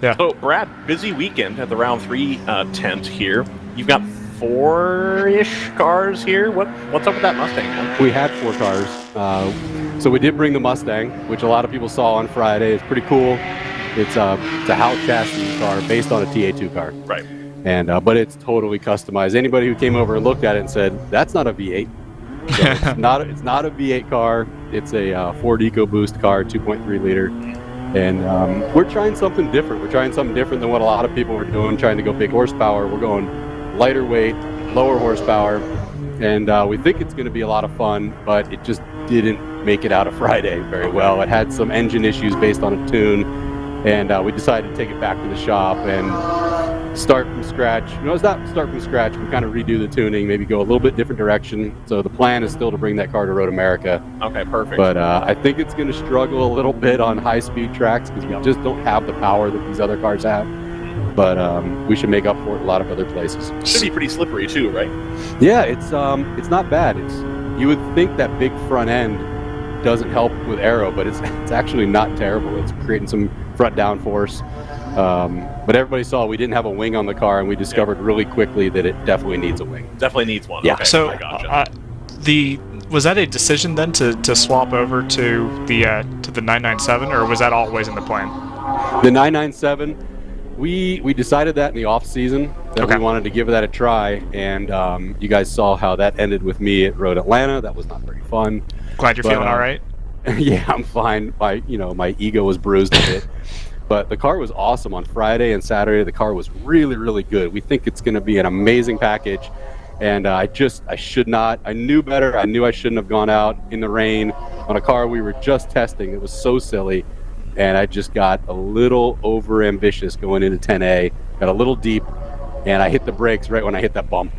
Yeah. So, Brad, busy weekend at the Round 3 tent here. You've got 4-ish cars here. What's up with that Mustang, man? We had 4 cars. So we did bring the Mustang, which a lot of people saw on Friday. It's pretty cool. It's a Howe chassis car based on a TA2 car. Right. And but it's totally customized. Anybody who came over and looked at it and said, that's not a V8. So it's not a V8 car. It's a Ford EcoBoost car, 2.3 liter. And we're trying something different. We're trying something different than what a lot of people were doing, trying to go big horsepower. We're going lighter weight, lower horsepower. And we think it's going to be a lot of fun, but it just didn't make it out of Friday very well. It had some engine issues based on a tune. And we decided to take it back to the shop and start from scratch. No, it's not start from scratch. We kind of redo the tuning, maybe go a little bit different direction. So the plan is still to bring that car to Road America. Okay, perfect. But I think it's going to struggle a little bit on high-speed tracks because we just don't have the power that these other cars have. But we should make up for it a lot of other places. Should be pretty slippery too, right? Yeah, it's not bad. You would think that big front end doesn't help with aero, but it's actually not terrible. It's creating some front downforce. But everybody saw we didn't have a wing on the car, and we discovered really quickly that it definitely needs a wing. Definitely needs one. Yeah. Okay, So I gotcha. was that a decision then to swap over to the 997, or was that always in the plan? The 997, we decided that in the off season that we wanted to give that a try, and you guys saw how that ended with me at Road Atlanta. That was not very fun. Glad you're feeling all right. Yeah, I'm fine. My ego was bruised a bit. But the car was awesome on Friday and Saturday. The car was really, really good. We think it's going to be an amazing package. And I knew better. I knew I shouldn't have gone out in the rain on a car we were just testing. It was so silly. And I just got a little over ambitious going into 10A, got a little deep, and I hit the brakes right when I hit that bump.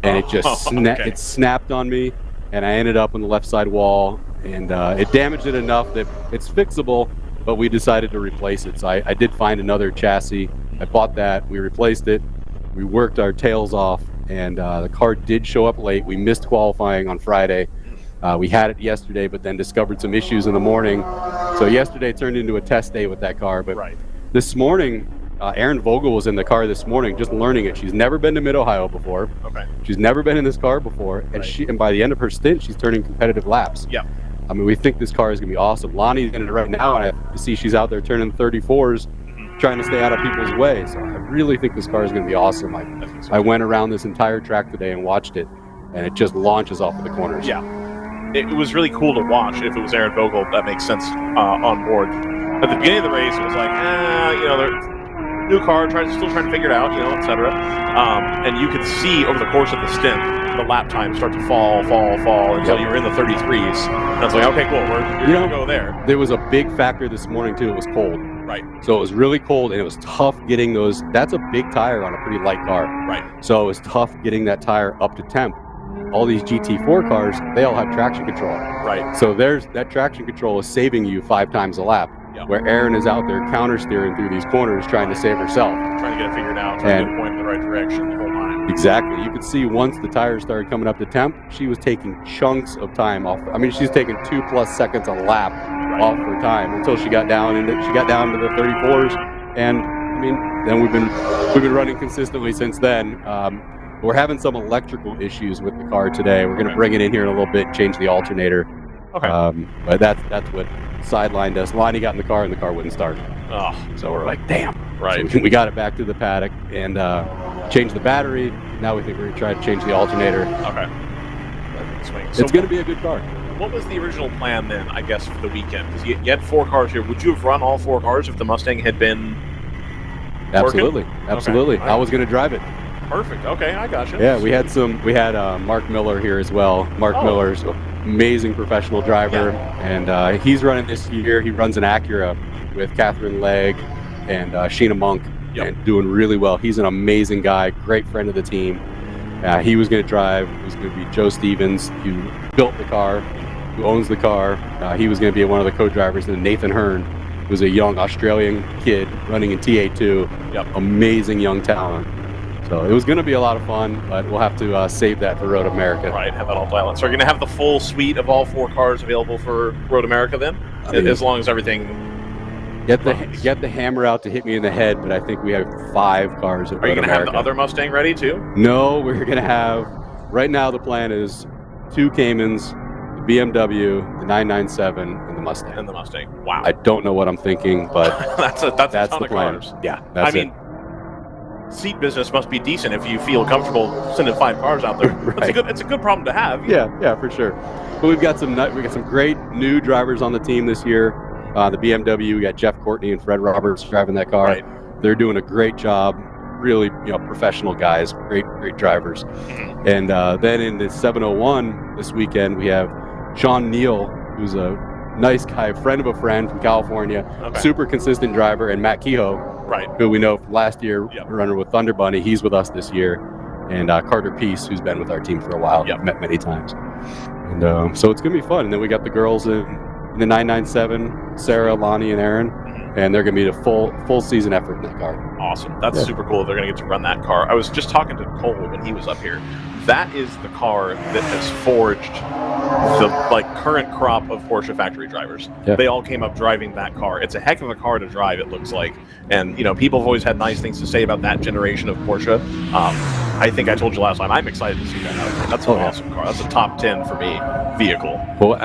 And it just it snapped on me, and I ended up on the left side wall. And it damaged it enough that it's fixable, but we decided to replace it. So I did find another chassis. I bought that. We replaced it. We worked our tails off, and the car did show up late. We missed qualifying on Friday. We had it yesterday, but then discovered some issues in the morning. So yesterday turned into a test day with that car. But this morning, Erin Vogel was in the car this morning, just learning it. She's never been to Mid-Ohio before. Okay. She's never been in this car before, and and by the end of her stint, she's turning competitive laps. Yeah. I mean, we think this car is going to be awesome. Lonnie's in it right now, and I see she's out there turning 34s, trying to stay out of people's way. So I really think this car is going to be awesome. I went around this entire track today and watched it, and it just launches off of the corners. Yeah. It was really cool to watch. If it was Erin Vogel, that makes sense on board. At the beginning of the race, it was like, they're new car, still trying to figure it out, etc. And you could see over the course of the stint, the lap time start to fall until you were in the 33s. And I was like, okay, cool, we're going to go there. There was a big factor this morning, too. It was cold. Right. So it was really cold, and it was tough getting those. That's a big tire on a pretty light car. Right. So it was tough getting that tire up to temp. All these GT4 cars, they all have traction control. Right. So that traction control is saving you 5 times a lap. Yep. Where Erin is out there counter steering through these corners trying to save herself. Trying to get it figured out, trying to get it pointed in the right direction the whole time. Exactly. You could see once the tires started coming up to temp, she was taking chunks of time off. I mean, she's taking 2+ seconds a lap off her time until she got down to the 34s. And I mean, then we've been running consistently since then. We're having some electrical issues with the car today. We're going to bring it in here in a little bit, change the alternator. Okay. But that's what sidelined us. Lonnie got in the car and the car wouldn't start. Oh, so we're like, damn. Right. So we got it back to the paddock and changed the battery. Now we think we're going to try to change the alternator. Okay. So it's going to be a good car. What was the original plan then, I guess, for the weekend? Because you had 4 cars here. Would you have run all 4 cars if the Mustang had been Absolutely. working? Absolutely. Okay. I was going to drive it. Perfect. Okay, I gotcha. Yeah, we had Mark Miller here as well. Mark Miller's amazing professional driver, and he's running this year. He runs an Acura with Catherine Legg and Sheena Monk, and doing really well. He's an amazing guy, great friend of the team. He was going to drive. It was going to be Joe Stevens, who built the car, who owns the car. He was going to be one of the co-drivers, and Nathan Hearn, who's a young Australian kid running in TA2. Amazing young talent. So it was going to be a lot of fun, but we'll have to save that for Road America. Right, have that all dialed in. So we're going to have the full suite of all 4 cars available for Road America then? As long as everything... Get the hammer out to hit me in the head, but I think we have 5 cars at Road America. Are you going to have the other Mustang ready too? No, we're going to have... Right now the plan is 2 Caymans, the BMW, the 997, and the Mustang. And the Mustang. Wow. I don't know what I'm thinking, but that's a ton the of plan. cars. Yeah, that's it. Seat business must be decent if you feel comfortable sending 5 cars out there. Right. It's a good problem to have. Yeah, for sure. But we've got some great new drivers on the team this year. The BMW, we got Jeff Courtney and Fred Roberts driving that car. Right. They're doing a great job. Really, professional guys, great drivers. Mm-hmm. And then in the 701 this weekend, we have Sean Neal, who's a nice guy, friend of a friend from California, super consistent driver, and Matt Kehoe, who we know from last year, runner with Thunder Bunny. He's with us this year. And Carter Peace, who's been with our team for a while, met many times. And so it's going to be fun. And then we got the girls in the 997, Sarah, Lonnie, and Erin. And they're going to be a full season effort in that car. Awesome. That's super cool. They're going to get to run that car. I was just talking to Cole when he was up here. That is the car that has forged the current crop of Porsche factory drivers. Yeah. They all came up driving that car. It's a heck of a car to drive, it looks like. And people have always had nice things to say about that generation of Porsche. I think I told you last time, I'm excited to see that out there. That's an awesome car. That's a top 10 for me vehicle. Well,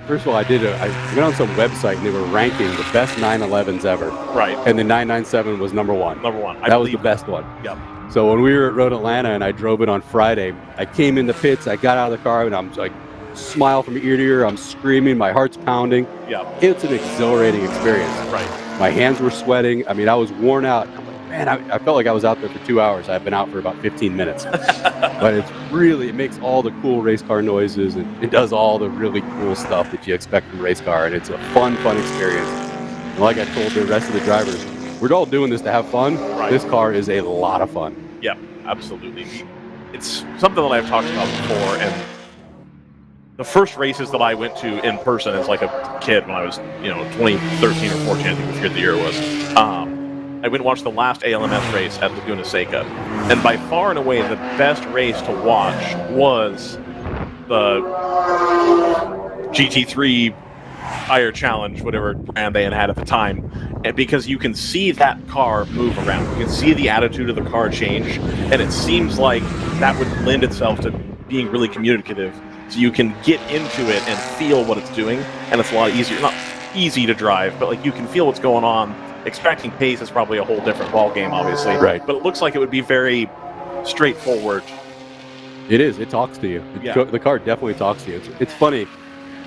first of all, I went on some website and they were ranking the best 911s ever. Right. And the 997 was number 1. Number 1. That was the best one. Yep. So when we were at Road Atlanta and I drove it on Friday, I came in the pits, I got out of the car, and I'm like, smile from ear to ear, I'm screaming, my heart's pounding. Yeah. It's an exhilarating experience. Right. My hands were sweating. I mean, I was worn out. I'm like, man, I felt like I was out there for 2 hours. I've been out for about 15 minutes. But it makes all the cool race car noises, and it does all the really cool stuff that you expect from a race car, and it's a fun experience. And like I told the rest of the drivers, we're all doing this to have fun. Right. This car is a lot of fun. Yeah, absolutely. It's something that I've talked about before, and the first races that I went to in person as like a kid when I was, 2013 or 14, I think I forget the year it was. I went and watched the last ALMS race at Laguna Seca, and by far and away the best race to watch was the GT3 Fire Challenge, whatever brand they had at the time, and because you can see that car move around. You can see the attitude of the car change, and it seems like that would lend itself to being really communicative, so you can get into it and feel what it's doing, and it's a lot easier. Not easy to drive, but like you can feel what's going on. Expecting pace is probably a whole different ball game, obviously. Right. But it looks like it would be very straightforward. It is. It talks to you. Yeah. The car definitely talks to you. It's funny.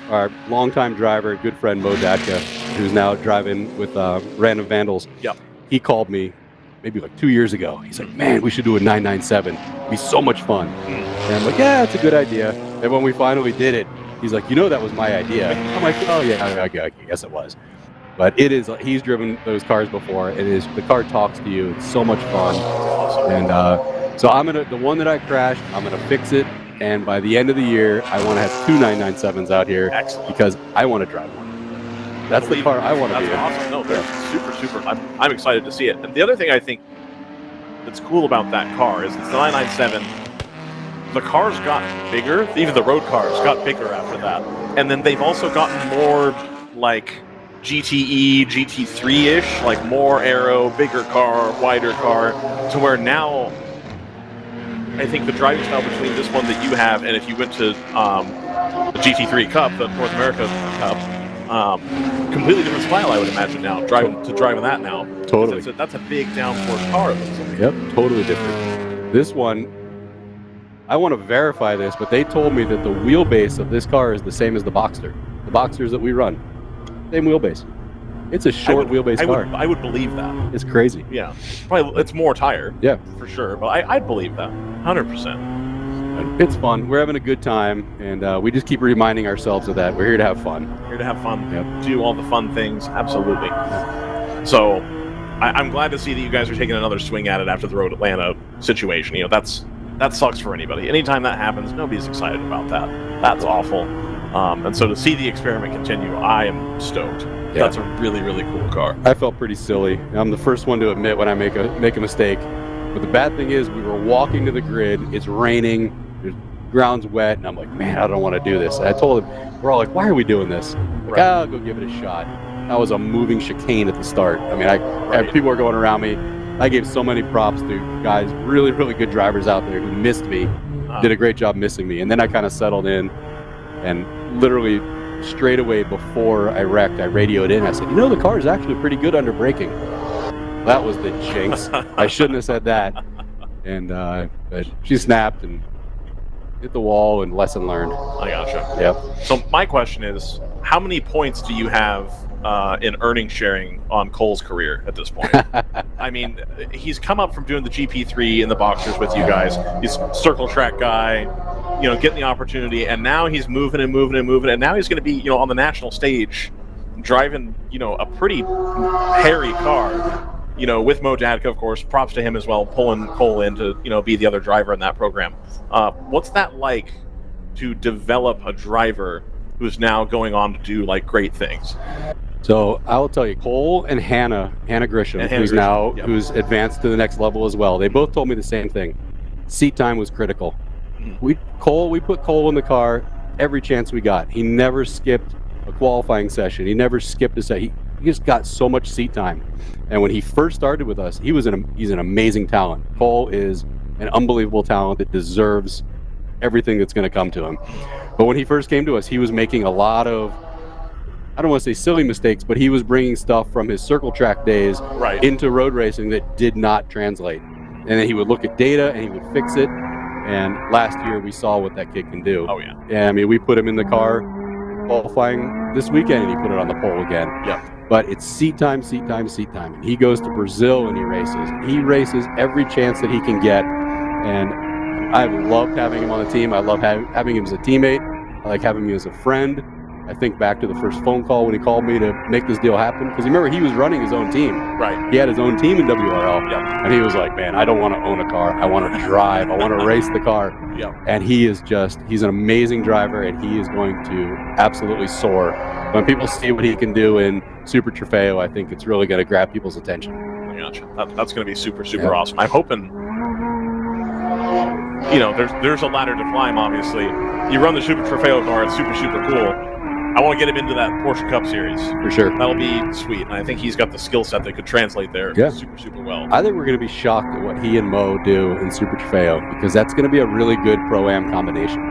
Our longtime driver, good friend Mo Dadka, who's now driving with Random Vandals. Yep. He called me maybe like 2 years ago. He's like, "Man, we should do a 997. It'd be so much fun." And I'm like, "Yeah, it's a good idea." And when we finally did it, he's like, "You know, that was my idea." I'm like, "Oh yeah, I guess it was." But it is. He's driven those cars before. It is. The car talks to you. It's so much fun. And so the one that I crashed, I'm gonna fix it. And by the end of the year, I want to have 2 997s out here. Excellent. Because I want to drive one. That's the car I want to be in. That's awesome. No, they're super. I'm excited to see it. And the other thing I think that's cool about that car is it's the 997. The cars got bigger. Even the road cars got bigger after that. And then they've also gotten more like GTE, GT3-ish, like more aero, bigger car, wider car, to where now I think the driving style between this one that you have and if you went to the GT3 Cup, the North America Cup, completely different style, I would imagine now, driving that now. Totally. That's a big downforce car. It looks like. Yep, totally different. This one, I want to verify this, but they told me that the wheelbase of this car is the same as the Boxster. The Boxsters that we run. Same wheelbase. It's a short wheelbase car. I would believe that. It's crazy. Yeah. Probably it's more tire. Yeah. For sure. But I'd believe that. 100%. It's fun. We're having a good time, and we just keep reminding ourselves of that. We're here to have fun. Here to have fun. Yep. Do all the fun things. Absolutely. So I'm glad to see that you guys are taking another swing at it after the Road Atlanta situation. You know, that sucks for anybody. Anytime that happens, nobody's excited about that. That's awful. And so to see the experiment continue, I am stoked. Yeah. That's a really, really cool car. I felt pretty silly. I'm the first one to admit when I make a mistake. But the bad thing is we were walking to the grid. It's raining. The ground's wet. And I'm like, man, I don't want to do this. And I told him, we're all like, why are we doing this? Like, I'll go give it a shot. That was a moving chicane at the start. I mean, people were going around me. I gave so many props to guys, really, really good drivers out there who missed me, did a great job missing me. And then I kind of settled in, and literally straight away before I wrecked, I radioed in. I said, you know, the car is actually pretty good under braking. That was the jinx. I shouldn't have said that. And but she snapped and hit the wall, and lesson learned. I gotcha. Yep. So my question is, how many points do you have in earning sharing on Cole's career at this point? I mean, he's come up from doing the GP3 and the Boxers with you guys. He's a circle track guy, you know, getting the opportunity, and now he's moving, and now he's going to be, you know, on the national stage, driving, you know, a pretty hairy car, you know, with Mo Dadka, of course. Props to him as well, pulling Cole in to, you know, be the other driver in that program. What's that like to develop a driver who's now going on to do like great things? So I will tell you, Cole and Hannah Grisham, who's advanced to the next level as well. They both told me the same thing. Seat time was critical. We put Cole in the car every chance we got. He never skipped a qualifying session. He never skipped a set. He just got so much seat time. And when he first started with us, he's an amazing talent. Cole is an unbelievable talent that deserves everything that's going to come to him. But when he first came to us, he was making a lot of, I don't want to say silly mistakes, but he was bringing stuff from his circle track days into road racing that did not translate. And then he would look at data and he would fix it. And last year we saw what that kid can do. Oh, yeah. And I mean, we put him in the car qualifying this weekend, and he put it on the pole again. Yeah. But it's seat time. And he goes to Brazil and he races. He races every chance that he can get. And I've loved having him on the team. I love having him as a teammate. I like having him as a friend. I think back to the first phone call when he called me to make this deal happen. Because remember, he was running his own team. Right. He had his own team in WRL. Yeah. And he was like, man, I don't want to own a car. I want to drive. I want to race the car. Yeah. And he's an amazing driver, and he is going to absolutely soar. When people see what he can do in Super Trofeo, I think it's really going to grab people's attention. I gotcha. That's going to be super awesome. I'm hoping, you know, there's a ladder to climb. Obviously, you run the Super Trofeo car; it's super cool. I want to get him into that Porsche Cup Series for sure. That'll be sweet, and I think he's got the skill set that could translate there super well. I think we're going to be shocked at what he and Mo do in Super Trofeo, because that's going to be a really good Pro-Am combination.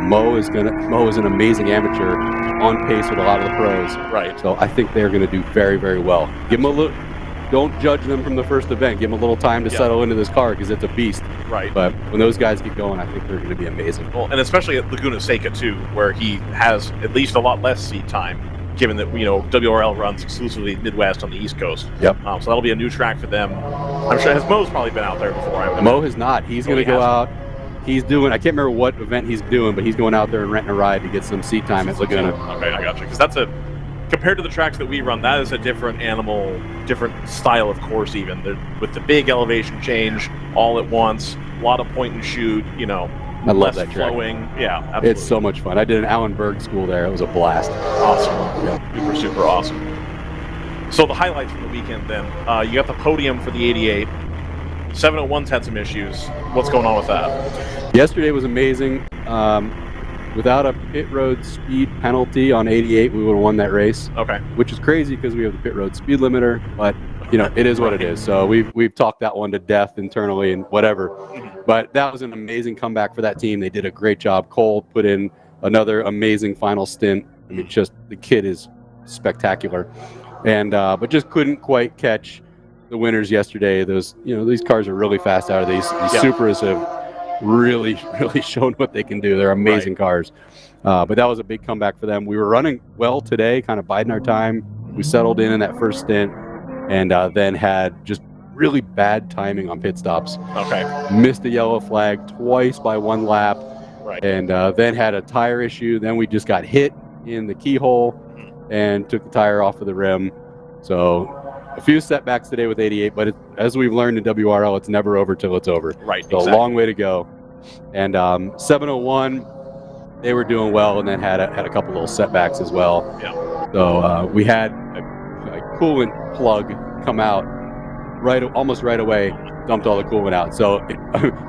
Mo is an amazing amateur, on pace with a lot of the pros. Right. So I think they're going to do very well. Give them a little. Don't judge them from the first event. Give them a little time to settle into this car, because it's a beast. Right. But when those guys get going, I think they're going to be amazing. Well, and especially at Laguna Seca too, where he has at least a lot less seat time, given that WRL runs exclusively Midwest on the East Coast. Yep. So that'll be a new track for them. I'm sure Mo's probably been out there before. Mo has not. He's going to go out. He's doing. I can't remember what event he's doing, but he's going out there and renting a ride to get some seat time at Laguna. Okay, I got you. Because that's compared to the tracks that we run, that is a different animal, different style of course. Even with the big elevation change all at once, a lot of point and shoot. I love that track. Flowing. Yeah, absolutely. It's so much fun. I did an Alan Berg school there. It was a blast. Awesome. Yeah. Super awesome. So the highlights from the weekend then, you got the podium for the 88. 701's had some issues. What's going on with that? Yesterday was amazing. Without a pit road speed penalty on 88, we would have won that race. Okay. Which is crazy because we have the pit road speed limiter, but it is what it is. So we've talked that one to death internally and whatever. But that was an amazing comeback for that team. They did a great job. Cole put in another amazing final stint. I mean, just the kid is spectacular, and but just couldn't quite catch the winners yesterday. These cars are really fast out of these Supras have really shown what they can do. They're amazing cars. But that was a big comeback for them. We were running well today, kind of biding our time. We settled in that first stint, and then had just really bad timing on pit stops. Okay. Missed the yellow flag twice by 1 lap. Right. And then had a tire issue. Then we just got hit in the keyhole and took the tire off of the rim. So a few setbacks today with 88, but as we've learned in WRL, it's never over till it's over. Right. So a long way to go. And 701, they were doing well, and then had a couple little setbacks as well. Yeah. So we had a coolant plug come out almost right away, dumped all the coolant out. So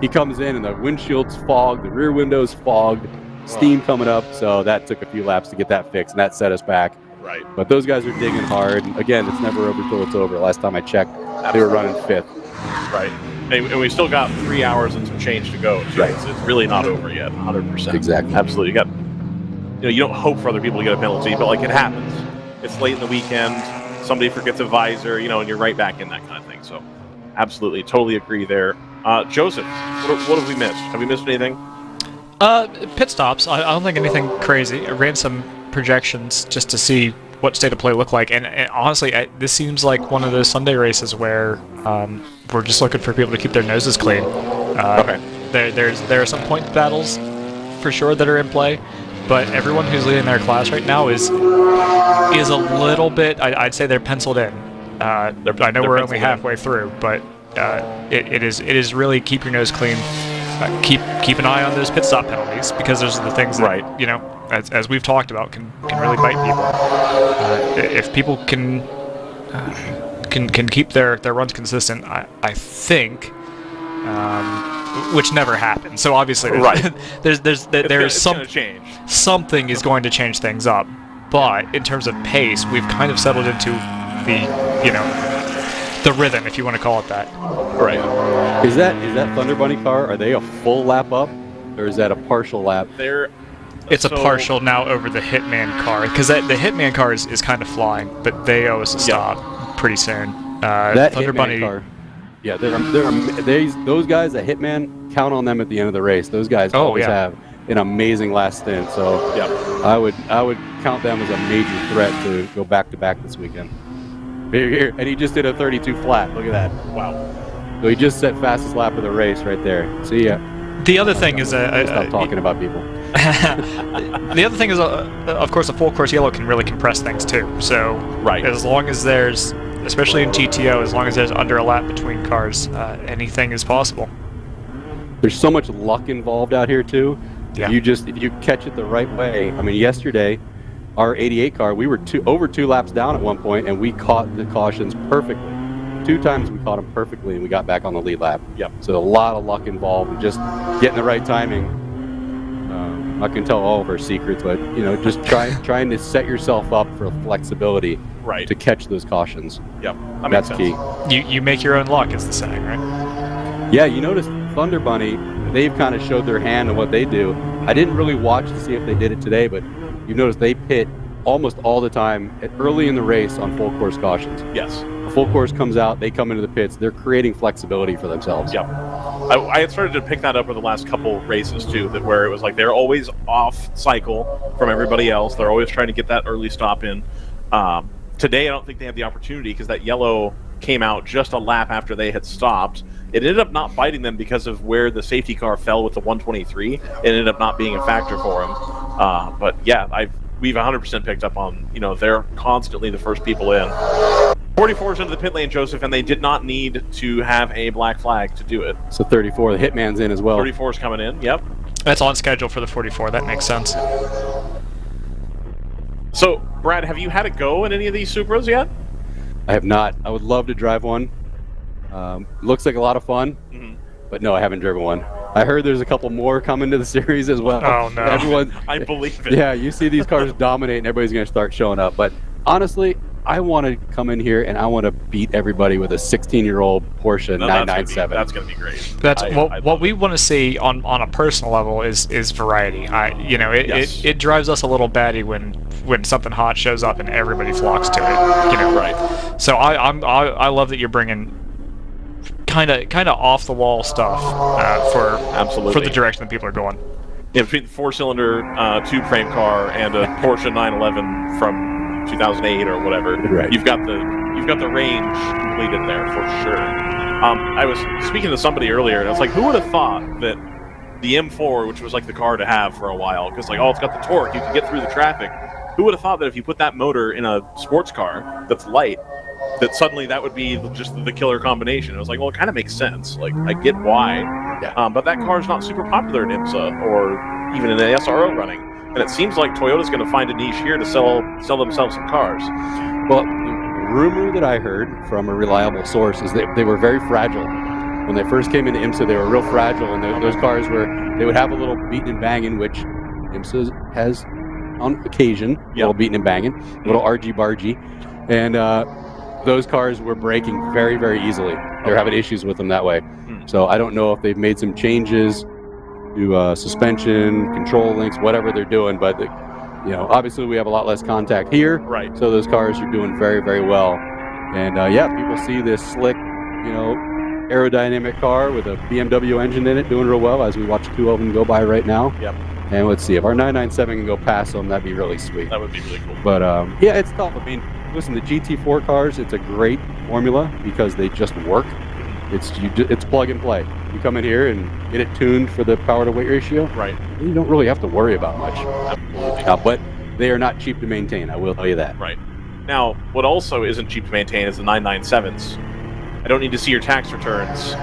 he comes in and the windshield's fogged, the rear window's fogged, steam coming up. So that took a few laps to get that fixed, and that set us back. Right. But those guys are digging hard. And again, it's never over till it's over. Last time I checked, they were running 5th. Right. And we still got 3 hours and some change to go. So it's really not over yet. 100%. Exactly. Absolutely. You don't hope for other people to get a penalty, but it happens. It's late in the weekend. Somebody forgets a visor, and you're right back in that kind of thing. So absolutely, totally agree there. Joseph, what have we missed? Have we missed anything? Pit stops. I don't think anything crazy. I ran some projections just to see what state of play looked like, and honestly, this seems like one of those Sunday races where we're just looking for people to keep their noses clean. Okay. There are some point battles for sure that are in play, but everyone who's leading their class right now is a little bit. I'd say they're penciled in. I know we're only halfway through, but it is really keep your nose clean. Keep an eye on those pit stop penalties, because those are the things that as we've talked about can really bite people. If people can keep their runs consistent, I think, which never happens. So obviously, there's something is going to change things up. But in terms of pace, we've kind of settled into the rhythm, if you want to call it that. Right. Is that Thunder Bunny car? Are they a full lap up, or is that a partial lap? It's a partial now over the Hitman car, because the Hitman car is kind of flying, but they owe us a stop pretty soon. That Thunder Hitman Bunny car. Yeah, those guys at Hitman, count on them at the end of the race. Those guys always have an amazing last stint. So I would count them as a major threat to go back to back this weekend. Here, and he just did a 32 flat. Look at that. Wow. So he just set fastest lap of the race right there. See ya. The other thing is stop talking about people. The other thing is, of course, a full course yellow can really compress things too. So as long as there's, especially in GTO, as long as there's under a lap between cars, anything is possible. There's so much luck involved out here too. Yeah. If you catch it the right way. I mean, yesterday, our 88 car, we were over 2 laps down at one point, and we caught the cautions perfectly. 2 times we caught him perfectly and we got back on the lead lap. Yep. So a lot of luck involved and just getting the right timing. I'm not going to tell all of our secrets, but just trying to set yourself up for flexibility to catch those cautions. Yep, that's key. You make your own luck, is the saying, right? Yeah, you notice Thunder Bunny, they've kind of showed their hand on what they do. I didn't really watch to see if they did it today, but you've noticed they pit almost all the time early in the race on full course cautions. Yes. The full course comes out, they come into the pits, they're creating flexibility for themselves. Yep. I had started to pick that up over the last couple races too, where it was like they're always off cycle from everybody else. They're always trying to get that early stop in. Today, I don't think they had the opportunity because that yellow came out just a lap after they had stopped. It ended up not biting them because of where the safety car fell with the 123. It ended up not being a factor for them. But yeah, we've 100% picked up on, they're constantly the first people in. 44's into the pit lane, Joseph, and they did not need to have a black flag to do it. So 34, the Hitman's in as well. 34's coming in, yep. That's on schedule for the 44. That makes sense. So, Brad, have you had a go in any of these Supras yet? I have not. I would love to drive one. Looks like a lot of fun, but no, I haven't driven one. I heard there's a couple more coming to the series as well. Oh, no. Everyone, I believe it. Yeah, you see these cars dominate and everybody's going to start showing up. But honestly, I want to come in here and I want to beat everybody with a 16-year-old Porsche 997. That's going to be great. That's what we want to see on a personal level is variety. It drives us a little batty when something hot shows up and everybody flocks to it. Right. So I love that you're bringing kind of off the wall stuff for the direction that people are going. Yeah, between the 4-cylinder tube frame car and a Porsche 911 from 2008 or whatever, right. You've got the range completed there for sure. I was speaking to somebody earlier, and I was like, who would have thought that the M4, which was like the car to have for a while, because it's got the torque, you can get through the traffic. Who would have thought that if you put that motor in a sports car that's light, that suddenly that would be just the killer combination? It was like, well, it kind of makes sense. Like, I get why. Yeah. But that car is not super popular in IMSA or even in the SRO running. And it seems like Toyota's going to find a niche here to sell themselves some cars. Well, the rumor that I heard from a reliable source is that they were very fragile. When they first came into IMSA, they were real fragile, and those cars they would have a little beating and banging, which IMSA has on occasion, a little beating and banging, a little argy-bargy. And those cars were breaking very, very easily. They're having issues with them that way. So I don't know if they've made some changes to suspension, control links, whatever they're doing, but obviously we have a lot less contact here, right? So those cars are doing very, very well, and people see this slick, aerodynamic car with a BMW engine in it doing real well as we watch 2 of them go by right now. Yep. And let's see if our 997 can go past them. That'd be really sweet. That would be really cool. But it's tough. I mean, listen, the GT4 cars, it's a great formula because they just work. It's plug and play. You come in here and get it tuned for the power to weight ratio. Right. You don't really have to worry about much. Absolutely. But they are not cheap to maintain. I will tell you that. Right. Now, what also isn't cheap to maintain is the 997s. I don't need to see your tax returns.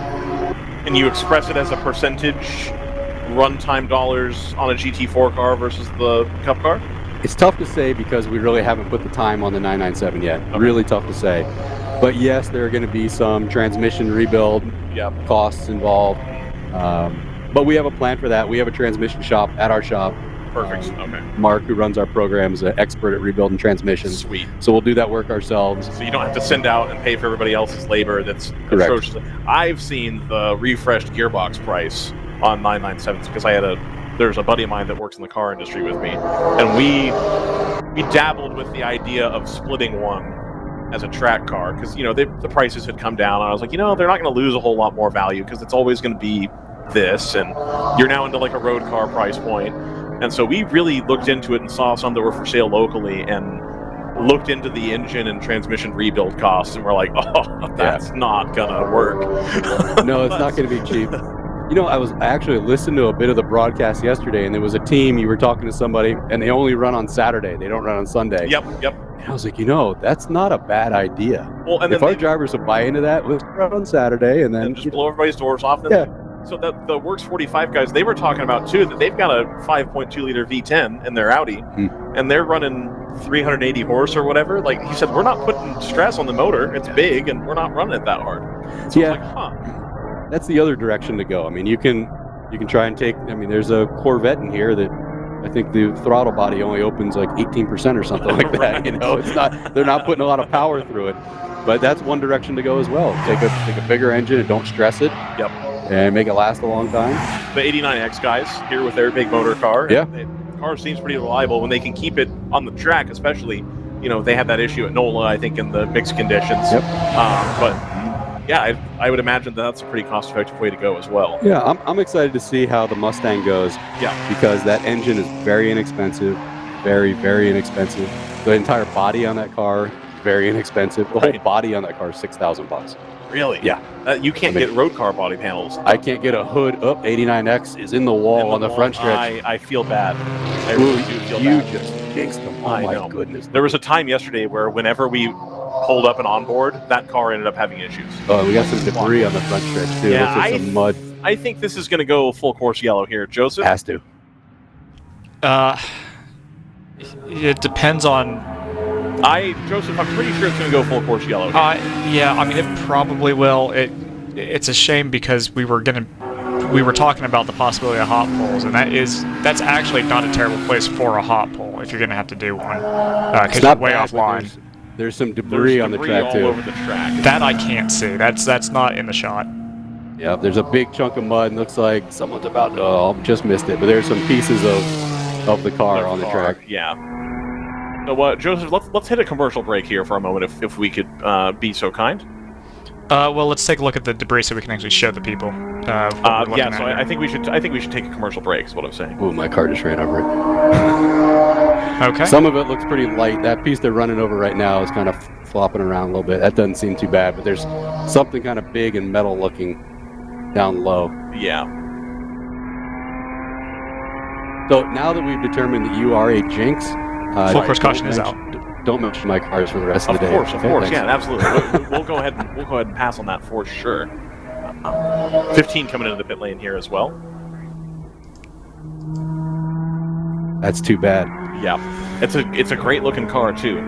And you express it as a percentage runtime dollars on a GT4 car versus the Cup car? It's tough to say because we really haven't put the time on the 997 yet. Okay. Really tough to say. But yes, there are going to be some transmission rebuild costs involved. But we have a plan for that. We have a transmission shop at our shop. Perfect. Okay. Mark, who runs our program, is an expert at rebuilding transmissions. Sweet. So we'll do that work ourselves. So you don't have to send out and pay for everybody else's labor. That's atrocious. I've seen the refreshed gearbox price on 997s because there's a buddy of mine that works in the car industry with me, and we dabbled with the idea of splitting one as a track car because the prices had come down, and I was like, they're not going to lose a whole lot more value because it's always going to be this, and you're now into like a road car price point. And so we really looked into it and saw some that were for sale locally and looked into the engine and transmission rebuild costs, and we're like, oh, that's not gonna work. No, it's not going to be cheap. I actually listened to a bit of the broadcast yesterday, and there was a team, you were talking to somebody, and they only run on Saturday. They don't run on Sunday. Yep. And I was like, that's not a bad idea. Well, and if our drivers would buy into that, let's run on Saturday, and then just blow everybody's doors off. Yeah. So the Works 45 guys, they were talking about too that they've got a 5.2 liter V10 in their Audi, and they're running 380 horse or whatever. Like he said, we're not putting stress on the motor. It's big, and we're not running it that hard. So Yeah. it's like, huh. That's the other direction to go. I mean, you can try and take. I mean, there's a Corvette in here that I think the throttle body only opens like 18% or something like that. You know, it's not. They're not putting a lot of power through it. But that's one direction to go as well. Take a bigger engine and don't stress it. Yep. And make it last a long time. The 89X guys here with their big motor car. Yeah. The car seems pretty reliable when they can keep it on the track, especially. You know, they had that issue at NOLA, I think, in the mixed conditions. Yep. But yeah, I would imagine that's a pretty cost-effective way to go as well. Yeah, I'm excited to see how the Mustang goes. Yeah. Because that engine is very inexpensive, very, very inexpensive. The entire body on that car, very inexpensive. The whole body on that car is $6,000. Really? Yeah. You can't get road car body panels. I can't get a hood up. 89X is in the wall on the front stretch. I feel bad. I really do feel you bad. just jinxed them. Oh I my know. goodness. There was a time yesterday where whenever we pulled up and onboard, that car ended up having issues. Oh, we got some debris on the front stretch too. Yeah, Looks like some mud. I think this is going to go full course yellow here, Joseph. Has to. It depends on. Joseph, I'm pretty sure it's going to go full course yellow. Yeah, I mean it probably will. It's a shame because we were talking about the possibility of hot poles, and that's actually not a terrible place for a hot pole if you're gonna have to do one, because you're way offline. There's some debris on the track all too. over the track. That I can't see. That's not in the shot. Yeah, there's a big chunk of mud, and looks like someone's about to just missed it, but there's some pieces of the car on the track. Yeah. So, Joseph, let's hit a commercial break here for a moment, if we could be so kind. Well, let's take a look at the debris so we can actually show the people. Yeah, so I think we should take a commercial break. Is what I'm saying. Ooh, my car just ran over it. Okay. Some of it looks pretty light. That piece they're running over right now is kind of flopping around a little bit. That doesn't seem too bad, but there's something kind of big and metal looking down low. Yeah. So now that we've determined that you are a jinx, full course caution is out. Don't mention my cars for the rest of the day. Of course, Thanks. yeah, absolutely. we'll go ahead and pass on that for sure. 15 coming into the pit lane here as well. That's too bad. Yeah, it's a great looking car too.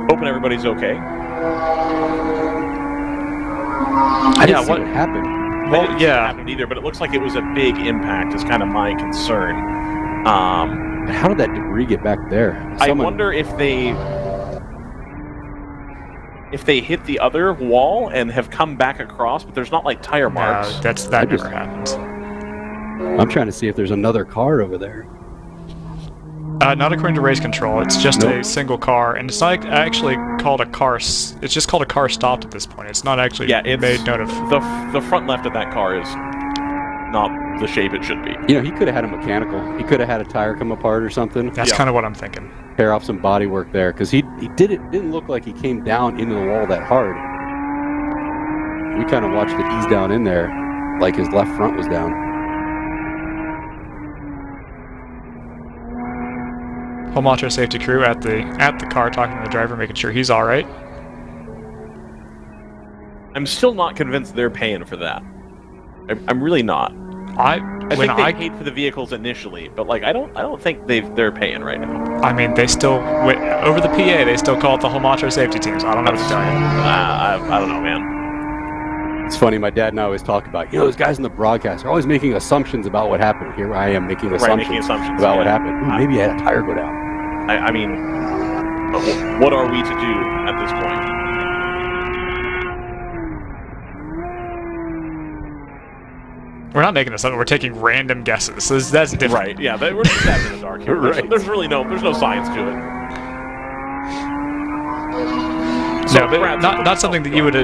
Hoping everybody's okay. I didn't see what happened. Well, yeah, happened either, but it looks like it was a big impact. Is kind of my concern. How did that debris get back there? I wonder if they hit the other wall and have come back across, but there's not like tire marks. No, that never happens. I'm trying to see if there's another car over there. Not according to race control. It's just a single car, and it's not actually called a car. It's just called a car stopped at this point. It's not actually made note of. The front left of that car is not the shape it should be. You know, he could have had a mechanical. He could have had a tire come apart or something. That's kind of what I'm thinking. Tear off some body work there, because he didn't look like he came down into the wall that hard. We kind of watched it ease down in there, like his left front was down. Whole Macho safety crew at the car, talking to the driver, making sure he's all right. I'm still not convinced they're paying for that. I'm really not. I think they paid for the vehicles initially, but like I don't think they're paying right now. I mean, they still over the PA they still call it the Whole Macho safety teams. I don't know what to tell you. I don't know, man. It's funny. My dad and I always talk about, those guys in the broadcast are always making assumptions about what happened. Here I am making assumptions about what happened. Ooh, maybe I had a tire go down. I mean, what are we to do at this point? We're not making this up. We're taking random guesses. So that's different. Right? Yeah, we're just in the dark here. Right. There's no science to it. So no, but not something that you would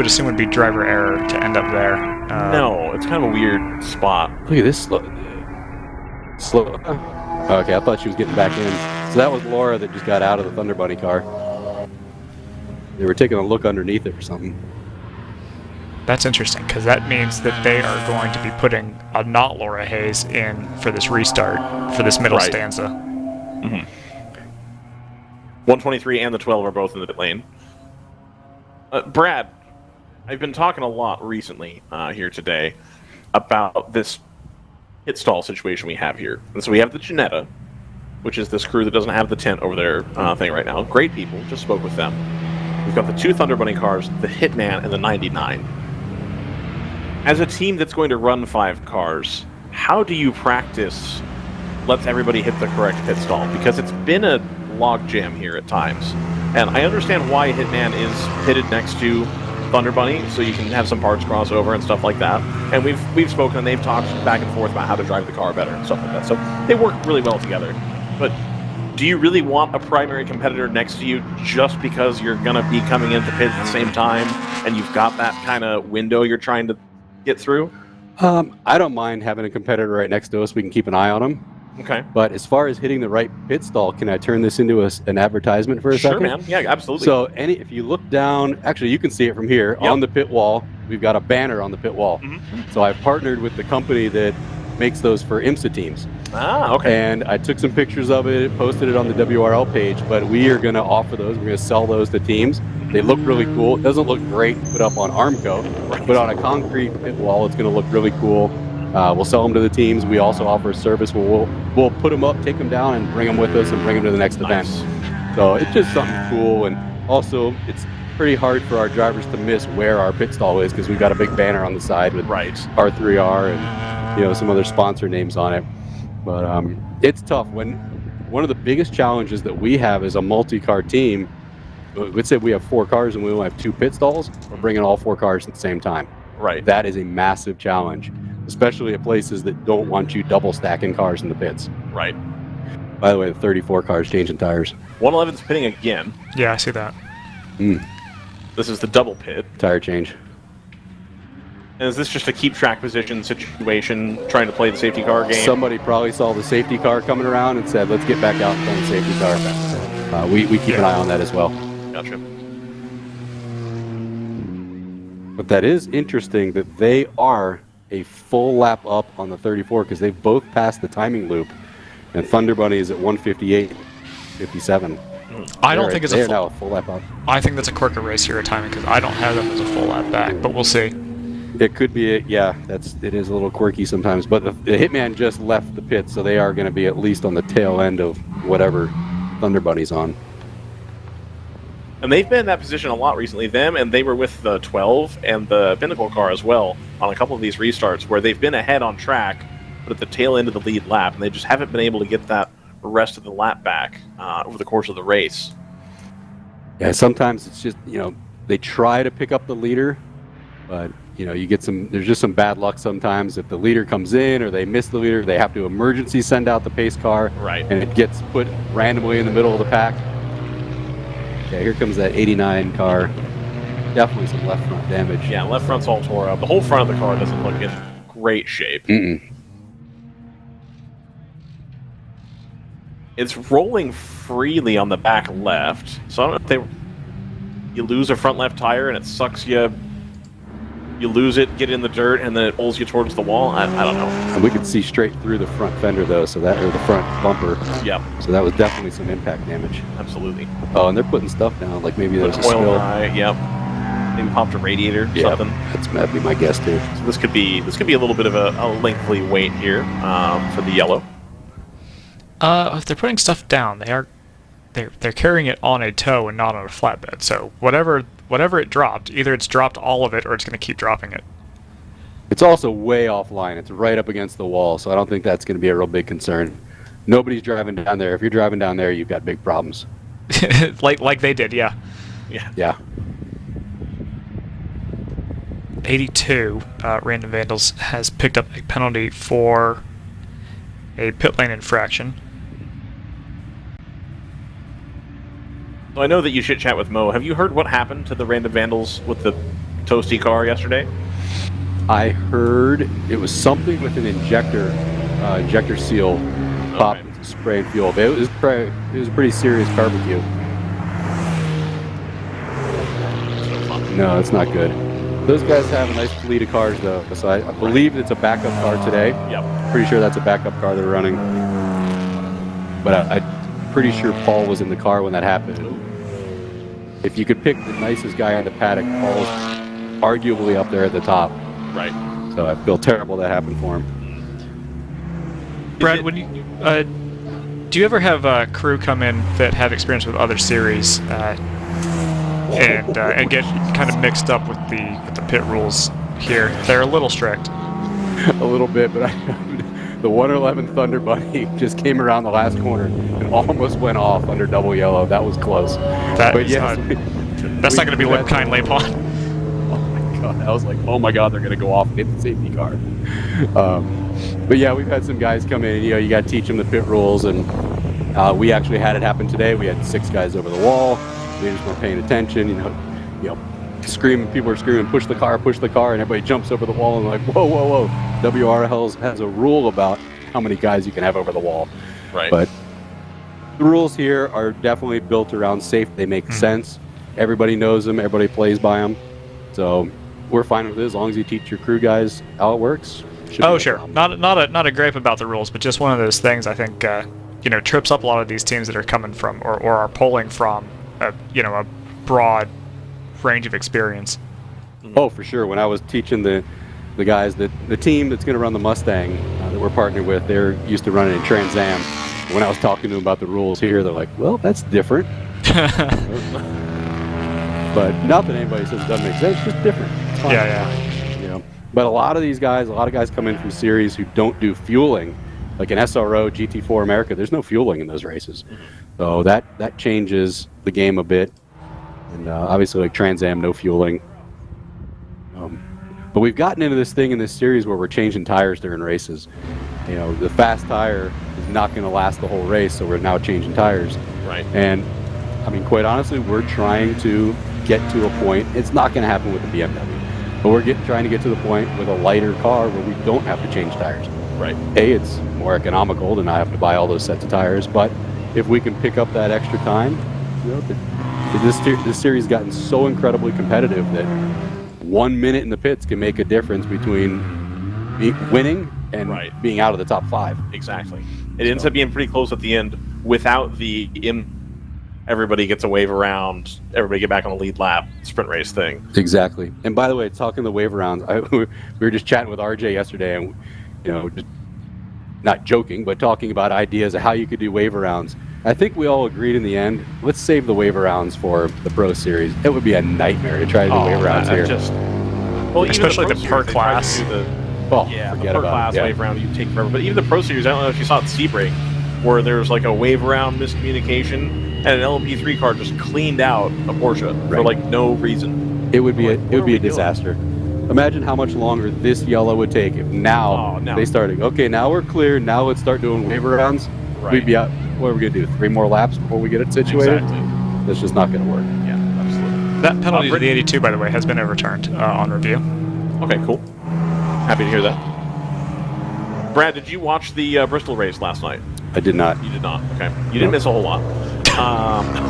assume would be driver error to end up there. No, it's kind of a weird spot. Look at this slow. Okay, I thought she was getting back in. So that was Laura that just got out of the Thunder Bunny car. They were taking a look underneath it or something. That's interesting, because that means that they are going to be putting a not Laura Hayes in for this restart, for this middle stanza. Mm-hmm. 123 and the 12 are both in the pit lane. Brad, I've been talking a lot recently here today about this pit stall situation we have here. And so we have the Ginetta, which is this crew that doesn't have the tent over their thing right now. Great people, just spoke with them. We've got the 2 Thunder Bunny cars, the Hitman, and the 99. As a team that's going to run 5 cars, how do you practice lets everybody hit the correct pit stall? Because it's been a log jam here at times. And I understand why Hitman is pitted next to Thunder Bunny, so you can have some parts crossover and stuff like that. And we've spoken and they've talked back and forth about how to drive the car better and stuff like that. So they work really well together. But do you really want a primary competitor next to you just because you're going to be coming into pit at the same time and you've got that kind of window you're trying to get through? I don't mind having a competitor right next to us. We can keep an eye on them. Okay. But as far as hitting the right pit stall, can I turn this into an advertisement for a second? Sure, man. Yeah, absolutely. So if you look down, actually you can see it from here on the pit wall. We've got a banner on the pit wall. So I've partnered with the company that makes those for IMSA teams. Ah, okay. And I took some pictures of it, posted it on the WRL page, but we are going to offer those. We're going to sell those to teams. They look really cool. It doesn't look great put up on Armco, but on a concrete pit wall, it's going to look really cool. We'll sell them to the teams. We also offer a service where we'll put them up, take them down, and bring them with us and bring them to the next event. So it's just something cool. And also, it's pretty hard for our drivers to miss where our pit stall is because we've got a big banner on the side with R3R and some other sponsor names on it. But it's tough. One of the biggest challenges that we have as a multi-car team, let's say we have 4 cars and we only have 2 pit stalls, we're bringing all 4 cars at the same time. Right. That is a massive challenge, especially at places that don't want you double stacking cars in the pits. Right. By the way, the 34 cars changing tires. 111's pitting again. Yeah, I see that. This is the double pit. Tire change. And is this just a keep track position situation, trying to play the safety car game? Somebody probably saw the safety car coming around and said, let's get back out and play the safety car. We keep an eye on that as well. Gotcha. But that is interesting that they are a full lap up on the 34 because they've both passed the timing loop. And Thunder Bunny is at 1:58.57. I don't think it's a full lap up. I think that's a quirker race here at timing because I don't have them as a full lap back, but we'll see. It could be, it is a little quirky sometimes, but the Hitman just left the pit, so they are going to be at least on the tail end of whatever Thunder Bunny's on. And they've been in that position a lot recently, them, and they were with the 12 and the Pinnacle car as well on a couple of these restarts where they've been ahead on track, but at the tail end of the lead lap, and they just haven't been able to get that rest of the lap back over the course of the race. Yeah, sometimes it's just, they try to pick up the leader, but you get there's just some bad luck sometimes. If the leader comes in or they miss the leader, they have to emergency send out the pace car. Right. And it gets put randomly in the middle of the pack. Okay, here comes that 89 car. Definitely some left front damage. Yeah, left front's all tore up. The whole front of the car doesn't look in great shape. It's rolling freely on the back left. So I don't know if you lose a front left tire and it sucks you. You lose it, get in the dirt, and then it pulls you towards the wall. I don't know. And we could see straight through the front fender, though, or the front bumper. Yep. So that was definitely some impact damage. Absolutely. Oh, and they're putting stuff down, like maybe there's a spill. Yep. Maybe popped a radiator or something. That'd be my guess, too. So this could be a little bit of a lengthy wait here for the yellow. If they're putting stuff down, they're carrying it on a tow and not on a flatbed. So whatever it dropped, either it's dropped all of it or it's going to keep dropping it. It's also way offline. It's right up against the wall, so I don't think that's going to be a real big concern. Nobody's driving down there. If you're driving down there, you've got big problems. like they did, yeah. Yeah. 82, Random Vandals has picked up a penalty for a pit lane infraction. So I know that you should chat with Mo. Have you heard what happened to the Random Vandals with the toasty car yesterday? I heard it was something with an injector seal popped with spraying fuel. It was a pretty serious barbecue. No, it's not good. Those guys have a nice fleet of cars, though. So I believe it's a backup car today. Yep. Pretty sure that's a backup car they're running. But I'm pretty sure Paul was in the car when that happened. If you could pick the nicest guy on the paddock, Paul's arguably up there at the top. Right. So I feel terrible that happened for him. Brad, when you do you ever have a crew come in that have experience with other series and get kind of mixed up with the pit rules here? They're a little strict. A little bit, but the 111 Thunder Bunny just came around the last corner and almost went off under double yellow. That was close. That's not going to be lip kind lap on. Oh my god! I was like, oh my god, they're going to go off and hit the safety car. But yeah, we've had some guys come in. You got to teach them the pit rules, and we actually had it happen today. We had 6 guys over the wall. They just weren't paying attention. You know, screaming. People are screaming, push the car, and everybody jumps over the wall and like, whoa, whoa, whoa. WRL has a rule about how many guys you can have over the wall. Right. But the rules here are definitely built around safety. They make sense. Everybody knows them. Everybody plays by them. So we're fine with it as long as you teach your crew guys how it works. Oh, sure. Not a gripe about the rules, but just one of those things I think trips up a lot of these teams that are coming from or are pulling from a broad range of experience. Oh, for sure. When I was teaching the guys that the team that's going to run the Mustang that we're partnered with, they're used to running in Trans Am. When I was talking to them about the rules here, they're like, "Well, that's different." But not that anybody says it doesn't make sense, it's just different. It's fine. Yeah. But a lot of guys come in from series who don't do fueling, like an SRO, GT4 America. There's no fueling in those races, so that changes the game a bit. And obviously, like Trans Am, no fueling. But we've gotten into this thing in this series where we're changing tires during races. The fast tire is not going to last the whole race, so we're now changing tires. Right. And I mean, quite honestly, we're trying to get to a point. It's not going to happen with the BMW, but we're trying to get to the point with a lighter car where we don't have to change tires. Right. It's more economical to not have to buy all those sets of tires, but if we can pick up that extra time, this series has gotten so incredibly competitive that 1 minute in the pits can make a difference between winning and being out of the top 5. Exactly. It ends up being pretty close at the end without the everybody gets a wave around, everybody get back on the lead lap sprint race thing. Exactly. And by the way, talking the wave arounds, we were just chatting with RJ yesterday, and just not joking, but talking about ideas of how you could do wave arounds. I think we all agreed in the end, let's save the wave arounds for the Pro Series. It would be a nightmare to try to do wave arounds here. Especially the per class. The per class wave round you take forever. But even the Pro Series, I don't know if you saw it at Sebring, where there's like a wave round miscommunication and an LMP3 car just cleaned out a Porsche for like no reason. It would be a disaster. Imagine how much longer this yellow would take if now they started. Okay, now we're clear. Now let's start doing wave rounds. Right. We'd be out. What are we gonna do? 3 more laps before we get it situated? Exactly. That's just not gonna work. Yeah, absolutely. That penalty to the 82, by the way, has been overturned on review. Okay, cool. Happy to hear that. Brad, did you watch the Bristol race last night? I did not. You did not. Okay. You didn't miss a whole lot.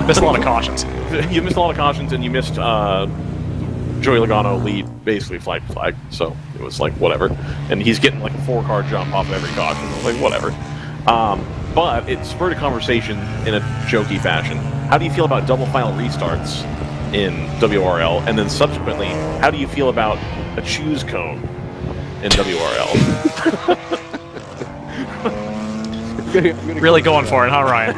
Missed a lot of cautions. You missed a lot of cautions, and you missed Joey Logano lead basically flag to flag. So it was like whatever. And he's getting like a 4-car jump off of every caution. It was like whatever. But it spurred a conversation in a jokey fashion. How do you feel about double final restarts in WRL? And then subsequently, how do you feel about a choose cone in WRL? Really going for it, huh, Ryan?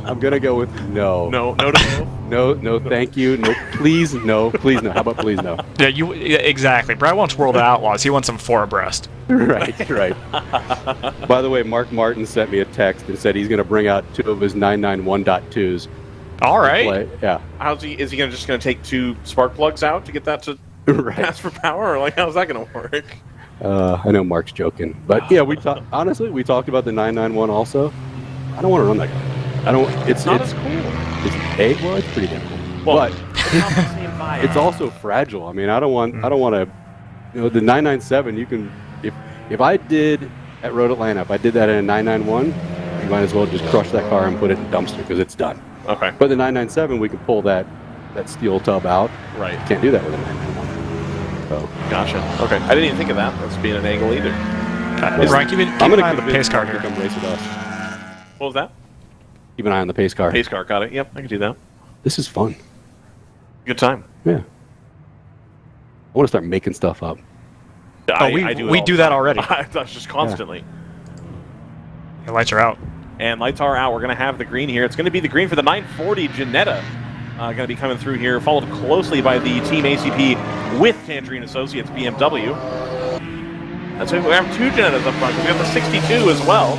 I'm gonna go with no. No to both? No, thank you. No, please no. How about please no? Yeah, exactly. Brad wants World of Outlaws. He wants them 4 abreast. Right. By the way, Mark Martin sent me a text and said he's gonna bring out 2 of his 991.2s. All right. Yeah. Is he just gonna take 2 spark plugs out to get that to pass for power, or like how's that gonna work? I know Mark's joking, but yeah, we talked about the 991 also. I don't want to run that car. I don't. It's not as cool. It's pretty damn cool. Well, but it's also fragile. I mean, I don't want to. The 997. You can if I did at Road Atlanta, if I did that in a 991, you might as well just crush that car and put it in the dumpster because it's done. Okay. But the 997, we could pull that steel tub out. Right. Can't do that with a 991. So. Gotcha. Okay. I didn't even think of that. That's being an angle either. Ryan, keep an eye on the pace car here. Come race with us. What was that? Keep an eye on the pace car. Pace car, got it. Yep, I can do that. This is fun. Good time. Yeah. I want to start making stuff up. we do that already. That's just constantly. The lights are out. And lights are out. We're going to have the green here. It's going to be the green for the 940 Janetta. Going to be coming through here, followed closely by the Team ACP with Tangerine Associates BMW. That's why we have 2 Janettas up front. We have the 62 as well.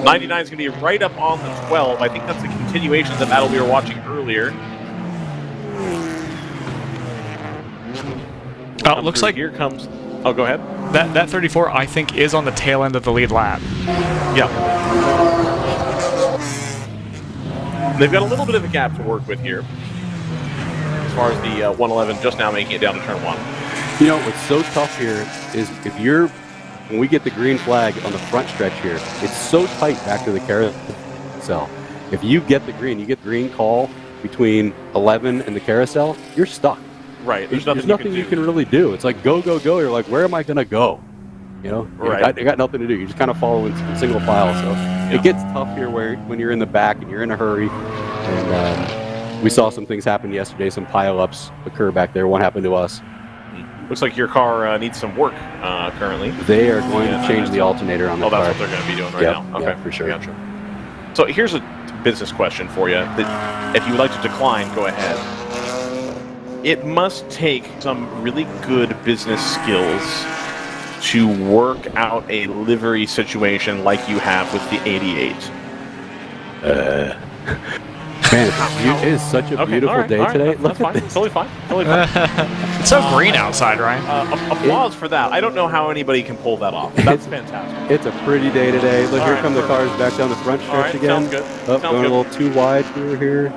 99 is going to be right up on the 12. I think that's the continuation of the battle we were watching earlier. Oh, it looks like here comes. Oh, go ahead. That 34, I think, is on the tail end of the lead lap. Yeah. They've got a little bit of a gap to work with here, as far as the 111 just now making it down to turn 1. You know, what's so tough here is when we get the green flag on the front stretch here, it's so tight back to the carousel. If you get the green call between 11 and the carousel, you're stuck. Right. There's nothing you can really do. It's like go, go, go. You're like, where am I going to go? You know, right. You got nothing to do. You just kind of follow in single file. So it gets tough here when you're in the back and you're in a hurry. And we saw some things happen yesterday. Some pileups occur back there. One happened to us. Looks like your car needs some work currently. They are going to change the alternator on the car. Oh, that's what they're going to be doing right now. Okay, yeah, for sure. Gotcha. So here's a business question for you. That if you would like to decline, go ahead. It must take some really good business skills to work out a livery situation like you have with the 88. Man, it is such a beautiful day today. That's fine. Totally fine. Totally fine. It's so green outside, Ryan. Applause for that. I don't know how anybody can pull that off. That's fantastic. It's a pretty day today. Look, here come the cars back down the front stretch again. Sounds good. Oh, going a little too wide through here.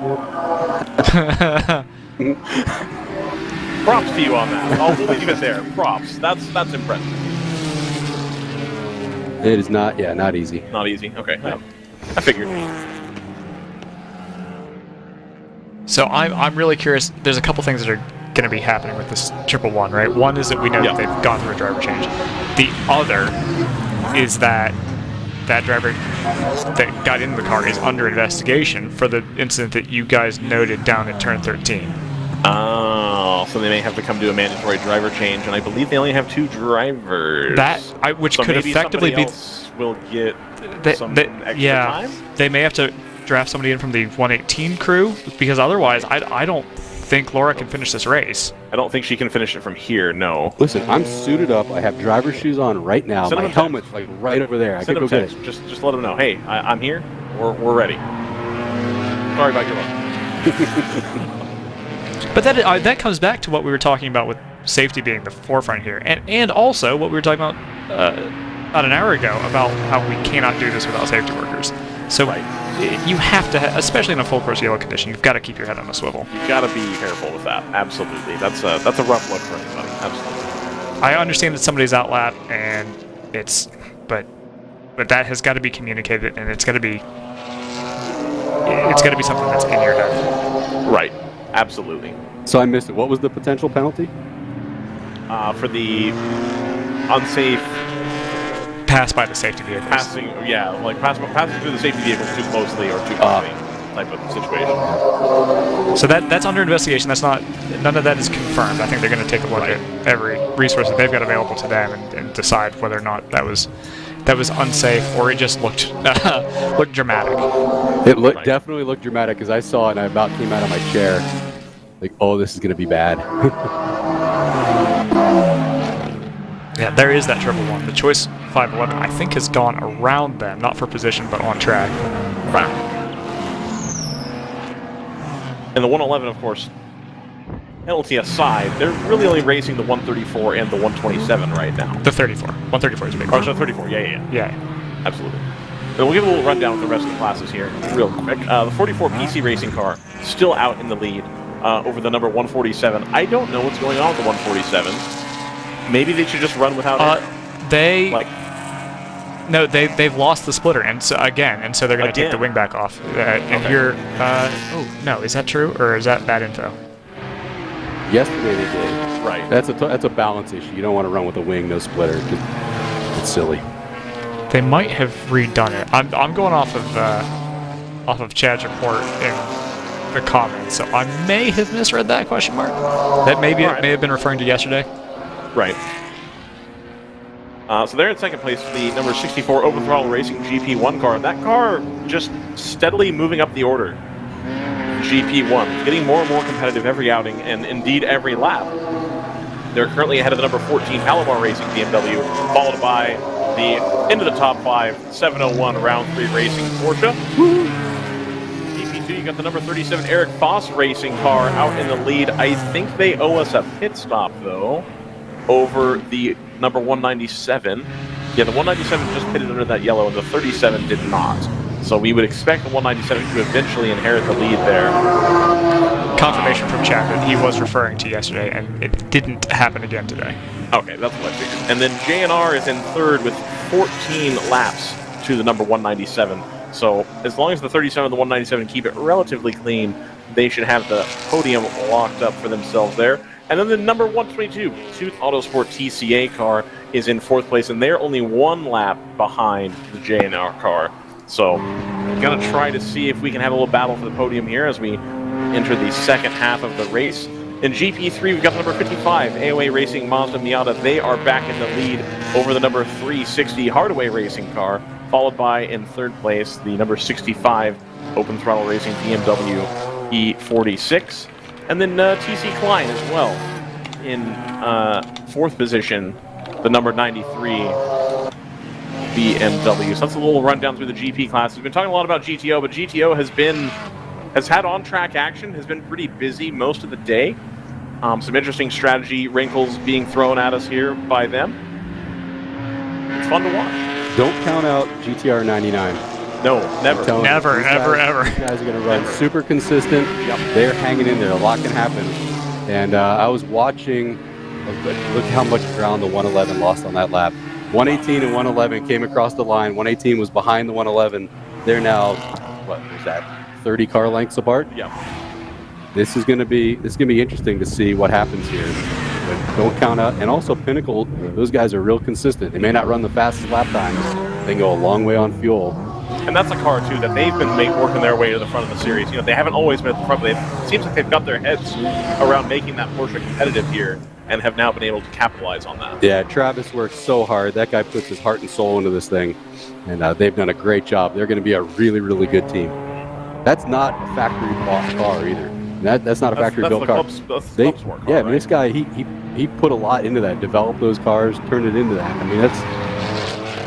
Props to you on that. I'll leave it there. Props. That's impressive. It is not easy. Not easy. Okay. No. I figured. So I'm really curious. There's a couple things that are going to be happening with this 111, right? One is that we know that they've gone through a driver change. The other is that driver that got into the car is under investigation for the incident that you guys noted down at turn 13. Oh, so they may have to come to a mandatory driver change, and I believe they only have 2 drivers. Which so could effectively be. Will get some extra time. They may have to draft somebody in from the 118 crew, because otherwise, I don't think Laura can finish this race. I don't think she can finish it from here. No. Listen, I'm suited up. I have driver shoes on right now. My helmet's like right over there. I can go get it. Just let them know. Hey, I'm here. We're ready. Sorry about your luck. But that comes back to what we were talking about with safety being the forefront here, and also what we were talking about about an hour ago about how we cannot do this without safety workers. So you have to, especially in a full course yellow condition, you've got to keep your head on a swivel. You've got to be careful with that. Absolutely, that's a rough look for anybody. Absolutely. I understand that somebody's out lap, and but that has got to be communicated, and it's got to be something that's in your head. Right. Absolutely. So I missed it. What was the potential penalty? For the unsafe pass by the safety vehicles. Passing through the safety vehicles too closely or too quickly type of situation. So that's under investigation. None of that is confirmed. I think they're going to take a look at every resource that they've got available to them and decide whether or not that was unsafe or it just looked dramatic. It definitely looked dramatic because I saw it and I about came out of my chair. Like, oh, this is going to be bad. Yeah, there is that 111. The Choice 511, I think, has gone around them, not for position, but on track. Right. And the 111, of course, penalty aside, they're really only racing the 134 and the 127 right now. The 34. 134 is a big one. Oh, so 34, yeah. Absolutely. So we'll give a little rundown of the rest of the classes here real quick. The 44 PC racing car still out in the lead over the number 147. I don't know what's going on with the 147. Maybe they should just run without it. They've lost the splitter, and so they're going to take the wing back off. No, is that true, or is that bad info? Yesterday they did. Right. That's a balance issue. You don't want to run with a wing, no splitter. It's silly. They might have redone it. I'm going off of Chad's report in a comment, so I may have misread that question mark. That may have been referring to yesterday. Right. So they're in second place, the number 64 Open Throttle Racing GP1 car. That car just steadily moving up the order. GP1, getting more and more competitive every outing, and indeed every lap. They're currently ahead of the number 14 Palomar Racing BMW, followed by the into the top 5 701 Round 3 Racing Porsche. GP2, you got the number 37 Eric Foss Racing car out in the lead. I think they owe us a pit stop though, over the number 197. Yeah, the 197 just pitted under that yellow, and the 37 did not. So we would expect the 197 to eventually inherit the lead there. Confirmation from chat that he was referring to yesterday, and it didn't happen again today. Okay, that's what I figured. And then JNR is in third with 14 laps to the number 197. So as long as the 37 and the 197 keep it relatively clean, they should have the podium locked up for themselves there. And then the number 122 Tooth Autosport TCA car is in fourth place, and they're only one lap behind the JNR car. So gonna try to see if we can have a little battle for the podium here as we enter the second half of the race. In GP3, we've got the number 55 AOA Racing Mazda Miata. They are back in the lead over the number 360 Hardaway Racing car, followed by, in third place, the number 65 Open Throttle Racing BMW E46. And then TC Klein as well in fourth position, the number 93 BMW. So that's a little rundown through the GP class. We've been talking a lot about GTO, but GTO has had on-track action, has been pretty busy most of the day. Some interesting strategy wrinkles being thrown at us here by them. It's fun to watch. Don't count out GTR 99. No, never. Never, ever. These guys are going to run super consistent. Yep. They're hanging in there. A lot can happen. And I was watching, look how much ground the 111 lost on that lap. 118 and 111 came across the line. 118 was behind the 111. They're now, what was that, 30 car lengths apart? Yeah. This is going to be interesting to see what happens here. But don't count out. And also Pinnacle, those guys are real consistent. They may not run the fastest lap times. They can go a long way on fuel. And that's a car, too, that they've been working their way to the front of the series. You know, they haven't always been at the front, but it seems like they've got their heads around making that Porsche competitive here and have now been able to capitalize on that. Yeah, Travis works so hard. That guy puts his heart and soul into this thing, and they've done a great job. They're going to be a really, really good team. That's not a factory-bought car either. That's not a factory-built car. Club's work, yeah, I mean, right? this guy, he put a lot into that, developed those cars, turned it into that. I mean,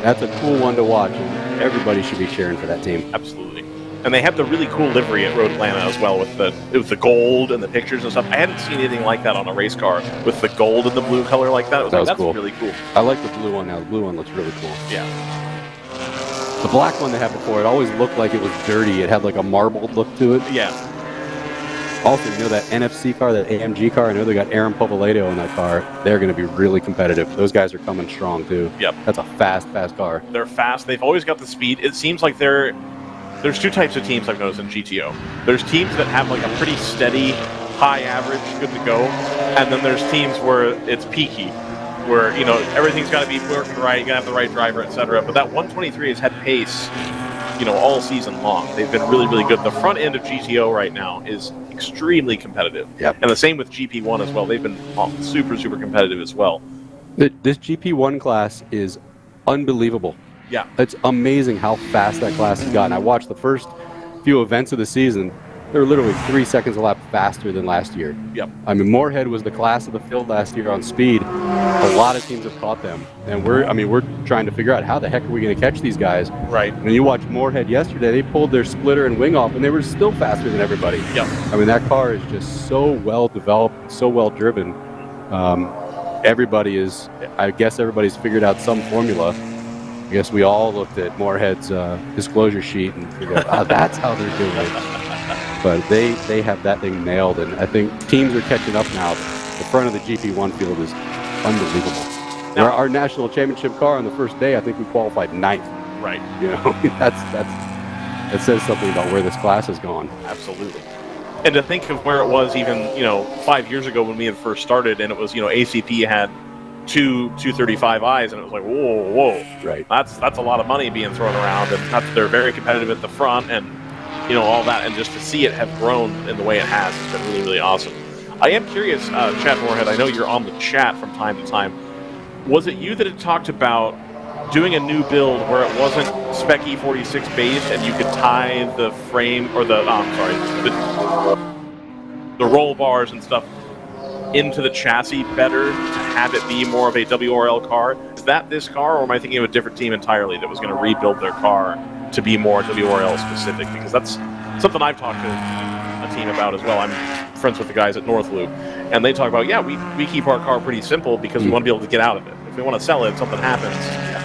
that's a cool one to watch. Everybody should be cheering for that team. Absolutely. And they have the really cool livery at Road Atlanta as well with the gold and the pictures and stuff. I hadn't seen anything like that on a race car with the gold and the blue color like that. That's cool. Really cool. I like the blue one now. The blue one looks really cool. Yeah. The black one they had before, it always looked like it was dirty. It had like a marbled look to it. Yeah. Also, you know that NFC car, that AMG car, I know they got Aaron Povolato in that car. They're going to be really competitive. Those guys are coming strong, too. Yep. That's a fast car. They're fast. They've always got the speed. It seems like there's two types of teams I've noticed in GTO. There's teams that have like a pretty steady, high average, good to go. And then there's teams where it's peaky, where, you know, everything's got to be working right, you got to have the right driver, etc. But that 123 has had pace, you know, all season long. They've been really, really good. The front end of GTO right now is extremely competitive. Yep. And the same with GP1 as well. They've been super, super competitive as well. This GP1 class is unbelievable. Yeah. It's amazing how fast that class has gotten. I watched the first few events of the season. They were literally 3 seconds a lap faster than last year. Yep. I mean, Moorhead was the class of the field last year on speed. A lot of teams have caught them. And we're trying to figure out how the heck are we going to catch these guys. Right. When you watch Moorhead yesterday, they pulled their splitter and wing off, and they were still faster than everybody. Yep. I mean, that car is just so well developed, so well driven. I guess everybody's figured out some formula. I guess we all looked at Moorhead's disclosure sheet and figured out, that's how they're doing it. But they have that thing nailed, and I think teams are catching up now. The front of the GP1 field is unbelievable. Now, our national championship car on the first day, I think we qualified 9th. Right. You know, that says something about where this class has gone. Absolutely. And to think of where it was even, 5 years ago when we had first started, and it was, ACP had two 235i's, and it was like, whoa. Right. That's a lot of money being thrown around, and they're very competitive at the front, and all that, and just to see it have grown in the way it has been really, really awesome. I am curious, Chad Moorhead, I know you're on the chat from time to time. Was it you that had talked about doing a new build where it wasn't Spec E46 based and you could tie the frame, or the roll bars and stuff into the chassis better to have it be more of a WRL car? Is that this car, or am I thinking of a different team entirely that was going to rebuild their car to be more WRL specific? Because that's something I've talked to a team about as well. I'm friends with the guys at North Loop, and they talk about, yeah, we keep our car pretty simple because we want to be able to get out of it. If we want to sell it, something happens,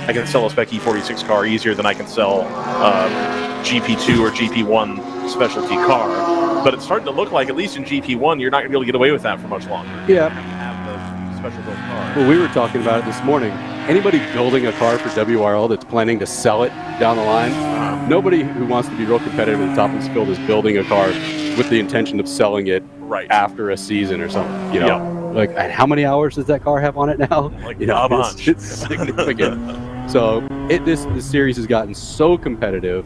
I can sell a Spec E46 car easier than I can sell GP2 or GP1 specialty car. But it's starting to look like, at least in GP1, you're not going to be able to get away with that for much longer. Yeah. Have the special built car. Well, we were talking about it this morning. Anybody building a car for WRL that's planning to sell it down the line, nobody who wants to be real competitive at the top of this field is building a car with the intention of selling it after a season or something. Like, and how many hours does that car have on it now? Like a bunch. It's significant. So this series has gotten so competitive,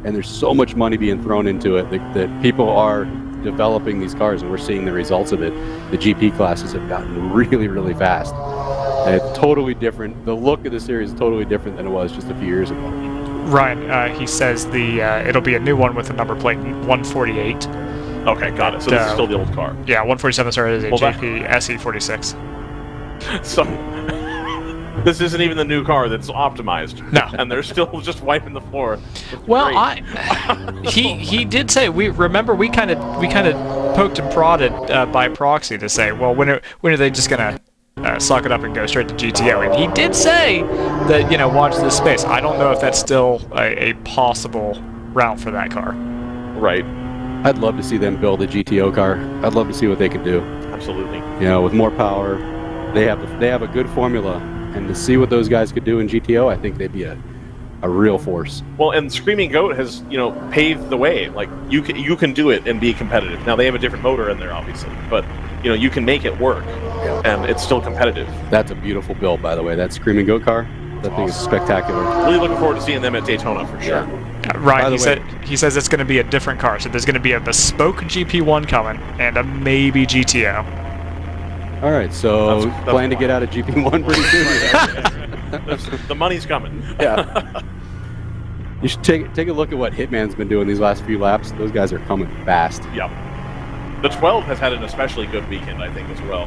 and there's so much money being thrown into it that people are developing these cars, and we're seeing the results of it. The GP classes have gotten really, really fast. And it's totally different. The look of the series is totally different than it was just a few years ago. Ryan, he says it'll be a new one with a number plate 148. Okay, got it. So this is still the old car. Yeah, 147 started as a JP SE46. So this isn't even the new car that's optimized. No, and they're still just wiping the floor. Well, he did say, we kind of poked and prodded by proxy to say, well, when are they just gonna suck it up and go straight to GTO? And he did say that, watch this space. I don't know if that's still a possible route for that car. Right. I'd love to see them build a GTO car. I'd love to see what they could do. Absolutely. With more power, they have a good formula, and to see what those guys could do in GTO, I think they'd be a real force. Well, and Screaming Goat has paved the way. Like, you can do it and be competitive. Now they have a different motor in there, obviously, but you can make it work, and it's still competitive. That's a beautiful build, by the way. That Screaming Goat car, that thing is spectacular. Really looking forward to seeing them at Daytona for sure. Ryan, he says it's going to be a different car. So there's going to be a bespoke GP1 coming and a maybe GTO. All right, so that's plan to get out of GP1 pretty soon. The money's coming. Yeah. You should take a look at what Hitman's been doing these last few laps. Those guys are coming fast. Yep. The 12 has had an especially good weekend, I think, as well.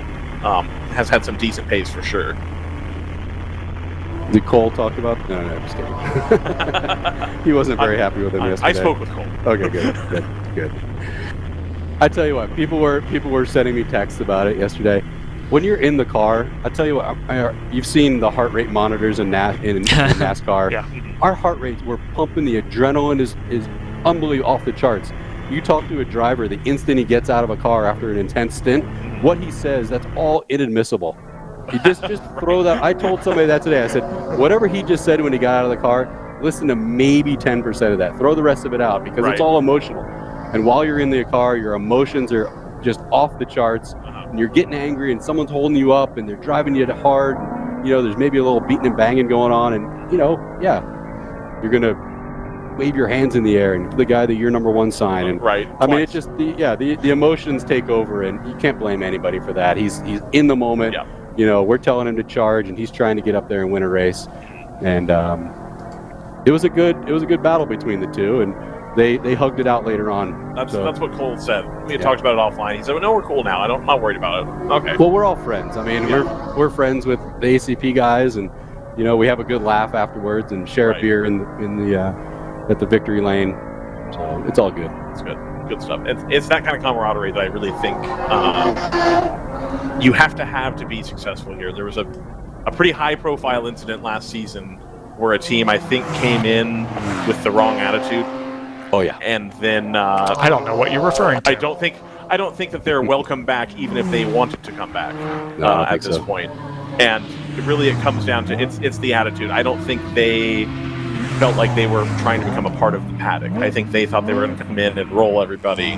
Has had some decent pace for sure. Did Cole talk about? No, I'm just kidding. He wasn't very happy with him yesterday. I spoke with Cole. Okay, good. I tell you what, people were sending me texts about it yesterday. When you're in the car, I tell you what, you've seen the heart rate monitors in NASCAR. Yeah. Our heart rates, we're pumping, the adrenaline is unbelievable, off the charts. You talk to a driver the instant he gets out of a car after an intense stint, what he says, that's all inadmissible. You just throw that. I told somebody that today. I said, whatever he just said when he got out of the car, listen to maybe 10% of that. Throw the rest of it out, because it's all emotional. And while you're in the car, your emotions are just off the charts, and you're getting angry, and someone's holding you up, and they're driving you hard. And, there's maybe a little beating and banging going on, and you're gonna wave your hands in the air and give the guy the "You're number one" sign. And I mean, it's just the emotions take over, and you can't blame anybody for that. He's in the moment. Yeah. We're telling him to charge, and he's trying to get up there and win a race. And it was a good battle between the two, and they hugged it out later on. That's what Cole said. We had talked about it offline. He said, "No, we're cool now. I'm not worried about it." Okay. Well, we're all friends. I mean, we're friends with the ACP guys, and we have a good laugh afterwards and share a beer in the at the victory lane. So it's all good. It's good stuff. It's that kind of camaraderie that I really think you have to be successful here. There was a pretty high-profile incident last season where a team, I think, came in with the wrong attitude. Oh yeah. And then I don't know what you're referring to. I don't think that they're welcome back, even if they wanted to come back at this point. And it comes down to it's the attitude. I don't think they felt like they were trying to become a part of the paddock. I think they thought they were going to come in and roll everybody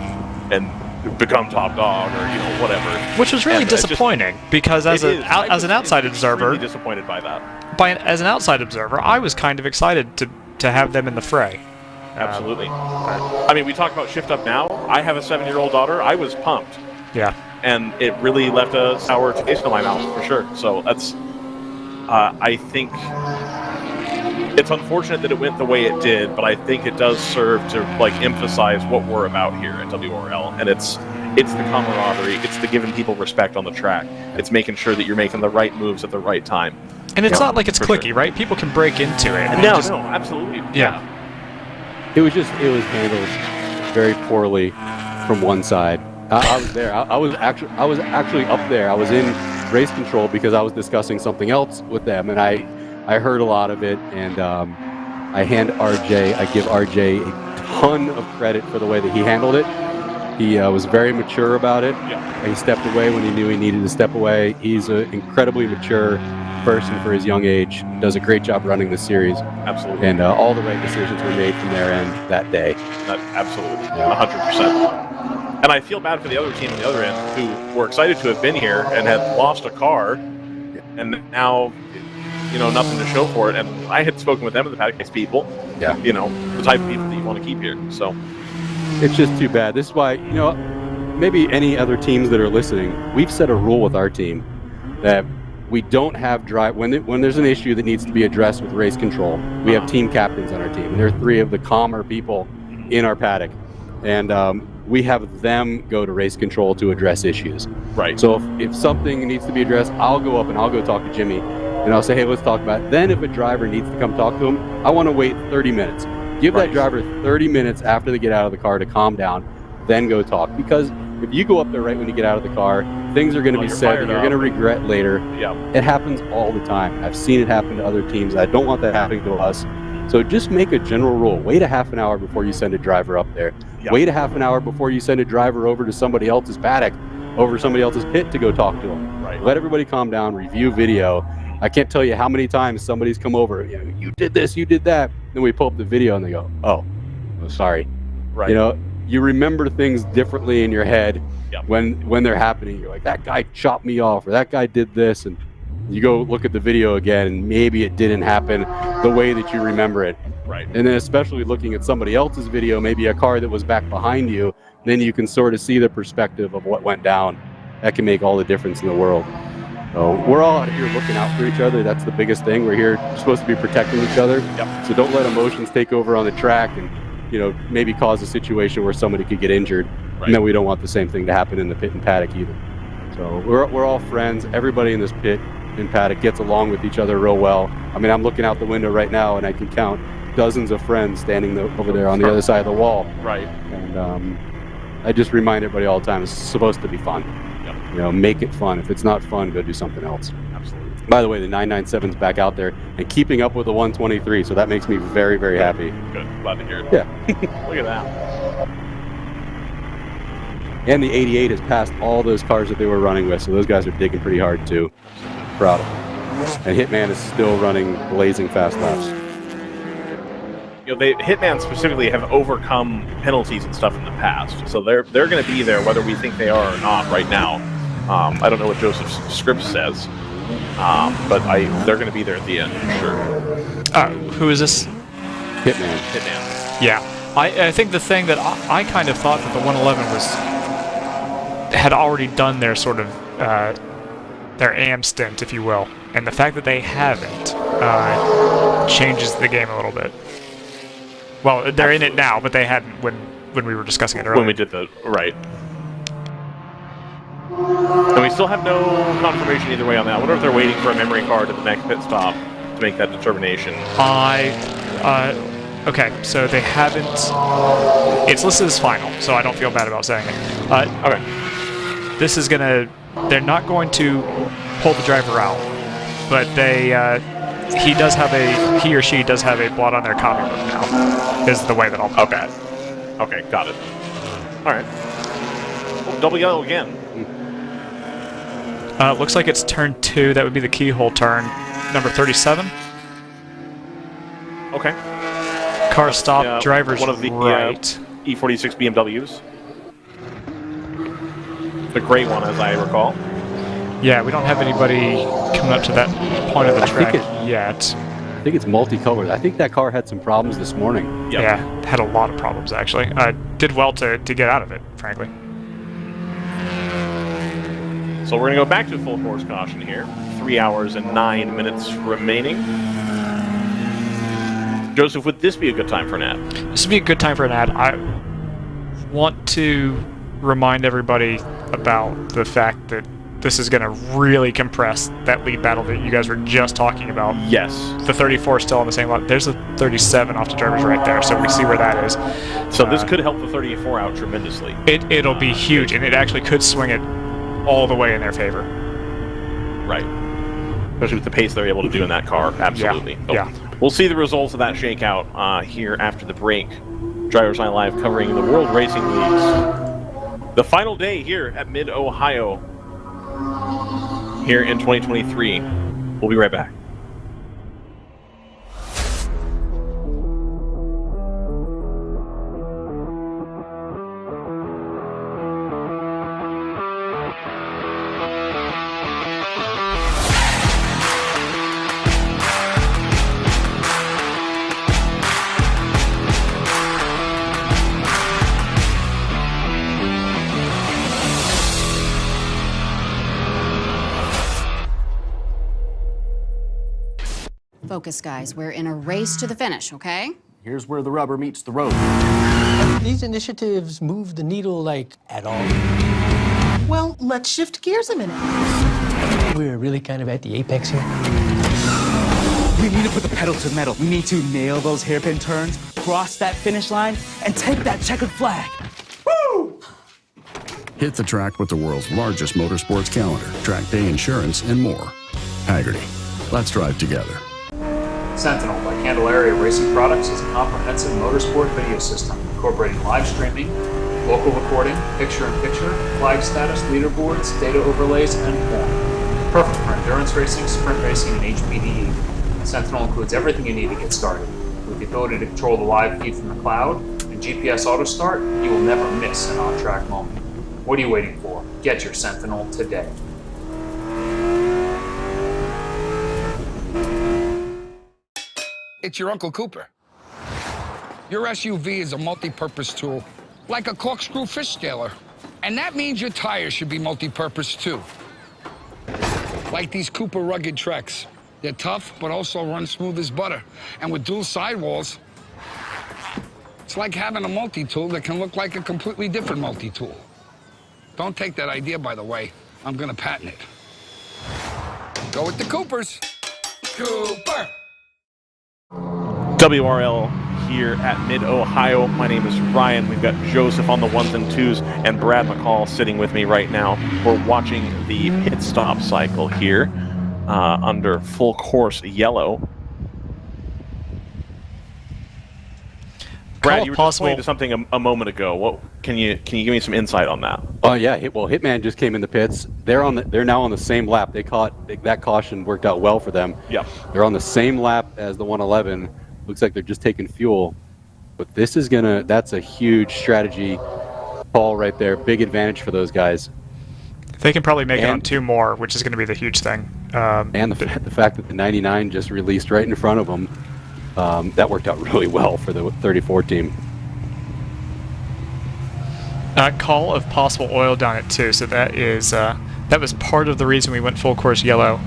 and become top dog or whatever. Which was really disappointing, because as an outside observer, really disappointed by that. As an outside observer, I was kind of excited to have them in the fray. Absolutely. I mean, we talk about shift up now. I have a 7-year-old daughter. I was pumped. Yeah. And it really left a sour taste in my mouth, for sure. So that's, I think, it's unfortunate that it went the way it did, but I think it does serve to like emphasize what we're about here at WRL. And it's the camaraderie. It's the giving people respect on the track. It's making sure that you're making the right moves at the right time. And it's not like it's clicky, right? People can break into it. And no, absolutely. Yeah. It was handled very poorly from one side. I was there. I was actually up there. I was in race control because I was discussing something else with them, and I heard a lot of it. And I give RJ a ton of credit for the way that he handled it. He was very mature about it. Yeah. He stepped away when he knew he needed to step away. He's an incredibly mature person for his young age. Does a great job running the series. Absolutely. And all the right decisions were made from their end that day. Absolutely. 100%. And I feel bad for the other team on the other end who were excited to have been here and had lost a car, and now, nothing to show for it. And I had spoken with them in the paddock as people. Yeah. The type of people that you want to keep here. So it's just too bad. This is why, maybe any other teams that are listening, we've set a rule with our team that we don't have when there's an issue that needs to be addressed with race control, we have team captains on our team. There are 3 of the calmer people in our paddock. And we have them go to race control to address issues. Right. So if something needs to be addressed, I'll go up and I'll go talk to Jimmy. And I'll say, hey, let's talk about it. Then if a driver needs to come talk to him, I want to wait 30 minutes. Give that driver 30 minutes after they get out of the car to calm down, then go talk. Because if you go up there right when you get out of the car, things are going to be said that you're going to regret later. Yeah. It happens all the time. I've seen it happen to other teams. I don't want that happening to us. So just make a general rule. Wait a half an hour before you send a driver up there. Yeah. Wait a half an hour before you send a driver over to somebody else's paddock, over somebody else's pit to go talk to them. Right. Let everybody calm down, review video. I can't tell you how many times somebody's come over, you did this, you did that. Then we pull up the video and they go, oh sorry. Right. You remember things differently in your head when they're happening. You're like, that guy chopped me off, or that guy did this, and you go look at the video again, and maybe it didn't happen the way that you remember it. Right. And then especially looking at somebody else's video, maybe a car that was back behind you, then you can sort of see the perspective of what went down. That can make all the difference in the world. So we're all out here looking out for each other. That's the biggest thing. We're here supposed to be protecting each other. Yep. So don't let emotions take over on the track and maybe cause a situation where somebody could get injured. Right. And then we don't want the same thing to happen in the pit and paddock either. So we're all friends. Everybody in this pit and paddock gets along with each other real well. I mean, I'm looking out the window right now and I can count dozens of friends standing over there on the other side of the wall. Right. And I just remind everybody all the time, it's supposed to be fun. Yep. Make it fun. If it's not fun, go do something else. Absolutely. By the way, the 997's back out there and keeping up with the 123, so that makes me very, very happy. Good. Glad to hear it. Yeah. Look at that. And the 88 has passed all those cars that they were running with, so those guys are digging pretty hard too. Proud of them. And Hitman is still running blazing fast laps. Hitman specifically have overcome penalties and stuff in the past, so they're going to be there whether we think they are or not right now. I don't know what Joseph's script says, but they're going to be there at the end for sure. Who is this? Hitman. Yeah, I think the thing that I kind of thought that the 111 had already done their sort of their AM stint, if you will, and the fact that they haven't changes the game a little bit. Well, they're in it now, but they hadn't when we were discussing it earlier. When we did the right. And we still have no confirmation either way on that. I wonder if they're waiting for a memory card at the next pit stop to make that determination. Okay, so they haven't. It's listed as final, so I don't feel bad about saying it. Okay. This is gonna. They're not going to pull the driver out, but they. He or she does have a blot on their copy book now. Is the way that I'll put that. Okay, got it. All right. Well, double yellow again. Looks like it's turn 2. That would be the keyhole turn, number 37. Okay. Car stop. Driver's one of the right. E46 BMWs. The gray one, as I recall. Yeah, we don't have anybody coming up to that point of the track yet. I think it's multicolored. I think that car had some problems this morning. Yep. Yeah, had a lot of problems actually. Did well to get out of it, frankly. So we're going to go back to full course caution here. 3 hours and 9 minutes remaining. Joseph, would this be a good time for an ad? This would be a good time for an ad. I want to remind everybody about the fact that this is going to really compress that lead battle that you guys were just talking about. Yes. The 34 is still on the same lot. There's a 37 off the drivers right there, so we see where that is. So this could help the 34 out tremendously. It'll be huge, and it actually could swing it all the way in their favor. Right. Especially with the pace they're able to do in that car. Absolutely. Yeah. We'll see the results of that shakeout here after the break. DriversEye Live covering the World Racing Leagues. The final day here at Mid-Ohio here in 2023. We'll be right back. Focus, guys. We're in a race to the finish, okay? Here's where the rubber meets the road. These initiatives move the needle, like, at all. Well, let's shift gears a minute. We're really kind of at the apex here. We need to put the pedal to the metal. We need to nail those hairpin turns, cross that finish line, and take that checkered flag. Woo! Hit the track with the world's largest motorsports calendar, track day insurance, and more. Hagerty. Let's drive together. Sentinel by Candelaria Racing Products is a comprehensive motorsport video system incorporating live streaming, local recording, picture-in-picture, flag status, leaderboards, data overlays, and more. Perfect for endurance racing, sprint racing, and HPDE. Sentinel includes everything you need to get started. With the ability to control the live feed from the cloud and GPS auto start, you will never miss an on-track moment. What are you waiting for? Get your Sentinel today. It's your Uncle Cooper. Your SUV is a multi-purpose tool, like a corkscrew fish scaler. And that means your tires should be multi-purpose too. Like these Cooper rugged Treks. They're tough, but also run smooth as butter. And with dual sidewalls, it's like having a multi-tool that can look like a completely different multi-tool. Don't take that idea, by the way. I'm gonna patent it. Go with the Coopers. Cooper! WRL here at Mid-Ohio. My name is Ryan. We've got Joseph on the ones and twos and Brad McCall sitting with me right now. We're watching the pit stop cycle here under full course yellow. Brad, you were just pointing to something a moment ago. What can you give me some insight on that? Oh yeah, well Hitman just came in the pits. They're now on the same lap. That caution worked out well for them. Yeah. They're on the same lap as the 111. Looks like they're just taking fuel. But this is that's a huge strategy call right there. Big advantage for those guys. They can probably make it on two more, which is going to be the huge thing. And the fact that the 99 just released right in front of them, that worked out really well for the 34 team. Call of possible oil down at 2, so that was part of the reason we went full course yellow.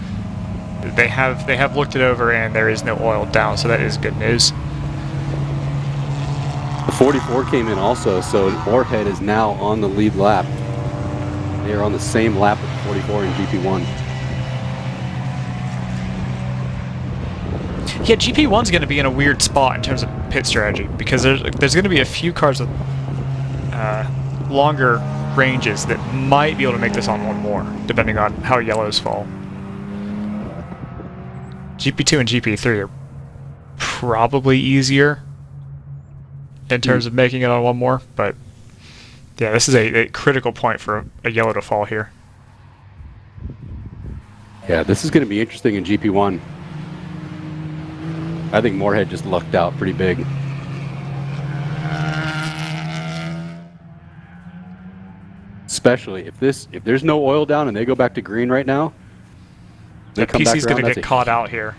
They have looked it over and there is no oil down, so that is good news. The 44 came in also, so Moorhead is now on the lead lap. They are on the same lap with the 44 in GP1. Yeah, GP1's going to be in a weird spot in terms of pit strategy because there's going to be a few cars with longer ranges that might be able to make this on one more, depending on how yellows fall. GP2 and GP3 are probably easier in terms of making it on one more, but yeah, this is a critical point for a yellow to fall here. Yeah, this is going to be interesting in GP1. I think Moorhead just lucked out pretty big. Especially if there's no oil down and they go back to green right now. The PC's going to get caught out here.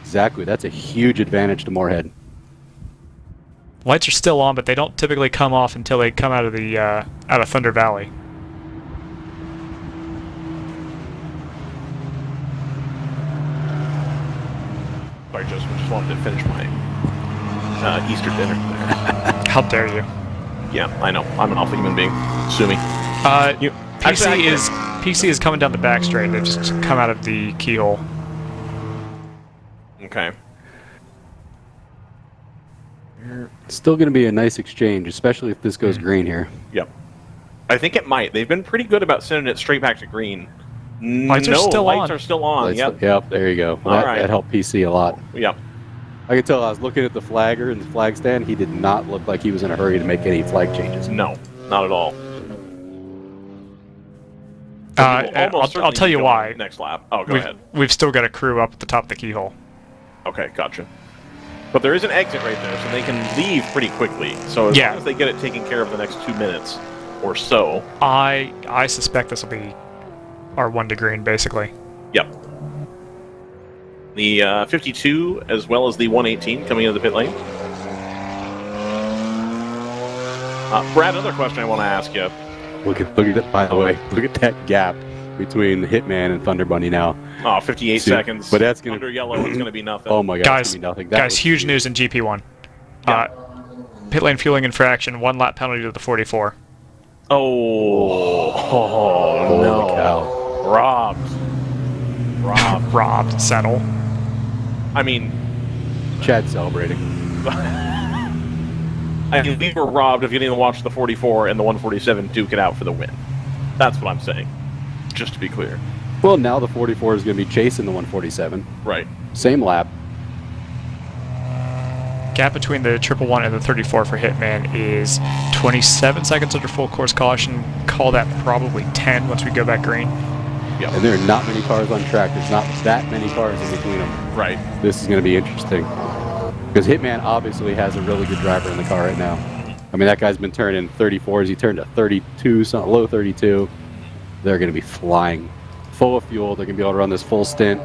Exactly. That's a huge advantage to Moorhead. Lights are still on, but they don't typically come off until they come out of the out of Thunder Valley. Sorry, just wanted to finish my Easter dinner. How dare you? Yeah, I know. I'm an awful human being. Sue me. PC is coming down the back straight. They've just come out of the keyhole. Okay. Still going to be a nice exchange, especially if this goes green here. Yep. I think it might. They've been pretty good about sending it straight back to green. Lights are still on. Lights are still on. Yep. Yep, there you go. Well, that helped PC a lot. Yep. I could tell I was looking at the flagger and the flag stand. He did not look like he was in a hurry to make any flag changes. No, not at all. I'll tell you why. Next lap. Oh, go ahead. We've still got a crew up at the top of the keyhole. Okay, gotcha. But there is an exit right there, so they can leave pretty quickly. So as long as they get it taken care of the next 2 minutes or so. I suspect this will be our 1 to green, basically. Yep. The 52 as well as the 118 coming into the pit lane. Brad, another question I want to ask you. Look at that, by the way. Look at that gap between Hitman and Thunder Bunny now. Oh, 58 seconds. But that's gonna, under yellow, it's going to be nothing. Oh my God, it's going to be nothing. Guys, huge news in GP1. Yeah. Pit lane fueling infraction, 1 lap penalty to the 44. Oh no. Cow. Robbed. Settle. I mean... Chad's celebrating. I mean, we were robbed of getting to watch the 44 and the 147 duke it out for the win. That's what I'm saying. Just to be clear. Well, now the 44 is going to be chasing the 147. Right. Same lap. Gap between the 111 and the 34 for Hitman is 27 seconds under full course caution. Call that probably 10 once we go back green. Yep. And there are not many cars on track. There's not that many cars in between them. Right. This is going to be interesting. Because Hitman obviously has a really good driver in the car right now. I mean, that guy's been turning 34s. He turned to 32, low 32. They're going to be flying. Full of fuel. They're going to be able to run this full stint.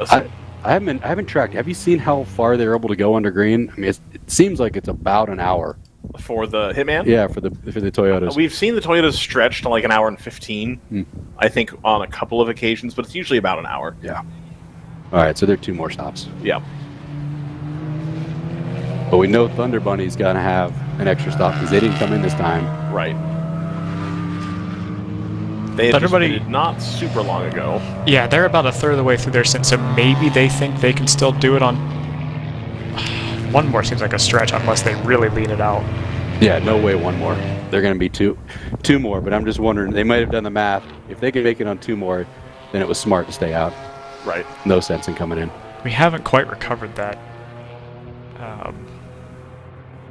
I haven't tracked. Have you seen how far they're able to go under green? I mean, it seems like it's about an hour. For the Hitman? Yeah, for the Toyotas. We've seen the Toyotas stretch to like an hour and 15, I think, on a couple of occasions, but it's usually about an hour. Yeah. All right, so there are 2 more stops. Yeah. But we know Thunder Bunny's going to have an extra stop because they didn't come in this time. Right. They had just not super long ago. Yeah, they're about a third of the way through their stint, so maybe they think they can still do it on... 1 more seems like a stretch unless they really lean it out. Yeah, no way 1 more. They're going to be two more, but I'm just wondering, they might have done the math. If they can make it on 2 more, then it was smart to stay out. Right. No sense in coming in. We haven't quite recovered that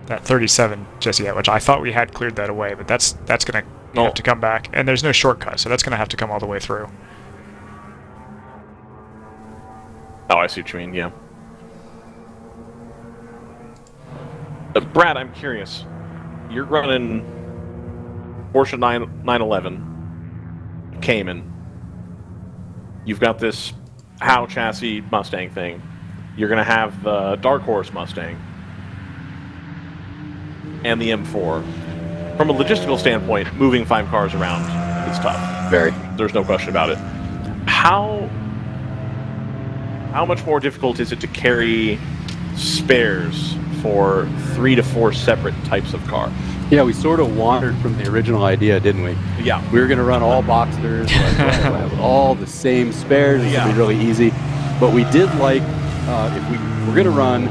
that 37 just yet, which I thought we had cleared that away, but that's going to have to come back. And there's no shortcut, so that's going to have to come all the way through. Oh, I see what you mean, yeah. Brad, I'm curious. You're running Porsche 911 Cayman. You've got this Howe chassis Mustang thing. You're going to have the Dark Horse Mustang and the M4. From a logistical standpoint, moving 5 cars around is tough. Very. There's no question about it. How much more difficult is it to carry spares for 3 to 4 separate types of car? Yeah, we sort of wandered from the original idea, didn't we? Yeah. We were going to run all Boxsters, have all the same spares. This would be really easy. But we did like, if we were going to run,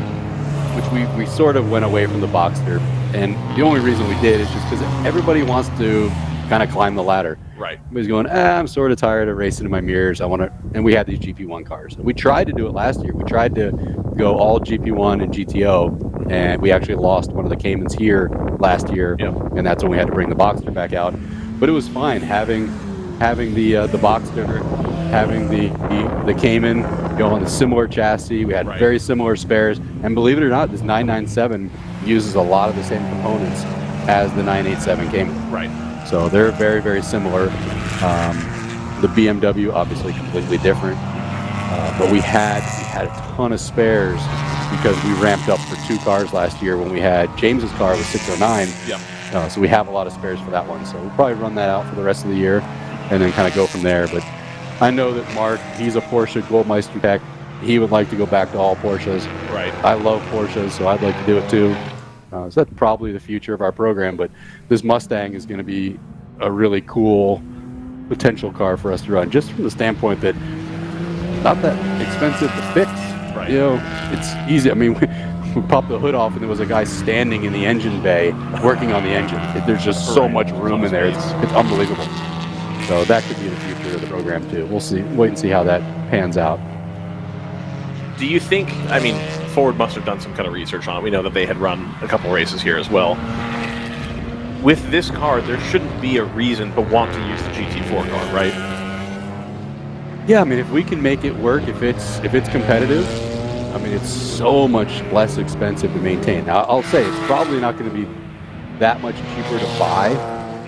which we sort of went away from the Boxster. And the only reason we did is just because everybody wants to kind of climb the ladder. Right. Everybody's going, I'm sort of tired of racing in my mirrors. I want to, and we had these GP1 cars. And we tried to do it last year. We tried to go all GP1 and GTO, and we actually lost one of the Caymans here last year, and that's when we had to bring the Boxster back out. But it was fine having the Boxster, having the Cayman go on a similar chassis. We had very similar spares, and believe it or not, this 997 uses a lot of the same components as the 987 Cayman. Right. So they're very, very similar. The BMW, obviously completely different. But we had a ton of spares because we ramped up for 2 cars last year when we had James's car was 609. Yeah. So we have a lot of spares for that one. So we'll probably run that out for the rest of the year and then kind of go from there. But I know that Mark, he's a Porsche Goldmeister tech. He would like to go back to all Porsches. Right. I love Porsches, so I'd like to do it too. So that's probably the future of our program. But this Mustang is going to be a really cool potential car for us to run, just from the standpoint that not that expensive to fix. Right. You know, it's easy. I mean, we popped the hood off and there was a guy standing in the engine bay working on the engine. There's just so much room in there. It's unbelievable. So that could be the future of the program too. We'll see. Wait and see how that pans out. Do you think, I mean, Ford must have done some kind of research on it. We know that they had run a couple races here as well. With this car, there shouldn't be a reason to want to use the GT4 car, right? Yeah, I mean, if we can make it work, if it's competitive, I mean, it's so much less expensive to maintain. Now, I'll say it's probably not going to be that much cheaper to buy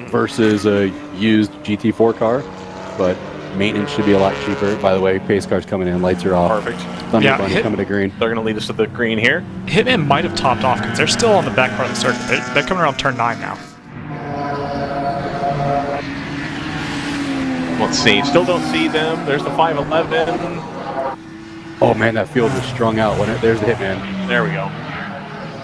versus a used GT4 car, but maintenance should be a lot cheaper. By the way, pace car's coming in, lights are off. Perfect. Thunder Bunny coming to green. They're going to lead us to the green here. Hitman might have topped off because they're still on the back part of the circuit. They're coming around turn 9 now. Let's see. Still don't see them. There's the 511. Oh man, that field was strung out. There's the Hitman. There we go.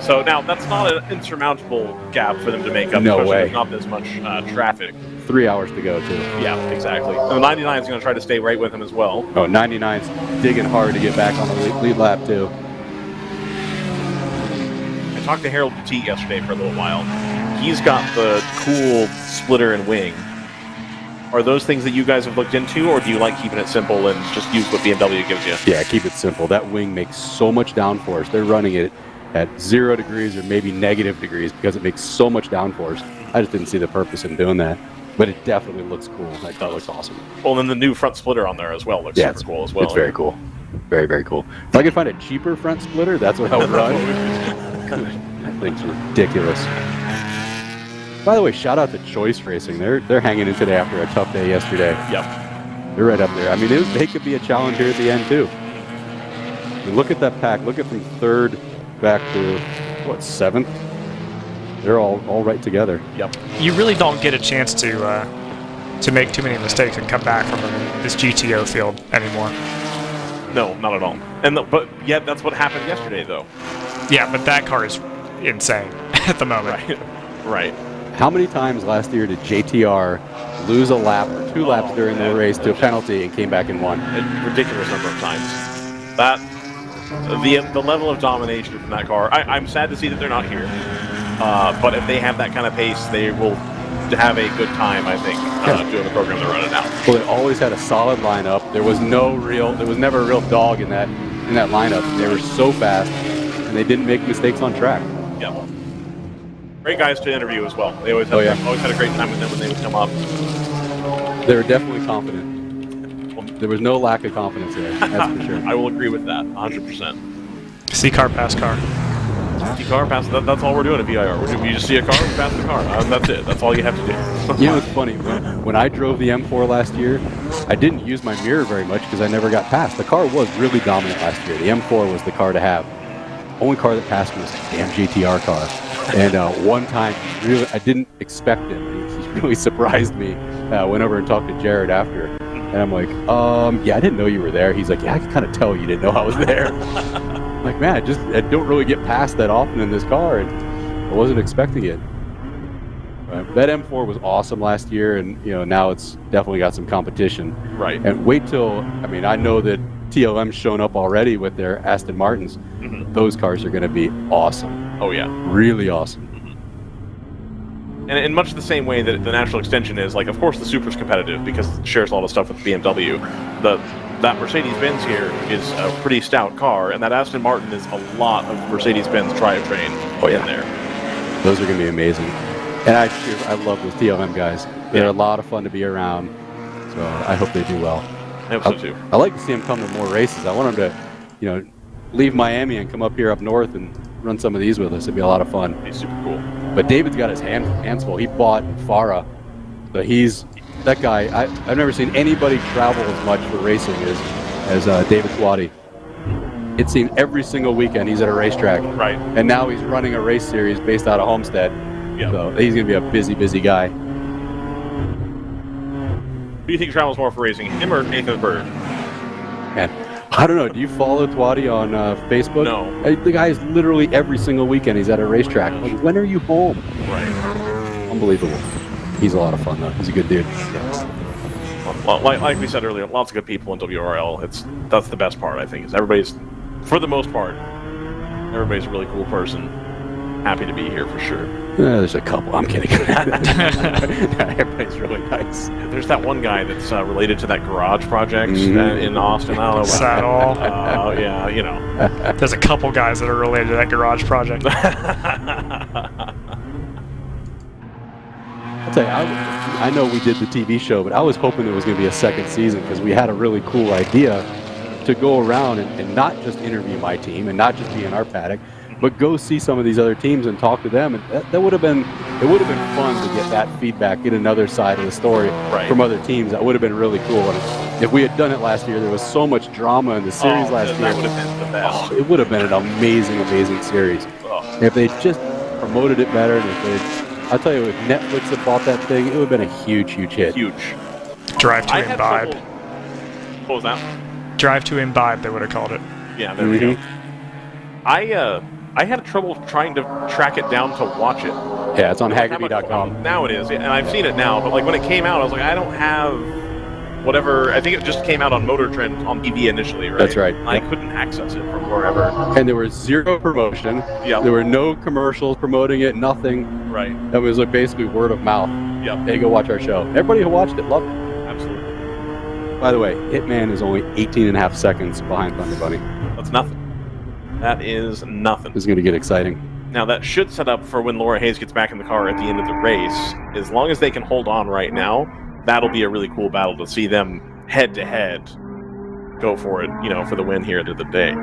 So now that's not an insurmountable gap for them to make up. No way. There's not this much traffic. 3 hours to go too. Yeah, exactly. And the 99 is going to try to stay right with him as well. Oh, 99's digging hard to get back on the lead lap too. I talked to Harold Petit yesterday for a little while. He's got the cool splitter and wing. Are those things that you guys have looked into, or do you like keeping it simple and just use what BMW gives you? Yeah, keep it simple. That wing makes so much downforce. They're running it at 0 degrees or maybe negative degrees because it makes so much downforce. I just didn't see the purpose in doing that. But it definitely looks cool. That looks awesome. Well, then the new front splitter on there as well looks super cool as well. It's very cool. Very, very cool. If I could find a cheaper front splitter, that's what I would run. That thing's ridiculous. By the way, shout out to Choice Racing. They're hanging in today after a tough day yesterday. Yep. They're right up there. I mean, they could be a challenge here at the end too. I mean, look at that pack. Look at from 3rd back to, what, 7th? They're all right together. Yep. You really don't get a chance to make too many mistakes and come back from this GTO field anymore. No, not at all. But yet that's what happened yesterday, though. Yeah, but that car is insane at the moment. Right. How many times last year did JTR lose a lap or 2 laps during the race to a penalty and came back and won? A ridiculous number of times. The level of domination from that car. I'm sad to see that they're not here. But if they have that kind of pace, they will have a good time, I think, doing the program they're running now. Well, they always had a solid lineup. There was never a real dog in that lineup. They were so fast, and they didn't make mistakes on track. Yep. Great guys to interview as well. They always had a great time with them when they would come up. They were definitely confident. There was no lack of confidence there, that's for sure. I will agree with that, 100%. See car, pass car. See car, pass. That's all we're doing at VIR. You just see a car, we pass the car. That's it. That's all you have to do. You know, it's funny. When I drove the M4 last year, I didn't use my mirror very much because I never got past. The car was really dominant last year. The M4 was the car to have. Only car that passed me was a damn GTR car. And one time, I didn't expect it. He really surprised me. I went over and talked to Jared after. And I'm like, yeah, I didn't know you were there. He's like, yeah, I could kind of tell you didn't know I was there. I'm like, man, I don't really get past that often in this car, and I wasn't expecting it. Right. That M4 was awesome last year, and now it's definitely got some competition. Right. And wait till, I know that TLM's shown up already with their Aston Martins. Mm-hmm. Those cars are going to be awesome. Oh, yeah. Really awesome. And in much the same way that the natural extension is, like, of course the Supra's competitive because it shares a lot of stuff with BMW. That Mercedes-Benz here is a pretty stout car, and that Aston Martin is a lot of Mercedes-Benz drivetrain in there. Those are going to be amazing. And I love those TLM guys. They're a lot of fun to be around, so I hope they do well. I hope so too. I like to see them come to more races. I want them to, leave Miami and come up here up north and run some of these with us. It'd be a lot of fun. It'd be super cool. But David's got his hands full. He bought Farah, so he's That guy, I've never seen anybody travel as much for racing as David Twatty. It seemed every single weekend he's at a racetrack. Right. And now he's running a race series based out of Homestead. Yeah. So he's going to be a busy guy. Who do you think travels more for racing, him or Nathan Bird? Man, I don't know. Do you follow Twatty on Facebook? No. The guy is literally every single weekend he's at a racetrack. Like, when are you home? Right. Unbelievable. He's a lot of fun, though. He's a good dude. Well, like we said earlier, lots of good people in WRL. That's the best part, I think, is everybody's, for the most part, everybody's a really cool person. Happy to be here for sure. There's a couple. I'm kidding. Everybody's really nice. There's that one guy that's related to that garage project in Austin. I don't know At all. Yeah, you know. There's a couple guys that are related to that garage project. I'll tell you, I know we did the TV show, but I was hoping there was going to be a second season because we had a really cool idea to go around and not just interview my team and not just be in our paddock, but go see some of these other teams and talk to them. And that would have been, it would have been fun to get that feedback, get another side of the story from other teams. That would have been really cool. And if we had done it last year, there was so much drama in the series last year. That would have been the best. It would have been an amazing series. If they just promoted it better, and if they, I'll tell you, if Netflix had bought that thing, it would have been a huge hit. Huge. Drive to Imbibe. What was that? Drive to Imbibe, they would have called it. Yeah, there we go. I had trouble trying to track it down to watch it. Yeah, it's on Hagerty.com. Now it is, and I've seen it now, but like when it came out, I was like, I don't have whatever. I think it just came out on Motor Trend on TV initially, right? That's right. I couldn't access it from wherever. And there was zero promotion. Yeah. There were no commercials promoting it, nothing. Right. That was like basically word of mouth. Yep. Hey, go watch our show. Everybody who watched it loved it. Absolutely. By the way, Hitman is only 18.5 seconds behind Thunder Bunny. That's nothing. That is nothing. This is going to get exciting. Now that should set up for when Laura Hayes gets back in the car at the end of the race. As long as they can hold on right now, that'll be a really cool battle to see them head to head go for it, you know, for the win here at the end of the day.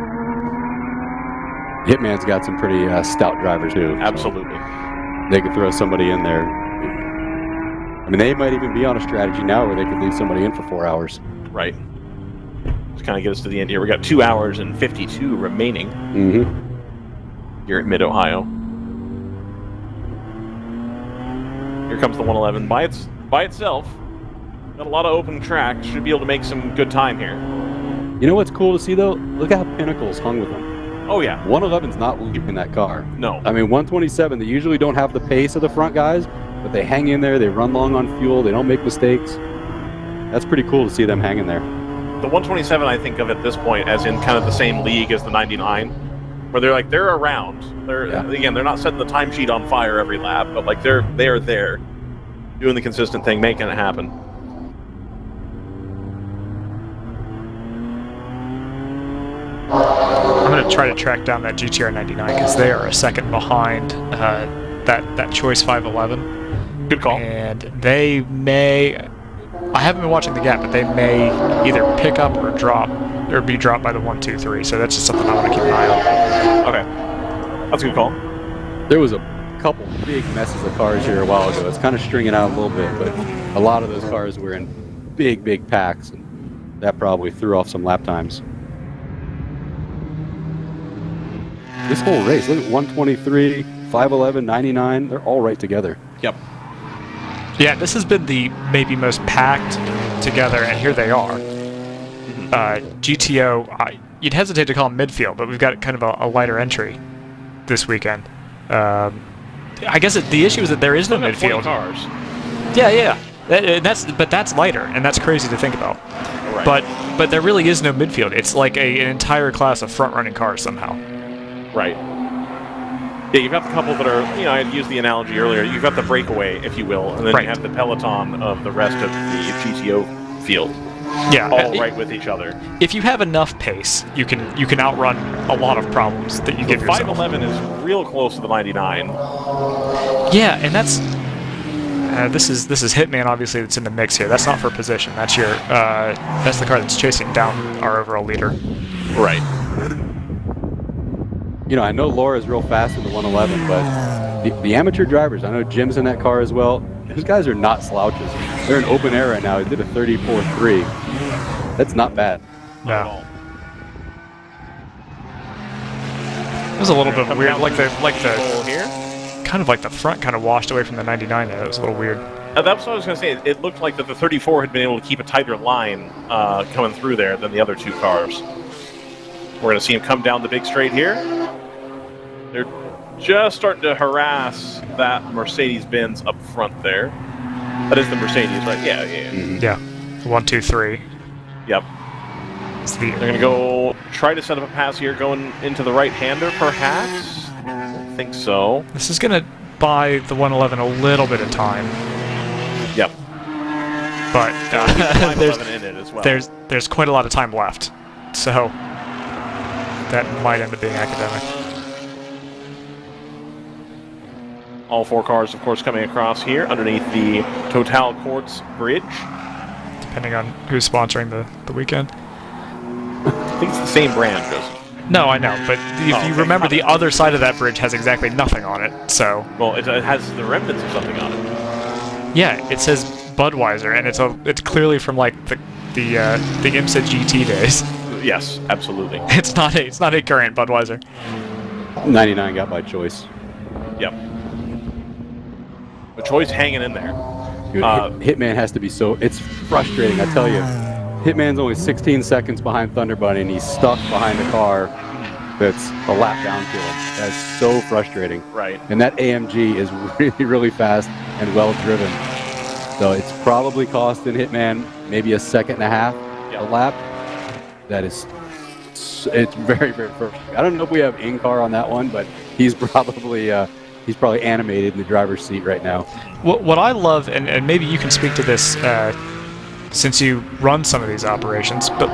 Hitman's got some pretty stout drivers too. Absolutely. So they could throw somebody in there. I mean, they might even be on a strategy now where they could leave somebody in for 4 hours. Right. Just kind of get us to the end here. We got 2 hours and 52 remaining here at Mid-Ohio. Here comes the 111 by itself. Got a lot of open track. Should be able to make some good time here. You know what's cool to see though? Look how Pinnacle's hung with them. Oh yeah. 111's not leaving that car. No. I mean, 127, they usually don't have the pace of the front guys, but they hang in there, they run long on fuel, they don't make mistakes. That's pretty cool to see them hanging there. The 127, I think of at this point as in kind of the same league as the 99, where they're around. Again, they're not setting the timesheet on fire every lap, but like they are there, doing the consistent thing, making it happen. I'm going to try to track down that GTR 99 because they are a second behind that Choice 511. Good call. And they may, I haven't been watching the gap, but they may either pick up or drop, or be dropped by the 123. So that's just something I want to keep an eye on. Okay. That's a good call. There was a couple big messes of cars here a while ago. It's kind of stringing out a little bit, but a lot of those cars were in big packs, and that probably threw off some lap times. This whole race, look at 123, 511, 99, they're all right together. Yep. Yeah, this has been the maybe most packed together, and here they are. GTO, you'd hesitate to call them midfield, but we've got kind of a lighter entry this weekend. I guess the issue is that there is no midfield. 20 cars. Yeah. But that's lighter, and that's crazy to think about. Right. But there really is no midfield. It's like an entire class of front-running cars somehow. Right. Yeah, you've got the couple that are, I had used the analogy earlier, you've got the breakaway, if you will, and then you have the peloton of the rest of the GTO field. Yeah. All right with each other. If you have enough pace, you can outrun a lot of problems that you give yourself. 511 is real close to the 99. Yeah, and that's this is Hitman obviously that's in the mix here. That's not for position. That's that's the car that's chasing down our overall leader. Right. I know Laura's real fast in the 111, but the amateur drivers, I know Jim's in that car as well, those guys are not slouches. They're in open air right now. He did a 34.3. That's not bad. No. It was a little bit weird, like the kind of like the front kind of washed away from the 99 there. It was a little weird. That's what I was going to say. It looked like that the 34 had been able to keep a tighter line coming through there than the other two cars. We're going to see him come down the big straight here. They're just starting to harass that Mercedes-Benz up front there. That is the Mercedes, right? Yeah. Yeah. 1, 2, 3. Yep. They're going to go try to set up a pass here, going into the right-hander, perhaps? I think so. This is going to buy the 111 a little bit of time. Yep. But well. there's quite a lot of time left. So that might end up being academic. All four cars, of course, coming across here underneath the Total Courts Bridge. Depending on who's sponsoring the weekend. I think it's the same brand, Joseph. No, I know, but if you remember, the other side of that bridge has exactly nothing on it, so... Well, it has the remnants of something on it. Yeah, it says Budweiser, and it's clearly from, like, the IMSA GT days. Yes, absolutely. It's not a current Budweiser. 99 got by choice. Yep. The choice hanging in there. Dude, Hitman has to be so... It's frustrating, I tell you. Hitman's only 16 seconds behind Thunder Bunny, and he's stuck behind a car that's a lap down to him. That's so frustrating. Right. And that AMG is really, really fast and well driven. So it's probably costing Hitman maybe a second and a half a lap. That is... It's very, very frustrating. I don't know if we have in-car on that one, but he's probably animated in the driver's seat right now. What I love, and maybe you can speak to this since you run some of these operations, but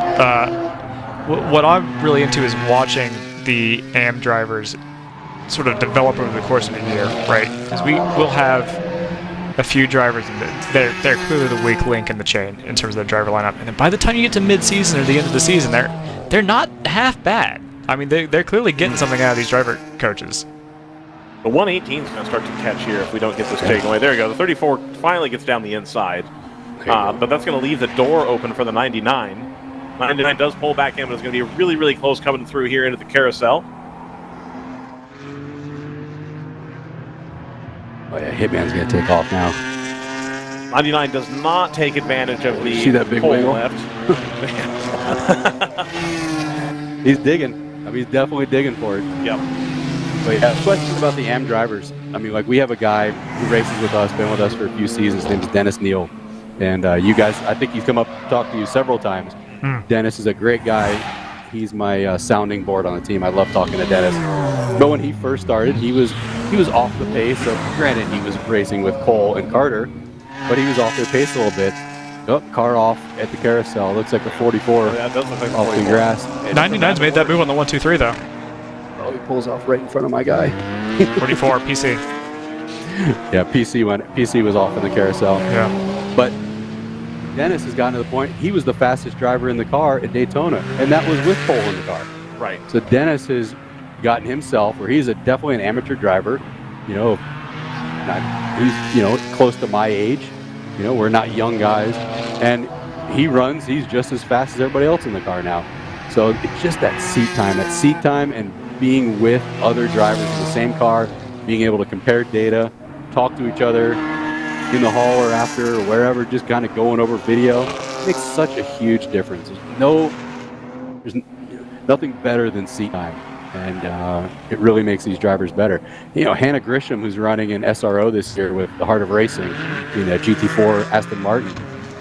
what I'm really into is watching the AM drivers sort of develop over the course of a year, right? Because will have a few drivers, and they're clearly the weak link in the chain in terms of their driver lineup. And then by the time you get to mid-season or the end of the season, they're not half bad. I mean, they're clearly getting something out of these driver coaches. The 118 is going to start to catch here if we don't get this taken away. There you go. The 34 finally gets down the inside. But that's going to leave the door open for the 99. 99 does pull back in, but it's going to be really, really close coming through here into the carousel. Oh yeah, Hitman's going to take off now. 99 does not take advantage of the see that big pole wiggle? left. He's digging. I mean, he's definitely digging for it. Yep. But yeah, question about the AM drivers. I mean, like, we have a guy who races with us, been with us for a few seasons. His name is Dennis Neal. And you guys, I think he's come up to talk to you several times. Dennis is a great guy. He's my sounding board on the team. I love talking to Dennis. But when he first started, he was off the pace. Of, granted, he was racing with Cole and Carter, but he was off their pace a little bit. Oh, car off at the carousel. Looks like a 44 yeah, it does look like off the grass. 99's made that move on the 1-2-3 though. Oh, he pulls off right in front of my guy. 44 PC. Yeah, PC was off in the carousel. Yeah. But Dennis has gotten to the point, he was the fastest driver in the car at Daytona, and that was with Cole in the car. Right. So Dennis has gotten himself, where he's definitely an amateur driver, you know, he's, you know, close to my age, you know, we're not young guys, and he's just as fast as everybody else in the car now. So it's just that seat time and being with other drivers in the same car, being able to compare data, talk to each other in the hall or after or wherever, just kind of going over video, makes such a huge difference. There's nothing better than seat time, and it really makes these drivers better. You know, Hannah Grisham, who's running in SRO this year with the Heart of Racing in a GT4 Aston Martin,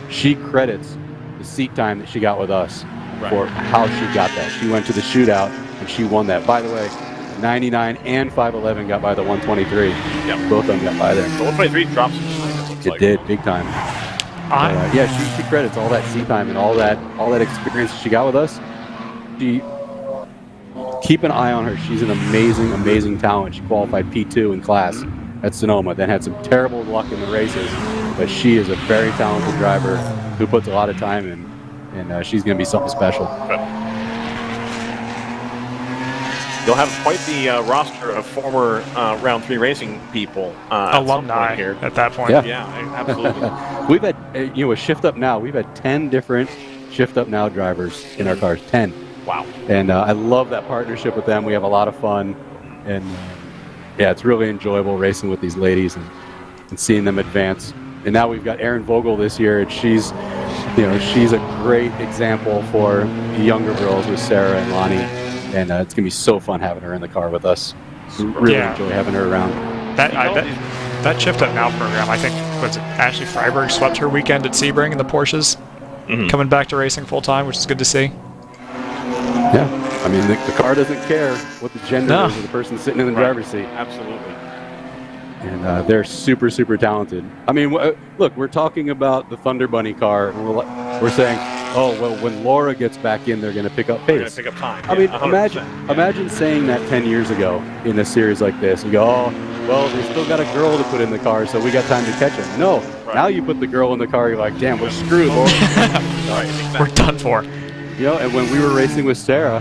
she credits the seat time that she got with us for how she got that. She went to the shootout and she won that. By the way, 99 and 511 got by the 123. Yep. Both of them got by there. The 123 drops. It did, big time. Yeah, she credits all that seat time and all that experience she got with us. Keep an eye on her. She's an amazing, amazing talent. She qualified P2 in class at Sonoma, then had some terrible luck in the races, but she is a very talented driver who puts a lot of time in, and she's going to be something special. You'll have quite the roster of former Round 3 racing people. Alumni here. at that point. Yeah, absolutely. We've had, with Shift Up Now, we've had 10 different Shift Up Now drivers in our cars. 10. Wow. And I love that partnership with them. We have a lot of fun. And yeah, it's really enjoyable racing with these ladies and seeing them advance. And now we've got Erin Vogel this year, and she's a great example for the younger girls with Sarah and Lonnie. And it's going to be so fun having her in the car with us. Really enjoy having her around. That Shift Up Now program, I think, was it Ashley Freiberg swept her weekend at Sebring in the Porsches, coming back to racing full time, which is good to see. Yeah, I mean, the car doesn't care what the gender is of the person sitting in the driver's seat. Absolutely. And they're super, super talented. I mean, look, we're talking about the Thunder Bunny car. And we're saying, oh, well, when Laura gets back in, they're going to pick up pace. They're going to pick up time. I mean, imagine saying that 10 years ago in a series like this. You go, oh, well, they still got a girl to put in the car, so we got time to catch him. No, now you put the girl in the car, you're like, damn, we're screwed, Laura. We're done for. You know, and when we were racing with Sarah,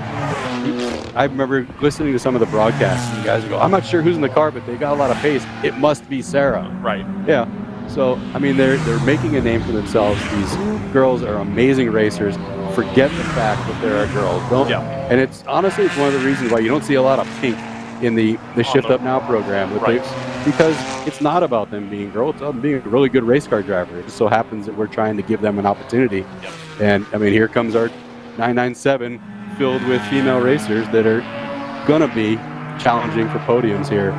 I remember listening to some of the broadcasts, and you guys would go, I'm not sure who's in the car, but they got a lot of pace. It must be Sarah. Right. Yeah. So, I mean, they're making a name for themselves. These girls are amazing racers. Forget the fact that there are girls. And it's honestly, it's one of the reasons why you don't see a lot of pink in the Shift Up Now program. Because it's not about them being girls. It's about them being a really good race car driver. It just so happens that we're trying to give them an opportunity. And, I mean, here comes our 997 filled with female racers that are going to be challenging for podiums here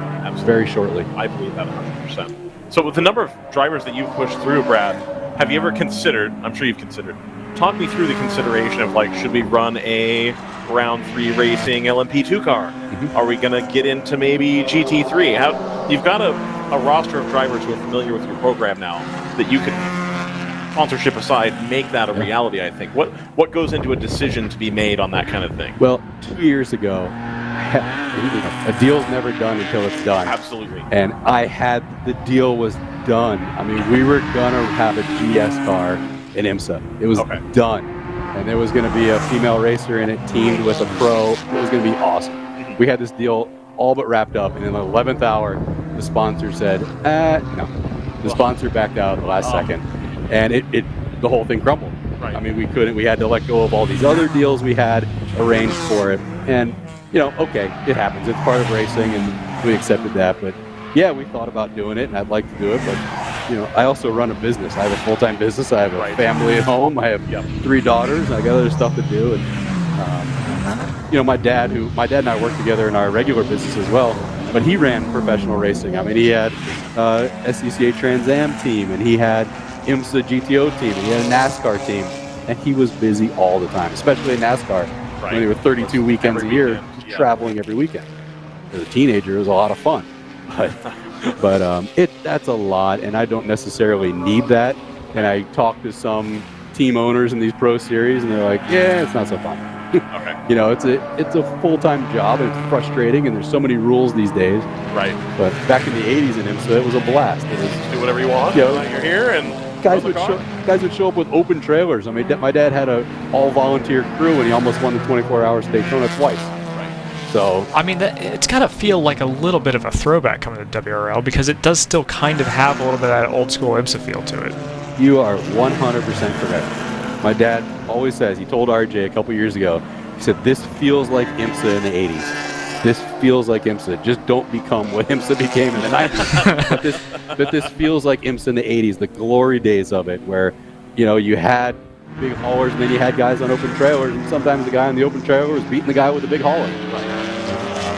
very shortly. I believe that 100%. So with the number of drivers that you've pushed through, Brad, have you ever considered, I'm sure you've considered, talk me through the consideration of, like, should we run a Round 3 racing LMP2 car? Are we going to get into maybe GT3? You've got a roster of drivers who are familiar with your program now that you could, sponsorship aside, make that a reality, I think. What goes into a decision to be made on that kind of thing? Well, 2 years ago, a deal's never done until it's done. Absolutely. And the deal was done. I mean, we were going to have a GS car in IMSA. It was done. And there was going to be a female racer in it teamed with a pro. It was going to be awesome. We had this deal all but wrapped up. And in the 11th hour, the sponsor said, no. The sponsor backed out at the last second. And the whole thing crumbled. Right. I mean, we had to let go of all these other deals we had arranged for it. And, okay, it happens. It's part of racing, and we accepted that. But, yeah, we thought about doing it, and I'd like to do it. But, I also run a business. I have a full-time business. I have a family at home. I have 3 daughters. And I got other stuff to do. And, my dad and I worked together in our regular business as well. But he ran professional racing. I mean, he had SCCA Trans Am team, and he had IMSA GTO team, and he had a NASCAR team, and he was busy all the time, especially in NASCAR. When they were 32 weekends a year, traveling every weekend. As a teenager, it was a lot of fun, but that's a lot, and I don't necessarily need that. And I talk to some team owners in these pro series, and they're like, "Yeah, it's not so fun." It's a full-time job, and it's frustrating, and there's so many rules these days. Right. But back in the 80s in IMSA, it was a blast. It was do whatever you want. You're here, and guys would show up with open trailers. I mean, my dad had a all-volunteer crew, and he almost won the 24 Hours Daytona twice. Right. So I mean, it's got to feel like a little bit of a throwback coming to WRL, because it does still kind of have a little bit of that old-school IMSA feel to it. You are 100% correct. My dad always says, he told RJ a couple years ago, he said, this feels like IMSA in the 80s. This feels like IMSA. Just don't become what IMSA became in the 90s. but this feels like IMSA in the 80s, the glory days of it, where, you had big haulers, and then you had guys on open trailers, and sometimes the guy on the open trailer was beating the guy with the big hauler.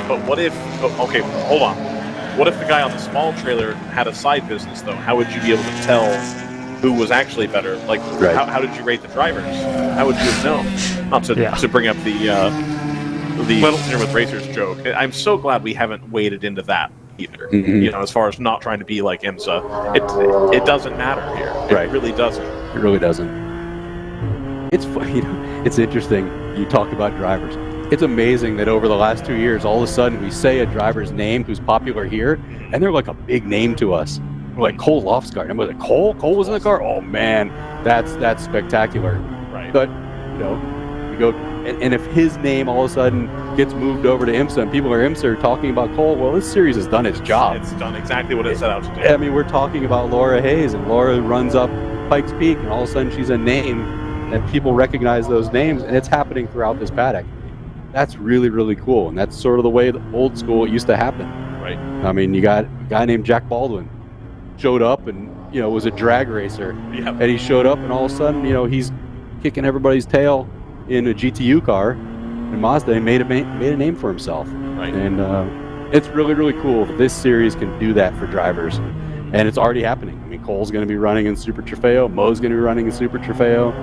But what if, okay, hold on. What if the guy on the small trailer had a side business, though? How would you be able to tell who was actually better? Like, how did you rate the drivers? How would you have known? Not to bring up the Dinner with Racers joke. I'm so glad we haven't waded into that either. As far as not trying to be like IMSA, it doesn't matter here. It really doesn't. It really doesn't. It's funny. It's interesting. You talk about drivers. It's amazing that over the last 2 years, all of a sudden we say a driver's name who's popular here, and they're like a big name to us. We're like Cole Lofsgaard. I'm like, Cole was in the car. Oh man, that's spectacular. Right. But you go, and if his name all of a sudden gets moved over to IMSA, and people are IMSA are talking about Cole. Well, this series has done its job. It's done exactly what it set out to do. I mean, we're talking about Laura Hayes, and Laura runs up Pikes Peak, and all of a sudden she's a name, and people recognize those names, and it's happening throughout this paddock. That's really, really cool, and that's sort of the way the old school used to happen. Right. I mean, you got a guy named Jack Baldwin showed up and, you know, was a drag racer. Yep. And he showed up, and all of a sudden, you know, he's kicking everybody's tail in a GTU car, and Mazda made a name for himself. Right. And it's really, really cool that this series can do that for drivers. And it's already happening. I mean, Cole's going to be running in Super Trofeo. Mo's going to be running in Super Trofeo.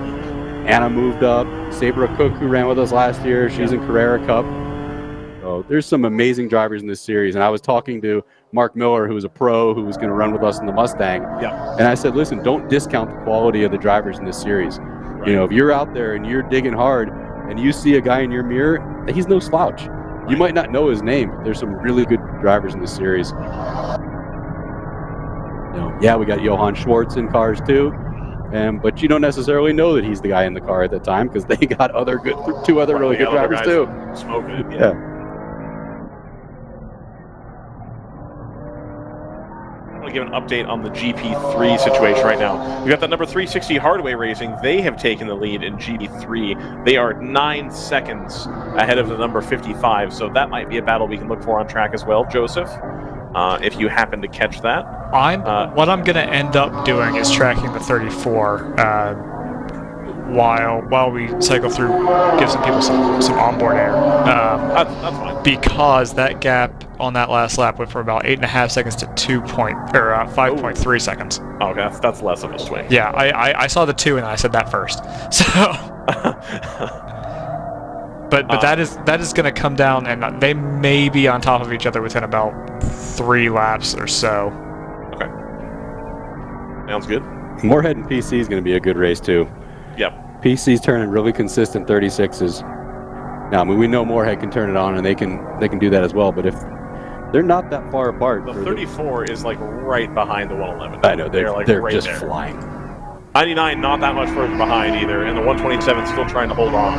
Anna moved up. Sabra Cook, who ran with us last year, she's in Carrera Cup. So there's some amazing drivers in this series. And I was talking to Mark Miller, who was a pro, who was going to run with us in the Mustang. Yeah. And I said, listen, don't discount the quality of the drivers in this series. Right. You know, if you're out there and you're digging hard and you see a guy in your mirror, he's no slouch. Right. You might not know his name, but there's some really good drivers in this series. You know, yeah, we got Johann Schwartz in cars too. But you don't necessarily know that he's the guy in the car at that time because they got two other really good drivers too. Smoking it, yeah. I want to give an update on the GP3 situation right now. We've got that number 360 Hardway Racing. They have taken the lead in GP3. They are 9 seconds ahead of the number 55, so that might be a battle we can look for on track as well, Joseph, if you happen to catch that. What I'm going to end up doing is tracking the 34 while we cycle through, give some people some onboard air. That's fine. Because that gap on that last lap went from about 8.5 seconds to 5.3 seconds. Oh, okay, that's less of a swing. Yeah, I saw the 2 and I said that first. So, but that is going to come down, and they may be on top of each other within about 3 laps or so. Okay, sounds good. Moorhead and PC is going to be a good race too. Yep. PC's turning really consistent 36s. Now, I mean, we know Moorhead can turn it on, and they can do that as well. But if they're not that far apart, the 34 is like right behind the 111. I know they're right just there. flying. 99 not that much further behind either, and the 127 still trying to hold on.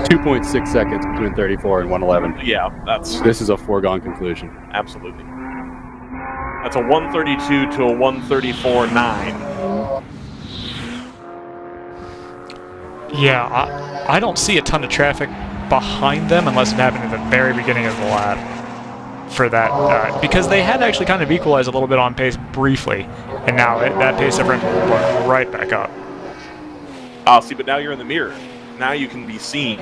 2.6 seconds between 34 and 111. Yeah, this is a foregone conclusion. Absolutely. That's a 132 to a 134.9. Yeah, I don't see a ton of traffic behind them unless it happened at the very beginning of the lap for that, because they had actually kind of equalized a little bit on pace briefly, and now that pace differential went right back up. See, but now you're in the mirror. Now you can be seen.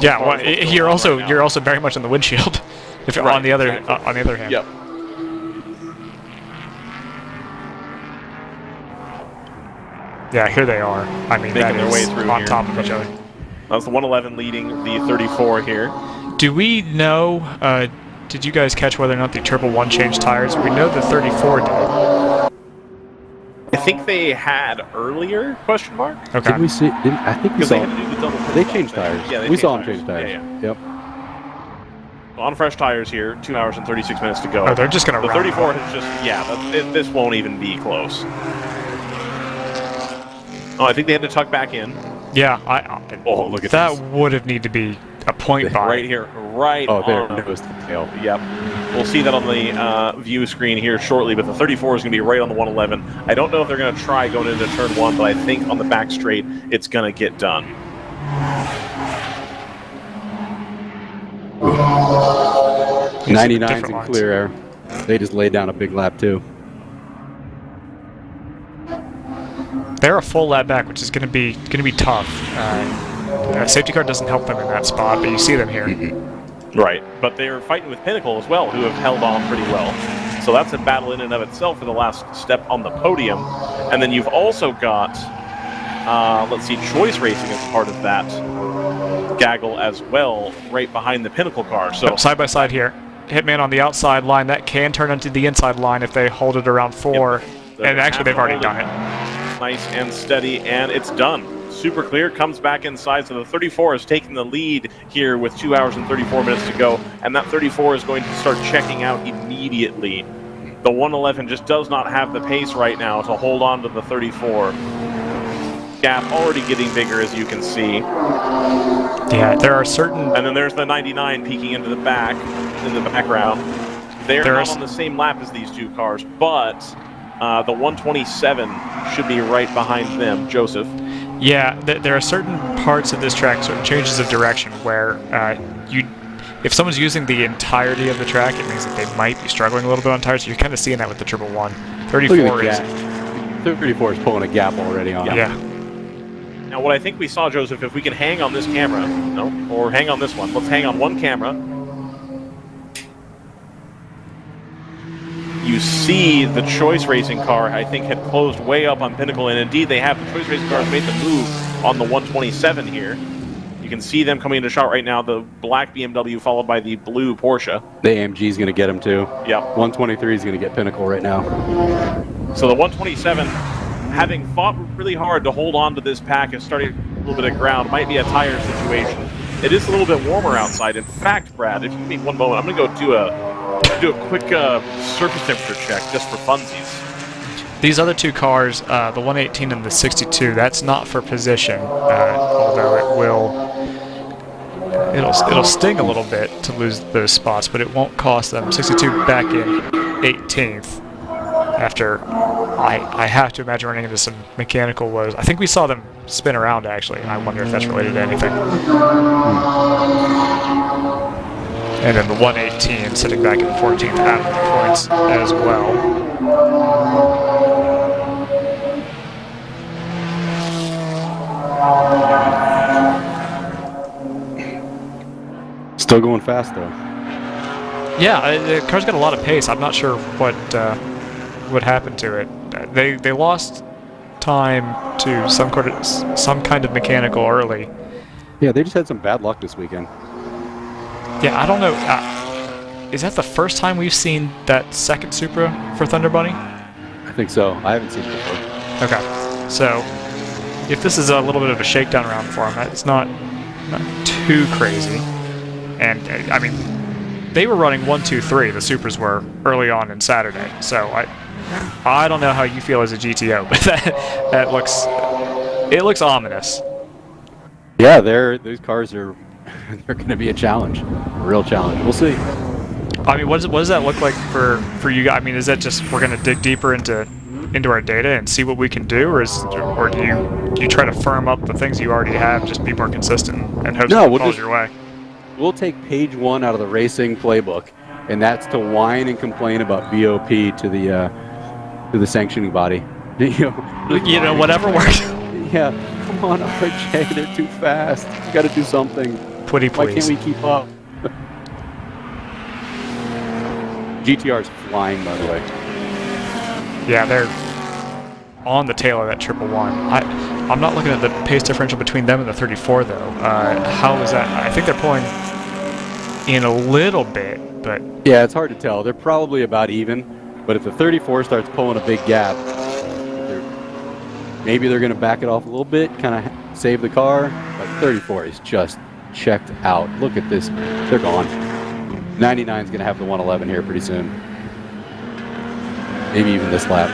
Yeah, well, you're also very much in the windshield. If right, on the other hand. Yep. Yeah, here they are. I mean, making their way through on here. top of each other. That's the 111 leading the 34 here. Do we know, did you guys catch whether or not the Turbo 1 changed tires? We know the 34 did. I think they had earlier, question mark? Okay. Did we see, I think we saw, they had to do the double they changed tires. Yeah, we saw them change tires. Yeah. Yep. On fresh tires here, 2 hours and 36 minutes to go. Oh, they're just going to The 34 has just, this won't even be close. Oh, I think they had to tuck back in. Yeah, look at that would have needed to be a point by. Right here, right on. there goes the tail. Yep. We'll see that on the view screen here shortly, but the 34 is going to be right on the 111. I don't know if they're going to try going into turn 1, but I think on the back straight, it's going to get done. Ooh. 99's in clear air. They just laid down a big lap too. They're a full lap back, which is going to be tough. Safety car doesn't help them in that spot, but you see them here. Right, but they're fighting with Pinnacle as well, who have held on pretty well. So that's a battle in and of itself for the last step on the podium. And then you've also got, let's see, Choice Racing as part of that gaggle as well, right behind the Pinnacle car. So side by side here. Hitman on the outside line. That can turn into the inside line if they hold it around 4. Yep. And actually, they've already done it. Nice and steady, and it's done. Super clear, comes back inside, so the 34 is taking the lead here with 2 hours and 34 minutes to go, and that 34 is going to start checking out immediately. The 111 just does not have the pace right now to hold on to the 34. gap already getting bigger, as you can see. Yeah, there are certain... And then there's the 99 peeking into the back, in the background. They're not on the same lap as these two cars, but the 127 should be right behind them, Joseph. Yeah, there are certain parts of this track, certain changes of direction, where if someone's using the entirety of the track, it means that they might be struggling a little bit on tires. You're kind of seeing that with the 111. 34 is... 34 is pulling a gap already on it. Yeah. Now, what I think we saw, Joseph, if we can hang on this camera, or hang on this one. Let's hang on one camera. You see the Choice Racing car, I think, had closed way up on Pinnacle, and indeed they have. The Choice Racing car has made the move on the 127 here. You can see them coming into shot right now, the black BMW followed by the blue Porsche. The AMG is going to get him too. Yep. 123 is going to get Pinnacle right now. So the 127, having fought really hard to hold on to this pack and starting a little bit of ground, might be a tire situation. It is a little bit warmer outside. In fact, Brad, if you give me one moment, I'm going to go do a quick surface temperature check just for funsies. These other two cars, the 118 and the 62, that's not for position, although it'll sting a little bit to lose those spots, but it won't cost them. 62 back in 18th after I have to imagine running into some mechanical woes. I think we saw them spin around, actually, and I wonder if that's related to anything. And then the 118 sitting back in 14th out of the points as well. Still going fast though. Yeah, the car's got a lot of pace. I'm not sure what happened to it. They lost time to some kind of mechanical early. Yeah, they just had some bad luck this weekend. Yeah, I don't know. Is that the first time we've seen that second Supra for Thunder Bunny? I think so. I haven't seen it before. Okay, so if this is a little bit of a shakedown round for them, it's not too crazy. And I mean, they were running 1, 2, 3. The Supras were early on in Saturday. So I don't know how you feel as a GTO, but that looks ominous. Yeah, those cars are they're going to be a challenge, a real challenge. We'll see. I mean, what does that look like for you guys? I mean, is that just we're going to dig deeper into our data and see what we can do, or do you try to firm up the things you already have, just be more consistent and hope it falls your way? We'll take page 1 out of the racing playbook, and that's to whine and complain about BOP to the sanctioning body. Whatever works. Yeah, come on, RJ, they're too fast. You got to do something. Pretty please. Why can't we keep up? GTR's flying, by the way. Yeah, they're on the tail of that 111. I'm not looking at the pace differential between them and the 34 though. How is that? I think they're pulling in a little bit, but yeah, it's hard to tell. They're probably about even, but if the 34 starts pulling a big gap, maybe they're going to back it off a little bit, kind of save the car. But 34 is just checked out. Look at this. They're gone. 99 is going to have the 111 here pretty soon. Maybe even this lap.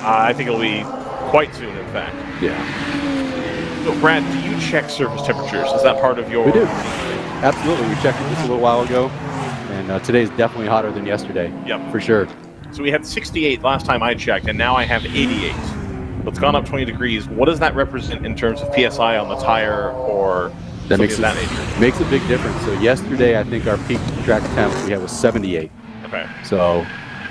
I think it'll be quite soon, in fact. Yeah. So, Brad, do you check surface temperatures? Is that part of your... We do. Absolutely. We checked it just a little while ago, and today's definitely hotter than yesterday. Yep. For sure. So we had 68 last time I checked, and now I have 88. So it's gone up 20 degrees. What does that represent in terms of PSI on the tire or that makes that nature? Makes a big difference. So yesterday, I think our peak track temp we had was 78. Okay. So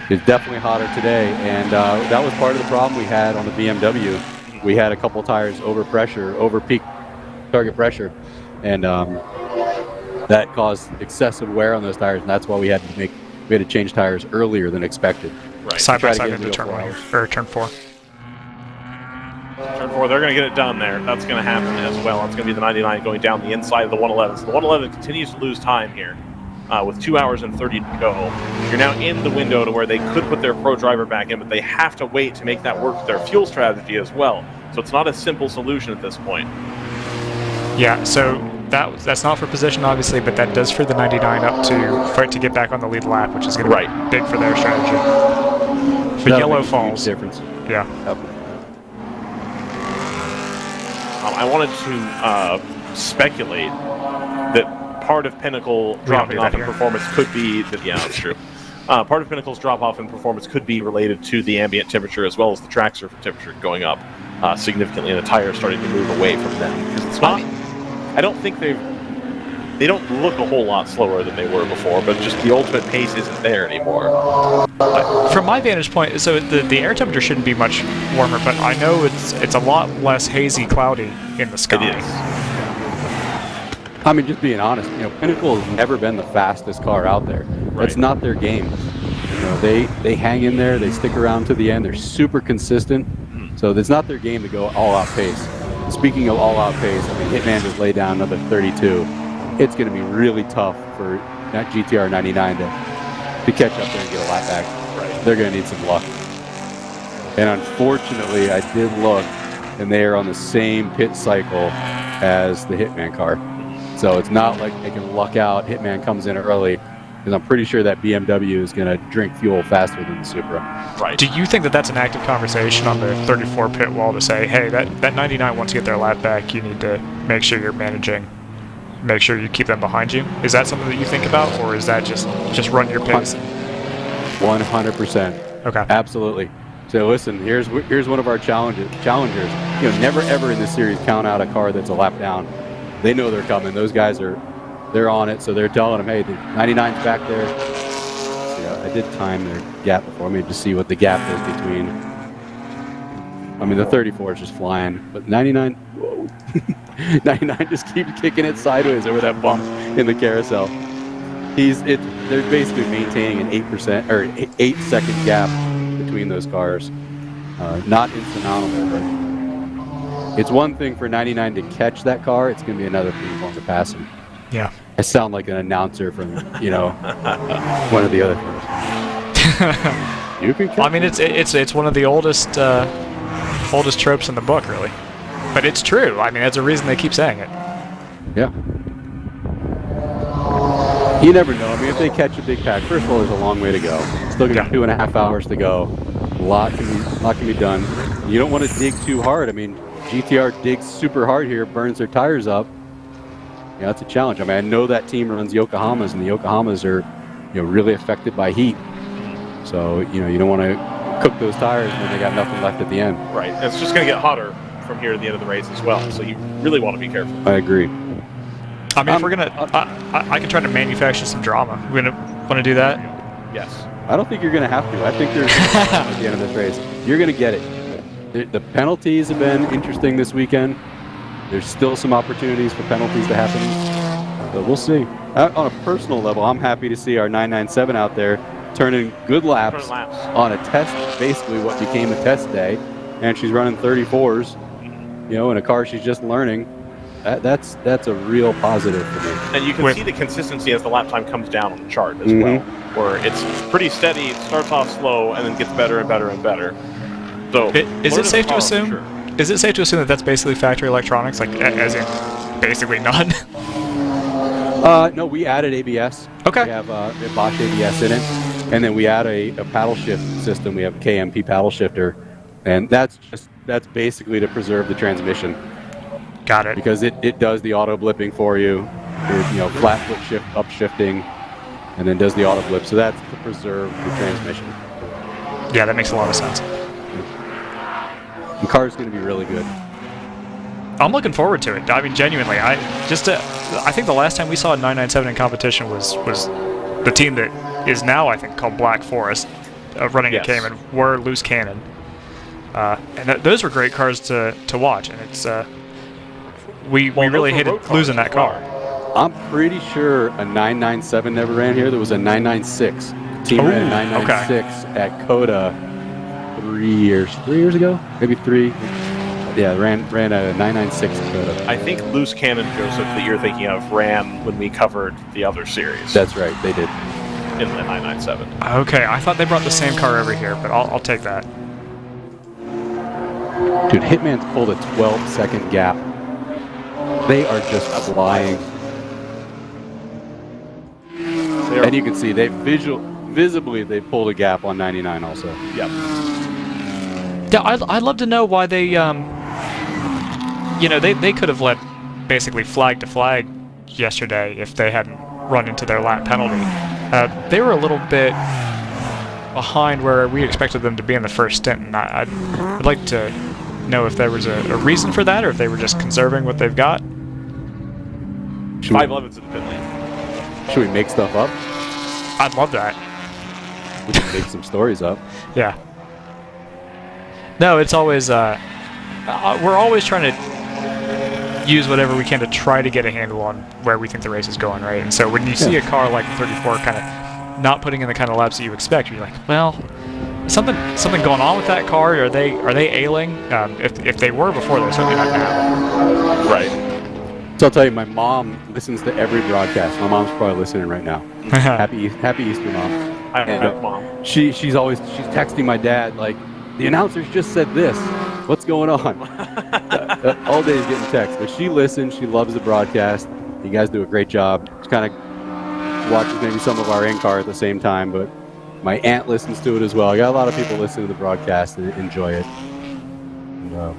it's definitely hotter today, and that was part of the problem we had on the BMW. We had a couple tires over peak target pressure, and that caused excessive wear on those tires, and that's why we had to change tires earlier than expected. Right. Side by side into turn 4. Turn 4, they're going to get it done there. That's going to happen as well. It's going to be the 99 going down the inside of the 111. So the 111 continues to lose time here with 2 hours and 30 to go. You're now in the window to where they could put their pro driver back in, but they have to wait to make that work with their fuel strategy as well. So it's not a simple solution at this point. Yeah, so that's not for position, obviously, but that does free the 99 up to fight to get back on the lead lap, which is going to be big for their strategy. If yellow falls, difference. Yeah. Yep. I wanted to speculate that part of Pinnacle dropping off in performance could be that. Yeah, that's true. Part of Pinnacle's drop-off in performance could be related to the ambient temperature as well as the track surface temperature going up significantly, and the tires starting to move away from them. Because it's not. I don't think they don't look a whole lot slower than they were before, but just the ultimate pace isn't there anymore. From my vantage point, so the air temperature shouldn't be much warmer, but I know it's a lot less hazy, cloudy in the sky. It is. I mean, just being honest, Pinnacle has never been the fastest car out there. That's not their game. They hang in there, they stick around to the end, they're super consistent. So it's not their game to go all-out pace. Speaking of all-out pace, I mean, Hitman just laid down another 32. It's going to be really tough for that GTR 99 to catch up there and get a lap back. They're going to need some luck. And unfortunately, I did look, and they are on the same pit cycle as the Hitman car. So it's not like they can luck out. Hitman comes in early, because I'm pretty sure that BMW is going to drink fuel faster than the Supra. Right. Do you think that that's an active conversation on the 34 pit wall to say, hey, that 99 wants to get their lap back, you need to make sure you're managing, make sure you keep them behind you? Is that something that you think about, or is that just run your pace? 100%. Okay. Absolutely. So listen, here's one of our challengers. Never ever in this series count out a car that's a lap down. They know they're coming. Those guys they're on it, so they're telling them, hey, the 99's back there. Yeah, I did time their gap before me to see what the gap is between. I mean, the 34 is just flying, but 99, whoa. 99 just keeps kicking it sideways over that bump in the carousel. They're basically maintaining an 8% or 8-second gap between those cars. Not insurmountable, but it's one thing for 99 to catch that car. It's going to be another thing for him to pass him. Yeah. I sound like an announcer from one of the other cars. You can. I mean, it's one of the oldest tropes in the book, really. But it's true. I mean, that's a reason they keep saying it. Yeah. You never know. I mean, if they catch a big pack, first of all, there's a long way to go. Still got 2.5 hours to go. A lot can be done. You don't want to dig too hard. I mean, GTR digs super hard here, burns their tires up. Yeah, that's a challenge. I mean, I know that team runs Yokohamas, and the Yokohamas are, really affected by heat. So, you don't want to cook those tires when they got nothing left at the end. Right. And it's just going to get hotter from here to the end of the race as well. So you really want to be careful. I agree. I mean, if we're gonna, I can try to manufacture some drama. We're gonna want to do that. Yes. I don't think you're gonna have to. I think there's at the end of this race, you're gonna get it. The penalties have been interesting this weekend. There's still some opportunities for penalties to happen. So we'll see. On a personal level, I'm happy to see our 997 out there turning good laps on a test, basically what became a test day, and she's running 34s. In a car she's just learning. That's a real positive for me. And you can see the consistency as the lap time comes down on the chart as well, where it's pretty steady, it starts off slow, and then gets better and better and better. So, is it safe to assume? Sure. Is it safe to assume that that's basically factory electronics, like as in basically none? No, we added ABS. Okay. We have Bosch ABS in it, and then we add a paddle shift system. We have a KMP paddle shifter, and that's basically to preserve the transmission. Got it. Because it does the auto blipping for you, flat foot shift, up shifting, and then does the auto blip. So that's to preserve the transmission. Yeah, that makes a lot of sense. The car's going to be really good. I'm looking forward to it. I mean, genuinely, I think the last time we saw a 997 in competition was the team that is now, I think, called Black Forest, running a Cayman, were Loose Cannon, and those were great cars to watch. And it's we really hated losing that car. I'm pretty sure a 997 never ran here. There was a 996. The team ran a 996 at Coda 3 years ago, maybe 3. Yeah, ran a 996 at Coda. I think Loose Cannon, Joseph, that you're thinking of, ran when we covered the other series. That's right, they did. In the 997. Okay, I thought they brought the same car over here, but I'll take that. Dude, Hitman's pulled a 12-second gap. They are just flying. And you can see they visibly they pulled a gap on 99 also. Yep. Yeah, I'd love to know why they you know, they could have led basically flag to flag yesterday if they hadn't run into their lap penalty. They were a little bit behind where we expected them to be in the first stint, and I'd like to know if there was a reason for that, or if they were just conserving what they've got. 511's in the pit lane. Should we make stuff up? I'd love that. We can make some stories up. Yeah. No, it's always we're always trying to use whatever we can to try to get a handle on where we think the race is going, right? And so when you see a car like the 34 kind of not putting in the kind of laps that you expect, you're like, well, something going on with that car? Are they ailing? If they were before, they're certainly not now. Right. So I'll tell you, my mom listens to every broadcast. My mom's probably listening right now. Happy Easter, Mom. Hi, Mom. She's texting my dad like, the announcers just said this. What's going on? All day he's getting texts. But she listens. She loves the broadcast. You guys do a great job. She kind of watches maybe some of our in-car at the same time. But my aunt listens to it as well. I got a lot of people listening to the broadcast and enjoy it. And,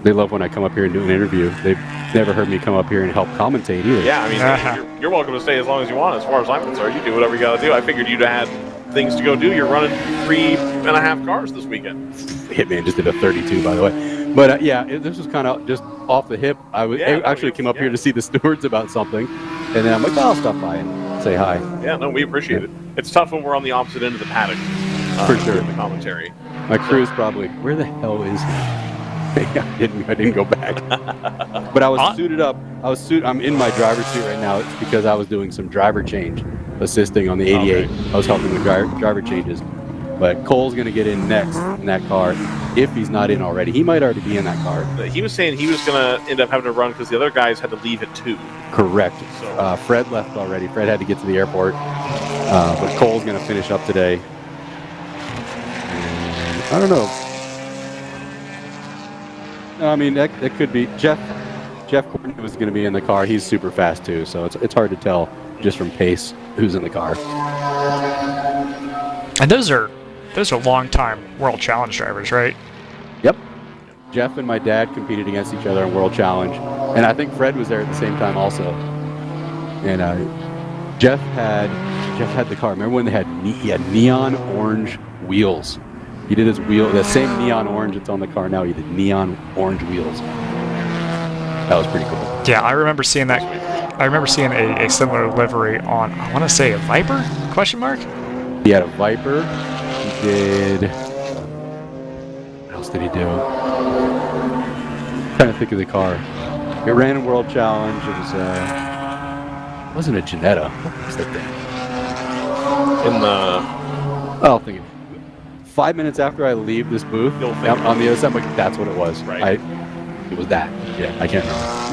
they love when I come up here and do an interview. They've never heard me come up here and help commentate either. Yeah, I mean, you're welcome to stay as long as you want. As far as I'm concerned, you do whatever you got to do. I figured you'd had things to go do. You're running 3.5 cars this weekend. Hitman just did a 32, by the way. But yeah, this was kind of just off the hip. I actually came up here to see the stewards about something, and then I'm like, I'll stop by and say hi. Yeah, no, we appreciate it. It's tough when we're on the opposite end of the paddock. For sure. In the commentary. My crew's probably, where the hell is he? I didn't go back. But I was suited up. I'm in my driver's seat right now. It's because I was doing some driver change, assisting on the 88. Okay. I was helping with driver changes. But Cole's going to get in next in that car if he's not in already. He might already be in that car. He was saying he was going to end up having to run because the other guys had to leave at 2. Correct. So. Fred left already. Fred had to get to the airport. But Cole's going to finish up today. And I don't know. I mean, that could be Jeff Courtney was going to be in the car. He's super fast too, so it's hard to tell just from pace who's in the car. And those are long-time World Challenge drivers, right? Yep. Jeff and my dad competed against each other in World Challenge, and I think Fred was there at the same time also. And Jeff had the car. Remember when he had neon orange wheels? He did his wheel, the same neon orange that's on the car now. He did neon orange wheels. That was pretty cool. Yeah, I remember seeing that. I remember seeing a similar livery on, I want to say, a Viper? Question mark? He had a Viper. He did. What else did he do? I'm trying to think of the car. It ran in World Challenge. It was. It wasn't a Jannetta. What was that thing? In the. Oh, thinking. 5 minutes after I leave this booth, on the other side, I'm like, that's what it was. Right. It was that. Yeah, I can't remember.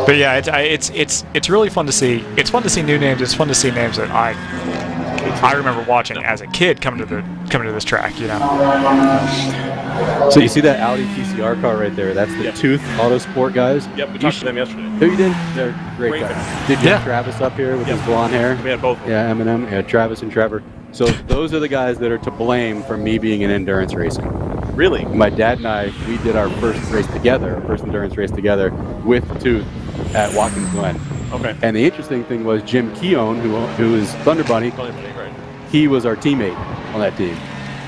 But yeah, it's really fun to see. It's fun to see new names. It's fun to see names that I remember watching as a kid coming to this track. You know. So you see that Audi TCR car right there? That's the Tooth Autosport guys. Yep, we talked to them yesterday. Oh, you did? They're great guys. Did you have Travis up here with his blonde hair? We had both. Yeah, Eminem. Yeah, Travis and Trevor. So those are the guys that are to blame for me being in endurance racing. Really? My dad and I, we did our first race together, our first endurance race together with Tooth at Watkins Glen. Okay. And the interesting thing was Jim Keown, who is Thunder Bunny, right. He was our teammate on that team.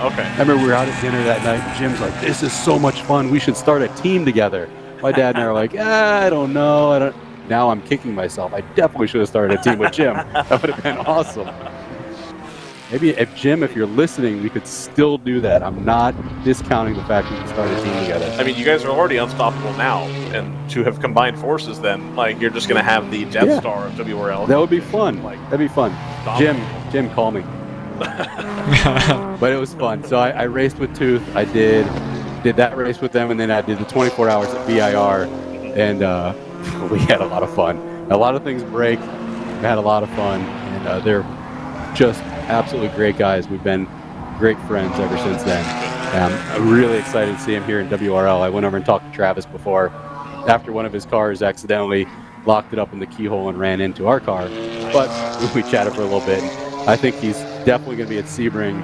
Okay. I remember we were out at dinner that night, and Jim's like, this is so much fun. We should start a team together. My dad and I were like, I don't know. Now I'm kicking myself. I definitely should have started a team with Jim. That would have been awesome. Maybe if you're listening, we could still do that. I'm not discounting the fact we can start a team together. I mean, you guys are already unstoppable now, and to have combined forces, then you're just going to have the Death Star of WRL. That would be fun. That'd be fun. Jim, call me. But it was fun. So I raced with Tooth. I did that race with them, and then I did the 24 hours at VIR, and we had a lot of fun. A lot of things break. We had a lot of fun, and they're just absolutely great guys. We've been great friends ever since then. I'm really excited to see him here in WRL. I went over and talked to Travis before, after one of his cars accidentally locked it up in the keyhole and ran into our car. But we chatted for a little bit. I think he's definitely going to be at Sebring,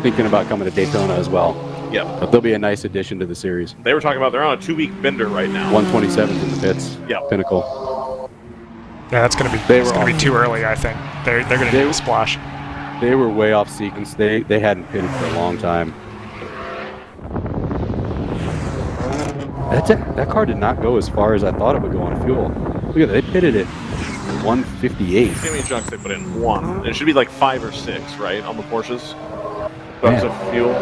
thinking about coming to Daytona as well. Yep. But they'll be a nice addition to the series. They were talking about they're on a 2-week bender right now. 127's in the pits. Yep. Pinnacle. Yeah, that's going to be too early, I think. They're going to need a splash. They were way off sequence. They hadn't pitted for a long time. That car did not go as far as I thought it would go on fuel. Look at that. They pitted it 158. How many junks they put in? 1. It should be like 5 or 6, right, on the Porsches? Bunch of fuel.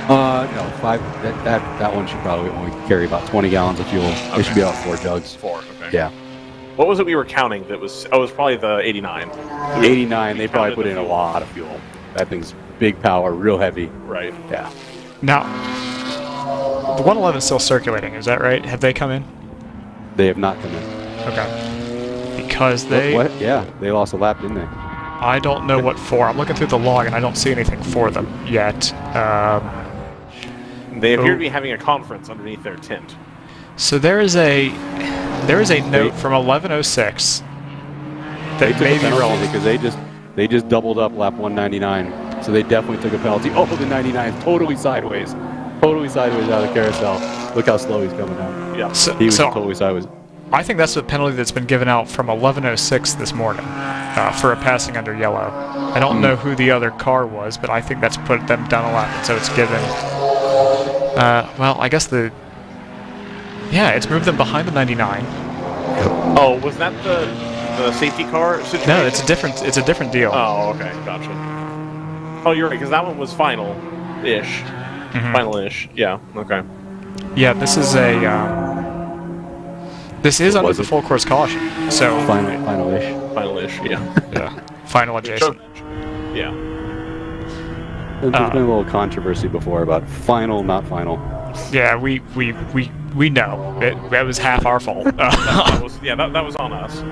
No, 5. That one should probably only carry about 20 gallons of fuel. Okay. They should be about 4 jugs. 4. Okay. Yeah. What was it we were counting? That was it was probably the 89. 89. They probably put in a lot of fuel. That thing's big power, real heavy. Right. Yeah. Now, the 111 is still circulating. Is that right? Have they come in? They have not come in. Okay. Because they. What? Yeah, they lost a lap, didn't they? I don't know what for. I'm looking through the log and I don't see anything for them yet. They appear to be having a conference underneath their tent. So there is a note from 1106 that may be relevant because they just doubled up lap 199, so they definitely took a penalty. Oh, the 99 is totally sideways out of the carousel. Look how slow he's coming out. Yeah, he was totally sideways. I think that's the penalty that's been given out from 1106 this morning for a passing under yellow. I don't know who the other car was, but I think that's put them down a lap, and so it's given. Well, I guess it's moved them behind the 99. Oh, was that the safety car situation? No, it's a different deal. Oh, okay, gotcha. Oh, you're right, because that one was final-ish. Final-ish, yeah, okay. Yeah, this is under the full course caution. So final-ish. Final-ish, yeah. Yeah. Final adjacent. Yeah. There's been a little controversy before about final, not final. Yeah, we know. That was half our fault. that was on us.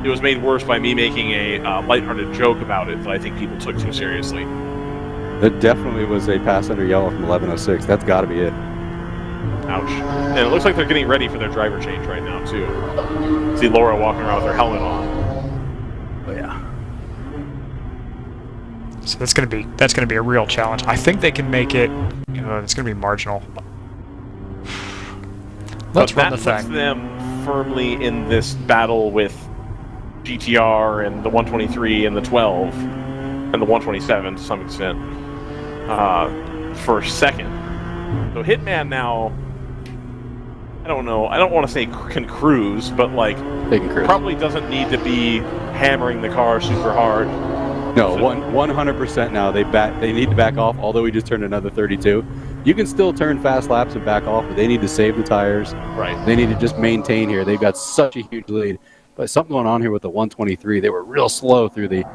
It was made worse by me making a lighthearted joke about it that I think people took too seriously. That definitely was a pass under yellow from 1106. That's got to be it. Ouch. And it looks like they're getting ready for their driver change right now, too. See Laura walking around with her helmet on. But yeah. So that's gonna be a real challenge. I think they can make it. It's gonna be marginal. Let's run the thing. That puts them firmly in this battle with GTR and the 123 and the 12 and the 127 to some extent for second. So Hitman now, I don't know. I don't want to say can cruise, but like they can cruise. Probably doesn't need to be hammering the car super hard. No, 100% now. They need to back off. Although we just turned another 32, you can still turn fast laps and back off, but they need to save the tires. Right. They need to just maintain here. They've got such a huge lead, but something going on here with the 123. They were real slow through the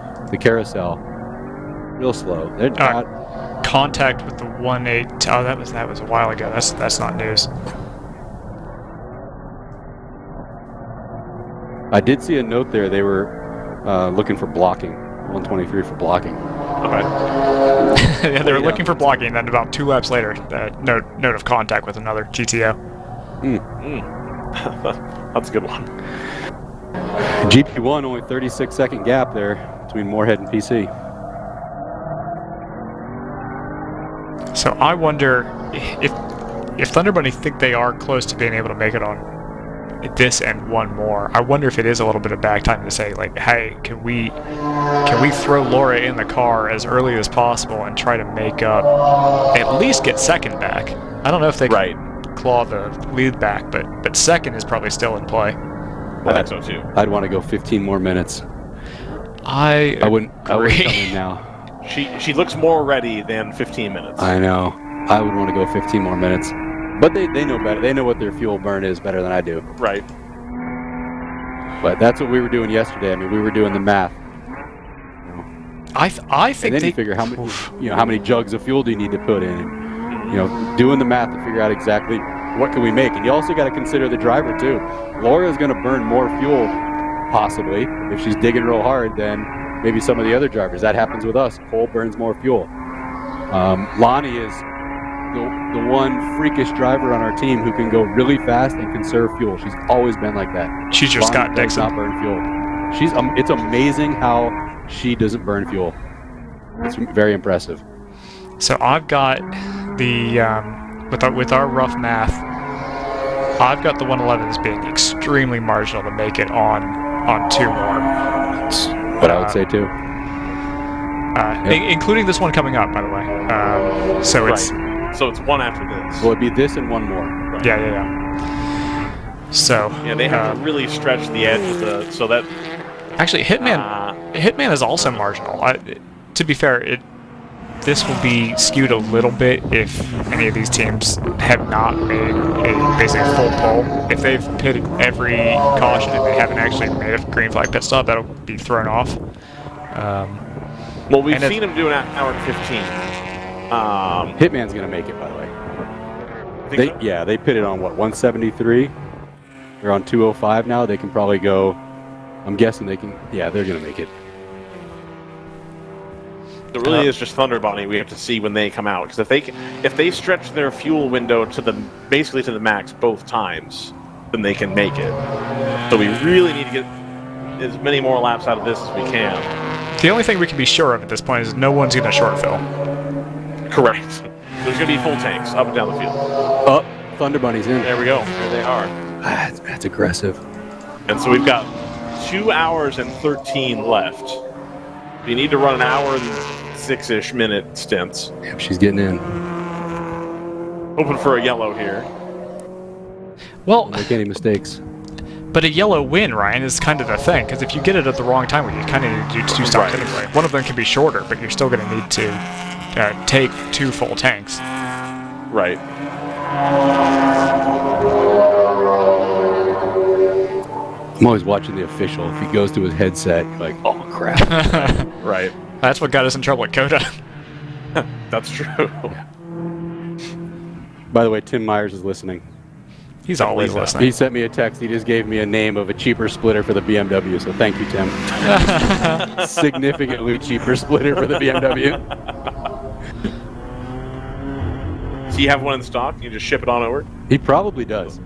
carousel. Real slow. They're not contact with the 18. Oh, that was a while ago. That's not news. I did see a note there. They were looking for blocking. 123 for blocking. Okay. Yeah, they were looking for blocking, and then about 2 laps later, note of contact with another GTO. That's a good one. GP1 only 36-second gap there between Moorhead and PC. So I wonder if Thunder Bunny think they are close to being able to make it on this and one more. I wonder if it is a little bit of back time to say, like, hey, can we throw Laura in the car as early as possible and try to make up, at least get second back. I don't know if they can claw the lead back, but second is probably still in play. I think so too. I'd want to go 15 more minutes. I wouldn't come in now. She looks more ready than 15 minutes. I know. I would want to go 15 more minutes. But they know better. They know what their fuel burn is better than I do. Right. But that's what we were doing yesterday. I mean, we were doing the math. I think and then you figure how many jugs of fuel do you need to put in, and doing the math to figure out exactly what can we make. And you also got to consider the driver too. Laura's going to burn more fuel possibly if she's digging real hard than maybe some of the other drivers. That happens with us. Cole burns more fuel. Lonnie is the one freakish driver on our team who can go really fast and conserve fuel. She's always been like that. She's your Scott Dixon. Does not burn fuel. It's amazing how she doesn't burn fuel. It's very impressive. So I've got the with our rough math, I've got the 111s being extremely marginal to make it on 2 more. That's what I would say too. Including this one coming up, by the way. So it's so it's one after this. Well, it'd be this and one more. Right. Yeah. So yeah, they have to really stretch the edge so that. Actually, Hitman is also marginal. To be fair, this will be skewed a little bit if any of these teams have not made basically full pull. If they've pitted every caution and they haven't actually made a green flag pit stop, that'll be thrown off. Well, we've seen him do an hour and 15. Hitman's going to make it, by the way. So? Yeah, they pitted on, what, 173? They're on 205 now. They can probably go, I'm guessing they can, yeah, they're going to make it. It really is just Thunder Bunny. We have to see when they come out, because if they stretch their fuel window to basically to the max both times, then they can make it. So we really need to get as many more laps out of this as we can. The only thing we can be sure of at this point is no one's going to short fill. Correct. There's going to be full tanks up and down the field. Oh, Thunder Bunny's in. There we go. There they are. That's aggressive. And so we've got 2 hours and 13 left. You need to run an hour and 6-ish minute stints. Yep, she's getting in. Hoping for a yellow here. Well, don't make any mistakes. But a yellow win, Ryan, is kind of the thing, because if you get it at the wrong time, you kind of need to do 2 stops anyway. One of them can be shorter, but you're still going to need to take 2 full tanks. Right. I'm always watching the official. If he goes to his headset, you're like, oh crap. Right. That's what got us in trouble at Coda. That's true. Yeah. By the way, Tim Myers is listening. He's always listening. He sent me a text. He just gave me a name of a cheaper splitter for the BMW, so thank you, Tim. Significantly cheaper splitter for the BMW. Do you have one in stock? You just ship it on over? He probably does.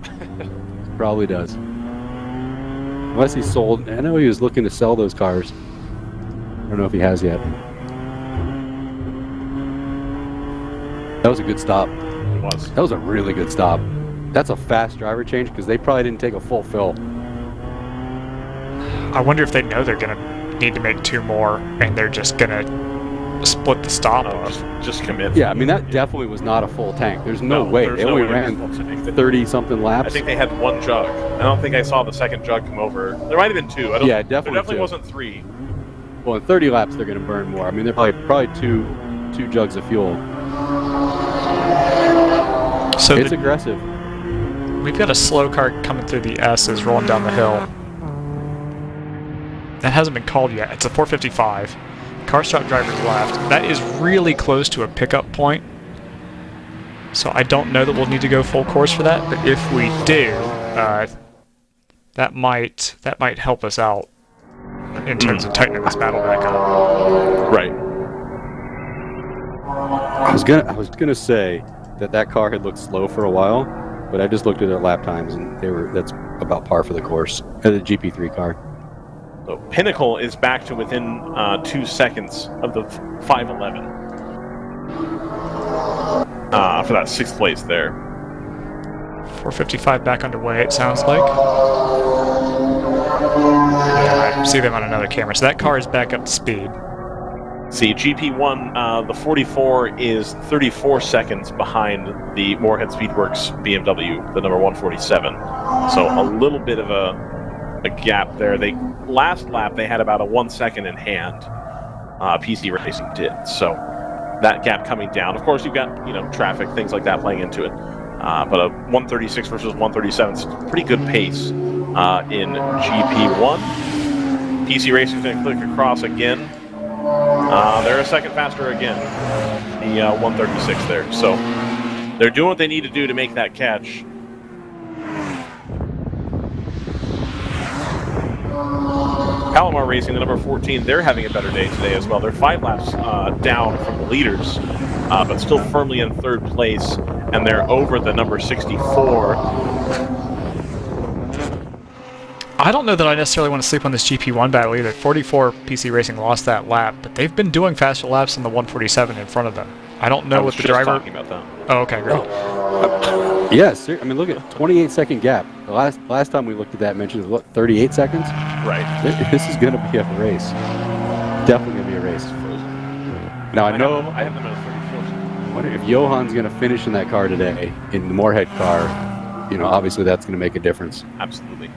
Probably does. Unless he sold. I know he was looking to sell those cars. I don't know if he has yet. That was a good stop. It was. That was a really good stop. That's a fast driver change because they probably didn't take a full fill. I wonder if they know they're going to need to make 2 more and they're just going to split the stop off. Just commit. Yeah, I mean, that definitely was not a full tank. There's no way. They only ran 30-something laps. I think they had 1 jug. I don't think I saw the second jug come over. There might have been 2. Yeah, definitely. There definitely 2. wasn't 3. Well, in 30 laps, they're going to burn more. I mean, they're probably two jugs of fuel. So it's aggressive. We've got a slow car coming through the S's, rolling down the hill. That hasn't been called yet. It's a 455. Car stop driver's left. That is really close to a pickup point. So I don't know that we'll need to go full course for that, but if we do, that might help us out in terms of tightening this battle back up. Right. I was gonna say that car had looked slow for a while, but I just looked at their lap times and that's about par for the course. The GP3 car. So Pinnacle is back to within 2 seconds of the 511 for that 6th place there. 455 back underway, it sounds like. Yeah, I see them on another camera. So that car is back up to speed. See, GP1, the 44 is 34 seconds behind the Moorhead Speedworks BMW, the number 147. So a little bit of a gap there. Last lap they had about a 1 second in hand. PC Racing did. So that gap coming down. Of course, you've got traffic, things like that playing into it. But a 136 versus 137 is a pretty good pace in GP1. PC Racing's going to click across again. They're a second faster again, the 136 there. So they're doing what they need to do to make that catch. Palomar Racing, the number 14, they're having a better day today as well. They're 5 laps down from the leaders, but still firmly in 3rd place, and they're over the number 64. I don't know that I necessarily want to sleep on this GP1 battle either. 44 PC Racing lost that lap, but they've been doing faster laps than the 147 in front of them. I don't know what the driver. Talking about that. Oh, okay, great. Yes, I mean, look at 28-second gap. The last time we looked at that mentioned was what, 38 seconds? Right. This is going to be a race. Definitely going to be a race. Now I know. I have them at a 34. I wonder if Johan's going to finish in that car today, in the Moorhead car. You know, obviously that's going to make a difference. Absolutely.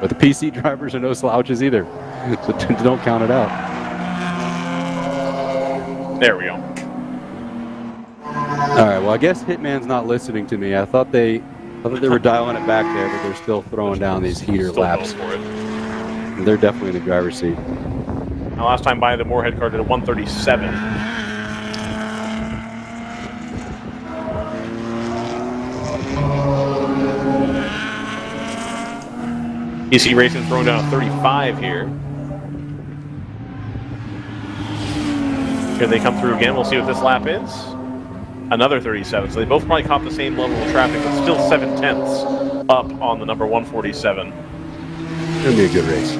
But the PC drivers are no slouches either, so don't count it out. There we go. All right. Well, I guess Hitman's not listening to me. I thought they were dialing it back there, but they're still throwing down these heater laps. For it. They're definitely in the driver's seat. Now, last time by the Moorhead car did a 137. PC Racing throwing down a 35 here. Here they come through again. We'll see what this lap is. Another 37. So they both probably caught the same level of traffic, but still 7/10 up on the number 147. It's going to be a good race.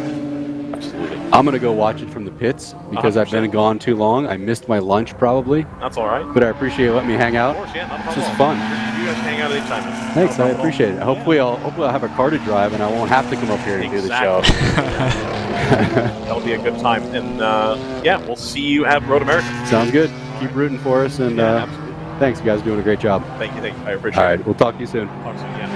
Absolutely. I'm going to go watch it from the pits because I've been gone too long. I missed my lunch probably. That's all right. But I appreciate you letting me hang out. Of course, yeah, not a It's problem. just fun. You guys hang out anytime. Thanks, I appreciate it. Hopefully I'll have a car to drive and I won't have to come up here and do the show. That'll be a good time. And yeah, we'll see you at Road America. Sounds good. Keep rooting for us and thanks, you guys, doing a great job. Thank you. I appreciate it. All right, we'll talk to you soon. Talk soon, yeah.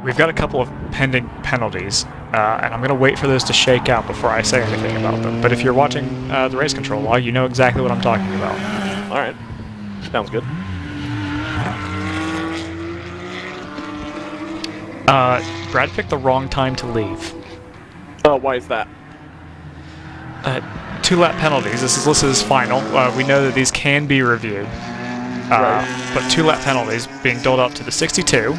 We've got a couple of pending penalties, and I'm going to wait for those to shake out before I say anything about them. But if you're watching the race control log, you know exactly what I'm talking about. All right. Sounds good. Brad picked the wrong time to leave. Why is that? 2-lap penalties. This is listed as final. We know that these can be reviewed. Right. But 2-lap penalties being doled out to the 62.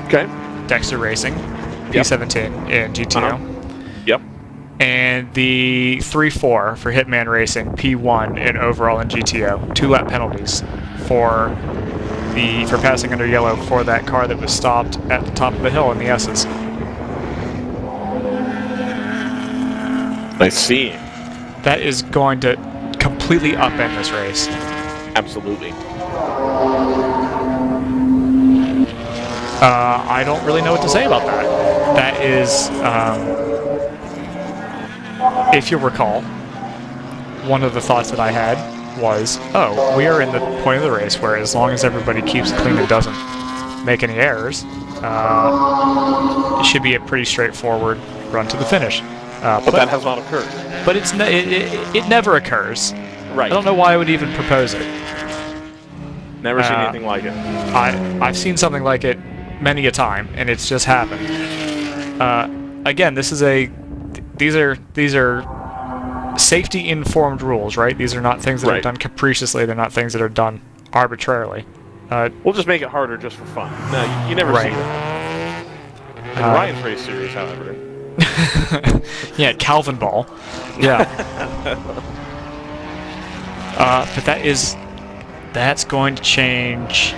Okay. Dexter Racing, P17 in GTO. Yep. And the 3-4 for Hitman Racing, P1 in overall in GTO. 2-lap penalties for passing under yellow for that car that was stopped at the top of the hill in the S's. I see. That is going to completely upend this race. Absolutely. I don't really know what to say about that. That is, if you recall, one of the thoughts that I had was, oh, we are in the point of the race where as long as everybody keeps clean and doesn't make any errors, it should be a pretty straightforward run to the finish. But that has not occurred. But it never occurs. Right. I don't know why I would even propose it. Never seen anything like it. I've seen something like it many a time, and it's just happened. Again, these are safety-informed rules, right? These are not things that are done capriciously. They're not things that are done arbitrarily. We'll just make it harder just for fun. No, you never see that. In Ryan's race series, however. Yeah, Calvin Ball. Yeah. But that's going to change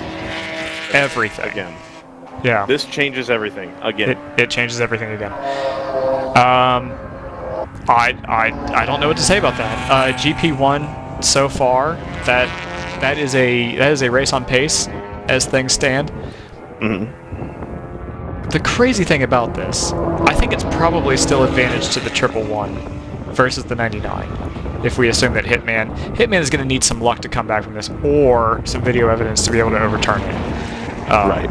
everything. Again. Yeah. This changes everything again. It changes everything again. I don't know what to say about that. GP1 so far, that is a race on pace as things stand. Mm-hmm. The crazy thing about this, I think it's probably still advantage to the 111 versus the 99. If we assume that Hitman is going to need some luck to come back from this, or some video evidence to be able to overturn it. Right.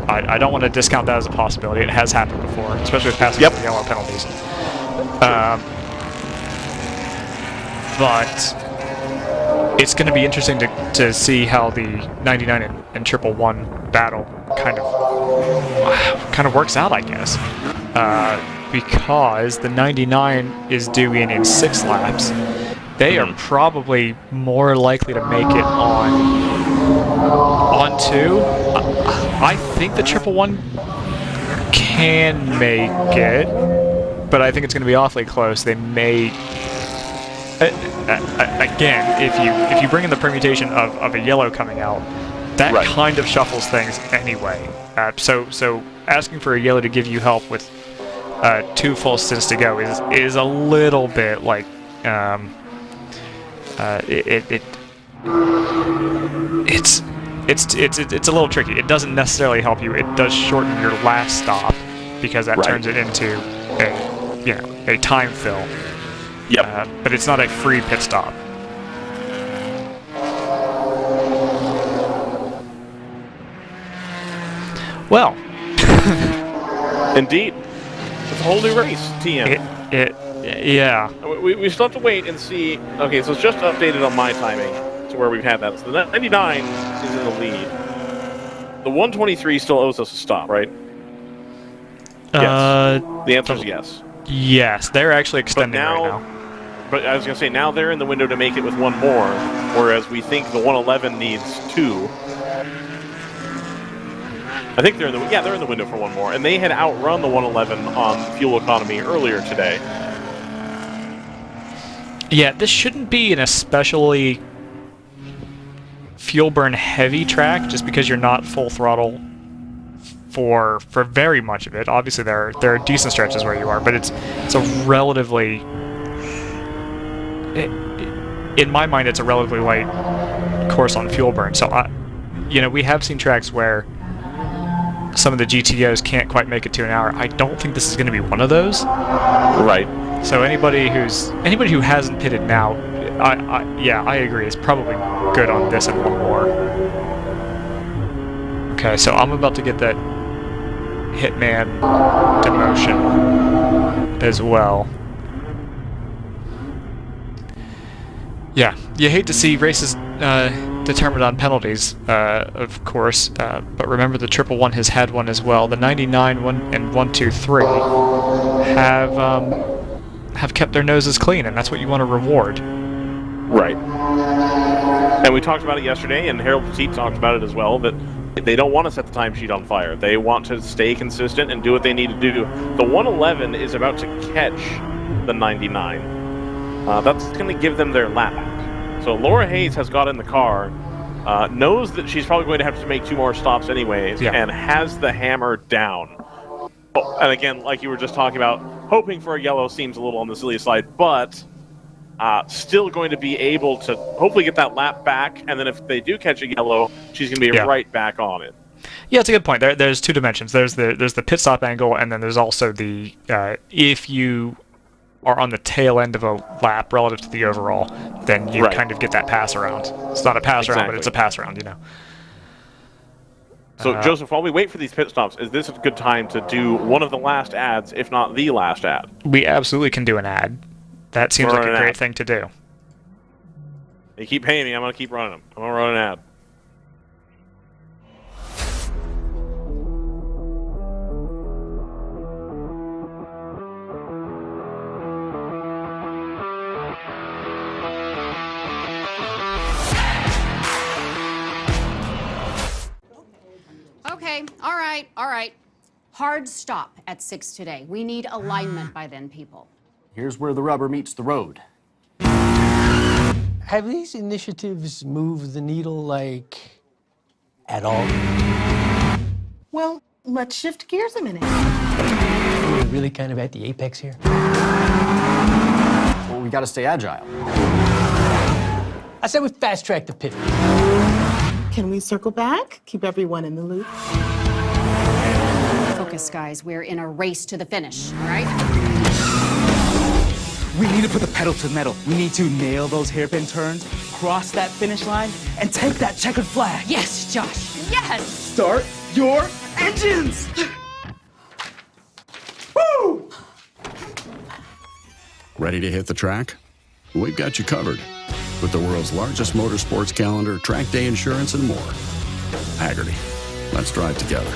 I don't want to discount that as a possibility. It has happened before, especially with passing the yellow penalties. But it's going to be interesting to see how the 99 and 111 battle kind of works out, I guess. Because the 99 is due in 6 laps. They are probably more likely to make it on 2. I think the 111 can make it, but I think it's going to be awfully close. They may. Again, if you bring in the permutation of a yellow coming out, that kind of shuffles things anyway. So asking for a yellow to give you help with 2 full stints to go is a little bit like it's a little tricky. It doesn't necessarily help you. It does shorten your last stop because that turns it into a time fill. Yep. But it's not a free pit stop. Well, indeed, it's a whole new race. TM. Yeah. We still have to wait and see. Okay, so it's just updated on my timing to where we've had that. So the 99 is in the lead. The 123 still owes us a stop, right? Yes. The answer is yes. Yes, they're actually extending right now. But I was going to say, now they're in the window to make it with one more, whereas we think the 111 needs 2. I think they're in the window for one more, and they had outrun the 111 on fuel economy earlier today. Yeah, this shouldn't be an especially fuel burn heavy track, just because you're not full throttle for very much of it. Obviously, there are decent stretches where you are, but it's a relatively, in my mind, it's a relatively light course on fuel burn. So we have seen tracks where some of the GTOs can't quite make it to an hour. I don't think this is going to be one of those. Right. So anybody who hasn't pitted now, I agree, is probably good on this and one more. Okay, so I'm about to get that Hitman demotion as well. Yeah, you hate to see races determined on penalties, of course, but remember the 111 has had one as well. The 99 and 123 have kept their noses clean, and that's what you want to reward. Right. And we talked about it yesterday, and Harold Petit talked about it as well, that they don't want to set the timesheet on fire. They want to stay consistent and do what they need to do. The 111 is about to catch the 99. That's going to give them their lap back. So Laura Hayes has got in the car, knows that she's probably going to have to make 2 more stops anyways, and has the hammer down. Oh, and again, like you were just talking about, hoping for a yellow seems a little on the silly side, but still going to be able to hopefully get that lap back, and then if they do catch a yellow, she's going to be right back on it. Yeah, it's a good point. There's 2 dimensions. There's the pit stop angle, and then there's also the if you are on the tail end of a lap relative to the overall, then you kind of get that pass around. It's not a pass around, but it's a pass around, So, Joseph, while we wait for these pit stops, is this a good time to do one of the last ads, if not the last ad? We absolutely can do an ad. That seems like a great thing to do. You keep paying me, I'm going to keep running them. I'm going to run an ad. Okay, all right. Hard stop at 6 today. We need alignment by then, people. Here's where the rubber meets the road. Have these initiatives moved the needle, like, at all? Well, let's shift gears a minute. We're really kind of at the apex here. Well, we gotta stay agile. I said we fast track the pit. Can we circle back? Keep everyone in the loop. Focus, guys. We're in a race to the finish, all right? We need to put the pedal to the metal. We need to nail those hairpin turns, cross that finish line, and take that checkered flag. Yes, Josh. Yes! Start your engines! Woo! Ready to hit the track? We've got you covered with the world's largest motorsports calendar, track day insurance, and more. Hagerty. Let's drive together.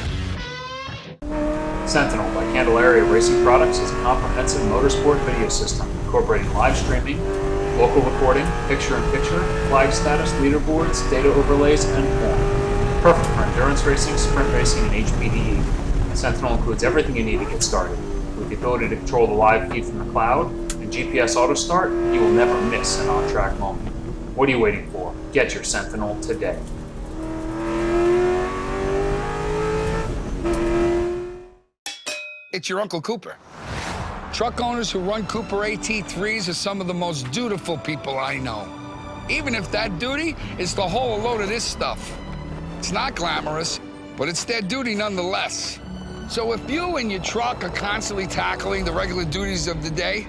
Sentinel by Candelaria Racing Products is a comprehensive motorsport video system incorporating live streaming, local recording, picture-in-picture, flag status, leaderboards, data overlays, and more. Perfect for endurance racing, sprint racing, and HPDE. Sentinel includes everything you need to get started. With the ability to control the live feed from the cloud and GPS auto start, you will never miss an on-track moment. What are you waiting for? Get your Sentinel today. It's your Uncle Cooper. Truck owners who run Cooper AT3s are some of the most dutiful people I know. Even if that duty is to haul a load of this stuff. It's not glamorous, but it's their duty nonetheless. So if you and your truck are constantly tackling the regular duties of the day,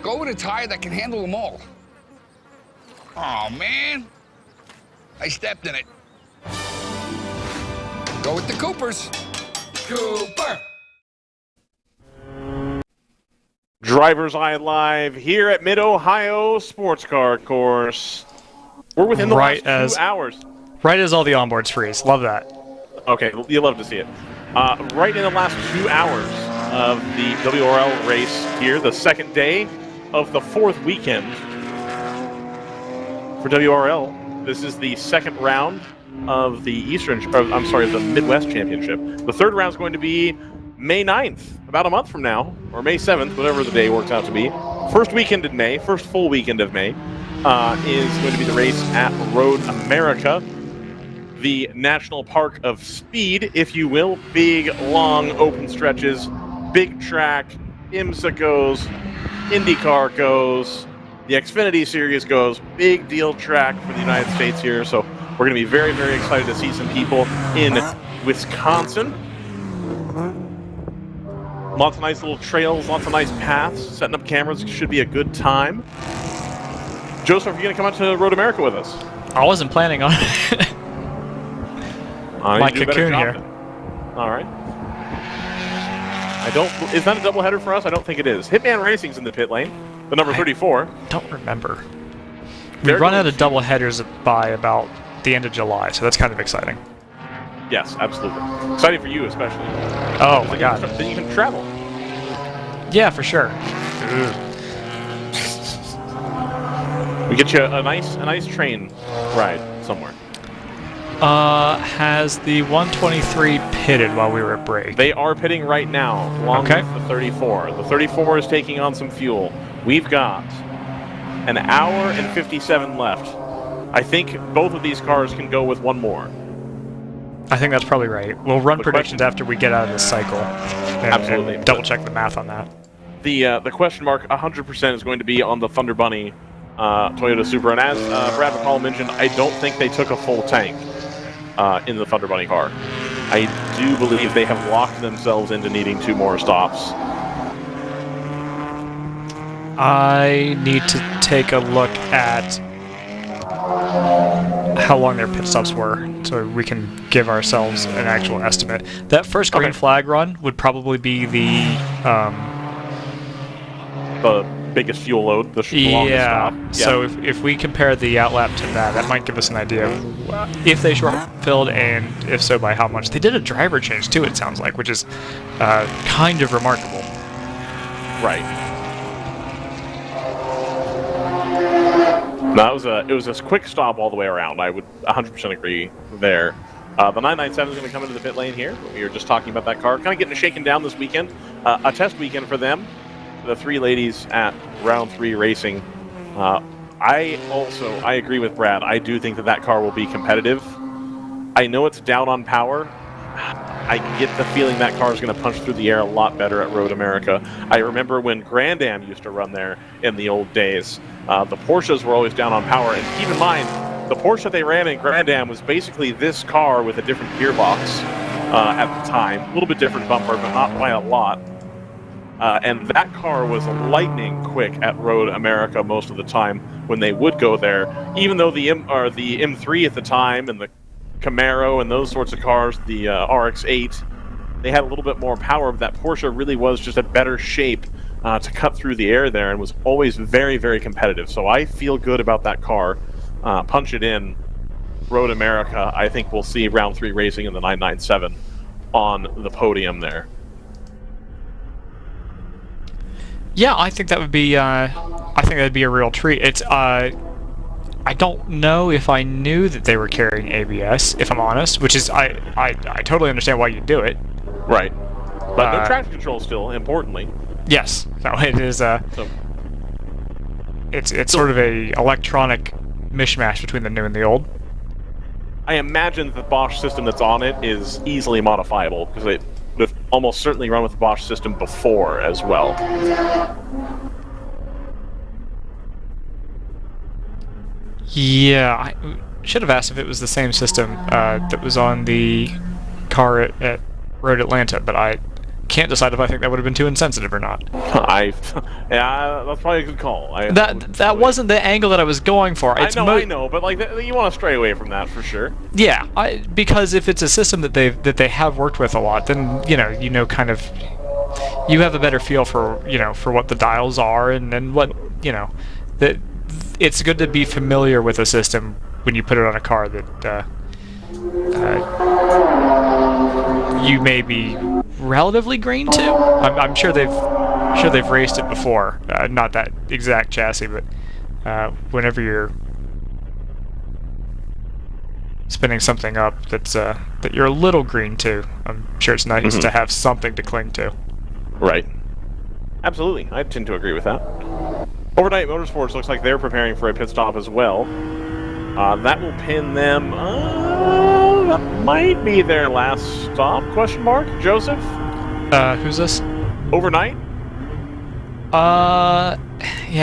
go with a tire that can handle them all. Oh, man. I stepped in it. Go with the Coopers. Cooper. Driver's Eye Live here at Mid-Ohio Sports Car Course. We're within the last 2 hours. Right as all the onboards freeze. Love that. Okay, you love to see it. Right in the last 2 hours of the WRL race here, the second day of the 4th weekend for WRL. This is the second round of the the Midwest Championship. The third round is going to be May 9th, about a month from now, or May 7th, whatever the day works out to be. First weekend in May, first full weekend of May, is going to be the race at Road America, the National Park of Speed, if you will. Big, long, open stretches, big track, IMSA goes, IndyCar goes, the Xfinity Series goes, big deal track for the United States here, so we're going to be very, very excited to see some people in Wisconsin. Lots of nice little trails, lots of nice paths, setting up cameras should be a good time. Joseph, are you going to come out to Road America with us? I wasn't planning on it. My cocoon here. All right. Is that a doubleheader for us? I don't think it is. Hitman Racing's in the pit lane, the number 34. Don't remember. We run out of doubleheaders by about the end of July, so that's kind of exciting. Yes, absolutely. Exciting for you, especially. Oh my God! Then you can travel. Yeah, for sure. We get you a nice train ride somewhere. Has the 123 pitted while we were at break? They are pitting right now, along with the 34. The 34 is taking on some fuel. We've got an hour and 57 left. I think both of these cars can go with one more. I think that's probably right. We'll run predictions after we get out of this cycle. Absolutely. And double check the math on that. The question mark 100% is going to be on the Thunder Bunny Toyota Supra. And as Brad McCall mentioned, I don't think they took a full tank in the Thunder Bunny car. I do believe they have locked themselves into needing 2 more stops. I need to take a look at how long their pit stops were so we can give ourselves an actual estimate. That first green flag run would probably be the biggest fuel load, the longest stop. Yeah. So if we compare the outlap to that might give us an idea of if they short filled, and if so, by how much. They did a driver change too, it sounds like, which is kind of remarkable. Right. No, it was a quick stop all the way around. I would 100% agree there. The 997 is going to come into the pit lane here. We were just talking about that car. Kind of getting shaken down this weekend. A test weekend for them. The 3 ladies at round 3 racing. I agree with Brad. I do think that car will be competitive. I know it's down on power. I get the feeling that car is going to punch through the air a lot better at Road America. I remember when Grand Am used to run there in the old days. The Porsches were always down on power. And keep in mind, the Porsche that they ran in Grand Am was basically this car with a different gearbox at the time. A little bit different bumper, but not by a lot. And that car was lightning quick at Road America most of the time when they would go there. Even though the M3 at the time and the Camaro and those sorts of cars, the RX-8, they had a little bit more power, but that Porsche really was just a better shape to cut through the air there and was always very, very competitive. So I feel good about that car. Punch it in, Road America. I think we'll see round 3 racing in the 997 on the podium there. Yeah, I think that would be. I think that'd be a real treat. It's. I don't know if I knew that they were carrying ABS, if I'm honest. Which is, I totally understand why you do it. Right. But no traction control still, importantly. Yes. No, it is. It's sort of a electronic mishmash between the new and the old. I imagine the Bosch system that's on it is easily modifiable because would have almost certainly run with the Bosch system before as well. Yeah, I should have asked if it was the same system that was on the car at Road Atlanta, but I can't decide if I think that would have been too insensitive or not. Yeah, that's probably a good call. That wasn't the angle that I was going for. I know, but like you want to stray away from that for sure. Yeah, because if it's a system that they have worked with a lot, then kind of you have a better feel for for what the dials are and what that. It's good to be familiar with a system when you put it on a car that you may be relatively green to. I'm sure they've raced it before. Not that exact chassis, but whenever you're spinning something up that you're a little green to, I'm sure it's nice to have something to cling to. Right. Absolutely, I tend to agree with that. Overnight Motorsports looks like they're preparing for a pit stop as well. That will pin them. That might be their last stop? Question mark. Joseph. Who's this? Overnight. Yeah,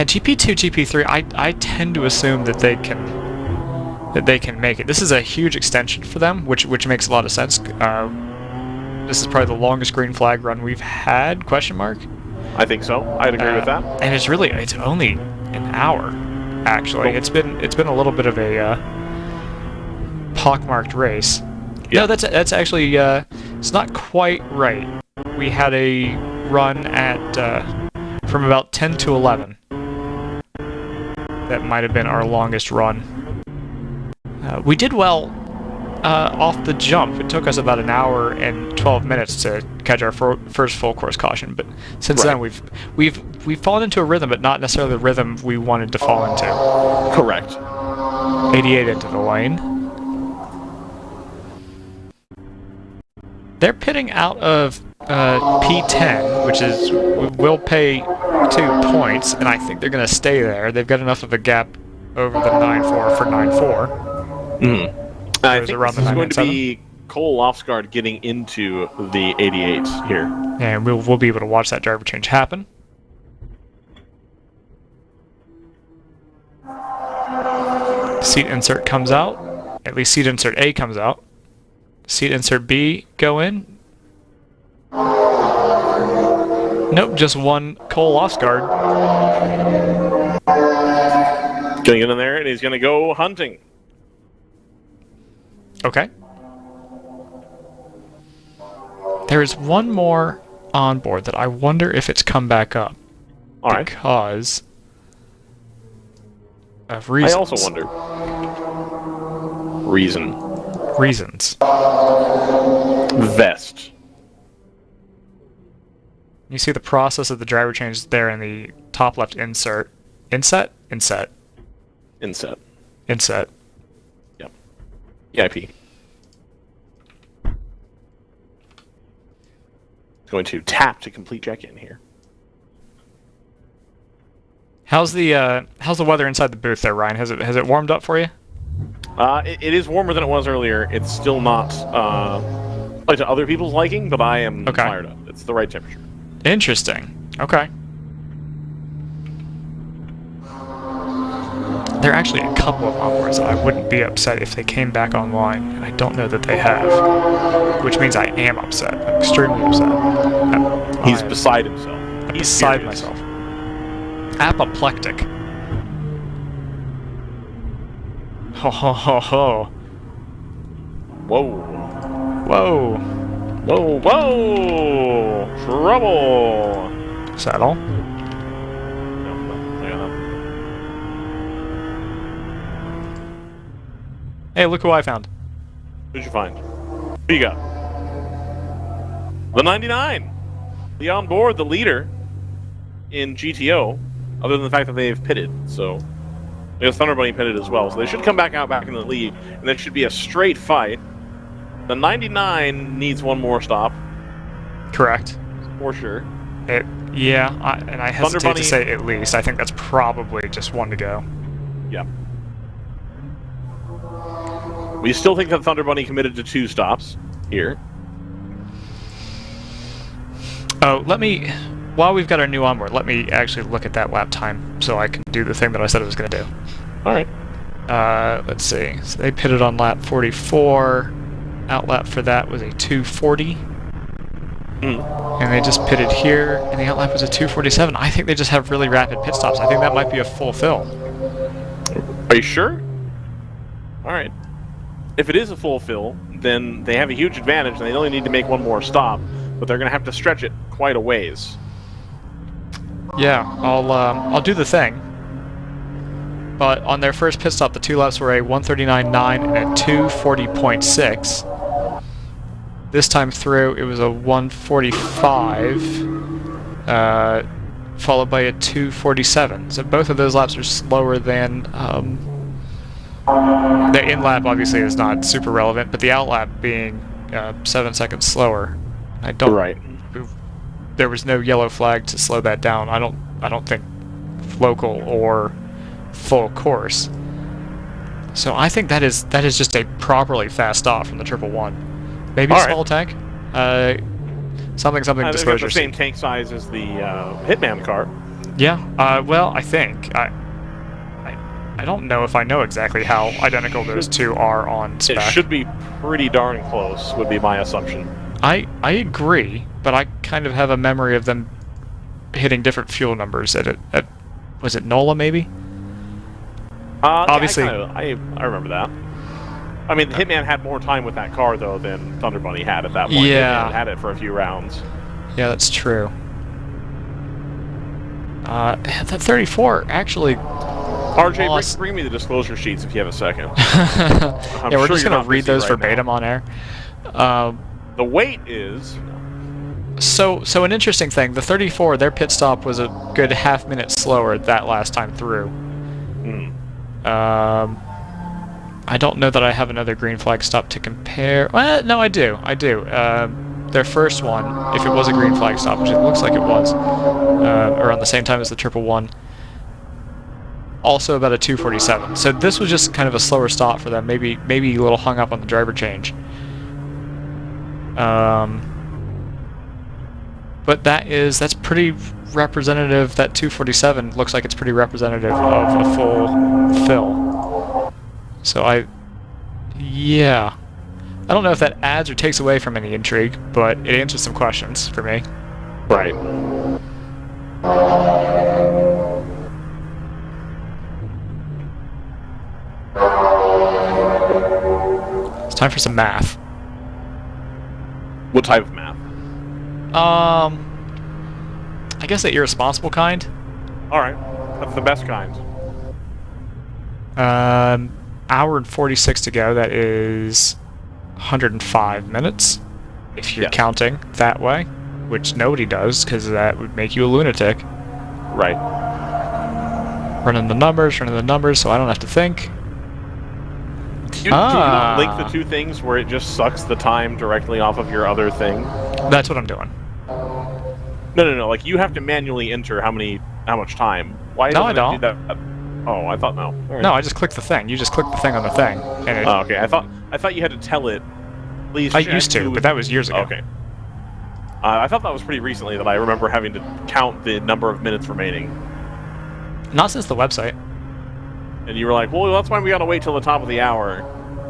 GP2, GP3. I tend to assume that they can make it. This is a huge extension for them, which makes a lot of sense. This is probably the longest green flag run we've had? Question mark. I think so. I'd agree with that. And it's only an hour, actually. It's been a little bit of a pockmarked race. Yeah. No, that's actually it's not quite right. We had a run at from about 10 to 11. That might have been our longest run. We did well off the jump. It took us about an hour and 12 minutes to catch our first full course caution, but since then we've fallen into a rhythm, but not necessarily the rhythm we wanted to fall into. Correct. 88 into the lane. They're pitting out of P10, which is will pay 2 points, and I think they're going to stay there. They've got enough of a gap over the 9.4 for 9.4. I think this is going to be Cole Lofsgaard getting into the 88 here. And we'll be able to watch that driver change happen. Seat insert comes out. At least seat insert A comes out. Seat insert B go in. Nope, just one Cole Lofsgaard. Going to get in there, and he's going to go hunting. Okay. There is one more on board that I wonder if it's come back up. All right. Because of reasons. I also wonder. Reasons. Vest. You see the process of the driver change there in the top left insert. Inset? Inset. Inset. Inset. Yep. EIP. Going to tap to complete check-in here. How's the weather inside the booth there, Ryan? Has it warmed up for you? It is warmer than it was earlier. It's still not to other people's liking, but I am fired up. It's the right temperature. Interesting. Okay. There are actually a couple of onboards that I wouldn't be upset if they came back online, and I don't know that they have. Which means I am upset. I'm extremely upset. He's beside himself. I'm beside myself. Apoplectic. Ho ho ho ho. Whoa. Whoa. Whoa, whoa! Trouble! Saddle. Hey, look who I found. Who'd you find? Who you got? The 99! The on board, the leader in GTO, other than the fact that they've pitted, so... There's Thunder Bunny pitted as well, so they should come back in the lead, and it should be a straight fight. The 99 needs one more stop. Correct. For sure. Yeah, and I hesitate to say at least. I think that's probably just one to go. Yeah. We still think that Thunder Bunny committed to 2 stops here. Oh, let me... While we've got our new onboard, let me actually look at that lap time so I can do the thing that I said I was going to do. All right. Let's see. So they pitted on lap 44. Outlap for that was a 240. And they just pitted here, and the outlap was a 247. I think they just have really rapid pit stops. I think that might be a full fill. Are you sure? All right. If it is a full fill, then they have a huge advantage, and they only need to make one more stop, but they're going to have to stretch it quite a ways. Yeah, I'll do the thing. But on their first pit stop, the 2 laps were a 139.9 and a 240.6. This time through, it was a 145, followed by a 247. So both of those laps are slower than... the in-lap obviously is not super relevant, but the out-lap being 7 seconds slower. I don't... Right. There was no yellow flag to slow that down. I don't think local or full course. So I think that is just a properly fast stop from the 111. Maybe a small tank. Something They've disclosure. got the same tank size as the Hitman car. Yeah. Well, I think I don't know if I know exactly how identical those two are on spec. It should be pretty darn close, would be my assumption. I agree, but I kind of have a memory of them hitting different fuel numbers at was it NOLA maybe? Obviously, yeah, I remember that. I mean, Hitman had more time with that car though than Thunder Bunny had at that point. Yeah, Hitman had it for a few rounds. Yeah, that's true. The 34 actually. RJ, bring me the disclosure sheets if you have a second. Yeah, we're just gonna read those verbatim on air. The weight is... So an interesting thing, the 34, their pit stop was a good half minute slower that last time through. I don't know that I have another green flag stop to compare. Well, no, I do. Their first one, if it was a green flag stop, which it looks like it was, around the same time as the 111, also about a 247. So this was just kind of a slower stop for them, maybe a little hung up on the driver change. But that's pretty representative. That 247 looks like it's pretty representative of a full fill. So yeah. I don't know if that adds or takes away from any intrigue, but it answers some questions for me. Right. It's time for some math. What type of math? I guess the irresponsible kind. Alright. That's the best kind. Hour and 46 to go. That is 105 minutes. If you're counting that way. Which nobody does, because that would make you a lunatic. Right. Running the numbers, so I don't have to think. Do you not link the two things where it just sucks the time directly off of your other thing? That's what I'm doing. No. Like, you have to manually enter how much time. Why No, I don't. do that? Oh, I thought no. Right. No, I just click the thing. You just click the thing on the thing. And it, oh, okay. I thought you had to tell it. Please. I used to, but that was years ago. Okay. I thought that was pretty recently that I remember having to count the number of minutes remaining. Not since the website. And you were like, well, that's why we gotta wait till the top of the hour,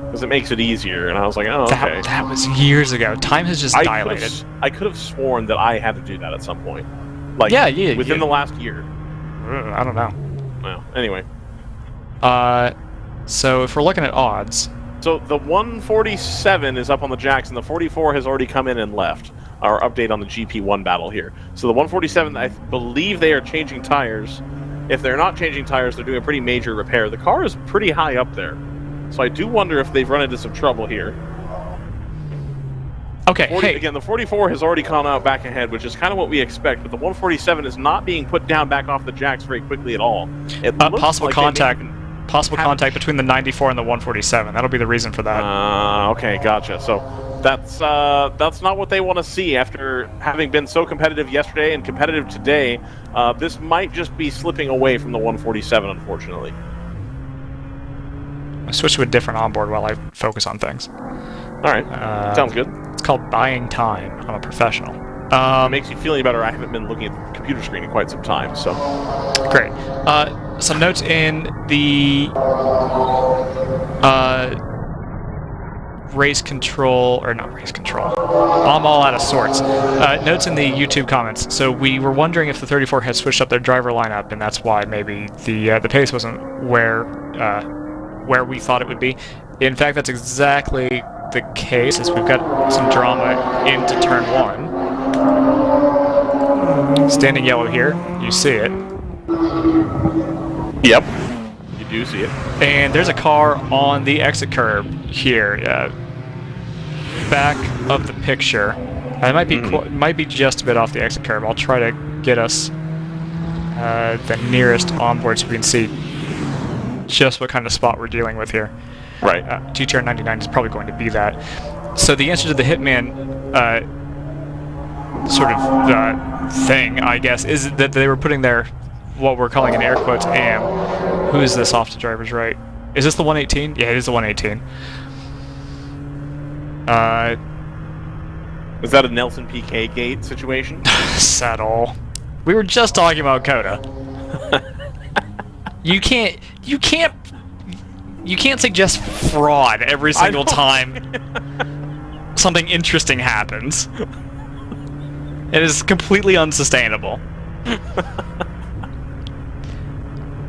because it makes it easier. And I was like, oh, okay. That was years ago. Time has just dilated. I could have sworn that I had to do that at some point. Like, within the last year. I don't know. Well, anyway. So if we're looking at odds... So the 147 is up on the jacks, and the 44 has already come in and left. Our update on the GP1 battle here. So the 147, I believe they are changing tires. If they're not changing tires, they're doing a pretty major repair. The car is pretty high up there. So I do wonder if they've run into some trouble here. Okay, Again, the 44 has already gone out back ahead, which is kind of what we expect, but the 147 is not being put down back off the jacks very quickly at all. It looks possible like contact contact between the 94 and the 147. That'll be the reason for that. Okay, gotcha. So that's not what they want to see after having been so competitive yesterday and competitive today. This might just be slipping away from the 147, unfortunately. I switch to a different onboard while I focus on things. All right, sounds good. It's called buying time. I'm a professional. It makes you feel any better. I haven't been looking at the computer screen in quite some time, so. Great. Some notes in the race control, or not race control. I'm all out of sorts. Notes in the YouTube comments. So we were wondering if the 34 had switched up their driver lineup, and that's why maybe the pace wasn't where we thought it would be. In fact, that's exactly the case, as we've got some drama into turn 1. Standing yellow here, you see it. Yep, you do see it. And there's a car on the exit curb here, back of the picture. It might be just a bit off the exit curb. I'll try to get us the nearest onboard so we can see just what kind of spot we're dealing with here. Right. GTR 99 is probably going to be that. So the answer to the Hitman sort of thing, I guess, is that they were putting their, what we're calling in air quotes, AM. Who is this off to driver's right? Is this the 118? Yeah, it is the 118. Is that a Nelson PK gate situation? Settle. We were just talking about Coda. You can't suggest fraud every single time something interesting happens. It is completely unsustainable.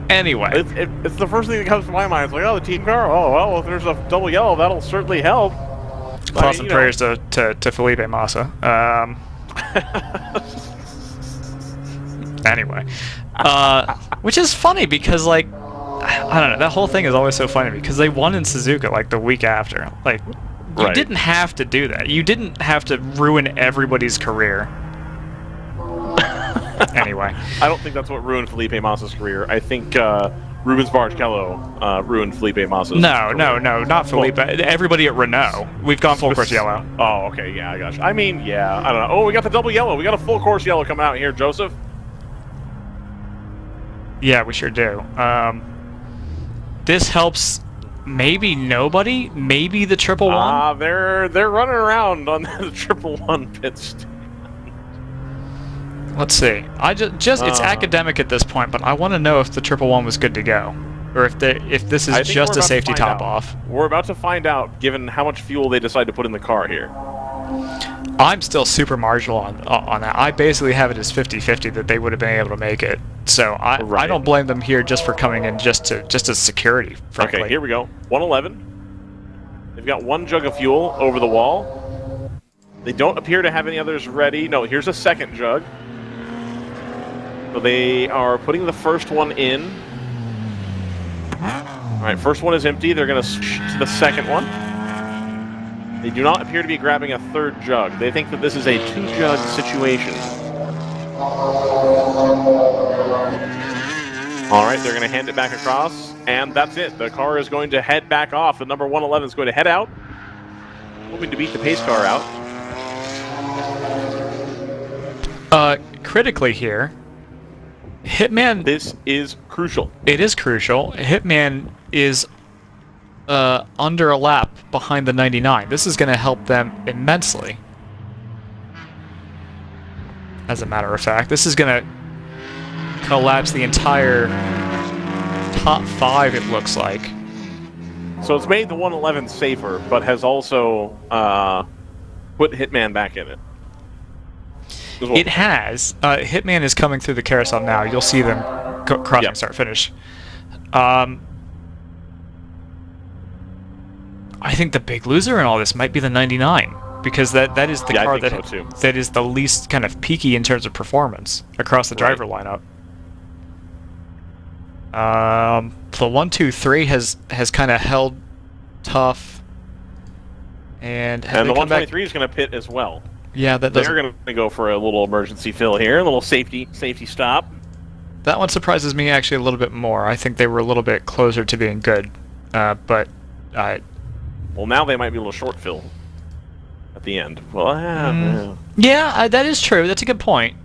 Anyway. It's the first thing that comes to my mind. It's like, oh, the team car? Oh, well, if there's a double yellow, that'll certainly help. Thoughts and prayers to Felipe Massa. Anyway. Which is funny because, like, I don't know, that whole thing is always so funny because they won in Suzuka, like, the week after. Like, you didn't have to do that. You didn't have to ruin everybody's career. Anyway. I don't think that's what ruined Felipe Massa's career. I think Rubens Barrichello ruined Felipe Massa's career. No, not Felipe. Well, everybody at Renault. We've gone full course yellow. Oh, okay, yeah, I got you. I mean, yeah, I don't know. Oh, we got the double yellow. We got a full course yellow coming out here, Joseph. Yeah, we sure do. This helps maybe nobody, maybe the 111. They're running around on the 111 pit stand. Let's see. It's academic at this point, but I want to know if the 111 was good to go, or if this is just a safety top off. We're about to find out, given how much fuel they decide to put in the car here. I'm still super marginal on that. I basically have it as 50-50 that they would have been able to make it. So I don't blame them here just for coming in just as security, frankly. Okay, here we go. 111. They've got one jug of fuel over the wall. They don't appear to have any others ready. No, here's a second jug. So they are putting the first one in. All right, first one is empty. They're going to switch to the second one. They do not appear to be grabbing a third jug. They think that this is a two-jug situation. All right, they're going to hand it back across, and that's it. The car is going to head back off. The number 111 is going to head out, hoping to beat the pace car out. Critically here, Hitman... This is crucial. It is crucial. Hitman is under a lap behind the 99. This is going to help them immensely. As a matter of fact, this is going to collapse the entire top 5, it looks like. So it's made the 111 safer, but has also put Hitman back in it. Well. It has. Hitman is coming through the carousel now. You'll see them crossing start finish. I think the big loser in all this might be the 99, because that is the car that is the least kind of peaky in terms of performance across the driver lineup. The 123 has kind of held tough, and the 123 is going to pit as well. Yeah, they're going to go for a little emergency fill here, a little safety stop. That one surprises me actually a little bit more. I think they were a little bit closer to being good, but well, now they might be a little short fill at the end. Well, yeah, that is true. That's a good point.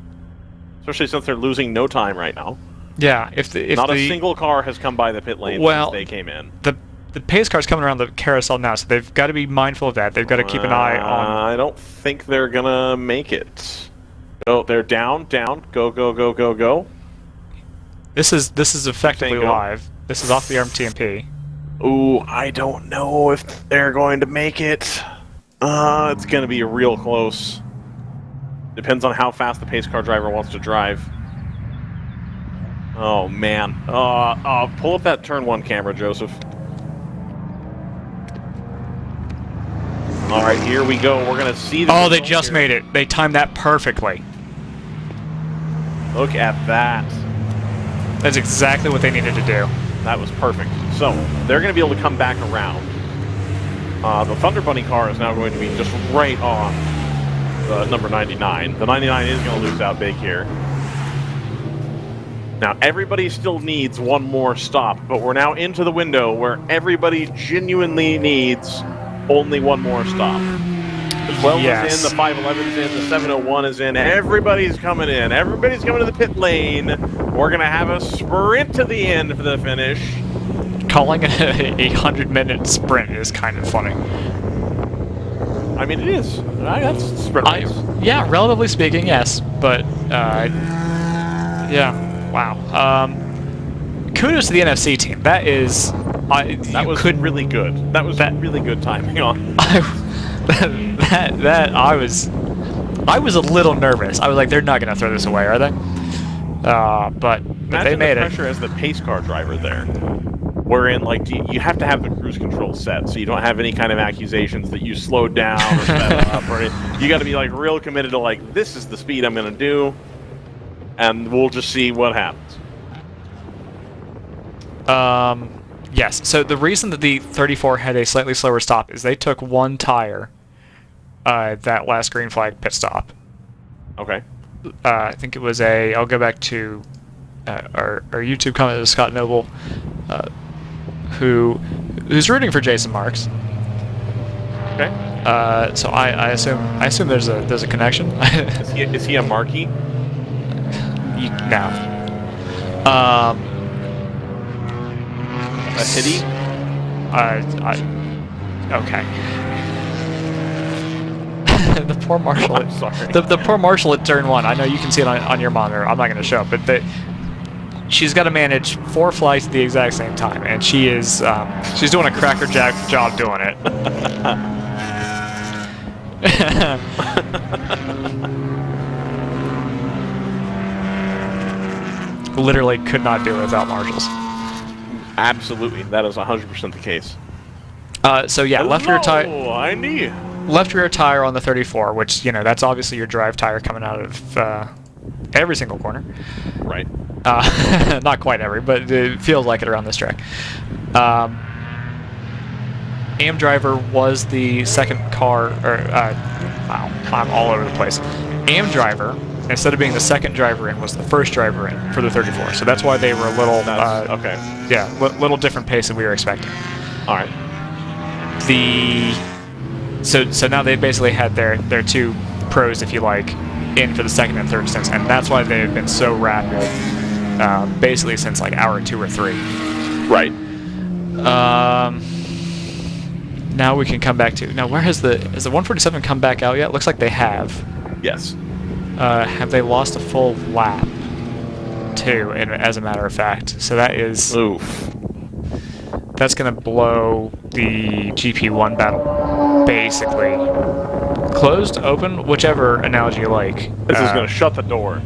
Especially since they're losing no time right now. Yeah, if not a single car has come by the pit lane since they came in. The pace car's coming around the carousel now, so they've got to be mindful of that. They've got to keep an eye on... I don't think they're going to make it. Oh, they're down. Go, go, go, go, go. This is effectively live. This is off the RMTMP. Ooh, I don't know if they're going to make it. It's going to be real close. Depends on how fast the pace car driver wants to drive. Oh, man. Pull up that turn 1 camera, Joseph. All right, here we go. We're going to see the... Oh, they just made it. They timed that perfectly. Look at that. That's exactly what they needed to do. That was perfect. So, they're going to be able to come back around. The Thunder Bunny car is now going to be just right on number 99. The 99 is going to lose out big here. Now, everybody still needs one more stop, but we're now into the window where everybody genuinely needs only one more stop. The 12 is in, the 511 is in, the 701 is in. Everybody's coming in. Everybody's coming to the pit lane. We're going to have a sprint to the end for the finish. Calling it a 100-minute sprint is kind of funny. I mean, it is. That's sprint race. Yeah, relatively speaking, yes. But, yeah. Wow. Kudos to the NFC team. That is... that was really good. That was really good timing on. I was a little nervous. I was like, they're not going to throw this away, are they? But they made the pressure as the pace car driver there. Wherein, like, you have to have the cruise control set, so you don't have any kind of accusations that you slowed down or sped up or anything. You got to be like real committed to like, this is the speed I'm going to do, and we'll just see what happens. Yes. So the reason that the 34 had a slightly slower stop is they took one tire that last green flag pit stop. Okay. I think it was I'll go back to our YouTube comment of Scott Noble, who's rooting for Jason Marks. Okay. So I assume there's a connection. is he a Marky? No. A hitty? Okay. The poor marshal. I'm sorry. The poor marshal at turn 1. I know you can see it on your monitor. I'm not going to show it, but she's got to manage 4 flights at the exact same time, and she's doing a crackerjack job doing it. Literally could not do it without marshals. Absolutely, that is 100% the case. So yeah, left rear tire. Left rear tire on the 34, which that's obviously your drive tire coming out of every single corner. Right. Not quite every, but it feels like it around this track. AM Driver was the second car. Wow, I'm all over the place. AM Driver, instead of being the second driver in, was the first driver in for the 34. So that's why they were a little okay. Yeah, little different pace than we were expecting. All right. So now they basically had their 2 pros, if you like, in for the second and third stints, and that's why they've been so rapid, basically since like hour 2 or 3. Right. Now we can come back to now. Where has the 147 come back out yet? Looks like they have. Yes. Have they lost a full lap? 2, as a matter of fact. So that is. Oof. That's going to blow the GP1 battle, basically. Closed, open, whichever analogy you like. This is going to shut the door.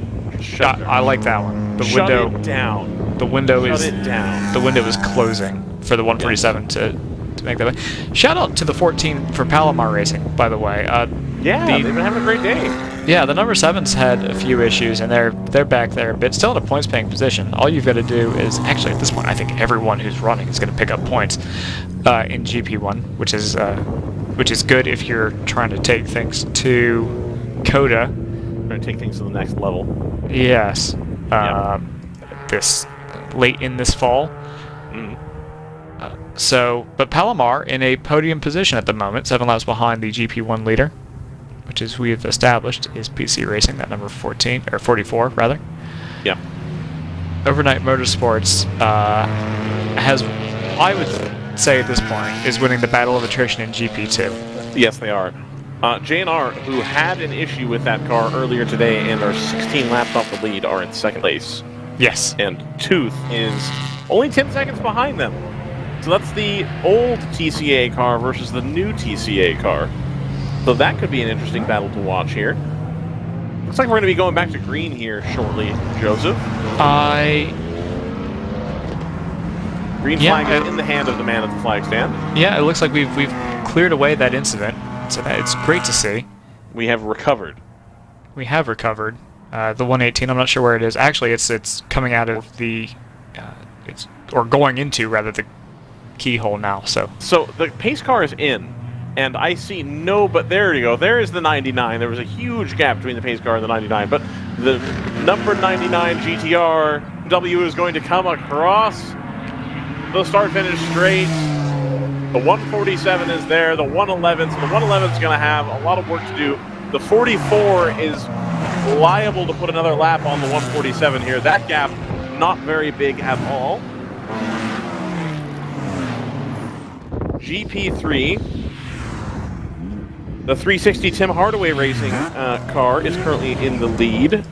I like that one. The shut window it down. The window shut is it down. The window is closing for the 147 to make that way. Shout out to the 14 for Palomar Racing, by the way. Yeah, they've been having a great day. Yeah, the number 7's had a few issues, and they're back there, but still in a points-paying position. All you've got to do is, actually at this point, I think everyone who's running is going to pick up points in GP1, which is good if you're trying to take things to COTA. Trying to take things to the next level. Yes. This late in this fall. But Palomar in a podium position at the moment, 7 laps behind the GP1 leader, which is we've established is PC Racing, that number 14 or 44 rather. Yeah. Overnight Motorsports has, I would say at this point, is winning the battle of attrition in GP2. Yes, they are. JNR, who had an issue with that car earlier today and are 16 laps off the lead, are in second place. Yes. And Tooth is only 10 seconds behind them. So that's the old TCA car versus the new TCA car. So that could be an interesting battle to watch here. Looks like we're going to be going back to green here shortly, Joseph. Green flag is in the hand of the man at the flag stand. Yeah, it looks like we've cleared away that incident. So it's great to see. We have recovered. We have recovered. The 118, I'm not sure where it is. Actually, it's coming out of the... or going into, rather, the keyhole now. So the pace car is in. And I see but there you go. There is the 99. There was a huge gap between the pace car and the 99. But the number 99 GTR W is going to come across the start-finish straight. The 147 is there. The 111. So the 111 is going to have a lot of work to do. The 44 is liable to put another lap on the 147 here. That gap, not very big at all. GP3. The 360 Tim Hardaway Racing car is currently in the lead.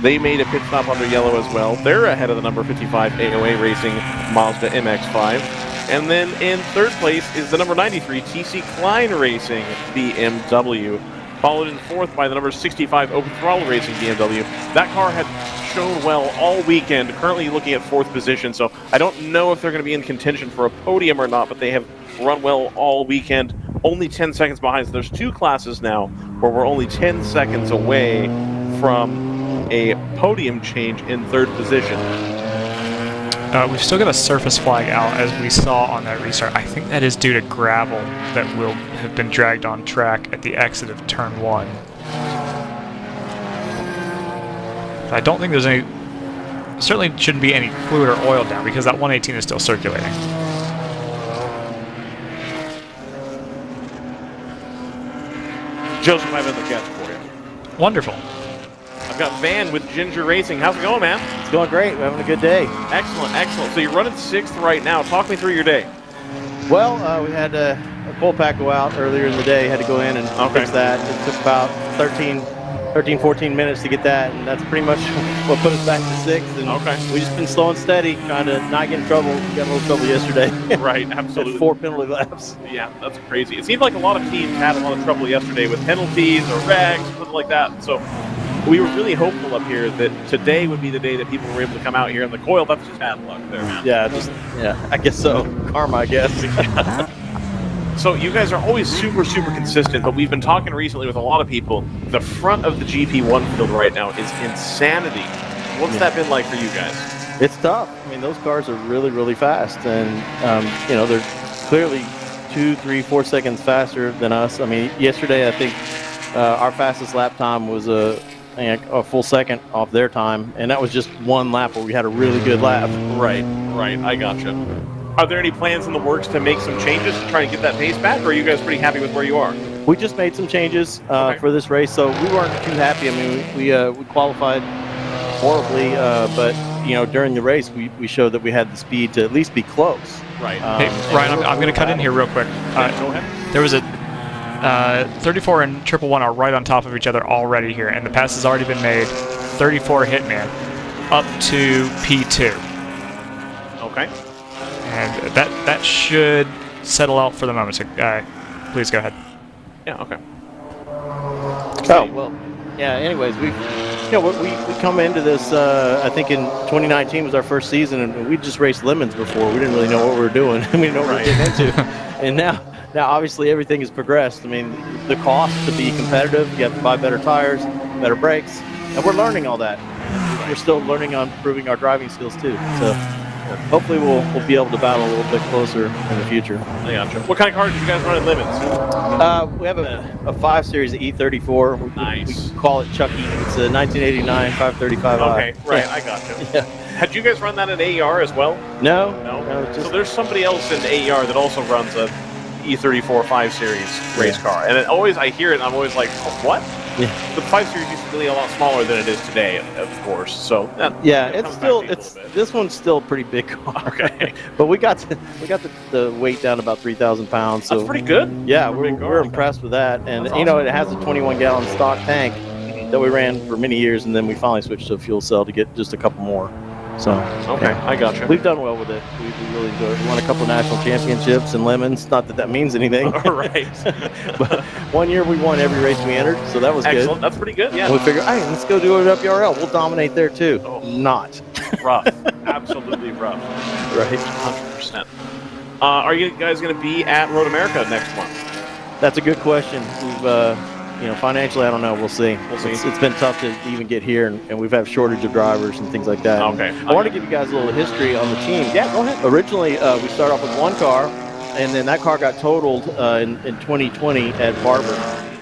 They made a pit stop under yellow as well. They're ahead of the number 55 AOA Racing Mazda MX-5. And then in third place is the number 93 TC Klein Racing BMW, followed in fourth by the number 65 Open Throttle Racing BMW. That car had shown well all weekend, currently looking at fourth position, so I don't know if they're going to be in contention for a podium or not, but they have run well all weekend. Only 10 seconds behind, so there's two classes now where we're only 10 seconds away from a podium change in third position. We've still got a surface flag out, as we saw on that restart. I think that is due to gravel that will have been dragged on track at the exit of turn 1. I don't think there's any... certainly shouldn't be any fluid or oil down, because that 118 is still circulating. Joseph, I have another guest for you. Wonderful. I've got Van with Ginger Racing. How's it going, man? It's going great. We're having a good day. Excellent, excellent. So you're running 6th right now. Talk me through your day. Well, we had a pull pack go out earlier in the day. Had to go in and fix that. It took about 14 minutes to get that, and that's pretty much what put us back to 6th. And we just been slow and steady, trying to not get in trouble. We got a little trouble yesterday. Right, absolutely. 4 penalty laps. Yeah, that's crazy. It seemed like a lot of teams had a lot of trouble yesterday with penalties or wrecks, something like that. So we were really hopeful up here that today would be the day that people were able to come out here. And the coil, that's just bad luck there, man. Yeah, I guess so. Karma, I guess. So you guys are always super, super consistent, but we've been talking recently with a lot of people. The front of the GP1 field right now is insanity. What's that been like for you guys? It's tough. I mean, those cars are really, really fast, and they're clearly 2, 3, 4 seconds faster than us. I mean, yesterday I think our fastest lap time was a full second off their time, and that was just one lap where we had a really good lap. Right, I gotcha. Are there any plans in the works to make some changes to try and get that pace back, or are you guys pretty happy with where you are? We just made some changes for this race, so we weren't too happy. I mean, we qualified horribly, but during the race we showed that we had the speed to at least be close. Right. Hey, Ryan, I'm going to cut in here real quick. Go ahead. There was a 34 and 111 are right on top of each other already here, and the pass has already been made. 34 Hitman up to P2. Okay. And that should settle out for the moment. So, please go ahead. Yeah. Okay. Oh well. Yeah. Anyways, we come into this. I think in 2019 was our first season, and we just raced lemons before. We didn't really know what we were doing. We didn't know what we were getting into. And now obviously everything has progressed. I mean, the cost to be competitive, you have to buy better tires, better brakes, and we're learning all that. We're still learning on improving our driving skills too. So hopefully we'll be able to battle a little bit closer in the future. I gotcha. What kind of cars did you guys run at lemons? We have a 5 Series E34. Nice. We call it Chucky. It's a 1989 535i. Okay, right. I gotcha. Yeah. Had you guys run that in AER as well? No. So there's somebody else in AER that also runs a E34 5 Series race car, and I hear it, and I'm always like, what? The 5 Series used to be a lot smaller than it is today, of course. So yeah, this one's still a pretty big car. Okay, but we got the weight down to about 3,000 pounds. So that's pretty good. Yeah, we're impressed with that, and awesome. you know, it has a 21-gallon stock tank that we ran for many years, and then we finally switched to a fuel cell to get just a couple more. So okay, I got you. We've done well with it. We really enjoyed it. We won a couple of national championships in Lemons. Not that means anything. Right. But one year we won every race we entered, so that was excellent. good. That's pretty good. Yeah. And we figured, hey, let's go do it at WRL. We'll dominate there too. Oh. Not rough. Absolutely rough. Right. 100%. Are you guys going to be at Road America next month? That's a good question. We've you know, financially, I don't know. We'll see. It's been tough to even get here, and we've had shortage of drivers and things like that. Okay. I want to give you guys a little history on the team. Yeah, go ahead. Originally, we started off with one car, and then that car got totaled in 2020 at Barber.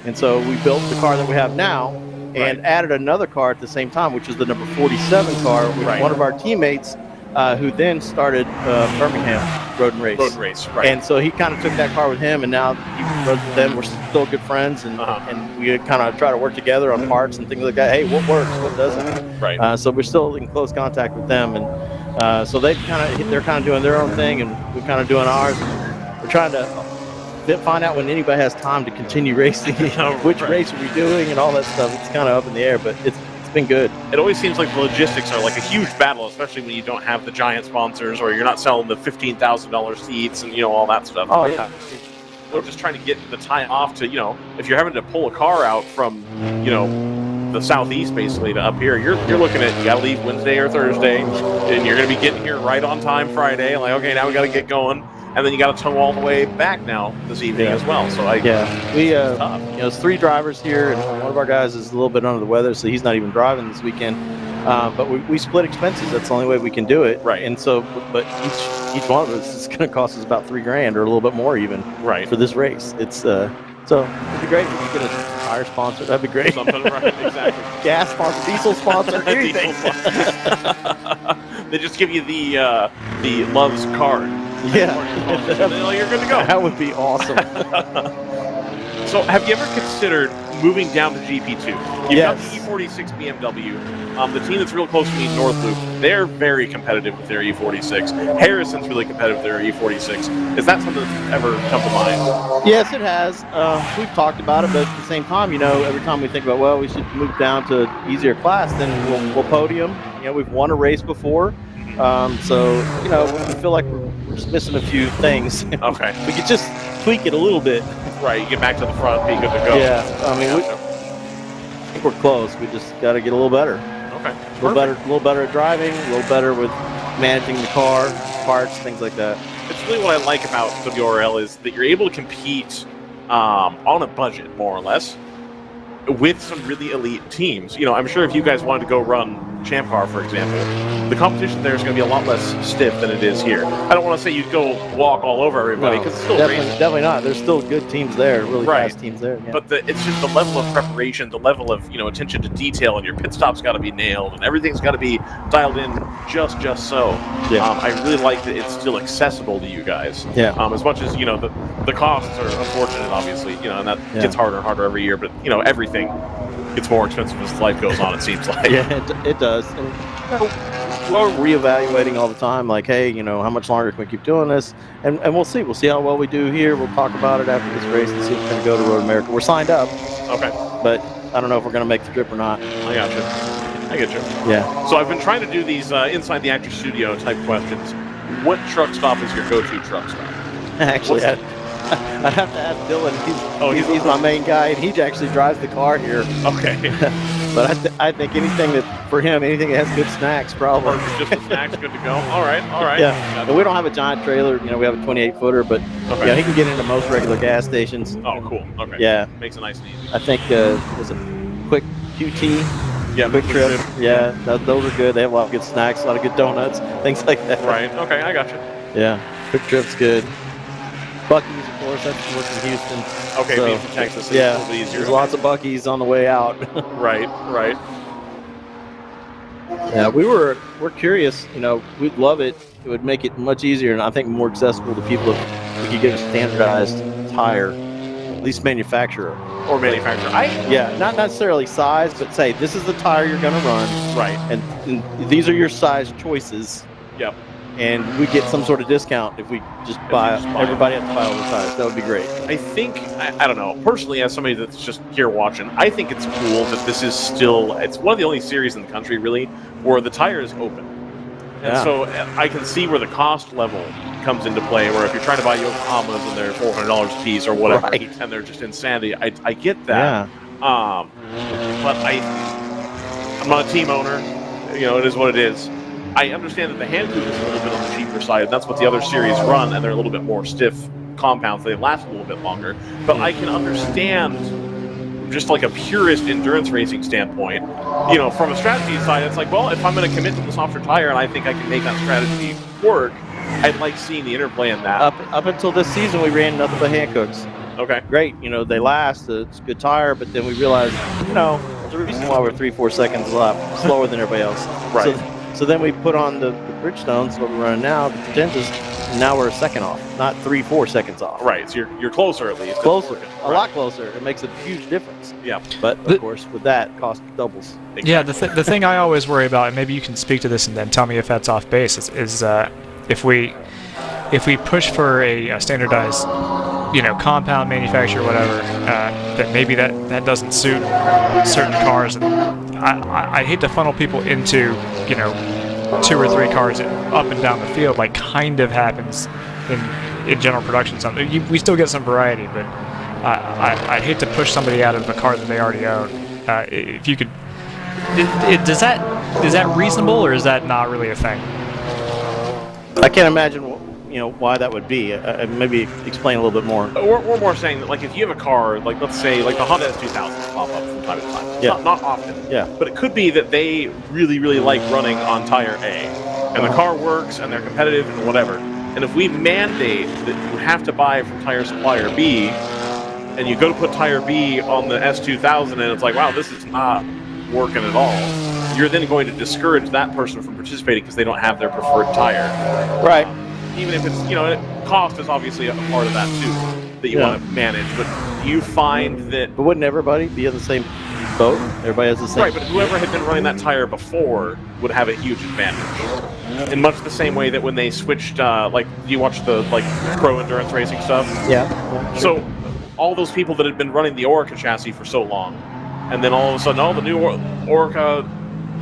And so we built the car that we have now and added another car at the same time, which is the number 47 car with one of our teammates who then started Birmingham Road and Race. Road and Race, right. And so he kind of took that car with him, and now he runs with them. We're still good friends, and we kind of try to work together on parts and things like that. Hey, what works? What doesn't? Right. So we're still in close contact with them, and so they're kind of doing their own thing, and we're kind of doing ours. We're trying to find out when anybody has time to continue racing, which race are we doing, and all that stuff. It's kind of up in the air, but it's been good. It always seems like the logistics are like a huge battle, especially when you don't have the giant sponsors or you're not selling the $15,000 seats and, you know, all that stuff. Oh, yeah. We're just trying to get the time off to, you know, if you're having to pull a car out from, you know, the southeast basically to up here, you're looking at, you got to leave Wednesday or Thursday, and you're going to be getting here right on time Friday. Like, okay, now we got to get going. And then you got to tow all the way back now this evening as well. So we you know, there's 3 drivers here, and one of our guys is a little bit under the weather, so he's not even driving this weekend. But we split expenses. That's the only way we can do it. Right. And so, but each one of us is going to cost us about $3,000 or a little bit more even. Right. For this race, it's so it'd be great if we could get a tire sponsor. That'd be great. Something right, exactly. Gas sponsor, diesel sponsor, anything. They just give you the Love's card. Yeah, you're good to go. That would be awesome. So, have you ever considered moving down to GP2? You've got the E46 BMW. The team that's real close to me, North Loop, they're very competitive with their E46. Harrison's really competitive with their E46. Is that something that's ever come to mind? Yes, it has. We've talked about it, but at the same time, you know, every time we think about, well, we should move down to an easier class, then we'll podium. You know, we've won a race before. So, you know, we feel like we're just missing a few things. Okay. We could just tweak it a little bit. Right, you get back to the front, be good to go. Yeah, I mean, I think we're close. We just got to get a little better. Okay. A little better at driving, a little better with managing the car, parts, things like that. It's really what I like about WRL is that you're able to compete on a budget, more or less, with some really elite teams. You know, I'm sure if you guys wanted to go run Champ Car, for example, the competition there is going to be a lot less stiff than it is here. I don't want to say you'd go walk all over everybody, because it's still definitely not. There's still good teams there, really fast teams there. Yeah. But it's just the level of preparation, the level of, you know, attention to detail, and your pit stop's got to be nailed, and everything's got to be dialed in just so. Yeah. I really like that it's still accessible to you guys. Yeah. As much as, you know, the costs are unfortunate, obviously, you know, and that gets harder and harder every year. But, you know, everything gets more expensive as life goes on, it seems like. Yeah, it does. And, you know, we're reevaluating all the time, like, hey, you know, how much longer can we keep doing this? And we'll see. We'll see how well we do here. We'll talk about it after this race and see if we're going to go to Road America. We're signed up. Okay. But I don't know if we're going to make the trip or not. I got you. I get you. Yeah. So I've been trying to do these inside the actor studio type questions. What truck stop is your go-to truck stop? Actually, I'd have to ask Dylan. He's my main guy, and he actually drives the car here. Okay. But I think anything that has good snacks, probably. Just the snacks, good to go. All right. Yeah. And we don't have a giant trailer. You know, we have a 28-footer, but yeah, he can get into most regular gas stations. Oh, cool. Okay. Yeah. Makes it nice and easy. I think was it Quick QT? Yeah, Quick Trip. Yeah, those are good. They have a lot of good snacks, a lot of good donuts, things like that. Right. Okay, I got you. Yeah, Quick Trip's good. Buc-ee's, of course, that's works in Houston. Okay, so, being from Texas, it's a little bit easier. There's lots of Buc-ee's on the way out. Right. Yeah, we're curious. You know, we'd love it. It would make it much easier, and I think more accessible to people if we could get a standardized tire least manufacturer. Or manufacturer. Yeah, not necessarily size, but say this is the tire you're going to run. Right. And these are your size choices. Yep. And we get some sort of discount if we just buy. Everybody has to buy all the tires. That would be great. I think, I don't know, personally, as somebody that's just here watching, I think it's cool that this is still, it's one of the only series in the country, really, where the tire is open. And so I can see where the cost level comes into play, where if you're trying to buy Yokohamas and they're $400 a piece or whatever, and they're just insanity, I get that. But I'm not a team owner. You know, it is what it is. I understand that the hand coupe is a little bit on the cheaper side, and that's what the other series run, and they're a little bit more stiff compounds. They last a little bit longer. But I can understand, just like a purist endurance racing standpoint, you know, from a strategy side, it's like, well, if I'm going to commit to the softer tire and I think I can make that strategy work, I'd like seeing the interplay in that. Up until this season, we ran nothing but hand cooks. Okay. Great. You know, they last. It's a good tire, but then we realized, you know, there's a reason why we're 3-4 seconds a lot slower than everybody else. Right. So then we put on the Bridgestones, what we're running now, the Potentas, and now we're a second off, not 3-4 seconds off. Right, so you're closer at least. Closer, a lot closer. It makes a huge difference. Yeah. But, of course, with that, cost doubles. Exactly. Yeah, the thing I always worry about, and maybe you can speak to this and then tell me if that's off base, is if we push for a standardized, you know, compound manufacturer, whatever, that maybe that doesn't suit certain cars. And I hate to funnel people into, you know, 2 or 3 cars up and down the field, like kind of happens in general production. We still get some variety, but I'd hate to push somebody out of a car that they already own. If you could, is that reasonable, or is that not really a thing? I can't imagine, you know, why that would be. Maybe explain a little bit more. We're more saying that, like, if you have a car, like, let's say, like the Honda S2000 pop up from time to time. Not often. Yeah. But it could be that they really, really like running on tire A, and the car works, and they're competitive, and whatever. And if we mandate that you have to buy from tire supplier B, and you go to put tire B on the S2000, and it's like, wow, this is not working at all, you're then going to discourage that person from participating because they don't have their preferred tire. Right. Even if it's, you know, cost is obviously a part of that too, that you want to manage. But you find that... But wouldn't everybody be in the same boat? Everybody has the same... Right, but whoever had been running that tire before would have a huge advantage. In much the same way that when they switched, like, you watch the, like, pro endurance racing stuff? Yeah. So, all those people that had been running the Orica chassis for so long, and then all of a sudden, oh, the new Orica,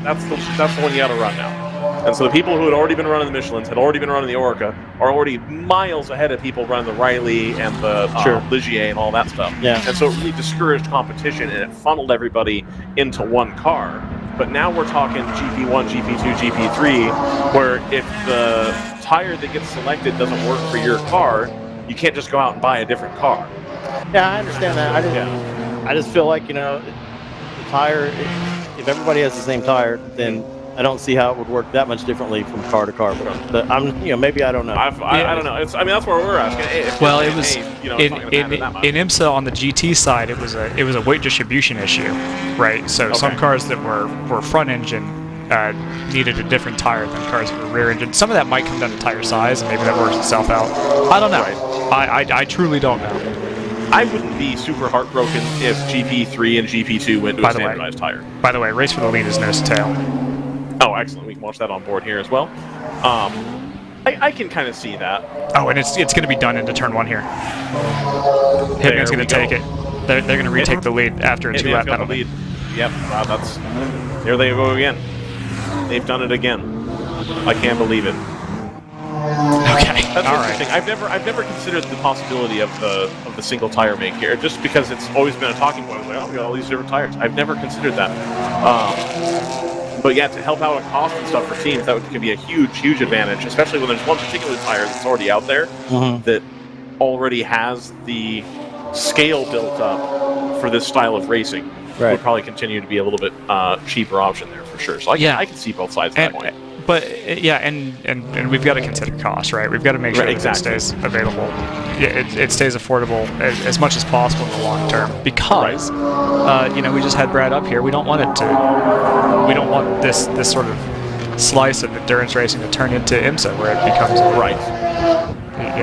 that's the one you got to run now. And so the people who had already been running the Michelins, had already been running the Orica, are already miles ahead of people running the Riley and the Ligier and all that stuff. Yeah. And so it really discouraged competition, and it funneled everybody into one car. But now we're talking GP1, GP2, GP3, where if the tire that gets selected doesn't work for your car, you can't just go out and buy a different car. Yeah, I understand that. I just feel like, you know, the tire, if everybody has the same tire, then I don't see how it would work that much differently from car to car. But I'm, you know, maybe I don't know. I don't know. I mean, that's what we're asking. Well, it was in IMSA on the GT side. It was a weight distribution issue, right? So some cars that were front engine needed a different tire than cars that were rear engine. Some of that might come down to tire size, and maybe that works itself out. I don't know. Right. I truly don't know. I wouldn't be super heartbroken if GP3 and GP2 went to a standardized tire. By the way, Race for the Lead is nose to tail. Oh, excellent. We can watch that on board here as well. I can kind of see that. Oh, and it's going to be done into turn 1 here. Hitman's going to take it. They're going to retake the lead after a 2-lap penalty. Yep, wow, there they go again. They've done it again. I can't believe it. Okay. That's interesting. I've never considered the possibility of the single tire make here, just because it's always been a talking point. Like, oh, we got all these different tires. I've never considered that. But yeah, to help out on cost and stuff for teams, that can be a huge advantage, especially when there's one particular tire that's already out there that already has the scale built up for this style of racing. Would probably continue to be a little bit cheaper option there for sure. So I can see both sides of that point. But yeah, and we've got to consider cost, right? We've got to make sure that it stays available. Yeah, it stays affordable as much as possible in the long term, because you know, we just had Brad up here. We don't want this sort of slice of endurance racing to turn into IMSA, where it becomes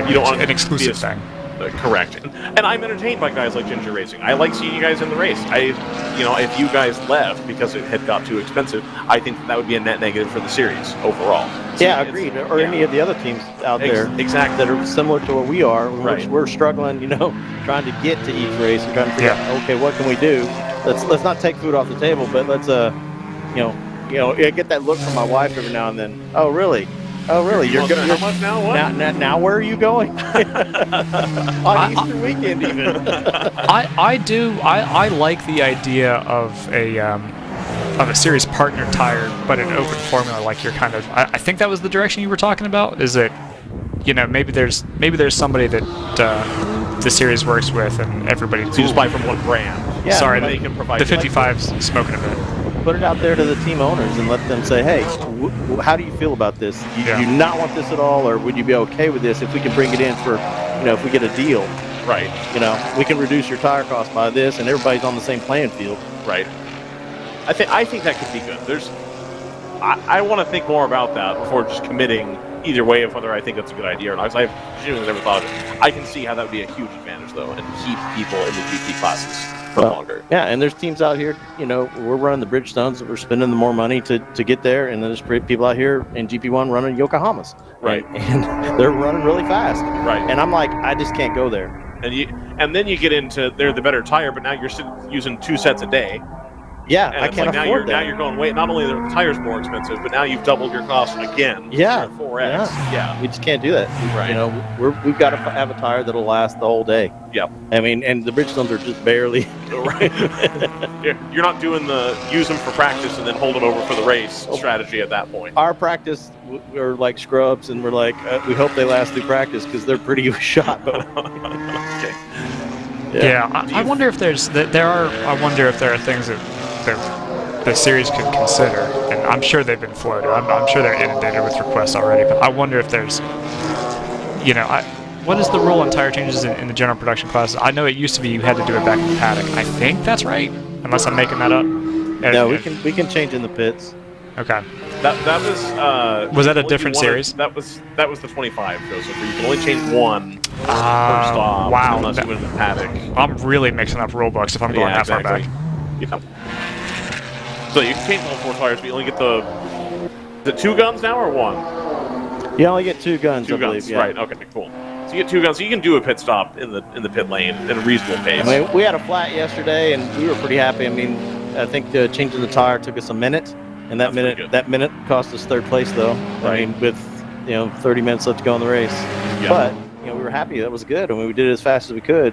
you don't want an exclusive thing. Correct. And I'm entertained by guys like Ginger Racing. I like seeing you guys in the race. If you guys left because it had got too expensive, I think that would be a net negative for the series overall. Yeah, agreed. Or any of the other teams out there exactly that are similar to what we are. Right. We're struggling, trying to get to each race and trying to figure out, okay, what can we do? Let's not take food off the table, but let's get that look from my wife every now and then. Oh, really? Oh, really? You're going how much now? What? Now where are you going? On Easter weekend, even. I like the idea of a series partner tire, but an open formula. Like you're kind of. I think that was the direction you were talking about. Is it? Maybe there's somebody that the series works with, and everybody. So you just buy from one brand. Yeah, sorry, they can provide the 55's smoking a bit. Put it out there to the team owners and let them say, hey, how do you feel about this? Do you not want this at all, or would you be okay with this if we can bring it in for, if we get a deal? Right. We can reduce your tire cost by this, and everybody's on the same playing field. Right. I think that could be good. I want to think more about that before just committing either way of whether I think that's a good idea or not. Because I genuinely never thought of it. I can see how that would be a huge advantage, though, and keep people in the GT classes for longer. Yeah, and there's teams out here, we're running the Bridgestones, we're spending the more money to get there, and then there's people out here in GP1 running Yokohamas. Right. And they're running really fast. Right. And I'm like, I just can't go there. And then you get into they're the better tire, but now you're using 2 sets a day. Yeah, and I can't afford that. Now you're going, wait, not only are the tires more expensive, but now you've doubled your cost again. Yeah. 4X. Yeah. We just can't do that. Right. We've got to have a tire that'll last the whole day. Yep. I mean, and the Bridgestones are just barely. Right. You're not doing the use them for practice and then hold them over for the race strategy at that point. Our practice, we're like scrubs, and we're like, we hope they last through practice because they're pretty shot. But okay. Yeah, I wonder if there are things that the series could consider, and I'm sure they've been floated. I'm sure they're inundated with requests already, but I wonder if there's, what is the rule on tire changes in the general production classes? I know it used to be you had to do it back in the paddock. I think that's right, unless I'm making that up. No, we can change in the pits. Okay. That was that a different series? That was the 25, Joseph, where you can only change one per stop unless you went in the paddock. I'm really mixing up rule books if I'm going that far back. Yeah. So you can change all 4 tires, but you only get the 2 guns now or 1? You only get 2 guns. 2 guns, yeah. right? Okay, cool. So you get 2 guns. So you can do a pit stop in the pit lane at a reasonable pace. I mean, we had a flat yesterday, and we were pretty happy. I mean, I think changing the tire took us a minute, and that minute cost us 3rd place, though. Right. I mean, with 30 minutes left to go in the race. Yeah. But we were happy. That was good. I mean, we did it as fast as we could.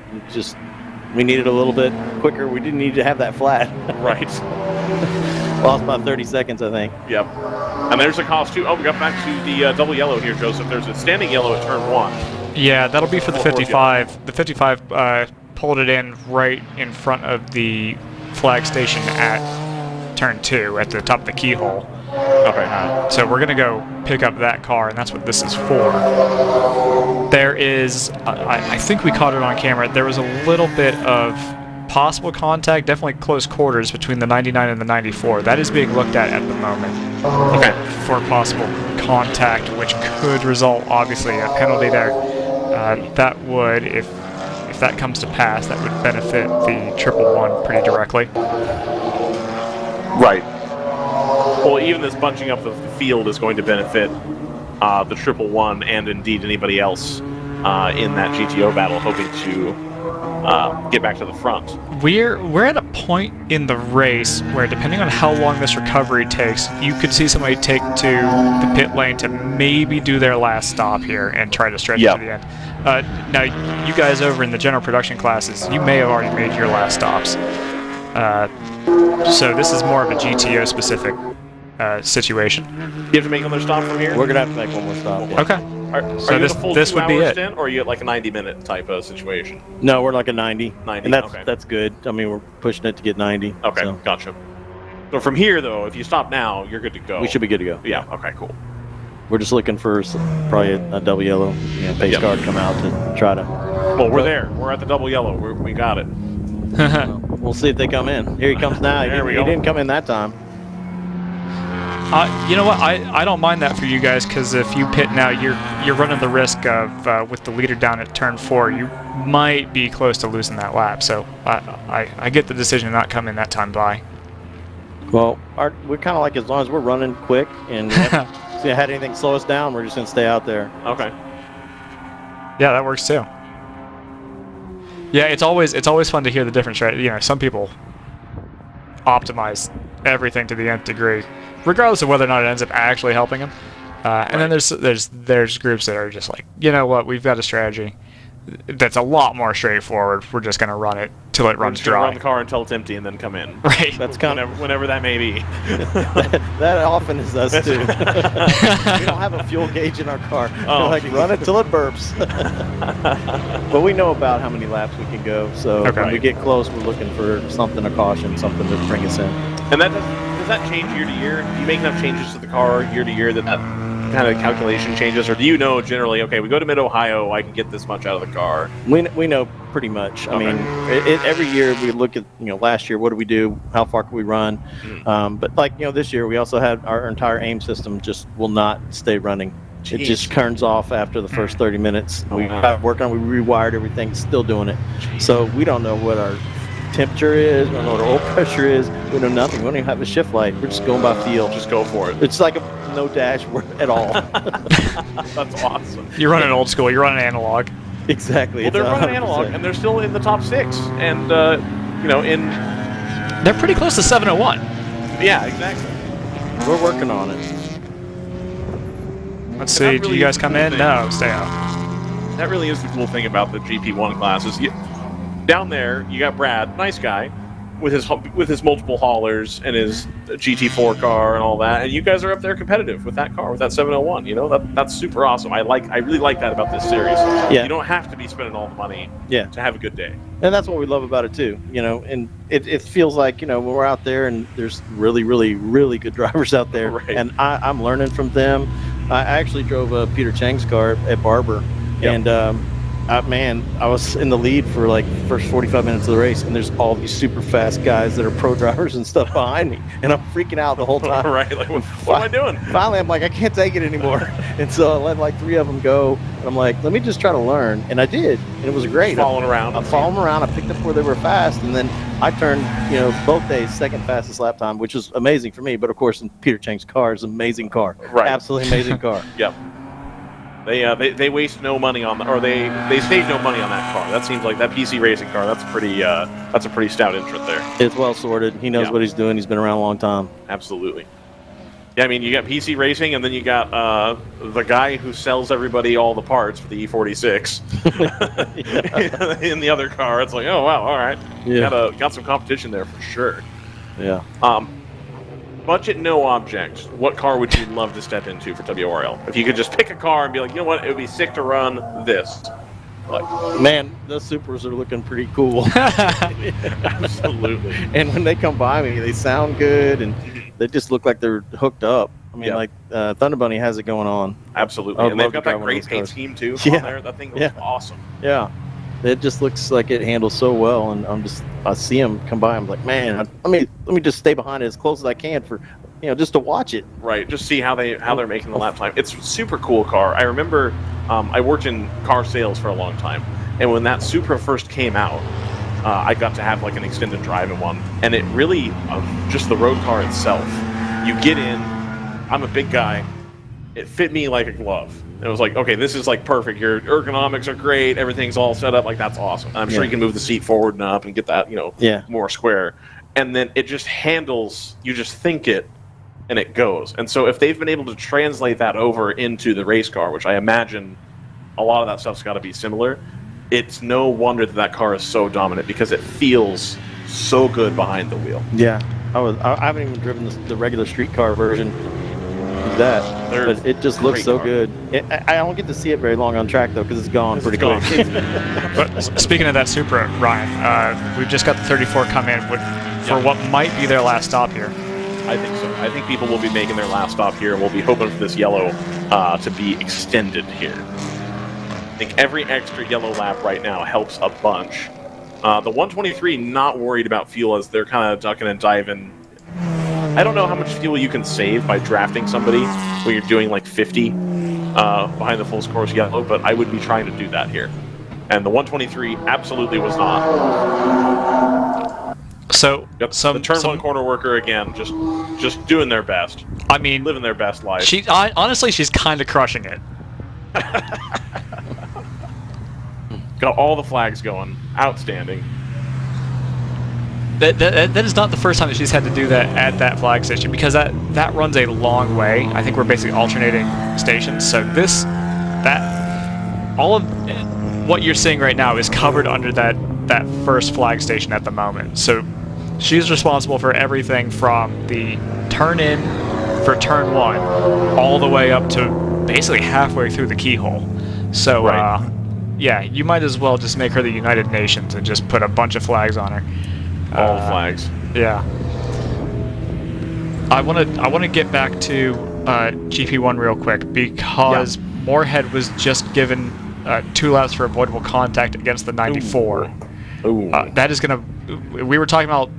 We needed a little bit quicker. We didn't need to have that flat. Right. Lost about 30 seconds, I think. Yep. And there's a cost too. Oh, we got back to the double yellow here, Joseph. There's a standing yellow at turn 1. Yeah, that'll be for the 55. The 55 pulled it in right in front of the flag station at turn 2 at the top of the keyhole. Okay. So we're going to go pick up that car, and that's what this is for. There is, I think we caught it on camera, there was a little bit of possible contact, definitely close quarters between the 99 and the 94. That is being looked at the moment. Okay. For possible contact, which could result, obviously, in a penalty there. That would, if that comes to pass, that would benefit the 111 pretty directly. Right. Well, even this bunching up of the field is going to benefit the 111 and indeed anybody else in that GTO battle hoping to get back to the front. We're at a point in the race where, depending on how long this recovery takes, you could see somebody take to the pit lane to maybe do their last stop here and try to stretch it to the end. Now, you guys over in the general production classes, you may have already made your last stops. So this is more of a GTO-specific situation. You have to make another stop from here? We're going to have to make one more stop. Yeah. Okay. So you this would be it. Stint, or are you at like a 90-minute type of situation? No, we're like a 90. 90, and okay. That's good. I mean, we're pushing it to get 90. Okay, so. Gotcha. So from here, though, if you stop now, you're good to go. We should be good to go. Yeah, okay, cool. We're just looking for probably a double yellow pace car to come out to try to... Well, we're there. We're at the double yellow. We got it. We'll see if they come in. Here he comes now. He didn't come in that time. You know what? I don't mind that for you guys, because if you pit now, you're running the risk of with the leader down at turn 4, you might be close to losing that lap. So I get the decision to not come in that time by. Well, we're kind of like, as long as we're running quick and if you had anything slow us down, we're just going to stay out there. Okay. Yeah, that works too. Yeah, it's always fun to hear the difference, right? You know, some people optimize everything to the nth degree, regardless of whether or not it ends up actually helping them. And then there's groups that are just like, you know what, we've got a strategy that's a lot more straightforward. We're just going to run it till it runs dry. Run the car until it's empty and then come in. Right. That's kind of whenever that may be. that often is us too. We don't have a fuel gauge in our car. Oh, we're like, run it till it burps. But we know about how many laps we can go. So when we get close, we're looking for something to caution, something to bring us in. And that does that change year to year? Do you make enough changes to the car year to year that kind of calculation changes, or do you know generally, okay, we go to Mid-Ohio, I can get this much out of the car? We know pretty much. I mean, every year we look at, last year, what do we do? How far can we run? But like, this year we also had our entire AIM system just will not stay running. Jeez. It just turns off after the first 30 minutes. We worked on, we rewired everything, still doing it. Jeez. So we don't know what our temperature is, we don't know what our oil pressure is, we know nothing. We don't even have a shift light. We're just going by feel. Just go for it. It's like no dashboard at all. That's awesome. You're running old school, you're running analog. Exactly. Well, they're running analog, and they're still in the top 6, and they're pretty close to 701. Yeah, exactly. We're working on it. Let's see, do you guys come in? No, stay out. That really is the cool thing about the GP1 classes. Down there, you got Brad, nice guy, with his multiple haulers and his GT4 car and all that, and you guys are up there competitive with that car, with that 701. That's super awesome. I really like that about this series. Yeah. You don't have to be spending all the money to have a good day. And that's what we love about it too. And it feels like, when we're out there and there's really, really, really good drivers out there, right. And I'm learning from them. I actually drove Peter Chang's car at Barber, and I was in the lead for like the first 45 minutes of the race, and there's all these super fast guys that are pro drivers and stuff behind me, and I'm freaking out the whole time. Right, like what am I doing? Finally, I'm like, I can't take it anymore, and so I let like 3 of them go, and I'm like, let me just try to learn, and I did, and it was great. Following around. I followed them around. I picked up where they were fast, and then I turned, both days second fastest lap time, which was amazing for me. But of course, in Peter Chang's car is an amazing car, right? Absolutely amazing car. Yep. They waste no money on or they save no money on that car. That seems like that PC Racing car. That's a pretty stout entrant there. It's well sorted. He knows what he's doing. He's been around a long time. Absolutely. Yeah, I mean, you got PC Racing, and then you got the guy who sells everybody all the parts for the E46 in the other car. It's like, oh wow, all right, got some competition there for sure. Yeah. Budget, no object. What car would you love to step into for WRL? If you could just pick a car and be like, you know what, it would be sick to run this. Man, those Supras are looking pretty cool. Absolutely. And when they come by me, they sound good, and they just look like they're hooked up. I mean, like Thunder Bunny has it going on. Absolutely. And they've got that great paint scheme too on there. That thing looks awesome. Yeah. It just looks like it handles so well, and I see them come by. I'm like, man, let me just stay behind it as close as I can for, just to watch it. Right, just see how they're making the lap time. It's a super cool car. I remember I worked in car sales for a long time, and when that Supra first came out, I got to have like an extended drive in one, and it really just the road car itself. You get in, I'm a big guy. It fit me like a glove. It was like, okay, this is like perfect. Your ergonomics are great. Everything's all set up. Like, that's awesome. And I'm sure you can move the seat forward and up and get that, more square. And then it just handles, you just think it, and it goes. And so if they've been able to translate that over into the race car, which I imagine a lot of that stuff's got to be similar, it's no wonder that car is so dominant, because it feels so good behind the wheel. Yeah. I haven't even driven the regular street car version. But it just looks so good. I don't get to see it very long on track though, because it's gone pretty quick. But speaking of that Supra, Ryan, we've just got the 34 come in for what might be their last stop here. I think so. I think people will be making their last stop here, and we'll be hoping for this yellow to be extended here. I think every extra yellow lap right now helps a bunch. The 123 not worried about fuel, as they're kind of ducking and diving I don't know how much fuel you can save by drafting somebody when you're doing like 50 behind the full scores yellow, but I would be trying to do that here. And the 123 absolutely was not. So the turn one corner worker again, just doing their best. I mean, living their best life. Honestly, she's kind of crushing it. Got all the flags going. Outstanding. That is not the first time that she's had to do that at that flag station, because that runs a long way. I think we're basically alternating stations. So all of what you're seeing right now is covered under that first flag station at the moment. So she's responsible for everything from the turn in for turn 1 all the way up to basically halfway through the keyhole. So yeah, you might as well just make her the United Nations and just put a bunch of flags on her. All the flags. Yeah. I want to get back to GP1 real quick, because Moorhead was just given 2 laps for avoidable contact against the 94. Ooh. That is gonna. We were talking about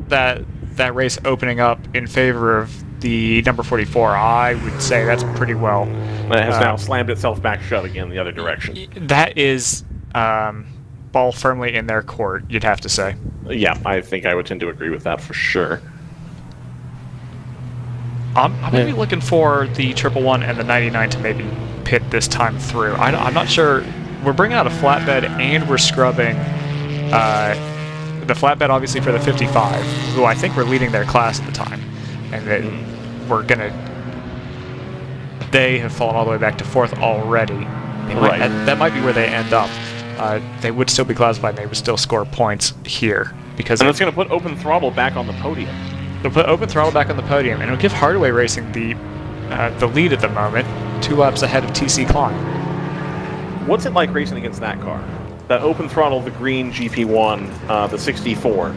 that race opening up in favor of the number 44. I would say that's pretty well. It has now slammed itself back shut again the other direction. That is ball firmly in their court, you'd have to say. Yeah, I think I would tend to agree with that for sure. I'm maybe looking for the 111 and the 99 to maybe pit this time through. I'm not sure. We're bringing out a flatbed and we're scrubbing the flatbed, obviously, for the 55, who I think were leading their class at the time. And then they have fallen all the way back to 4th already. That might be where they end up. They would still be classified and they would still score points here. And it's going to put Open Throttle back on the podium. They'll put Open Throttle back on the podium, and it'll give Hardaway Racing the lead at the moment, 2 laps ahead of TC Klein. What's it like racing against that car? That Open Throttle, the green GP1, the 64,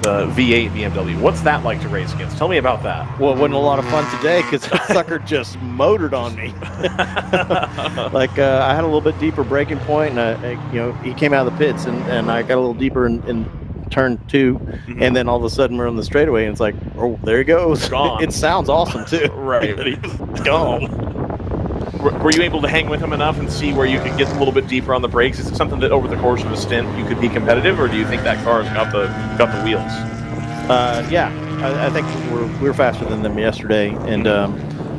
the V8 BMW. What's that like to race against? Tell me about that. Well, it wasn't a lot of fun today because that sucker just motored on me. Like I had a little bit deeper braking point, and he came out of the pits, and I got a little deeper in turn 2, and then all of a sudden we're on the straightaway, and it's like, oh, there he goes. Gone. It sounds awesome too. Right, but he's gone. Were you able to hang with him enough and see where you could get a little bit deeper on the brakes? Is it something that over the course of a stint you could be competitive, or do you think that car's got the wheels? Yeah, I think we were faster than them yesterday, and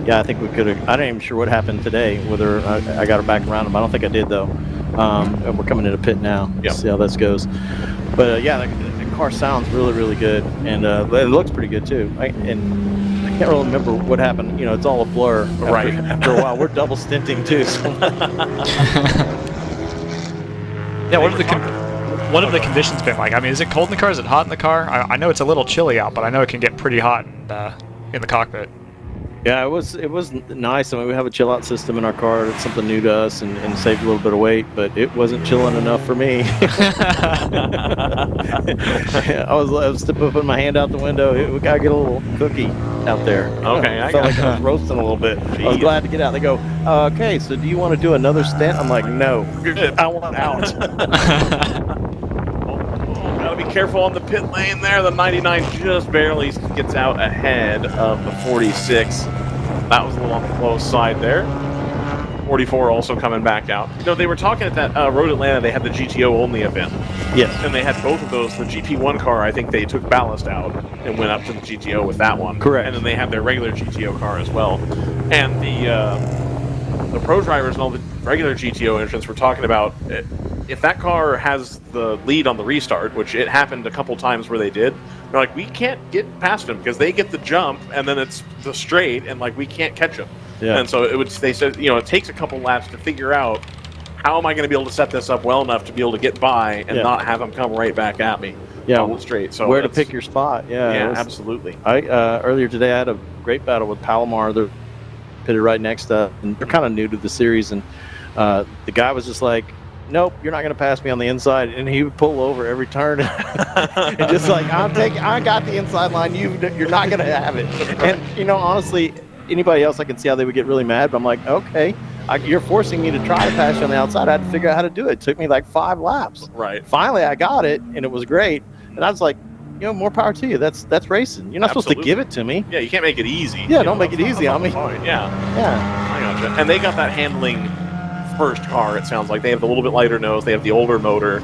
yeah, I think we could have. I didn't even sure what happened today, whether I got her back around them. I don't think I did though. And we're coming into pit now. Yep. See how this goes. But yeah, the car sounds really, really good, and it looks pretty good too. I can't really remember what happened. It's all a blur. Right. After a while, we're double stinting too. So. Yeah. What have the conditions been like? I mean, is it cold in the car? Is it hot in the car? I know it's a little chilly out, but I know it can get pretty hot in the cockpit. Yeah, it was nice. I mean, we have a chill out system in our car. It's something new to us and saved a little bit of weight, but it wasn't chilling enough for me. I was putting my hand out the window. We gotta get a little cookie out there. Okay, I felt like I was roasting a little bit. I was glad to get out. They go, okay, so do you want to do another stint? I'm like, no, I want out. Gotta be careful on the pit lane there. The 99 just barely gets out ahead of the 46. That was a little on the close side there. 44 also coming back out. They were talking at that Road Atlanta, they had the GTO only event. Yes. And they had both of those. The GP1 car, I think they took ballast out and went up to the GTO with that one. Correct. And then they had their regular GTO car as well. And the pro drivers and all the regular GTO entrants were talking about if that car has the lead on the restart, which it happened a couple times where they did, they're like, we can't get past them because they get the jump and then it's the straight and like we can't catch them. Yeah. And so they said, it takes a couple laps to figure out how am I going to be able to set this up well enough to be able to get by and not have them come right back at me on the straight. So where to pick your spot? Yeah, absolutely. Earlier today I had a great battle with Palomar. They're pitted right next to, and they're kind of new to the series, and the guy was just like, nope, you're not going to pass me on the inside, and he would pull over every turn and just like, I got the inside line, you're not going to have it. And honestly, anybody else I can see how they would get really mad, but I'm like, okay, you're forcing me to try to pass you on the outside. I had to figure out how to do it. It took me like 5 laps. Right. Finally I got it, and it was great, and I was like, more power to you. That's racing. You're not supposed to give it to me. Yeah, you can't make it easy. Yeah, don't make it easy on me. Yeah. I gotcha. And they got that handling first car, it sounds like. They have the little bit lighter nose. They have the older motor.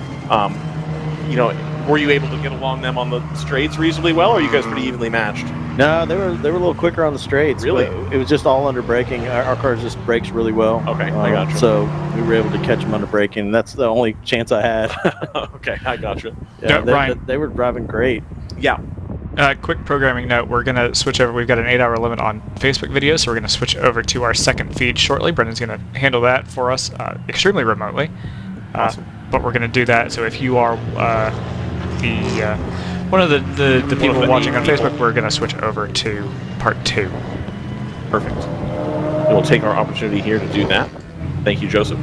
Were you able to get along them on the straights reasonably well, or are you guys pretty evenly matched? No, they were a little quicker on the straights. Really? It was just all under braking. Our car just brakes really well. Okay, I gotcha. So we were able to catch them under braking. That's the only chance I had. Okay, I gotcha. Yeah, Ryan. they were driving great. Yeah. Quick programming note, we're going to switch over. We've got an 8-hour limit on Facebook videos, so we're going to switch over to our second feed shortly. Brendan's going to handle that for us extremely remotely. Awesome. But we're going to do that, so if you are one of the people watching on Facebook, we're going to switch over to part 2. Perfect. And we'll take our opportunity here to do that. Thank you, Joseph.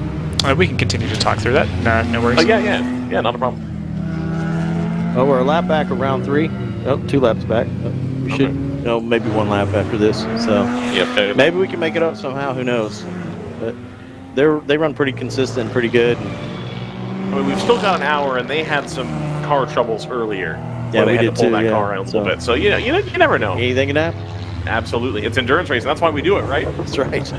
We can continue to talk through that. No worries. Oh, yeah, not a problem. Oh, we're a lap back of round 3. Oh, 2 laps back. We should, maybe 1 lap after this. So maybe we can make it up somehow. Who knows? But they run pretty consistent, pretty good. I mean, we've still got an hour, and they had some car troubles earlier. Yeah, they we had did to pull too, that car out a little bit. So you never know. Anything can happen. Absolutely, it's endurance racing. That's why we do it, right? That's right.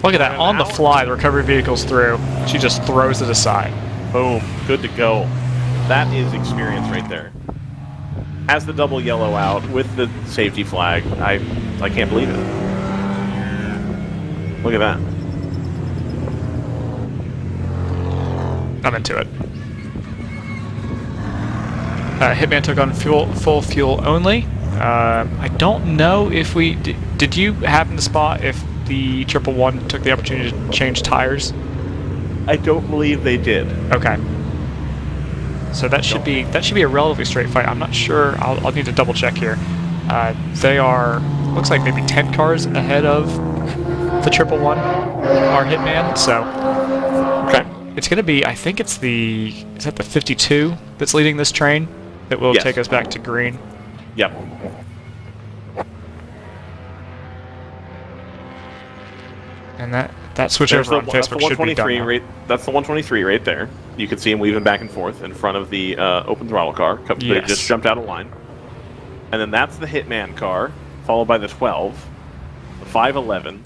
Look at that. On the fly, the recovery vehicle's through. She just throws it aside. Boom. Good to go. That is experience right there. Has the double yellow out with the safety flag. I can't believe it. Look at that. I'm into it. Hitman took on full fuel only. I don't know if we... Did you happen to spot if the 111 took the opportunity to change tires? I don't believe they did. Okay. So that should be a relatively straight fight. I'm not sure. I'll need to double check here. They are, looks like maybe 10 cars ahead of the 111, our Hitman. So okay, it's going to be. I think it's is that the 52 that's leading this train that will take us back to green. Yep. And that switch over on Facebook should be done now. That's the 123 right there. You can see him weaving back and forth in front of the open throttle car. They just jumped out of line. And then that's the Hitman car, followed by the 12, the 511.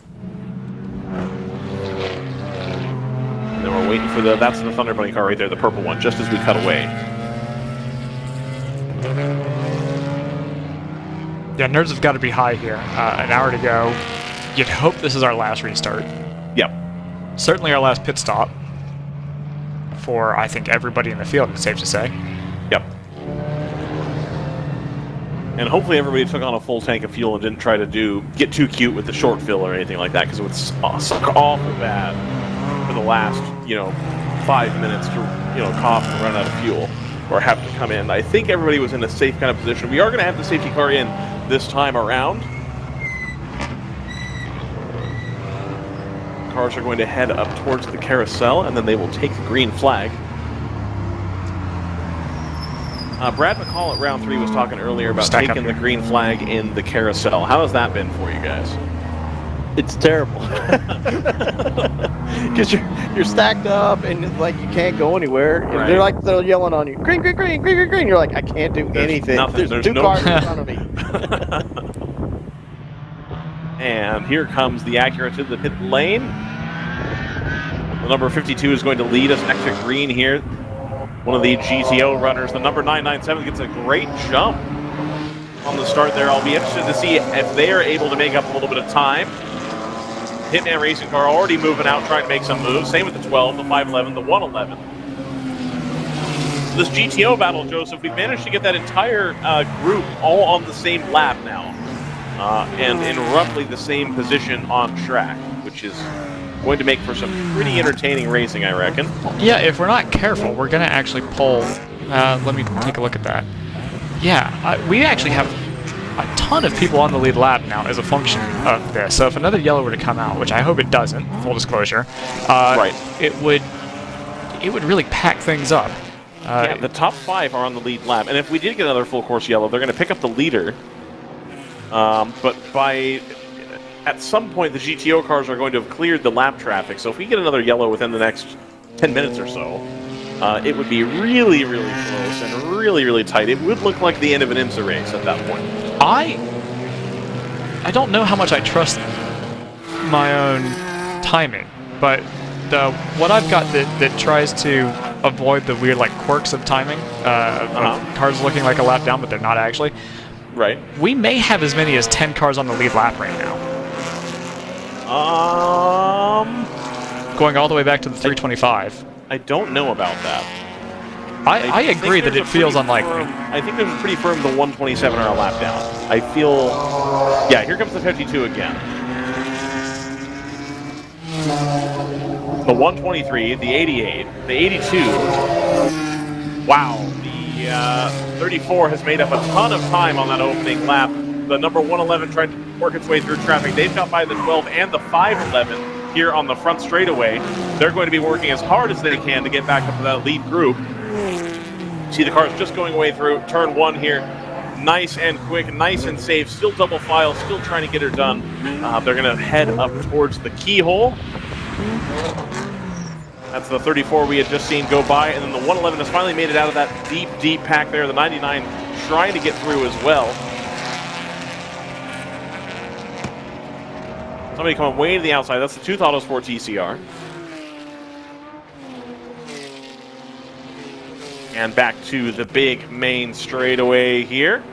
And then we're waiting for that's the Thunder Bunny car right there, the purple one, just as we cut away. Yeah, nerves have got to be high here. An hour to go. You'd hope this is our last restart. Yep. Certainly our last pit stop for, I think, everybody in the field, it's safe to say. Yep. And hopefully everybody took on a full tank of fuel and didn't try to get too cute with the short fill or anything like that, because it would suck awful bad for the last, 5 minutes to, cough and run out of fuel or have to come in. I think everybody was in a safe kind of position. We are going to have the safety car in this time around. Cars are going to head up towards the carousel, and then they will take the green flag. Brad McCall at round 3 was talking earlier about taking the green flag in the carousel. How has that been for you guys? It's terrible. Because you're stacked up and you can't go anywhere. And they're yelling on you, green, green, green, green, green, green. You're like, I can't do anything. There's 2 cars in front of me. And here comes the Acura to the pit lane. The number 52 is going to lead us back to green here. One of the GTO runners, the number 997, gets a great jump on the start there. I'll be interested to see if they are able to make up a little bit of time. Hitman Racing car already moving out, trying to make some moves. Same with the 12, the 511, the 111. This GTO battle, Joseph, we've managed to get that entire group all on the same lap now. And in roughly the same position on track, which is going to make for some pretty entertaining racing, I reckon. Yeah, if we're not careful, we're going to actually pull... let me take a look at that. Yeah, we actually have a ton of people on the lead lap now as a function of this. So if another yellow were to come out, which I hope it doesn't, full disclosure, it would really pack things up. Yeah, the top 5 are on the lead lap. And if we did get another full course yellow, they're going to pick up the leader. But at some point, the GTO cars are going to have cleared the lap traffic. So if we get another yellow within the next 10 minutes or so, it would be really, really close and really, really tight. It would look like the end of an IMSA race at that point. I don't know how much I trust my own timing, but what I've got that tries to avoid the weird like quirks of timing, of cars looking like a lap down, but they're not actually. Right. We may have as many as 10 cars on the lead lap right now. Going all the way back to the 325. I don't know about that. I agree that it feels unlikely. I think there's a pretty firm the 127 are a lap down. I feel... Yeah, here comes the 52 again. The 123, the 88, the 82. Wow, the 34 has made up a ton of time on that opening lap. The number 111 tried to work its way through traffic. They've got by the 12 and the 511 here on the front straightaway. They're going to be working as hard as they can to get back up to that lead group. See the cars just going away through turn 1 here. Nice and quick, nice and safe. Still double file, still trying to get her done. They're going to head up towards the keyhole. That's the 34 we had just seen go by, and then the 111 has finally made it out of that deep, deep pack there. The 99 trying to get through as well. Somebody coming way to the outside. That's the Tooth Autosports ECR. And back to the big main straightaway here.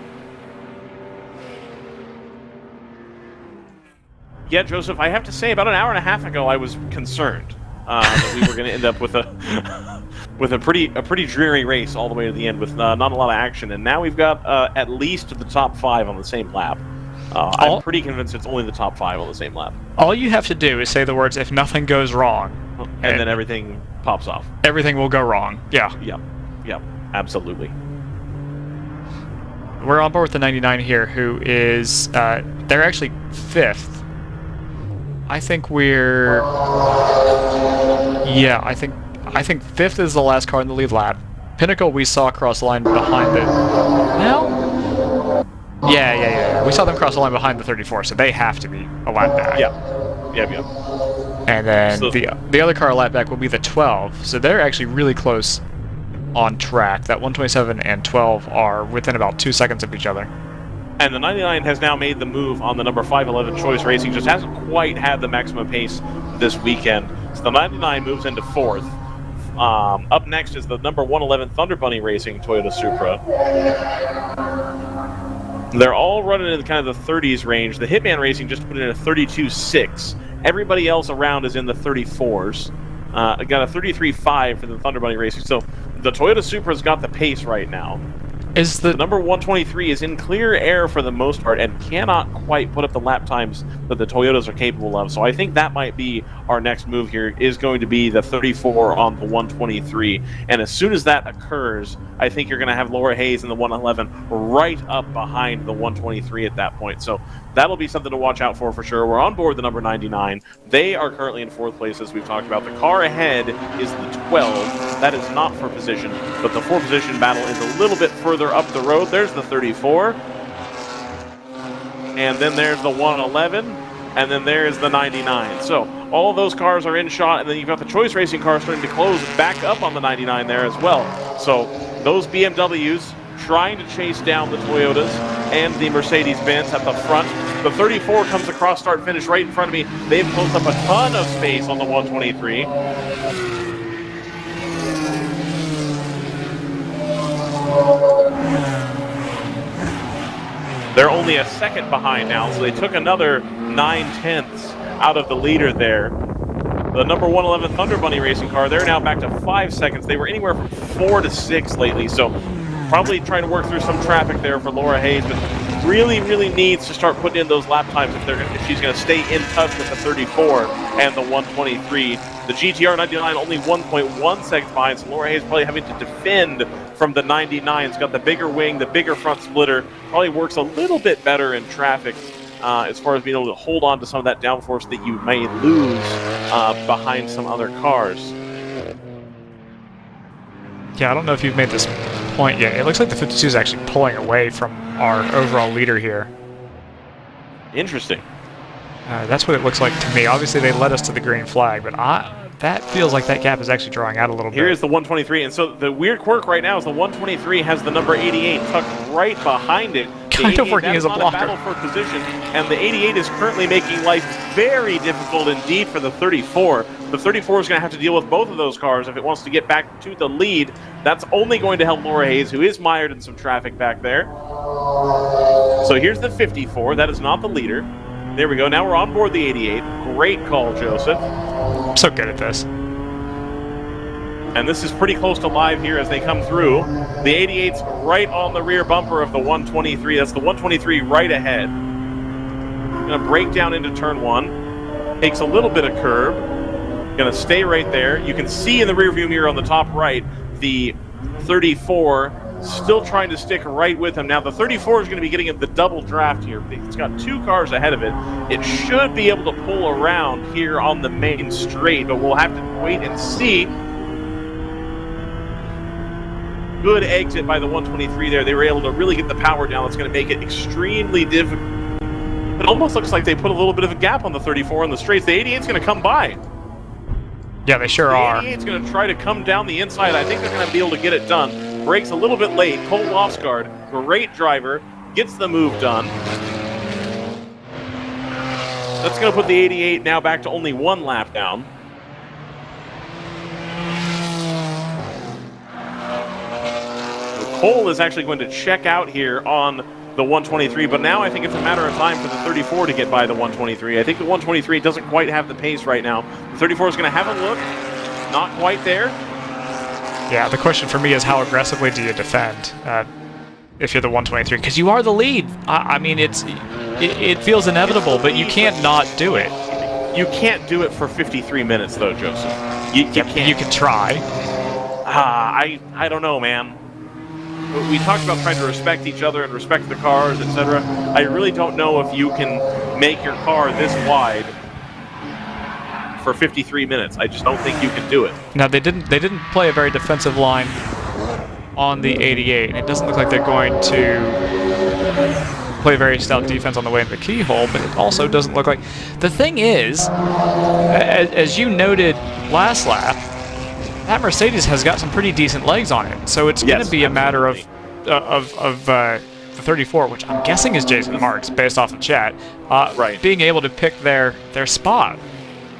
Yeah, Joseph, I have to say, about an hour and a half ago, I was concerned that we were going to end up with a pretty dreary race all the way to the end with not a lot of action. And now we've got at least the top 5 on the same lap. I'm pretty convinced it's only the top 5 on the same lap. All you have to do is say the words, if nothing goes wrong. And then everything pops off. Everything will go wrong. Yeah. Yep, absolutely. We're on board with the 99 here, who is, they're actually 5th. I think we're, yeah, I think 5th is the last car in the lead lap. Pinnacle we saw cross the line behind the, no? Yeah. We saw them cross the line behind the 34, so they have to be a lap back. Yep. And then the other car a lap back will be the 12, so they're actually really close on track. That 127 and 12 are within about 2 seconds of each other. And the 99 has now made the move on the number 511 Choice Racing. Just hasn't quite had the maximum pace this weekend. So the 99 moves into 4th. Up next is the number 111 Thunder Bunny Racing Toyota Supra. They're all running in kind of the 30s range. The Hitman Racing just put in a 32.6. Everybody else around is in the 34s. Got a 33.5 for the Thunder Bunny Racing. So the Toyota Supra's got the pace right now. Is the number 123 is in clear air for the most part and cannot quite put up the lap times that the Toyotas are capable of. So I think that might be our next move here, is going to be the 34 on the 123. And as soon as that occurs, I think you're going to have Laura Hayes in the 111 right up behind the 123 at that point. So that'll be something to watch out for sure. We're on board the number 99. They are currently in 4th place, as we've talked about. The car ahead is the 12. That is not for position, but the 4 position battle is a little bit further up the road. There's the 34. And then there's the 111. And then there's the 99. So all of those cars are in shot, and then you've got the Choice Racing cars starting to close back up on the 99 there as well. So those BMWs trying to chase down the Toyotas and the Mercedes-Benz at the front. The 34 comes across start finish right in front of me. They've closed up a ton of space on the 123. They're only a second behind now, so they took another 9/10 out of the leader there. The number 111 Thunder Bunny Racing car, they're now back to 5 seconds. They were anywhere from 4 to 6 lately, so probably trying to work through some traffic there for Laura Hayes, but really needs to start putting in those lap times if she's going to stay in touch with the 34 and the 123. The GTR 99 only 1.1 seconds behind, so Laura Hayes probably having to defend from the 99. It's got the bigger wing, the bigger front splitter, probably works a little bit better in traffic as far as being able to hold on to some of that downforce that you may lose behind some other cars. Yeah, I don't know if you've made this point yet. It looks like the 52 is actually pulling away from our overall leader here. Interesting. That's what it looks like to me. Obviously, they led us to the green flag, but that feels like that gap is actually drawing out a little bit. Here is the 123, and so the weird quirk right now is the 123 has the number 88 tucked right behind it. Kind of working as a blocker. Battle for position, and the 88 is currently making life very difficult indeed for the 34. The 34 is going to have to deal with both of those cars if it wants to get back to the lead. That's only going to help Laura Hayes, who is mired in some traffic back there. So here's the 54. That is not the leader. There we go. Now we're on board the 88. Great call, Joseph. I'm so good at this. And this is pretty close to live here as they come through. The 88's right on the rear bumper of the 123. That's the 123 right ahead. Gonna break down into turn 1. Takes a little bit of curb. Gonna stay right there. You can see in the rear view mirror on the top right, the 34 still trying to stick right with him. Now the 34 is going to be getting the double draft here. It's got 2 cars ahead of it. It should be able to pull around here on the main straight, but we'll have to wait and see. Good exit by the 123 there. They were able to really get the power down. That's going to make it extremely difficult. It almost looks like they put a little bit of a gap on the 34 on the straights. The 88's going to come by. Yeah, they sure are. The 88's going to try to come down the inside. I think they're going to be able to get it done. Brakes a little bit late. Cole Lofsgaard, great driver, gets the move done. That's going to put the 88 now back to only 1 lap down. Cole is actually going to check out here on the 123, but now I think it's a matter of time for the 34 to get by the 123. I think the 123 doesn't quite have the pace right now. The 34 is going to have a look. Not quite there. Yeah, the question for me is how aggressively do you defend if you're the 123? Because you are the lead. I mean, it feels inevitable, but you can't not do it. You can't do it for 53 minutes, though, Joseph. You can't. You can try. I don't know, man. We talked about trying to respect each other and respect the cars, etc. I really don't know if you can make your car this wide for 53 minutes. I just don't think you can do it. Now they didn't play a very defensive line on the 88. It doesn't look like they're going to play very stout defense on the way into the keyhole, but it also doesn't look like. The thing is, as you noted last lap, that Mercedes has got some pretty decent legs on it, so it's going to be a matter of the 34, which I'm guessing is Jason Marks based off of chat, being able to pick their spot.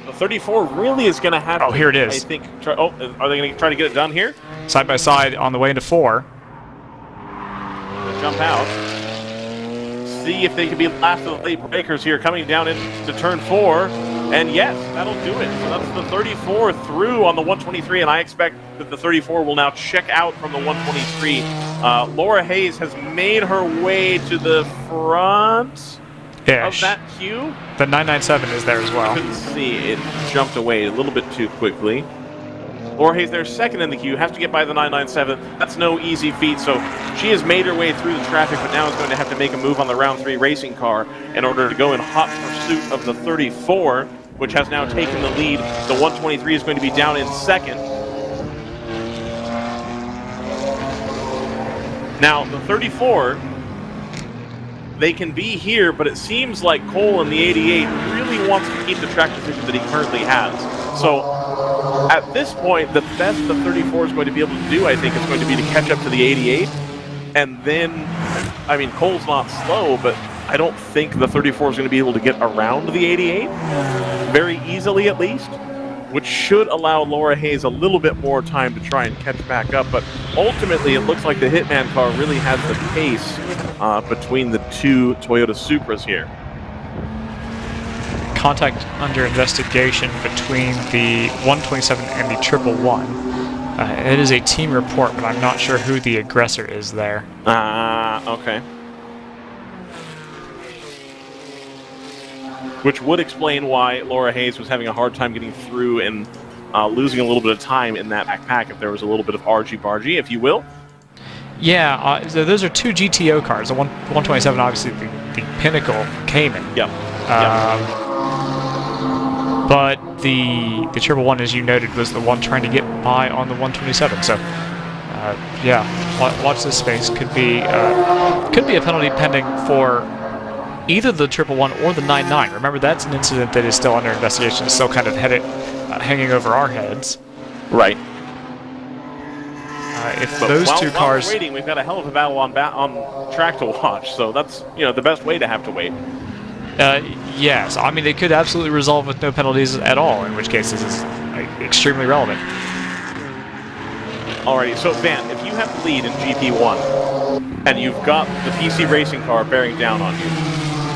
The 34 really is going to have. Oh, here it is. I think. Are they going to try to get it done here? Side by side on the way into 4. Jump out. See if they can be last of the late breakers here, coming down into turn 4. And yes, that'll do it. So that's the 34 through on the 123, and I expect that the 34 will now check out from the 123. Laura Hayes has made her way to the front of that queue. The 997 is there as well. I couldn't see. It jumped away a little bit too quickly. Laura Hayes there second in the queue, has to get by the 997. That's no easy feat, so she has made her way through the traffic, but now is going to have to make a move on the round 3 racing car in order to go in hot pursuit of the 34, which has now taken the lead. The 123 is going to be down in second. Now, the 34, they can be here, but it seems like Cole in the 88 really wants to keep the track position that he currently has. So, at this point, the best the 34 is going to be able to do, I think, is going to be to catch up to the 88. And then, I mean, Cole's not slow, but I don't think the 34 is going to be able to get around the 88 very easily, at least, which should allow Laura Hayes a little bit more time to try and catch back up. But ultimately, it looks like the Hitman car really has the pace between the 2 Toyota Supras here. Contact under investigation between the 127 and the 111. It is a team report, but I'm not sure who the aggressor is there. Okay. Which would explain why Laura Hayes was having a hard time getting through and losing a little bit of time in that backpack if there was a little bit of argy-bargy, if you will. Yeah, so those are 2 GTO cars. The 127, obviously, the Pinnacle Cayman. Yep. But the 111, as you noted, was the one trying to get by on the 127. So, yeah, watch this space. Could be a penalty pending for either the 111 or the 99. Remember, that's an incident that is still under investigation. It's still kind of headed hanging over our heads. Right. If But those while, two while cars, we're waiting, we've got a hell of a battle on track to watch. So that's the best way to have to wait. yes, I mean they could absolutely resolve with no penalties at all. In which case, this is extremely relevant. Alrighty, so Van, if you have the lead in GP1 and you've got the PC racing car bearing down on you,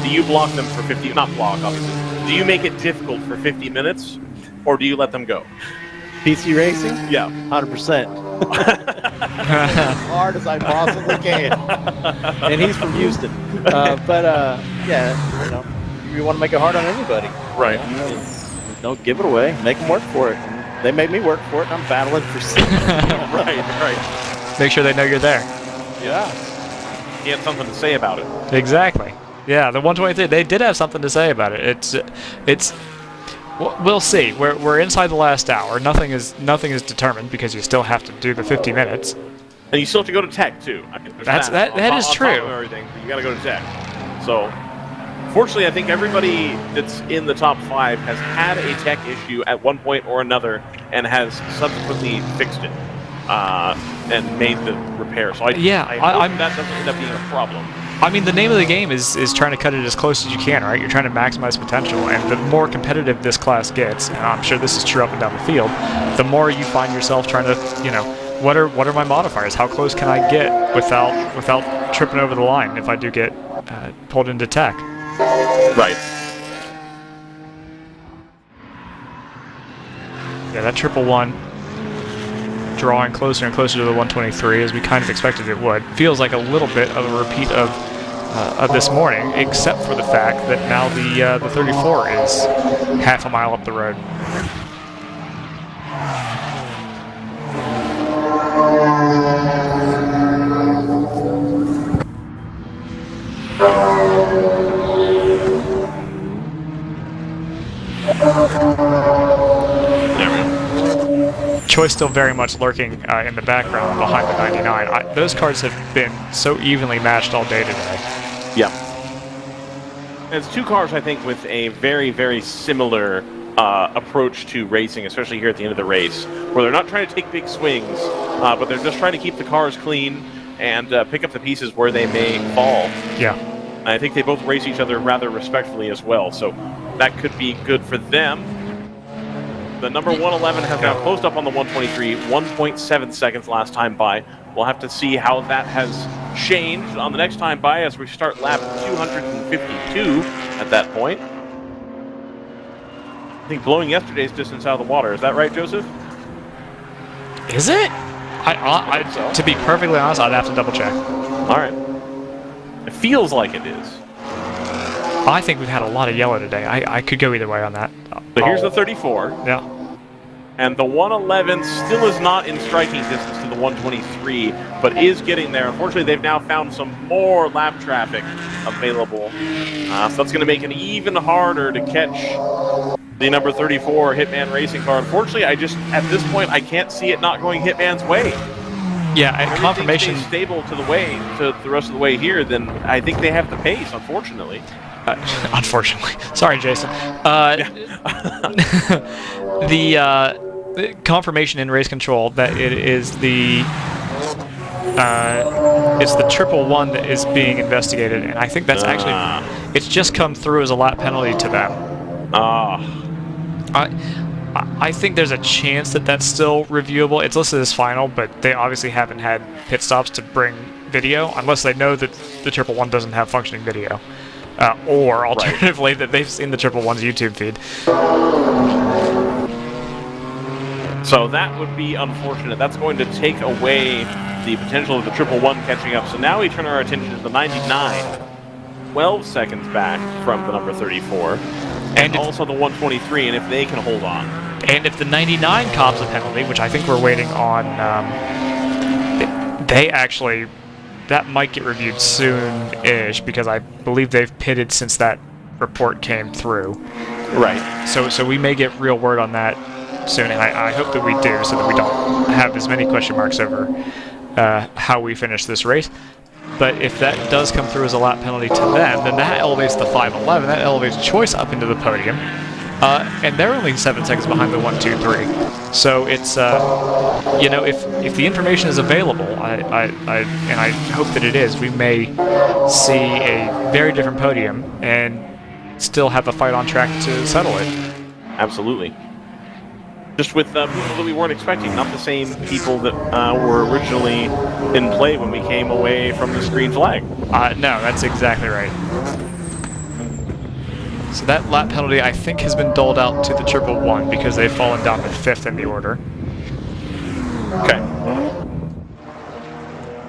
do you block them for 50? Not block, obviously. Do you make it difficult for 50 minutes, or do you let them go? PC racing? Yeah, 100%. As hard as I possibly can. And he's from Houston. Yeah, you want to make it hard on anybody. Right. Don't give it away. Make them work for it. They made me work for it, and I'm battling for right. Make sure they know you're there. Yeah. He had something to say about it. Exactly. Yeah, the 123. They did have something to say about it. It's. We'll see. We're inside the last hour. Nothing is determined because you still have to do the 50 minutes. And you still have to go to tech too. I mean, that is true. On everything, you got to go to tech. So, fortunately, I think everybody that's in the top 5 has had a tech issue at one point or another and has subsequently fixed it and made the repair. So I hope that doesn't end up being a problem. I mean, the name of the game is trying to cut it as close as you can, right? You're trying to maximize potential, and the more competitive this class gets, and I'm sure this is true up and down the field, the more you find yourself trying to, what are my modifiers? How close can I get without tripping over the line if I do get pulled into tech? Right. Yeah, that 111 drawing closer and closer to the 123 as we kind of expected it would. Feels like a little bit of a repeat of this morning, except for the fact that now the 34 is half a mile up the road. Choice still very much lurking in the background behind the 99. Those cars have been so evenly matched all day today. Yeah. It's two cars, I think, with a very, very similar approach to racing, especially here at the end of the race, where they're not trying to take big swings, but they're just trying to keep the cars clean and pick up the pieces where they may fall. Yeah. And I think they both race each other rather respectfully as well, so that could be good for them. The number 111 has now closed up on the 123, 1.7 seconds last time by. We'll have to see how that has changed on the next time by as we start lap 252 at that point. I think blowing yesterday's distance out of the water. Is that right, Joseph? Is it? To be perfectly honest, I'd have to double check. All right. It feels like it is. I think we've had a lot of yellow today. I could go either way on that. So here's the 34. Yeah. And the 111 still is not in striking distance to the 123, but is getting there. Unfortunately, they've now found some more lap traffic available. So that's going to make it even harder to catch the number 34 Hitman racing car. Unfortunately, at this point, I can't see it not going Hitman's way. Yeah, and confirmation. If they stay stable to the rest of the way here, then I think they have the pace, unfortunately. Unfortunately. Sorry, Jason. The confirmation in race control that it is it's the 111 that is being investigated, and I think that's actually it's just come through as a lap penalty to them. I think there's a chance that that's still reviewable. It's listed as final, but they obviously haven't had pit stops to bring video, unless they know that the 111 doesn't have functioning video. Or alternatively, that they've seen the 111's YouTube feed. So that would be unfortunate. That's going to take away the potential of the 111 catching up. So now we turn our attention to the 99, 12 seconds back from the number 34, and also the 123, and if they can hold on. And if the 99 cops a penalty, which I think we're waiting on, that might get reviewed soon-ish, because I believe they've pitted since that report came through. Right. So we may get real word on that soon, and I hope that we do, so that we don't have as many question marks over how we finish this race. But if that does come through as a lap penalty to them, then that elevates the 511, that elevates Choice up into the podium. And they're only 7 seconds behind the 1, 2, 3. So it's you know, if the information is available, and I hope that it is, we may see a very different podium and still have a fight on track to settle it. Absolutely. Just with people that we weren't expecting, not the same people that were originally in play when we came away from this green flag. No, that's exactly right. So that lap penalty, I think, has been doled out to the 111 because they've fallen down to 5th in the order. Okay.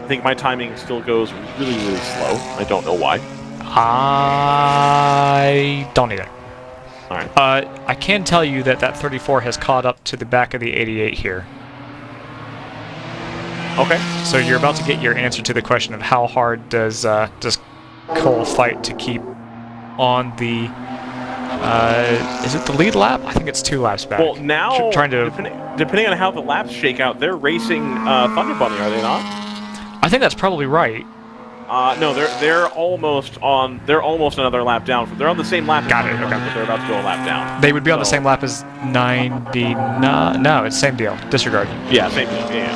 I think my timing still goes really, really slow. I don't know why. I don't either. All right. I can tell you that that 34 has caught up to the back of the 88 here. Okay. So you're about to get your answer to the question of how hard does Cole fight to keep on the... is it the lead lap? I think it's 2 laps back. Well, now, trying to... depending on how the laps shake out, they're racing Thunder Bunny, are they not? I think that's probably right. No, they're almost another lap down. They're on the same lap. Got it. Okay. But they're about to go a lap down. They would be on the same lap as 99. No, it's same deal. Disregard. Yeah, same deal. Yeah.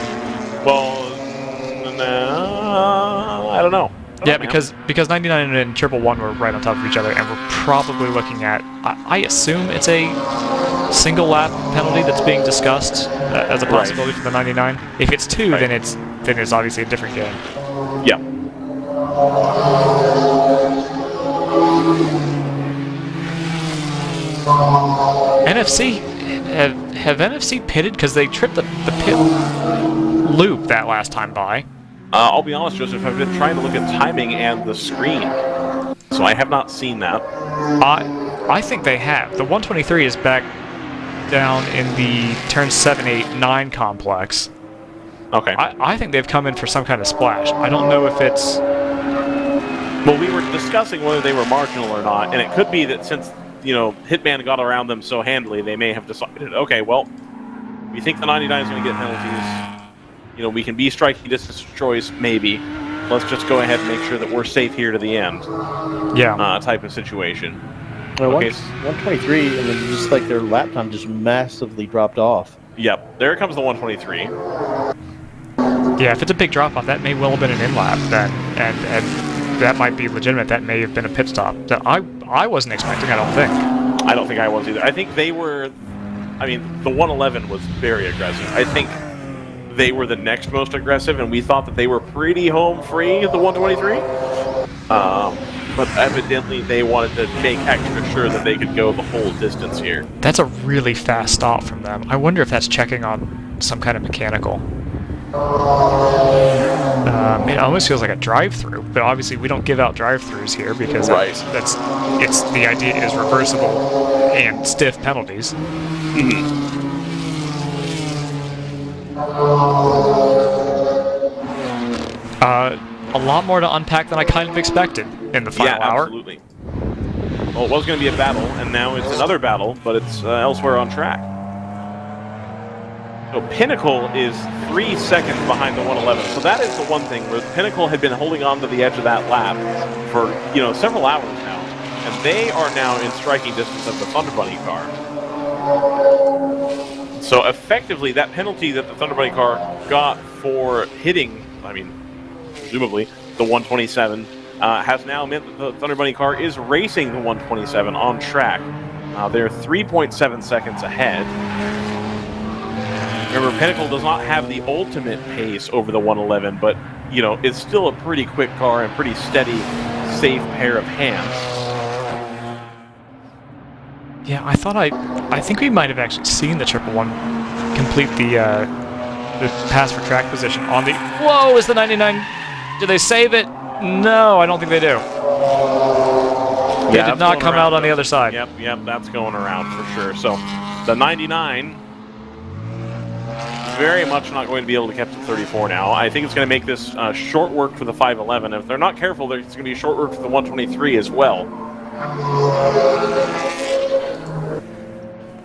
Well, I don't know. Yeah, because 99 and 111 were right on top of each other, and we're probably looking at, I assume it's a single lap penalty that's being discussed as a possibility for the 99. If it's 2, then it's obviously a different game. Yeah. NFC, have NFC pitted because they tripped the pit loop that last time by? I'll be honest, Joseph, I've been trying to look at timing and the screen, so I have not seen that. I think they have. The 123 is back down in the turn 7, 8, 9 complex. Okay. I think they've come in for some kind of splash. I don't know if it's... Well, we were discussing whether they were marginal or not, and it could be that since, you know, Hitman got around them so handily, they may have decided, okay, well, we think the 99 is going to get penalties. You know, we can be striking distance choice, maybe. Let's just go ahead and make sure that we're safe here to the end. Yeah. Type of situation. Well, okay. 123, and then just like their lap time just massively dropped off. Yep, there comes the 123. Yeah, if it's a big drop-off, that may well have been an in-lap then, and that might be legitimate. That may have been a pit stop that I wasn't expecting, I don't think. I don't think I was either. I think they were... I mean, the 111 was very aggressive. I think they were the next most aggressive, and we thought that they were pretty home free at the 123. But evidently they wanted to make extra sure that they could go the whole distance here. That's a really fast stop from them. I wonder if that's checking on some kind of mechanical. It almost feels like a drive-through, but obviously we don't give out drive-throughs here because it's the idea is reversible and stiff penalties. A lot more to unpack than I kind of expected in the final hour. Absolutely. Well, it was going to be a battle, and now it's another battle, but it's elsewhere on track. So Pinnacle is 3 seconds behind the 111. So that is the one thing where Pinnacle had been holding on to the edge of that lap for, you know, several hours now, and they are now in striking distance of the Thunder Bunny car. So effectively, that penalty that the Thunder Bunny car got for hitting, I mean, presumably, the 127, has now meant that the Thunder Bunny car is racing the 127 on track. They're 3.7 seconds ahead. Remember, Pinnacle does not have the ultimate pace over the 111, but, you know, it's still a pretty quick car and pretty steady, safe pair of hands. Yeah, I think we might have actually seen the 111 complete the pass for track position on the... Whoa, is the 99... Do they save it? No, I don't think they do. They did not come out on the other side. Yep, that's going around for sure. So, the 99... very much not going to be able to catch the 34 now. I think it's going to make this short work for the 511. If they're not careful, it's going to be short work for the 123 as well.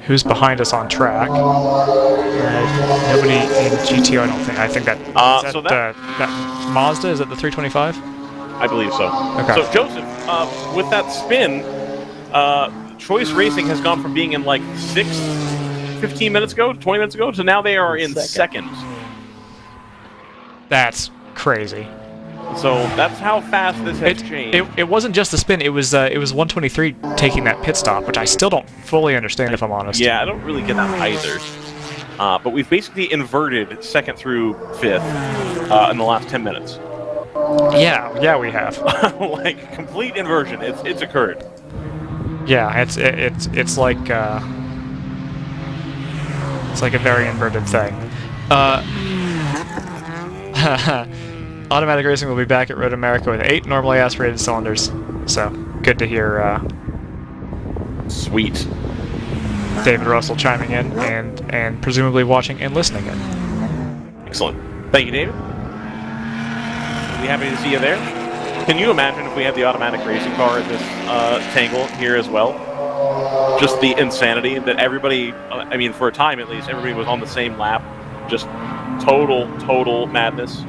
Who's behind us on track? Nobody in GTO, I don't think. I think that... that Mazda? Is that the 325? I believe so. Okay. So, Joseph, with that spin, Choice Racing has gone from being in like 15 minutes ago, 20 minutes ago, to now they are in seconds. That's crazy. So that's how fast this has changed. It wasn't just the spin. It was 123 taking that pit stop, which I still don't fully understand, if I'm honest. Yeah, I don't really get that either. But we've basically inverted second through fifth in the last 10 minutes. Yeah, we have. Like complete inversion. It's occurred. Yeah, it's like it's like a very inverted thing. Automatic Racing will be back at Road America with 8 normally aspirated cylinders. So good to hear. Sweet. David Russell chiming in and presumably watching and listening in. Excellent. Thank you, David. We'll be happy to see you there. Can you imagine if we had the automatic racing car at this tangle here as well? Just the insanity that everybody, I mean, for a time at least, everybody was on the same lap. Just total madness.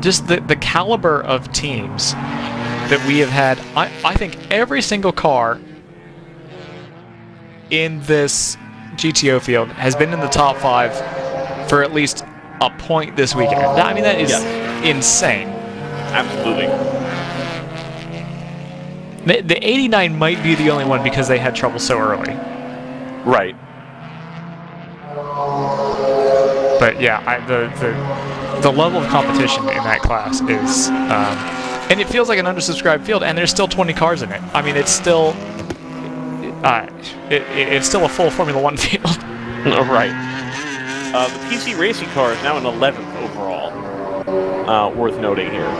Just the caliber of teams that we have had. I think every single car in this GTO field has been in the top 5 for at least a point this weekend. I mean, that is insane. Absolutely. The 89 might be the only one because they had trouble so early. Right. But yeah, the level of competition in that class is, and it feels like an undersubscribed field, and there's still 20 cars in it. I mean, it's still, it's still a full Formula 1 field. Right. The PC racing car is now in 11th overall. Worth noting here.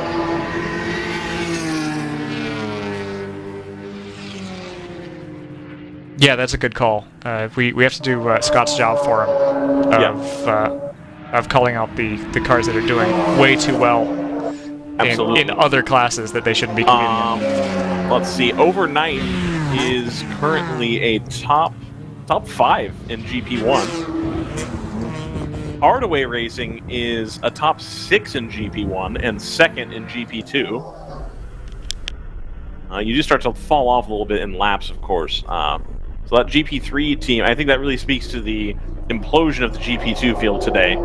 Yeah, that's a good call. We have to do Scott's job for him of calling out the cars that are doing way too well in other classes that they shouldn't be competing in. Let's see. Overnight is currently a top 5 in GP1. Hardaway Racing is a top 6 in GP1 and 2nd in GP2. You do start to fall off a little bit in laps, of course. So that GP3 team, I think that really speaks to the implosion of the GP2 field today.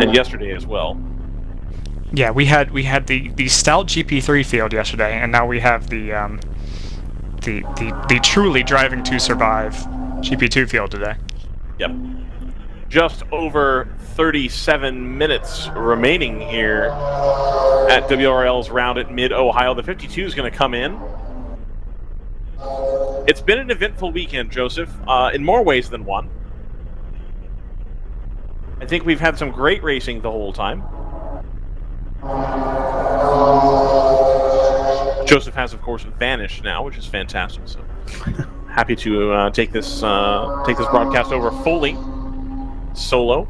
And yesterday as well. Yeah, we had the stout GP3 field yesterday, and now we have the truly driving to survive GP2 field today. Yep. Just over 37 minutes remaining here at WRL's round at Mid-Ohio. The 52 is going to come in. It's been an eventful weekend, Joseph, in more ways than one. I think we've had some great racing the whole time. Joseph has, of course, vanished now, which is fantastic. So happy to take this broadcast over fully solo.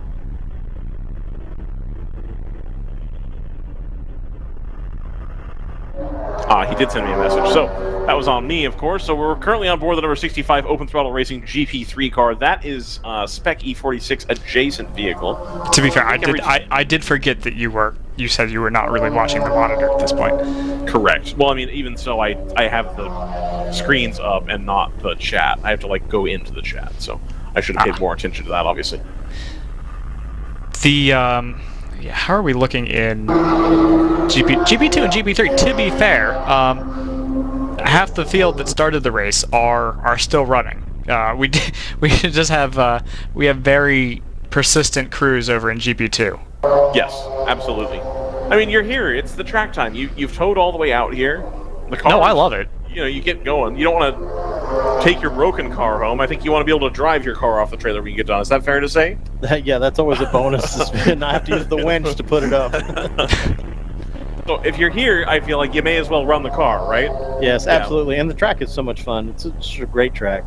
He did send me a message. So that was on me, of course. So we're currently on board the number 65 Open Throttle Racing GP3 car. That is spec E46 adjacent vehicle. To be fair, I did forget that you said you were not really watching the monitor at this point. Correct. Well, I mean, even so, I have the screens up and not the chat. I have to like go into the chat, so I should have paid more attention to that, obviously. How are we looking in GP2 and GP3? To be fair, half the field that started the race are still running. We just have we have very persistent crews over in GP2. Yes, absolutely. I mean, you're here. It's the track time. You've towed all the way out here. The car. No, I love it. You know, you get going. You don't want to take your broken car home. I think you want to be able to drive your car off the trailer when you get done. Is that fair to say? Yeah, that's always a bonus to spin. I have to use the winch to put it up. So if you're here, I feel like you may as well run the car, right? Yes, absolutely. Yeah. And the track is so much fun. It's a great track.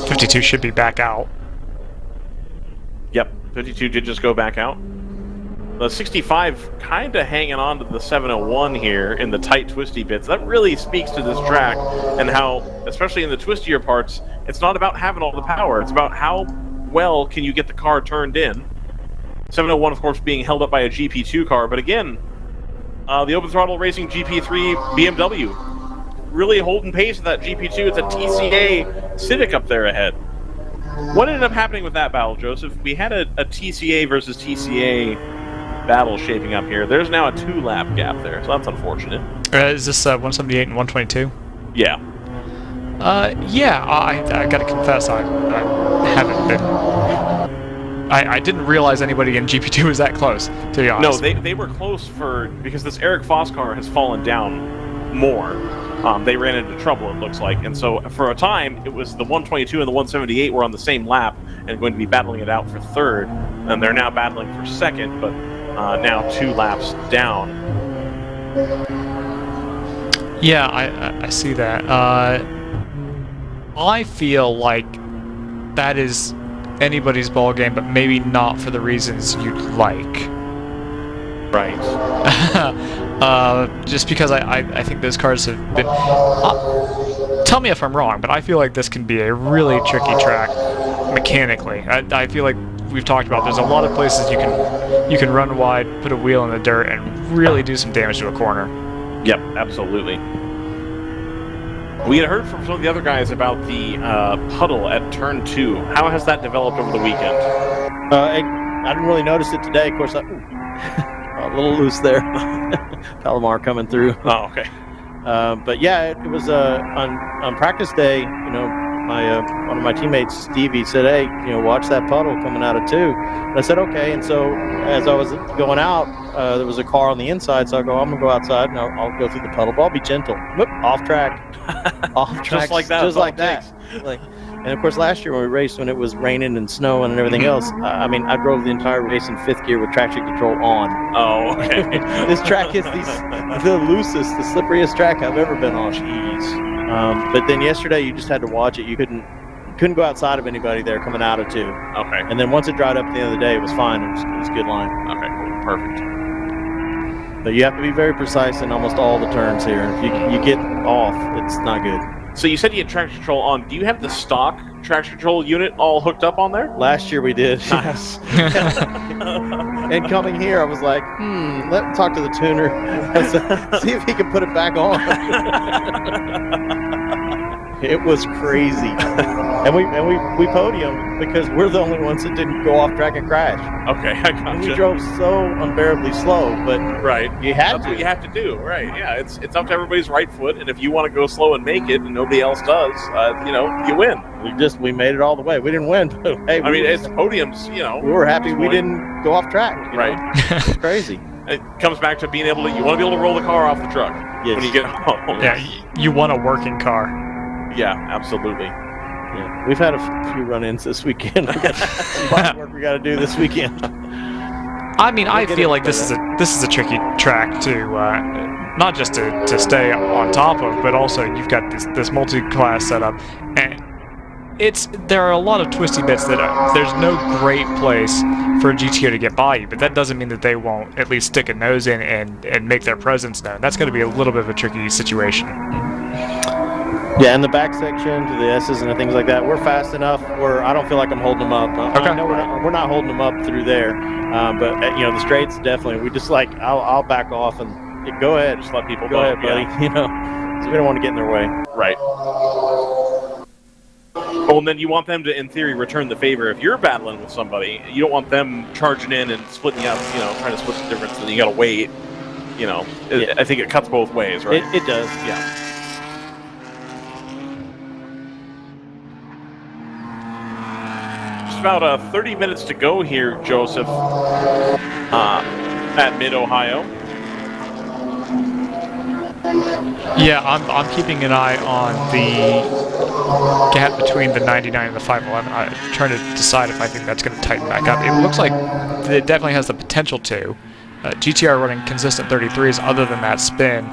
52 should be back out. Yep, 52 did just go back out. The 65 kind of hanging on to the 701 here in the tight, twisty bits. That really speaks to this track and how, especially in the twistier parts, it's not about having all the power. It's about how well can you get the car turned in. 701, of course, being held up by a GP2 car. But again, the Open Throttle Racing GP3 BMW. Really holding pace with that GP2. It's a TCA Civic up there ahead. What ended up happening with that battle, Joseph? We had a TCA versus TCA battle shaping up here. There's now a 2-lap gap there, so that's unfortunate. Is this 178 and 122? Yeah. Yeah, I gotta confess, I haven't been... I didn't realize anybody in GP2 was that close, to be honest. No, they were close because this Eric Foss car has fallen down more. They ran into trouble, it looks like. And so for a time, it was the 122 and the 178 were on the same lap and going to be battling it out for third. And they're now battling for second, but now 2 laps down. Yeah, I see that. I feel like that is anybody's ball game, but maybe not for the reasons you'd like. Right. Just because I think those cars have been... tell me if I'm wrong, but I feel like this can be a really tricky track mechanically. I feel like we've talked about there's a lot of places you can run wide, put a wheel in the dirt, and really do some damage to a corner. Yep, absolutely. We had heard from some of the other guys about the puddle at turn 2. How has that developed over the weekend? I didn't really notice it today. Of course, a little loose there. Palomar coming through. Oh, okay. But yeah, it was on practice day. You know, one of my teammates, Stevie, said, "Hey, watch that puddle coming out of 2." And I said, "Okay." And so as I was going out, there was a car on the inside, so I go, "I'm gonna go outside and I'll go through the puddle. But I'll be gentle." Whoop, off track, off track, just like that. Just like that. And of course, last year when we raced, when it was raining and snowing and everything else, I mean, I drove the entire race in 5th gear with traction control on. Oh, okay. This track is the loosest, the slipperiest track I've ever been on. Jeez. But then yesterday, you just had to watch it. You couldn't go outside of anybody there coming out of 2. Okay. And then once it dried up at the end of the day, it was fine. It was a good line. Okay, cool. Perfect. But you have to be very precise in almost all the turns here. If you get off, it's not good. So you said you had traction control on. Do you have the stock traction control unit all hooked up on there? Last year we did. Nice. And coming here, I was like, let me talk to the tuner. See if he can put it back on. It was crazy. And we podiumed because we're the only ones that didn't go off track and crash. Okay, I gotcha. And we drove so unbearably slow, but right, that's what you have to do. Right, yeah, it's up to everybody's right foot, and if you want to go slow and make it, and nobody else does, you win. We made it all the way. We didn't win, but hey, it's podiums. We were happy we didn't go off track. Right, it's crazy. It comes back to being able to. You want to be able to roll the car off the truck when you get home. Yeah, you want a working car. Yeah, absolutely. Yeah, we've had a few run-ins this weekend. We got some work we got to do this weekend. I mean, I feel like this is a tricky track to not just to stay on top of, but also you've got this multi-class setup, and there are a lot of twisty bits that there's no great place for a GTO to get by you, but that doesn't mean that they won't at least stick a nose in and make their presence known. That's going to be a little bit of a tricky situation. Yeah, in the back section to the S's and things like that, we're fast enough where I don't feel like I'm holding them up. Okay. I know we're not holding them up through there, but the straights definitely. We just I'll back off and go ahead. Just let people go ahead, buddy. Yeah. 'Cause we don't want to get in their way. Right. Well, and then you want them to, in theory, return the favor. If you're battling with somebody, you don't want them charging in and splitting up. Trying to split the difference, and you got to wait. I think it cuts both ways, right? It does. Yeah. About 30 minutes to go here, Joseph, at Mid-Ohio. Yeah, I'm keeping an eye on the gap between the 99 and the 511. I'm trying to decide if I think that's going to tighten back up. It looks like it definitely has the potential to. GTR running consistent 33s other than that spin.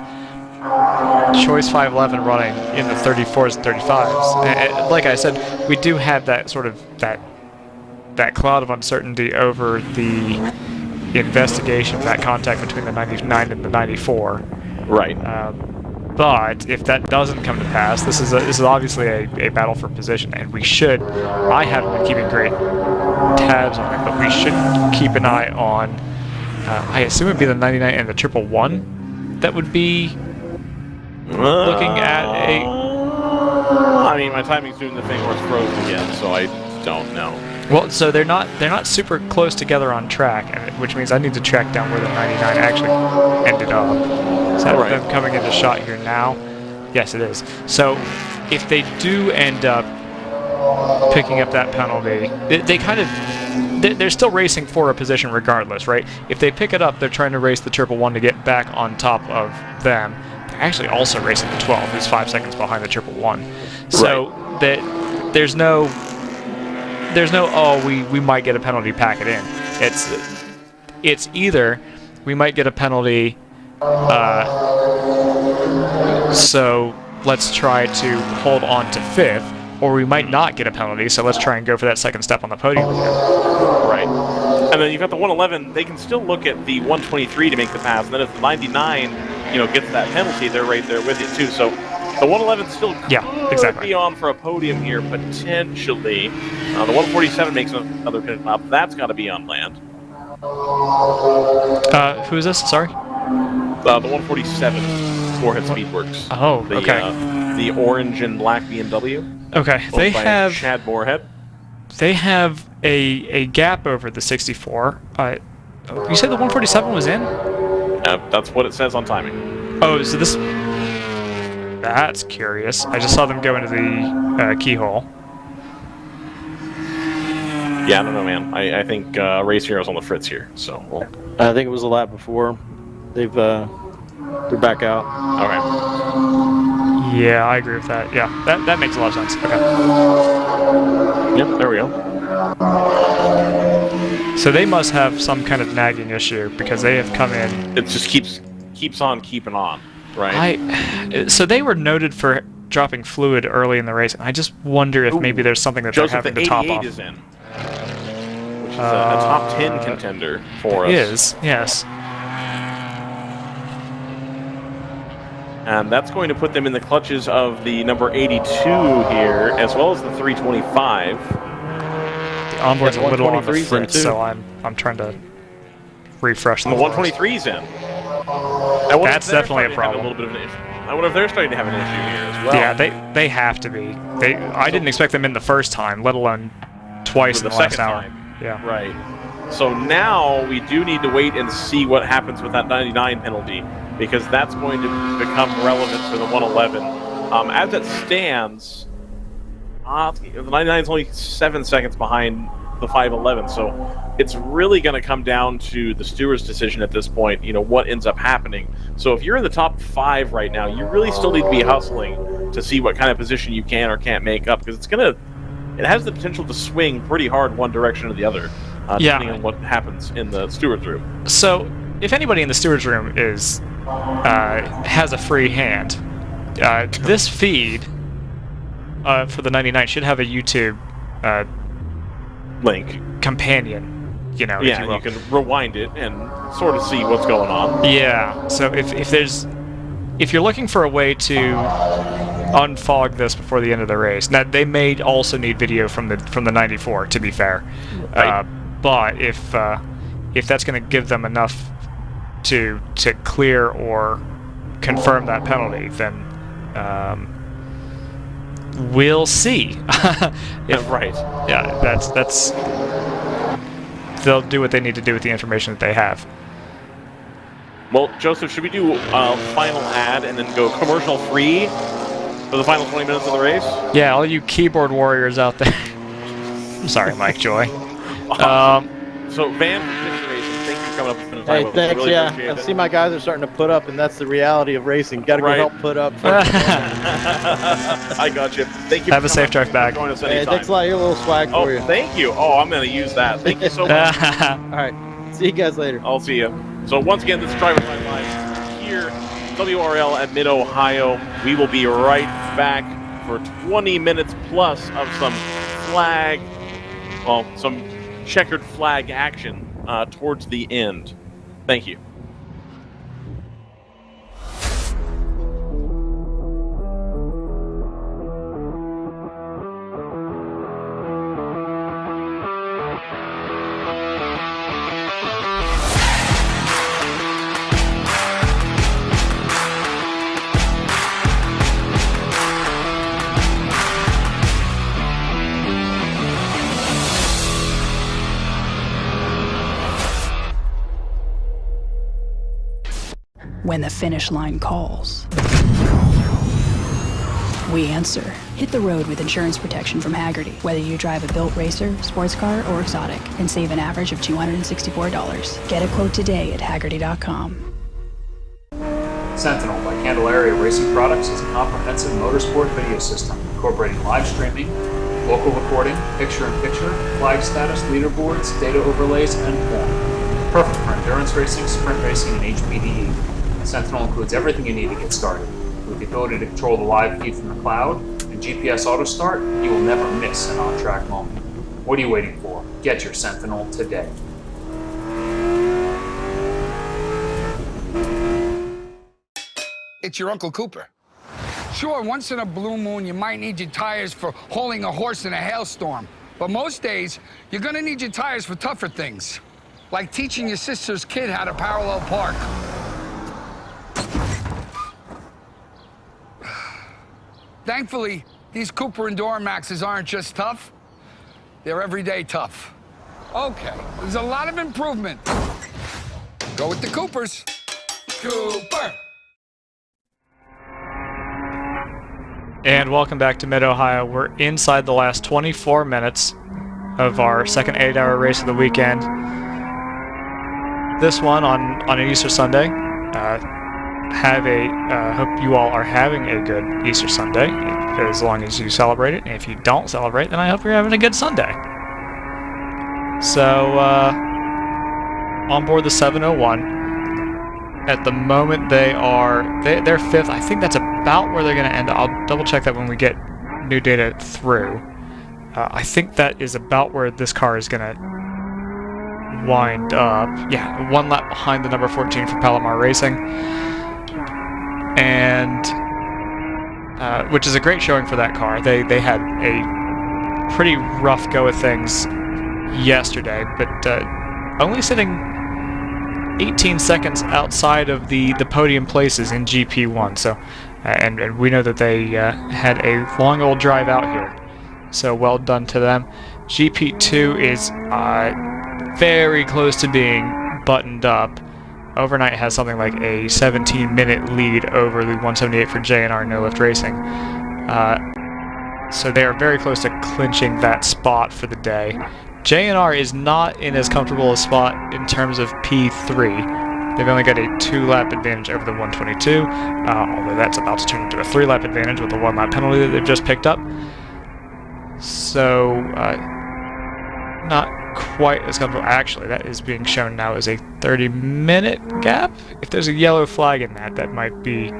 Choice 511 running in the 34s and 35s. And like I said, we do have that sort of that cloud of uncertainty over the investigation of that contact between the 99 and the 94. Right. But if that doesn't come to pass, this is obviously a battle for position, and I haven't been keeping great tabs on it, but we should keep an eye on, I assume it'd be the 99 and the 111. that would be looking at a... I mean, my timing's doing the thing where it's frozen again, so I don't know. Well, so they're not super close together on track, which means I need to track down where the 99 actually ended up. Is that them coming into shot here now? Yes, it is. So if they do end up picking up that penalty, they're still racing for a position regardless, right? If they pick it up, they're trying to race the 111 to get back on top of them. They're actually also racing the 12, who's 5 seconds behind the 111. So that there's no oh, we might get a penalty, pack it in. It's either we might get a penalty, so let's try to hold on to 5th, or we might not get a penalty, so let's try and go for that second step on the podium again. Right. And then you've got the 111, they can still look at the 123 to make the pass, and then if the 99, gets that penalty, they're right there with you too. So the 111 still could be on for a podium here, potentially. The 147 makes another pit stop. That's got to be on land. Who is this? Sorry? The 147 Warhead Speedworks. Oh, okay. The orange and black BMW. Okay, they have Chad Moorhead. They have a gap over the 64. You said the 147 was in? That's what it says on timing. Oh, so this... That's curious. I just saw them go into the keyhole. Yeah, I don't know, man. I think Race Hero's on the fritz here, so I think it was a lap before. They're back out. All right. Yeah, I agree with that. Yeah, that makes a lot of sense. Okay. Yep, there we go. So they must have some kind of nagging issue because they have come in. It just keeps on keeping on, right? So they were noted for dropping fluid early in the race, and I just wonder if maybe there's something that they're having to top off. Joseph, the 88 is in, which is a top 10 contender for us. It is, yes. And that's going to put them in the clutches of the number 82 here, as well as the 325. The onboard's a little on the fritz, so I'm trying to refresh them. The 123's in. That's definitely a problem. A little bit of an issue. I wonder if they're starting to have an issue here as well. Yeah, they have to be. I didn't expect them in the first time, let alone twice in the last hour. Yeah. Right. So now we do need to wait and see what happens with that 99 penalty, because that's going to become relevant for the 111. As it stands, the 99 is only 7 seconds behind the 511, so it's really going to come down to the steward's decision at this point, what ends up happening. So if you're in the top 5 right now, you really still need to be hustling to see what kind of position you can or can't make up, because it has the potential to swing pretty hard one direction or the other, depending on what happens in the steward's room. So if anybody in the steward's room has a free hand, this feed for the 99 should have a YouTube link companion, Yeah, you can rewind it and sort of see what's going on. Yeah, so if you're looking for a way to unfog this before the end of the race, now they may also need video from the 94, to be fair, right. But if that's going to give them enough to clear or confirm that penalty, then we'll see. Right. Yeah, that's they'll do what they need to do with the information that they have. Well, Joseph, should we do a final ad and then go commercial free for the final 20 minutes of the race? Yeah, all you keyboard warriors out there. I'm sorry, Mike Joy. So Van from Picture Racing, thank you for coming up and spending time Hey, with us. thanks. Really Yeah, appreciate I it. see my guys are starting to put up, and that's the reality of racing. Got to go help put up. I got you. Thank you. Have a safe drive back. Join us Hey, anytime. thanks a lot. Here's a little swag for you. Thank you. Oh, I'm going to use that. Thank you so much. All right. See you guys later. I'll see you. So once again, this is DriverSide Live here, WRL at Mid-Ohio. We will be right back for 20 minutes plus of some some checkered flag action towards the end. Thank you. when the finish line calls. We answer. Hit the road with insurance protection from Hagerty, whether you drive a built racer, sports car, or exotic, and save an average of $264. Get a quote today at Hagerty.com. Sentinel by Candelaria Racing Products is a comprehensive motorsport video system incorporating live streaming, local recording, picture-in-picture, flag status, leaderboards, data overlays, and more. Perfect for endurance racing, sprint racing, and HPDE. Sentinel includes everything you need to get started. With the ability to control the live feed from the cloud and GPS auto start, you will never miss an on-track moment. What are you waiting for? Get your Sentinel today. It's your Uncle Cooper. Sure, once in a blue moon, you might need your tires for hauling a horse in a hailstorm. But most days, you're gonna need your tires for tougher things, like teaching your sister's kid how to parallel park. Thankfully, these Cooper Enduramaxes aren't just tough, they're everyday tough. Okay, there's a lot of improvement. Go with the Coopers. Cooper! And welcome back to Mid-Ohio. We're inside the last 24 minutes of our second 8-hour race of the weekend. This one on an Easter Sunday. Hope you all are having a good Easter Sunday, as long as you celebrate it. And if you don't celebrate, then I hope you're having a good Sunday. So, on board the 701. At the moment, they're fifth. I think that's about where they're going to end. I'll double check that when we get new data through. I think that is about where this car is going to wind up. Yeah, one lap behind the number 14 for Palomar Racing, and which is a great showing for that car. They had a pretty rough go of things yesterday, but only sitting 18 seconds outside of the podium places in GP1. So, and we know that they had a long old drive out here. So well done to them. GP2 is very close to being buttoned up. Overnight has something like a 17-minute lead over the 178 for J&R No Lift Racing. So they are very close to clinching that spot for the day. J&R is not in as comfortable a spot in terms of P3. They've only got a 2-lap advantage over the 122, although that's about to turn into a 3-lap advantage with the 1-lap penalty that they've just picked up. So, not quite as comfortable. Actually, that is being shown now as a 30-minute gap. If there's a yellow flag in that, that might be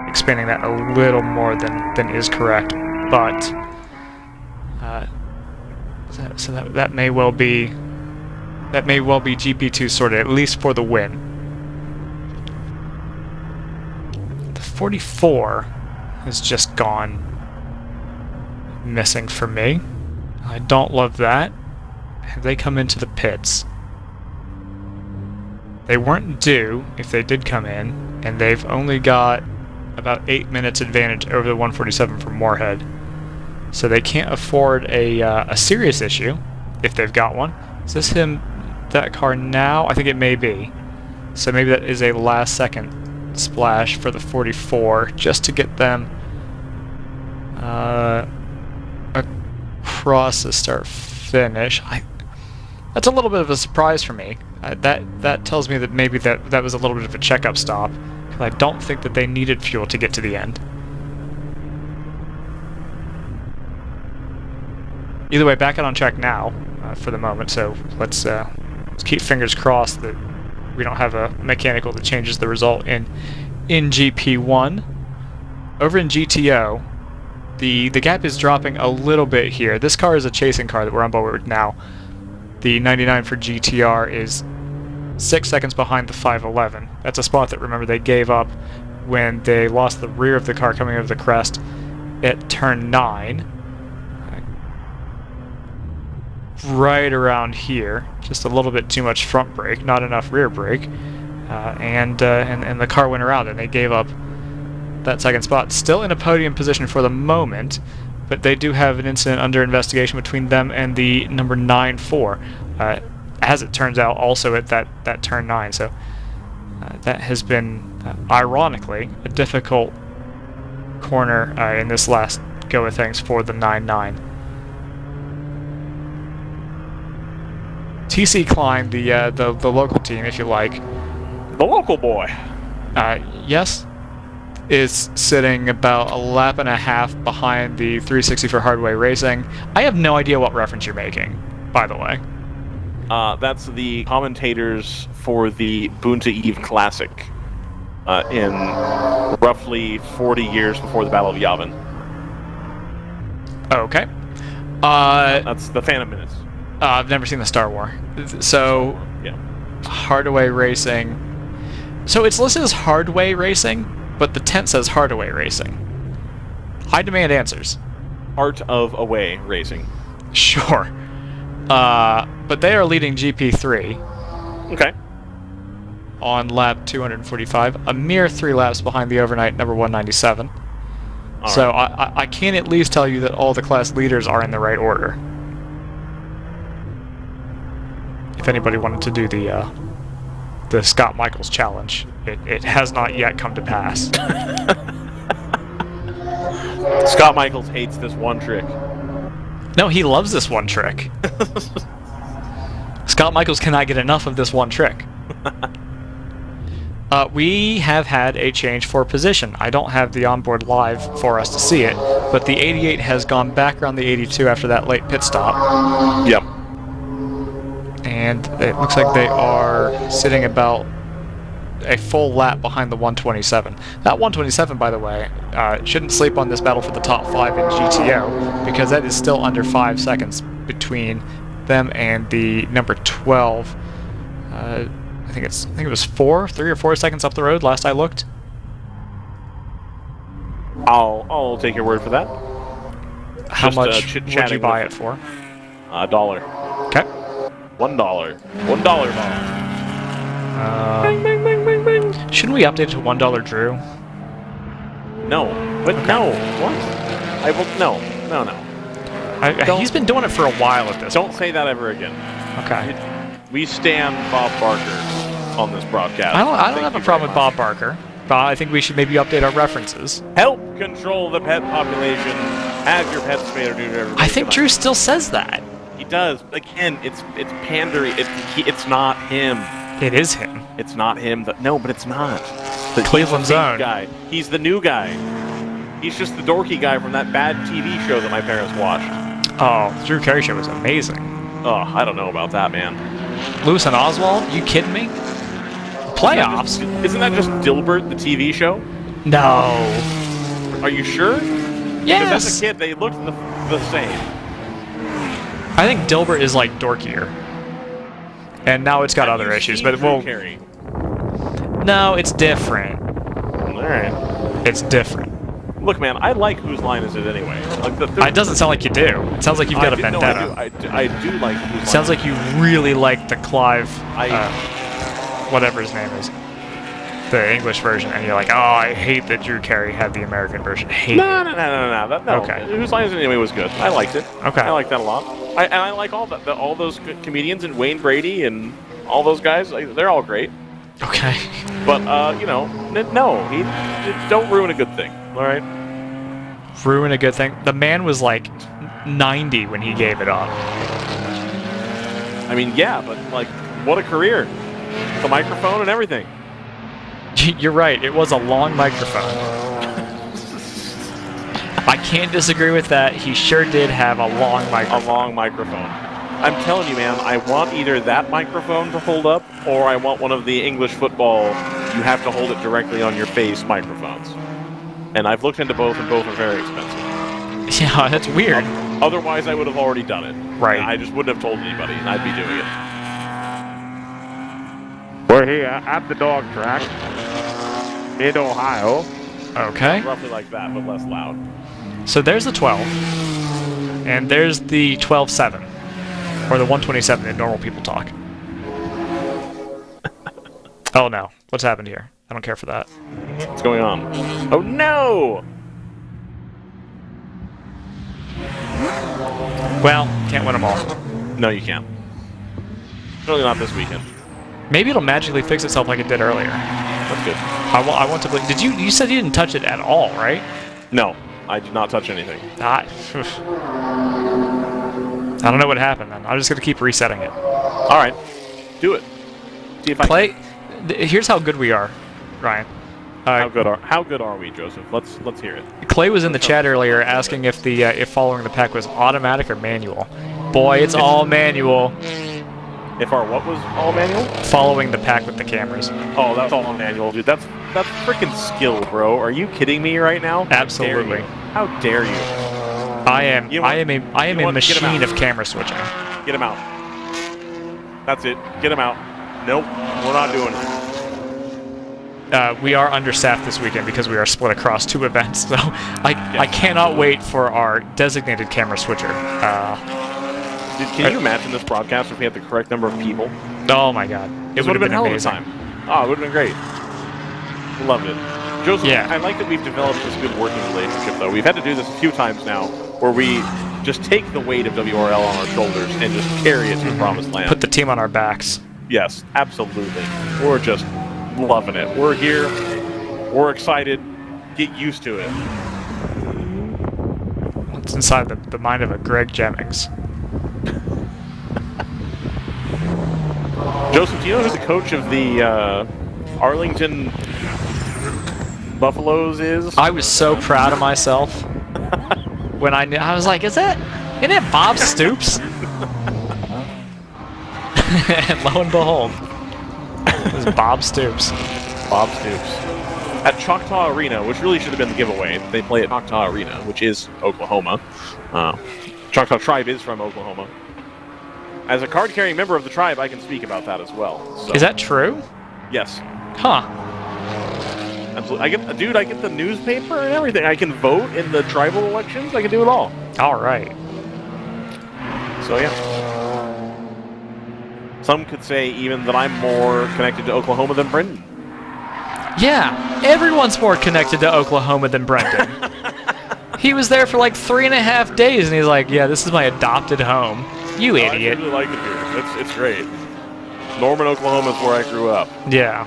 expanding that a little more than is correct. But so that may well be GP2 sorted, at least for the win. The 44 has just gone missing for me. I don't love that. Have they come into the pits? They weren't due if they did come in, and they've only got about 8 minutes advantage over the 147 from Moorhead. So they can't afford a serious issue, if they've got one. Is this that car now? I think it may be. So maybe that is a last-second splash for the 44, just to get them across the start-finish. That's a little bit of a surprise for me. That tells me that maybe that was a little bit of a checkup stop. I don't think that they needed fuel to get to the end. Either way, back out on track now for the moment, so let's keep fingers crossed that we don't have a mechanical that changes the result in GP1. Over in GTO, the gap is dropping a little bit here. This car is a chasing car that we're on board with now. The 99 for GTR is 6 seconds behind the 511. That's a spot that, remember, they gave up when they lost the rear of the car coming over the crest at turn 9. Right around here, just a little bit too much front brake, not enough rear brake, and the car went around and they gave up that second spot. Still in a podium position for the moment, but they do have an incident under investigation between them and the number 9-4, as it turns out, also at that turn 9. So That has been, ironically, a difficult corner in this last go of things for the 9-9. TC Klein, the local team, if you like. The local boy. Yes, is sitting about a lap and a half behind the 360 for Hardway Racing. I have no idea what reference you're making, by the way. That's the commentators for the Bunta Eve Classic in roughly 40 years before the Battle of Yavin. Okay. That's the Phantom Menace. I've never seen the Star War. So, yeah. Hardway Racing. So it's listed as Hardway Racing, but the tent says Hardaway Racing. I demand answers. Art of Away Racing. Sure. But they are leading GP3. Okay. On lap 245, a mere 3 laps behind the overnight number 197. So I can at least tell you that all the class leaders are in the right order. If anybody wanted to do the Scott Michaels challenge, it has not yet come to pass. Scott Michaels hates this one trick. No, he loves this one trick. Scott Michaels cannot get enough of this one trick. We have had a change for position. I don't have the onboard live for us to see it, but the 88 has gone back around the 82 after that late pit stop. Yep. And it looks like they are sitting about a full lap behind the 127. That 127, by the way, shouldn't sleep on this battle for the top 5 in GTO, because that is still under 5 seconds between them and the number 12. I think it was 3 or 4 seconds up the road last I looked. I'll take your word for that. How much would you buy it for? $1. Okay. $1. Shouldn't we update it to $1 Drew? No. But okay. No. What? I will. No. He's been doing it for a while at this. Don't say that ever again. Okay. We stand Bob Barker on this broadcast. I don't have a problem with Bob Barker, but I think we should maybe update our references. Help control the pet population. Have your pets spayed or neutered. I think Drew still says that. He does. Again, it's pandering. It's not him. It is him. It's not him. No, but it's not. Cleveland's own guy. He's the new guy. He's just the dorky guy from that bad TV show that my parents watched. Oh, the Drew Carey show was amazing. Oh, I don't know about that, man. Lewis and Oswald? You kidding me? Playoffs? Isn't that just Dilbert, the TV show? No. Are you sure? Yes. Because as a kid, they looked the same. I think Dilbert is like dorkier. And now it's got other issues, but we'll... Carey? No, it's different. Alright. It's different. Look, man, I like Whose Line Is It Anyway? Like it doesn't sound like you do. It sounds like you've got a vendetta. No, I do like Whose Line. It sounds like you really like the Clive, whatever his name is, the English version, and you're like, oh, I hate that Drew Carey had the American version. Hate No. No. Okay. Whose Line Is It Anyway was good. I liked it. Okay. I like that a lot. And I like all those comedians and Wayne Brady and all those guys. They're all great. Okay. But don't ruin a good thing. All right. Ruin a good thing. The man was like 90 when he gave it up. I mean, yeah, but like, what a career! The microphone and everything. You're right. It was a long microphone. I can't disagree with that. He sure did have a long microphone. A long microphone. I'm telling you, man, I want either that microphone to hold up, or I want one of the English football, you have to hold it directly on your face microphones. And I've looked into both, and both are very expensive. Yeah, that's weird. Otherwise, I would have already done it. Right. I just wouldn't have told anybody, and I'd be doing it. We're here at the dog track, mid-Ohio. Okay. Roughly like that, but less loud. So there's the 12, and there's the 12.7, or the 127 in normal people talk. Oh no, what's happened here? I don't care for that. What's going on? Oh no! Well, can't win them all. No, you can't. Really not this weekend. Maybe it'll magically fix itself like it did earlier. That's good. I want to believe. Did you said you didn't touch it at all, right? No, I did not touch anything. I don't know what happened then. I'm just going to keep resetting it. All right. Do it. See if Play. Here's how good we are, Ryan. How good are we, Joseph? Let's hear it. Clay was in the chat earlier asking if the if following the pack was automatic or manual. Boy, it's all manual. If our what was all manual? Following the pack with the cameras. Oh, that's all manual, dude. That's freaking skill, bro. Are you kidding me right now? Absolutely. How dare you? I am a machine of camera switching. Get him out. That's it. Get him out. Nope, we're not doing it. We are understaffed this weekend because we are split across 2 events, so I cannot wait for our designated camera switcher. Dude, can you imagine this broadcast if we had the correct number of people? Oh my god. It would have been hell of a time. Oh, it would have been great. Loved it. Joseph, I like that we've developed this good working relationship, though. We've had to do this a few times now, where we just take the weight of WRL on our shoulders and just carry it to the promised land. Put the team on our backs. Yes, absolutely. We're just loving it. We're here. We're excited. Get used to it. What's inside the mind of a Greg Jennings? Joseph, do you know who the coach of the Arlington Buffaloes is? I was so proud of myself when I knew. I was like, isn't it Bob Stoops? And lo and behold, it was Bob Stoops. Bob Stoops. At Choctaw Arena, which really should have been the giveaway. They play at Choctaw Arena, which is Oklahoma. Choctaw Tribe is from Oklahoma. As a card-carrying member of the tribe, I can speak about that as well. So. Is that true? Yes. Huh. Absolutely. I get the newspaper and everything. I can vote in the tribal elections. I can do it all. All right. So, yeah. Some could say even that I'm more connected to Oklahoma than Brendan. Yeah, everyone's more connected to Oklahoma than Brendan. He was there for like 3.5 days, and he's like, yeah, this is my adopted home. You idiot. I really like it here. It's great. Norman, Oklahoma is where I grew up. Yeah.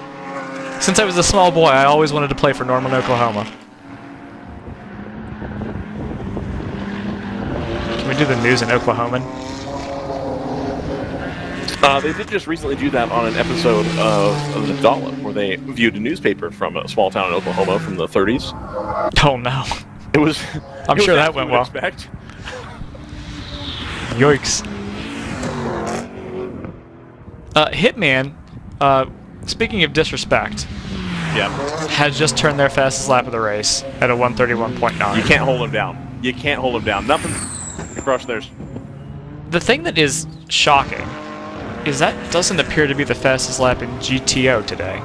Since I was a small boy, I always wanted to play for Norman, Oklahoma. Can we do the news in Oklahoman? They did just recently do that on an episode of The Dollop, where they viewed a newspaper from a small town in Oklahoma from the 30s. Oh no. It was. I'm sure that went well. Expect. Yikes. Hitman, speaking of disrespect, has just turned their fastest lap of the race at a 131.9. You can't hold him down. You can't hold him down. Nothing across theirs. The thing that is shocking is that doesn't appear to be the fastest lap in GTO today.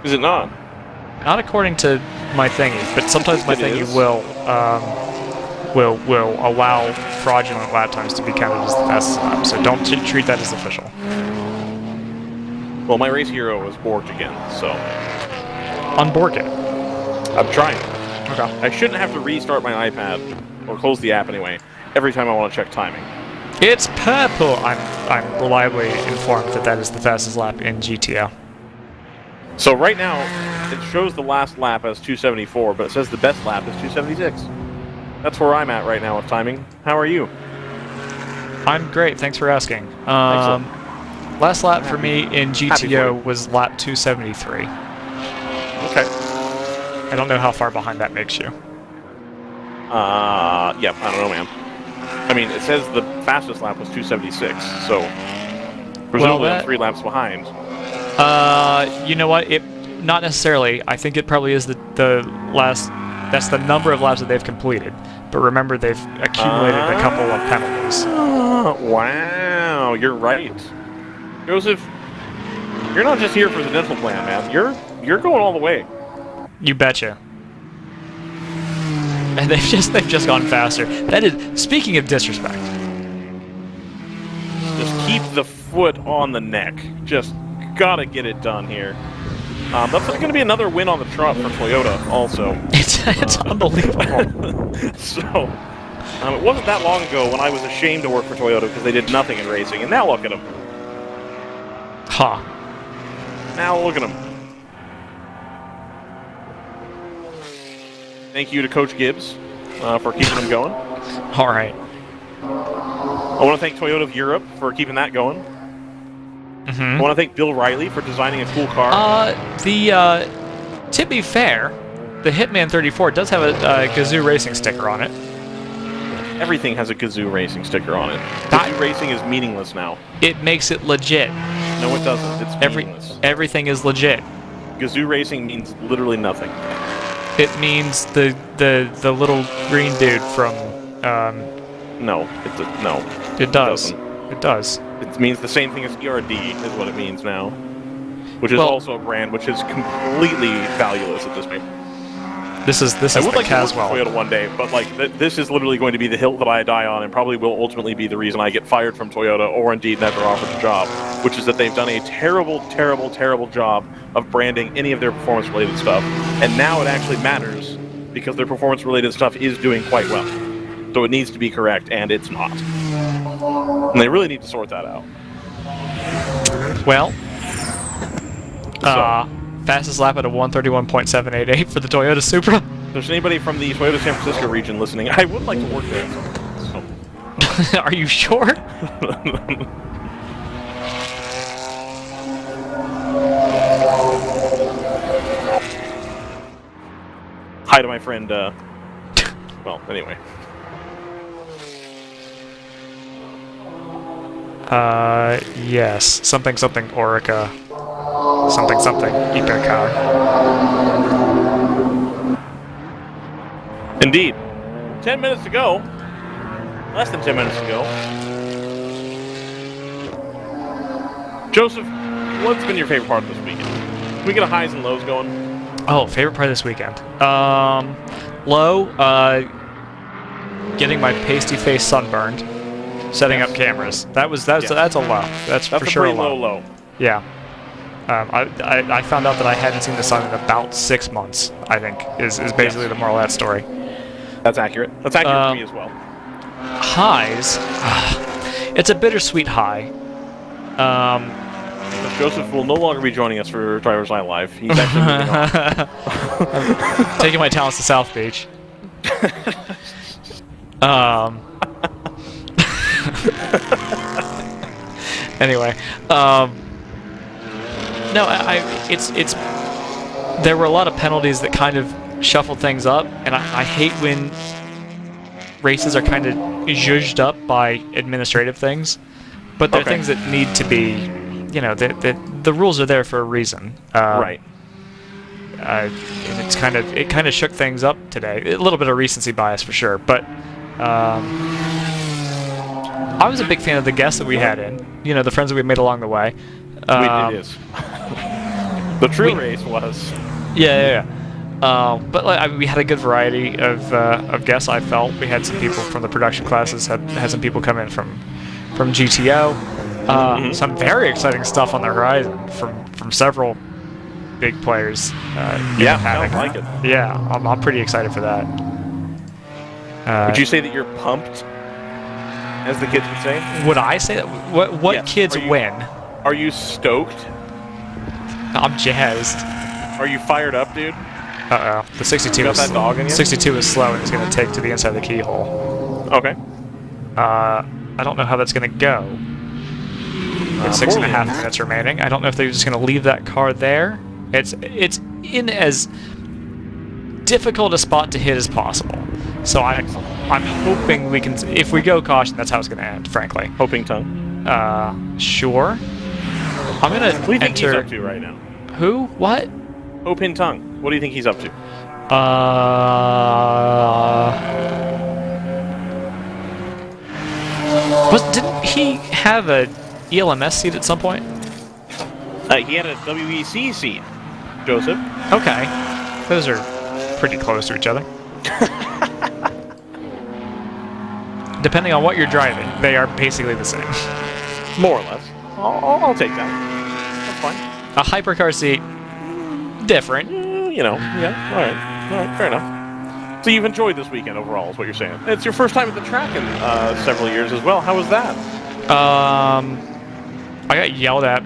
Is it not? Not according to my thingy, but sometimes my thingy will allow fraudulent lap times to be counted as the fastest lap, so don't treat that as official. Well, my race hero was borked again, so... Unbork it. I'm trying. Okay. I shouldn't have to restart my iPad, or close the app anyway, every time I want to check timing. It's purple! I'm reliably informed that that is the fastest lap in GTO. So right now, it shows the last lap as 274, but it says the best lap is 276. That's where I'm at right now with timing. How are you? I'm great, thanks for asking. Last lap for me in GTO was lap 273. Okay. I don't know how far behind that makes you. Yeah, I don't know, man. I mean, it says the fastest lap was 276, so presumably I'm 3 laps behind. You know what? Not necessarily. I think it probably is the last. That's the number of laps that they've completed. But remember, they've accumulated a couple of penalties. Wow, you're right, Joseph. You're not just here for the dental plan, man. You're going all the way. You betcha. And they've just gone faster. That is, speaking of disrespect. Just keep the foot on the neck. Just gotta get it done here. That's going to be another win on the trot for Toyota, also. It's unbelievable. So, it wasn't that long ago when I was ashamed to work for Toyota because they did nothing in racing, and now look at them. Huh. Now look at him. Thank you to Coach Gibbs for keeping him going. All right. I want to thank Toyota of Europe for keeping that going. I want to thank Bill Riley for designing a cool car. To be fair, the Hitman 34 does have a Gazoo Racing sticker on it. Everything has a Gazoo Racing sticker on it. Gazoo Racing is meaningless now. It makes it legit. No, it doesn't. It's meaningless. Everything is legit. Gazoo Racing means literally nothing. It means the little green dude from. No, no. It does. It does. It means the same thing as ERD is what it means now, which is also a brand which is completely valueless at this point. This is I would the like to work Caswell. for Toyota one day, but like this is literally going to be the hill that I die on, and probably will ultimately be the reason I get fired from Toyota, or indeed never offered a job. Which is that they've done a terrible, terrible, terrible job of branding any of their performance-related stuff, and now it actually matters because their performance-related stuff is doing quite well. So it needs to be correct, and it's not. And they really need to sort that out. Well, fastest lap at a 131.788 for the Toyota Supra. If there's anybody from the Toyota San Francisco region listening, I would like to work there. So. Are you sure? Hi to my friend, well, anyway. Yes. Something Orica. Something Ipecar. Indeed. 10 minutes to go. Less than 10 minutes to go. Joseph, what's been your favorite part of this weekend? Can we get a highs and lows going? Oh, favorite part of this weekend. Low, getting my pasty face sunburned, setting up cameras. That's a low. That's for sure a low. Yeah. I found out that I hadn't seen the sun in about 6 months, I think, is basically the moral of that story. That's accurate. That's accurate for me as well. Highs. It's a bittersweet high. Joseph will no longer be joining us for DriversEye Live. He's actually moving on. Taking my talents to South Beach. Anyway, no, it's there were a lot of penalties that kind of shuffled things up, and I hate when races are kind of zhuzhed up by administrative things, but they're things that need to be, the rules are there for a reason. Right. And it kind of shook things up today. A little bit of recency bias for sure, but I was a big fan of the guests that we had in. The friends that we made along the way. It is. The true race was. Yeah. But we had a good variety of guests. I felt we had some people from the production classes, had some people come in from GTO. Some very exciting stuff on the horizon from several big players. Sounds like it. Yeah, I'm pretty excited for that. Would you say that you're pumped, as the kids would say? Would I say that? What Yes. kids win? Are you stoked? I'm jazzed. Are you fired up, dude? Uh-oh. The 62 got that dog in you? 62 is slow, and it's going to take to the inside of the keyhole. Okay. I don't know how that's going to go. It's 6.5 minutes remaining. I don't know if they're just going to leave that car there. It's in as difficult a spot to hit as possible. So I'm hoping we can. If we go caution, that's how it's going to end. Frankly. Hoping tongue. Sure. I'm going to enter. What do you think he's up to right now? Who? What? Hopin Tongue. What do you think he's up to? Didn't he have a ELMS seat at some point? He had a WEC seat, Joseph. Okay. Those are pretty close to each other. Depending on what you're driving, they are basically the same. More or less. I'll take that. That's fine. A hypercar seat, different. Yeah, all right, fair enough. So you've enjoyed this weekend overall, is what you're saying. It's your first time at the track in several years as well. How was that? I got yelled at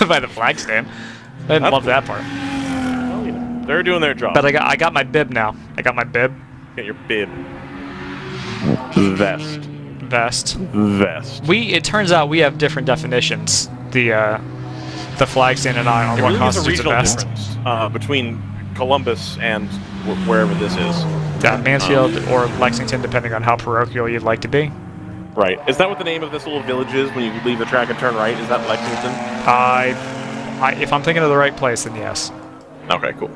by the flag stand. I didn't love that part. Well, you know, they're doing their job. But I got my bib now. I got my bib. Get your bib. Vest. It turns out we have different definitions. The flag stand and I on what constitutes a vest. Difference between Columbus and wherever this is. Yeah, Mansfield or Lexington, depending on how parochial you'd like to be. Right. Is that what the name of this little village is when you leave the track and turn right? Is that Lexington? If I'm thinking of the right place, then yes. Okay, cool.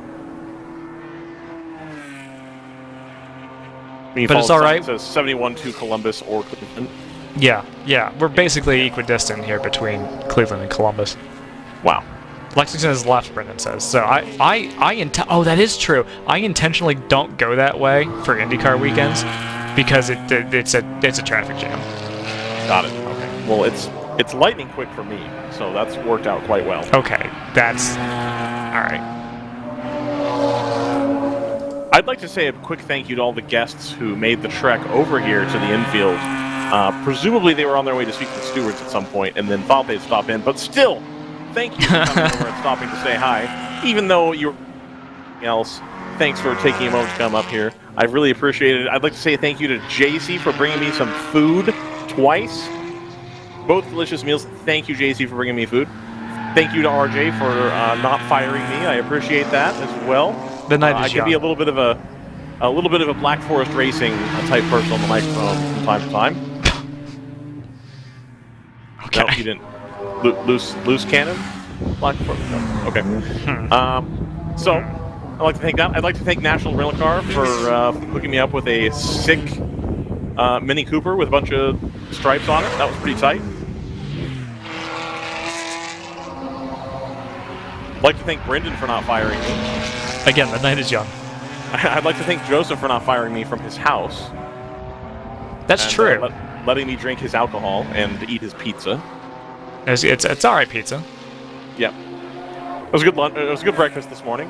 But it's all right. It says 71 to Columbus or Cleveland. Yeah. We're basically equidistant here between Cleveland and Columbus. Wow. Lexington is left, Brendan says. So oh, that is true. I intentionally don't go that way for IndyCar weekends because it's a traffic jam. Got it. Okay. Well, it's lightning quick for me, so that's worked out quite well. Okay, that's all right. I'd like to say a quick thank you to all the guests who made the trek over here to the infield. Presumably they were on their way to speak to the stewards at some point and then thought they'd stop in, but still, thank you for coming over and stopping to say hi. Even though you're else, thanks for taking a moment to come up here. I really appreciate it. I'd like to say thank you to JC for bringing me some food twice. Both delicious meals. Thank you, JC, for bringing me food. Thank you to RJ for not firing me. I appreciate that as well. The night is I can be a little bit of a Black Forest Racing type person on the microphone from time to time. Okay. No, you didn't. Loose cannon? Black Forest. No. Okay. So, I'd like to thank that. I'd like to thank National Rental Car for hooking me up with a sick Mini Cooper with a bunch of stripes on it. That was pretty tight. I'd like to thank Brendan for not firing me. Again, the night is young. I'd like to thank Joseph for not firing me from his house. That's true. Letting me drink his alcohol and eat his pizza. It's all right pizza. Yep. It was a good lunch. It was a good breakfast this morning.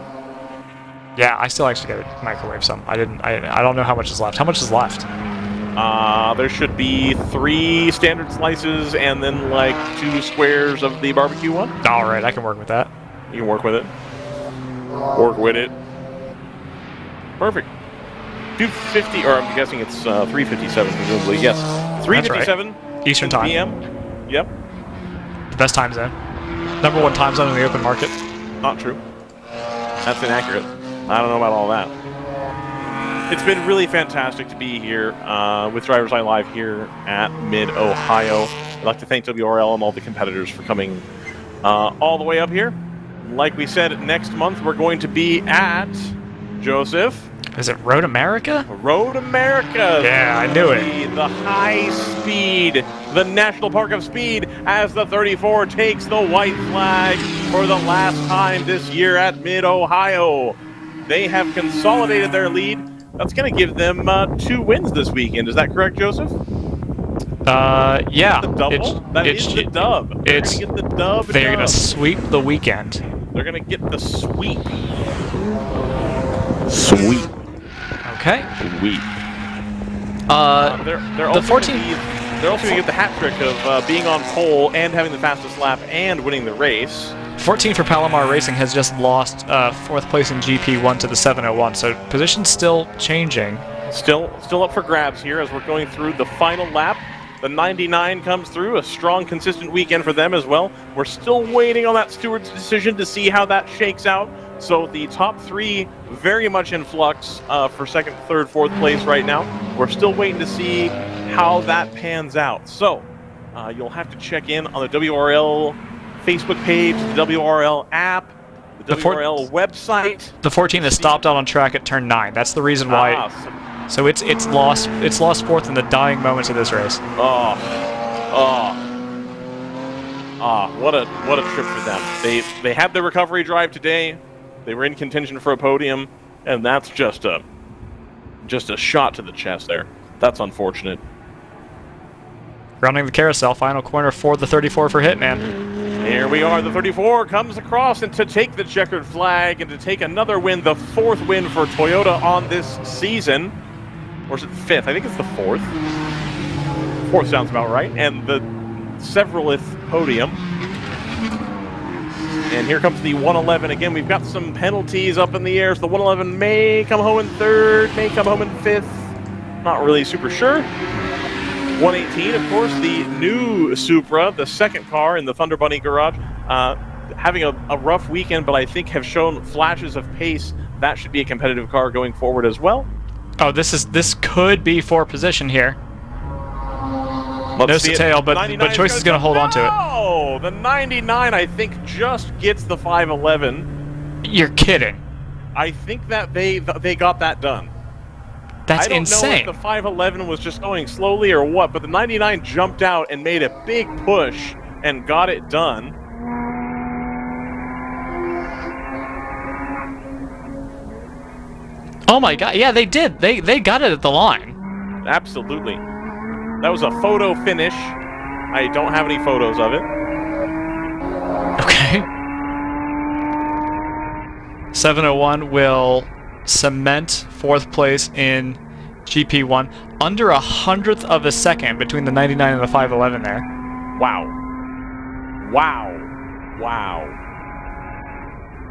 Yeah, I still actually got to microwave some. I don't know how much is left. How much is left? There should be 3 standard slices and then like 2 squares of the barbecue one. All right, I can work with that. You can work with it. Work with it. Perfect. 2:50, or I'm guessing it's 3:57 presumably. Yes, 3:57 right. Eastern time. PM. Yep. The best time zone. #1 time zone in the open market. Not true. That's inaccurate. I don't know about all that. It's been really fantastic to be here with DriverSeye Live here at Mid-Ohio. I'd like to thank WRL and all the competitors for coming all the way up here. Like we said, next month we're going to be at, Joseph? Is it Road America? Road America. Yeah, I knew it. The high speed, the National Park of Speed, as the 34 takes the white flag for the last time this year at Mid-Ohio. They have consolidated their lead. That's going to give them 2 wins this weekend. Is that correct, Joseph? Yeah. The double? That is the dub. They're going to get the dub. They're going to sweep the weekend. They're going to get the sweep. Sweep. Okay. Sweep. They're also going to get the hat trick of being on pole and having the fastest lap and winning the race. 14 for Palomar Racing has just lost 4th place in GP1 to the 701, so position's still changing. Still up for grabs here as we're going through the final lap. The 99 comes through, a strong, consistent weekend for them as well. We're still waiting on that steward's decision to see how that shakes out. So the top 3 very much in flux for 2nd, 3rd, 4th place right now. We're still waiting to see how that pans out. So you'll have to check in on the WRL Facebook page, the WRL app, the WRL website. The 14 has stopped out on track at turn 9. That's the reason why. So it's lost 4th in the dying moments of this race. What a trip for them. They had their recovery drive today. They were in contention for a podium, and that's just a shot to the chest there. That's unfortunate. Rounding the carousel, final corner for the 34 for Hitman. Here we are. The 34 comes across and to take the checkered flag and to take another win, the 4th win for Toyota on this season. Or is it the 5th? I think it's the 4th. 4th sounds about right. And the severalth podium. And here comes the 111. Again, we've got some penalties up in the air. So the 111 may come home in third, may come home in fifth. Not really super sure. 118, of course, the new Supra, the second car in the Thunder Bunny garage. Having a rough weekend, but I think have shown flashes of pace. That should be a competitive car going forward as well. Oh, this could be for position here. Let's Nose to tail, but Choice is going to hold on to it. Oh, the 99, I think, just gets the 511. You're kidding. I think that they got that done. That's I don't insane. know if the 511 was just going slowly or what, but the 99 jumped out and made a big push and got it done. Oh my god, yeah, they did. They got it at the line. Absolutely. That was a photo finish. I don't have any photos of it. Okay. 701 will cement 4th place in GP1. Under 100th of a second between the 99 and the 511 there. Wow. Wow. Wow.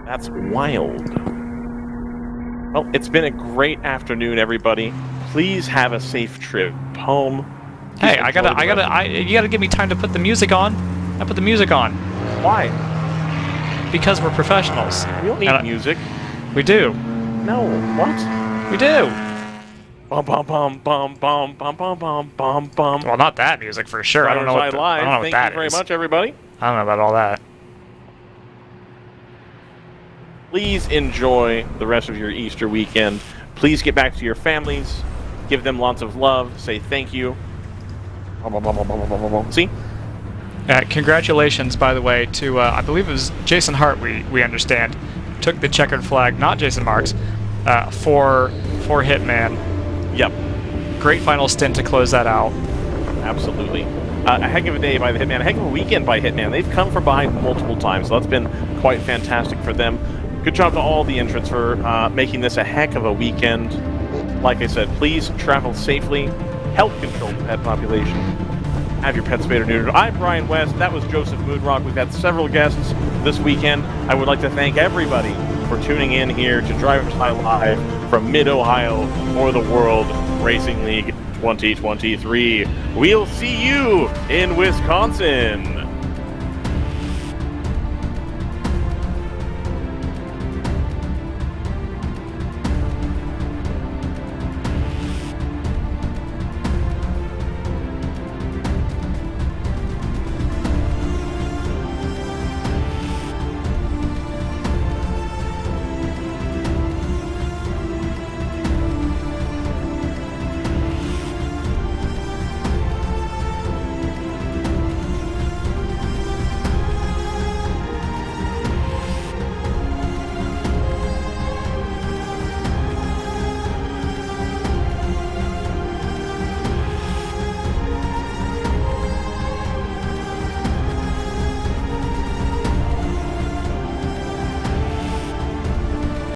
That's wild. Well, it's been a great afternoon, everybody. Please have a safe trip home. Hey, you gotta give me time to put the music on. I put the music on. Why? Because we're professionals. We don't need music. We do. No. What? We do. Bum bum bum bum bum bum bum bum bum bum. Well, not that music for sure. I don't know what Thank you very much, everybody. I don't know about all that. Please enjoy the rest of your Easter weekend. Please get back to your families. Give them lots of love. Say thank you. See? Congratulations, by the way, to, I believe it was Jason Hart, we understand, took the checkered flag, not Jason Marks, for Hitman. Yep. Great final stint to close that out. Absolutely. A heck of a day by the Hitman, a heck of a weekend by Hitman. They've come from behind multiple times, so that's been quite fantastic for them. Good job to all the entrants for making this a heck of a weekend. Like I said, please travel safely, help control the pet population, have your pets spayed or neutered. I'm Brian West, that was Joseph Moonrock. We've had several guests this weekend. I would like to thank everybody for tuning in here to DriversEye Live from Mid-Ohio for the World Racing League 2023. We'll see you in Wisconsin.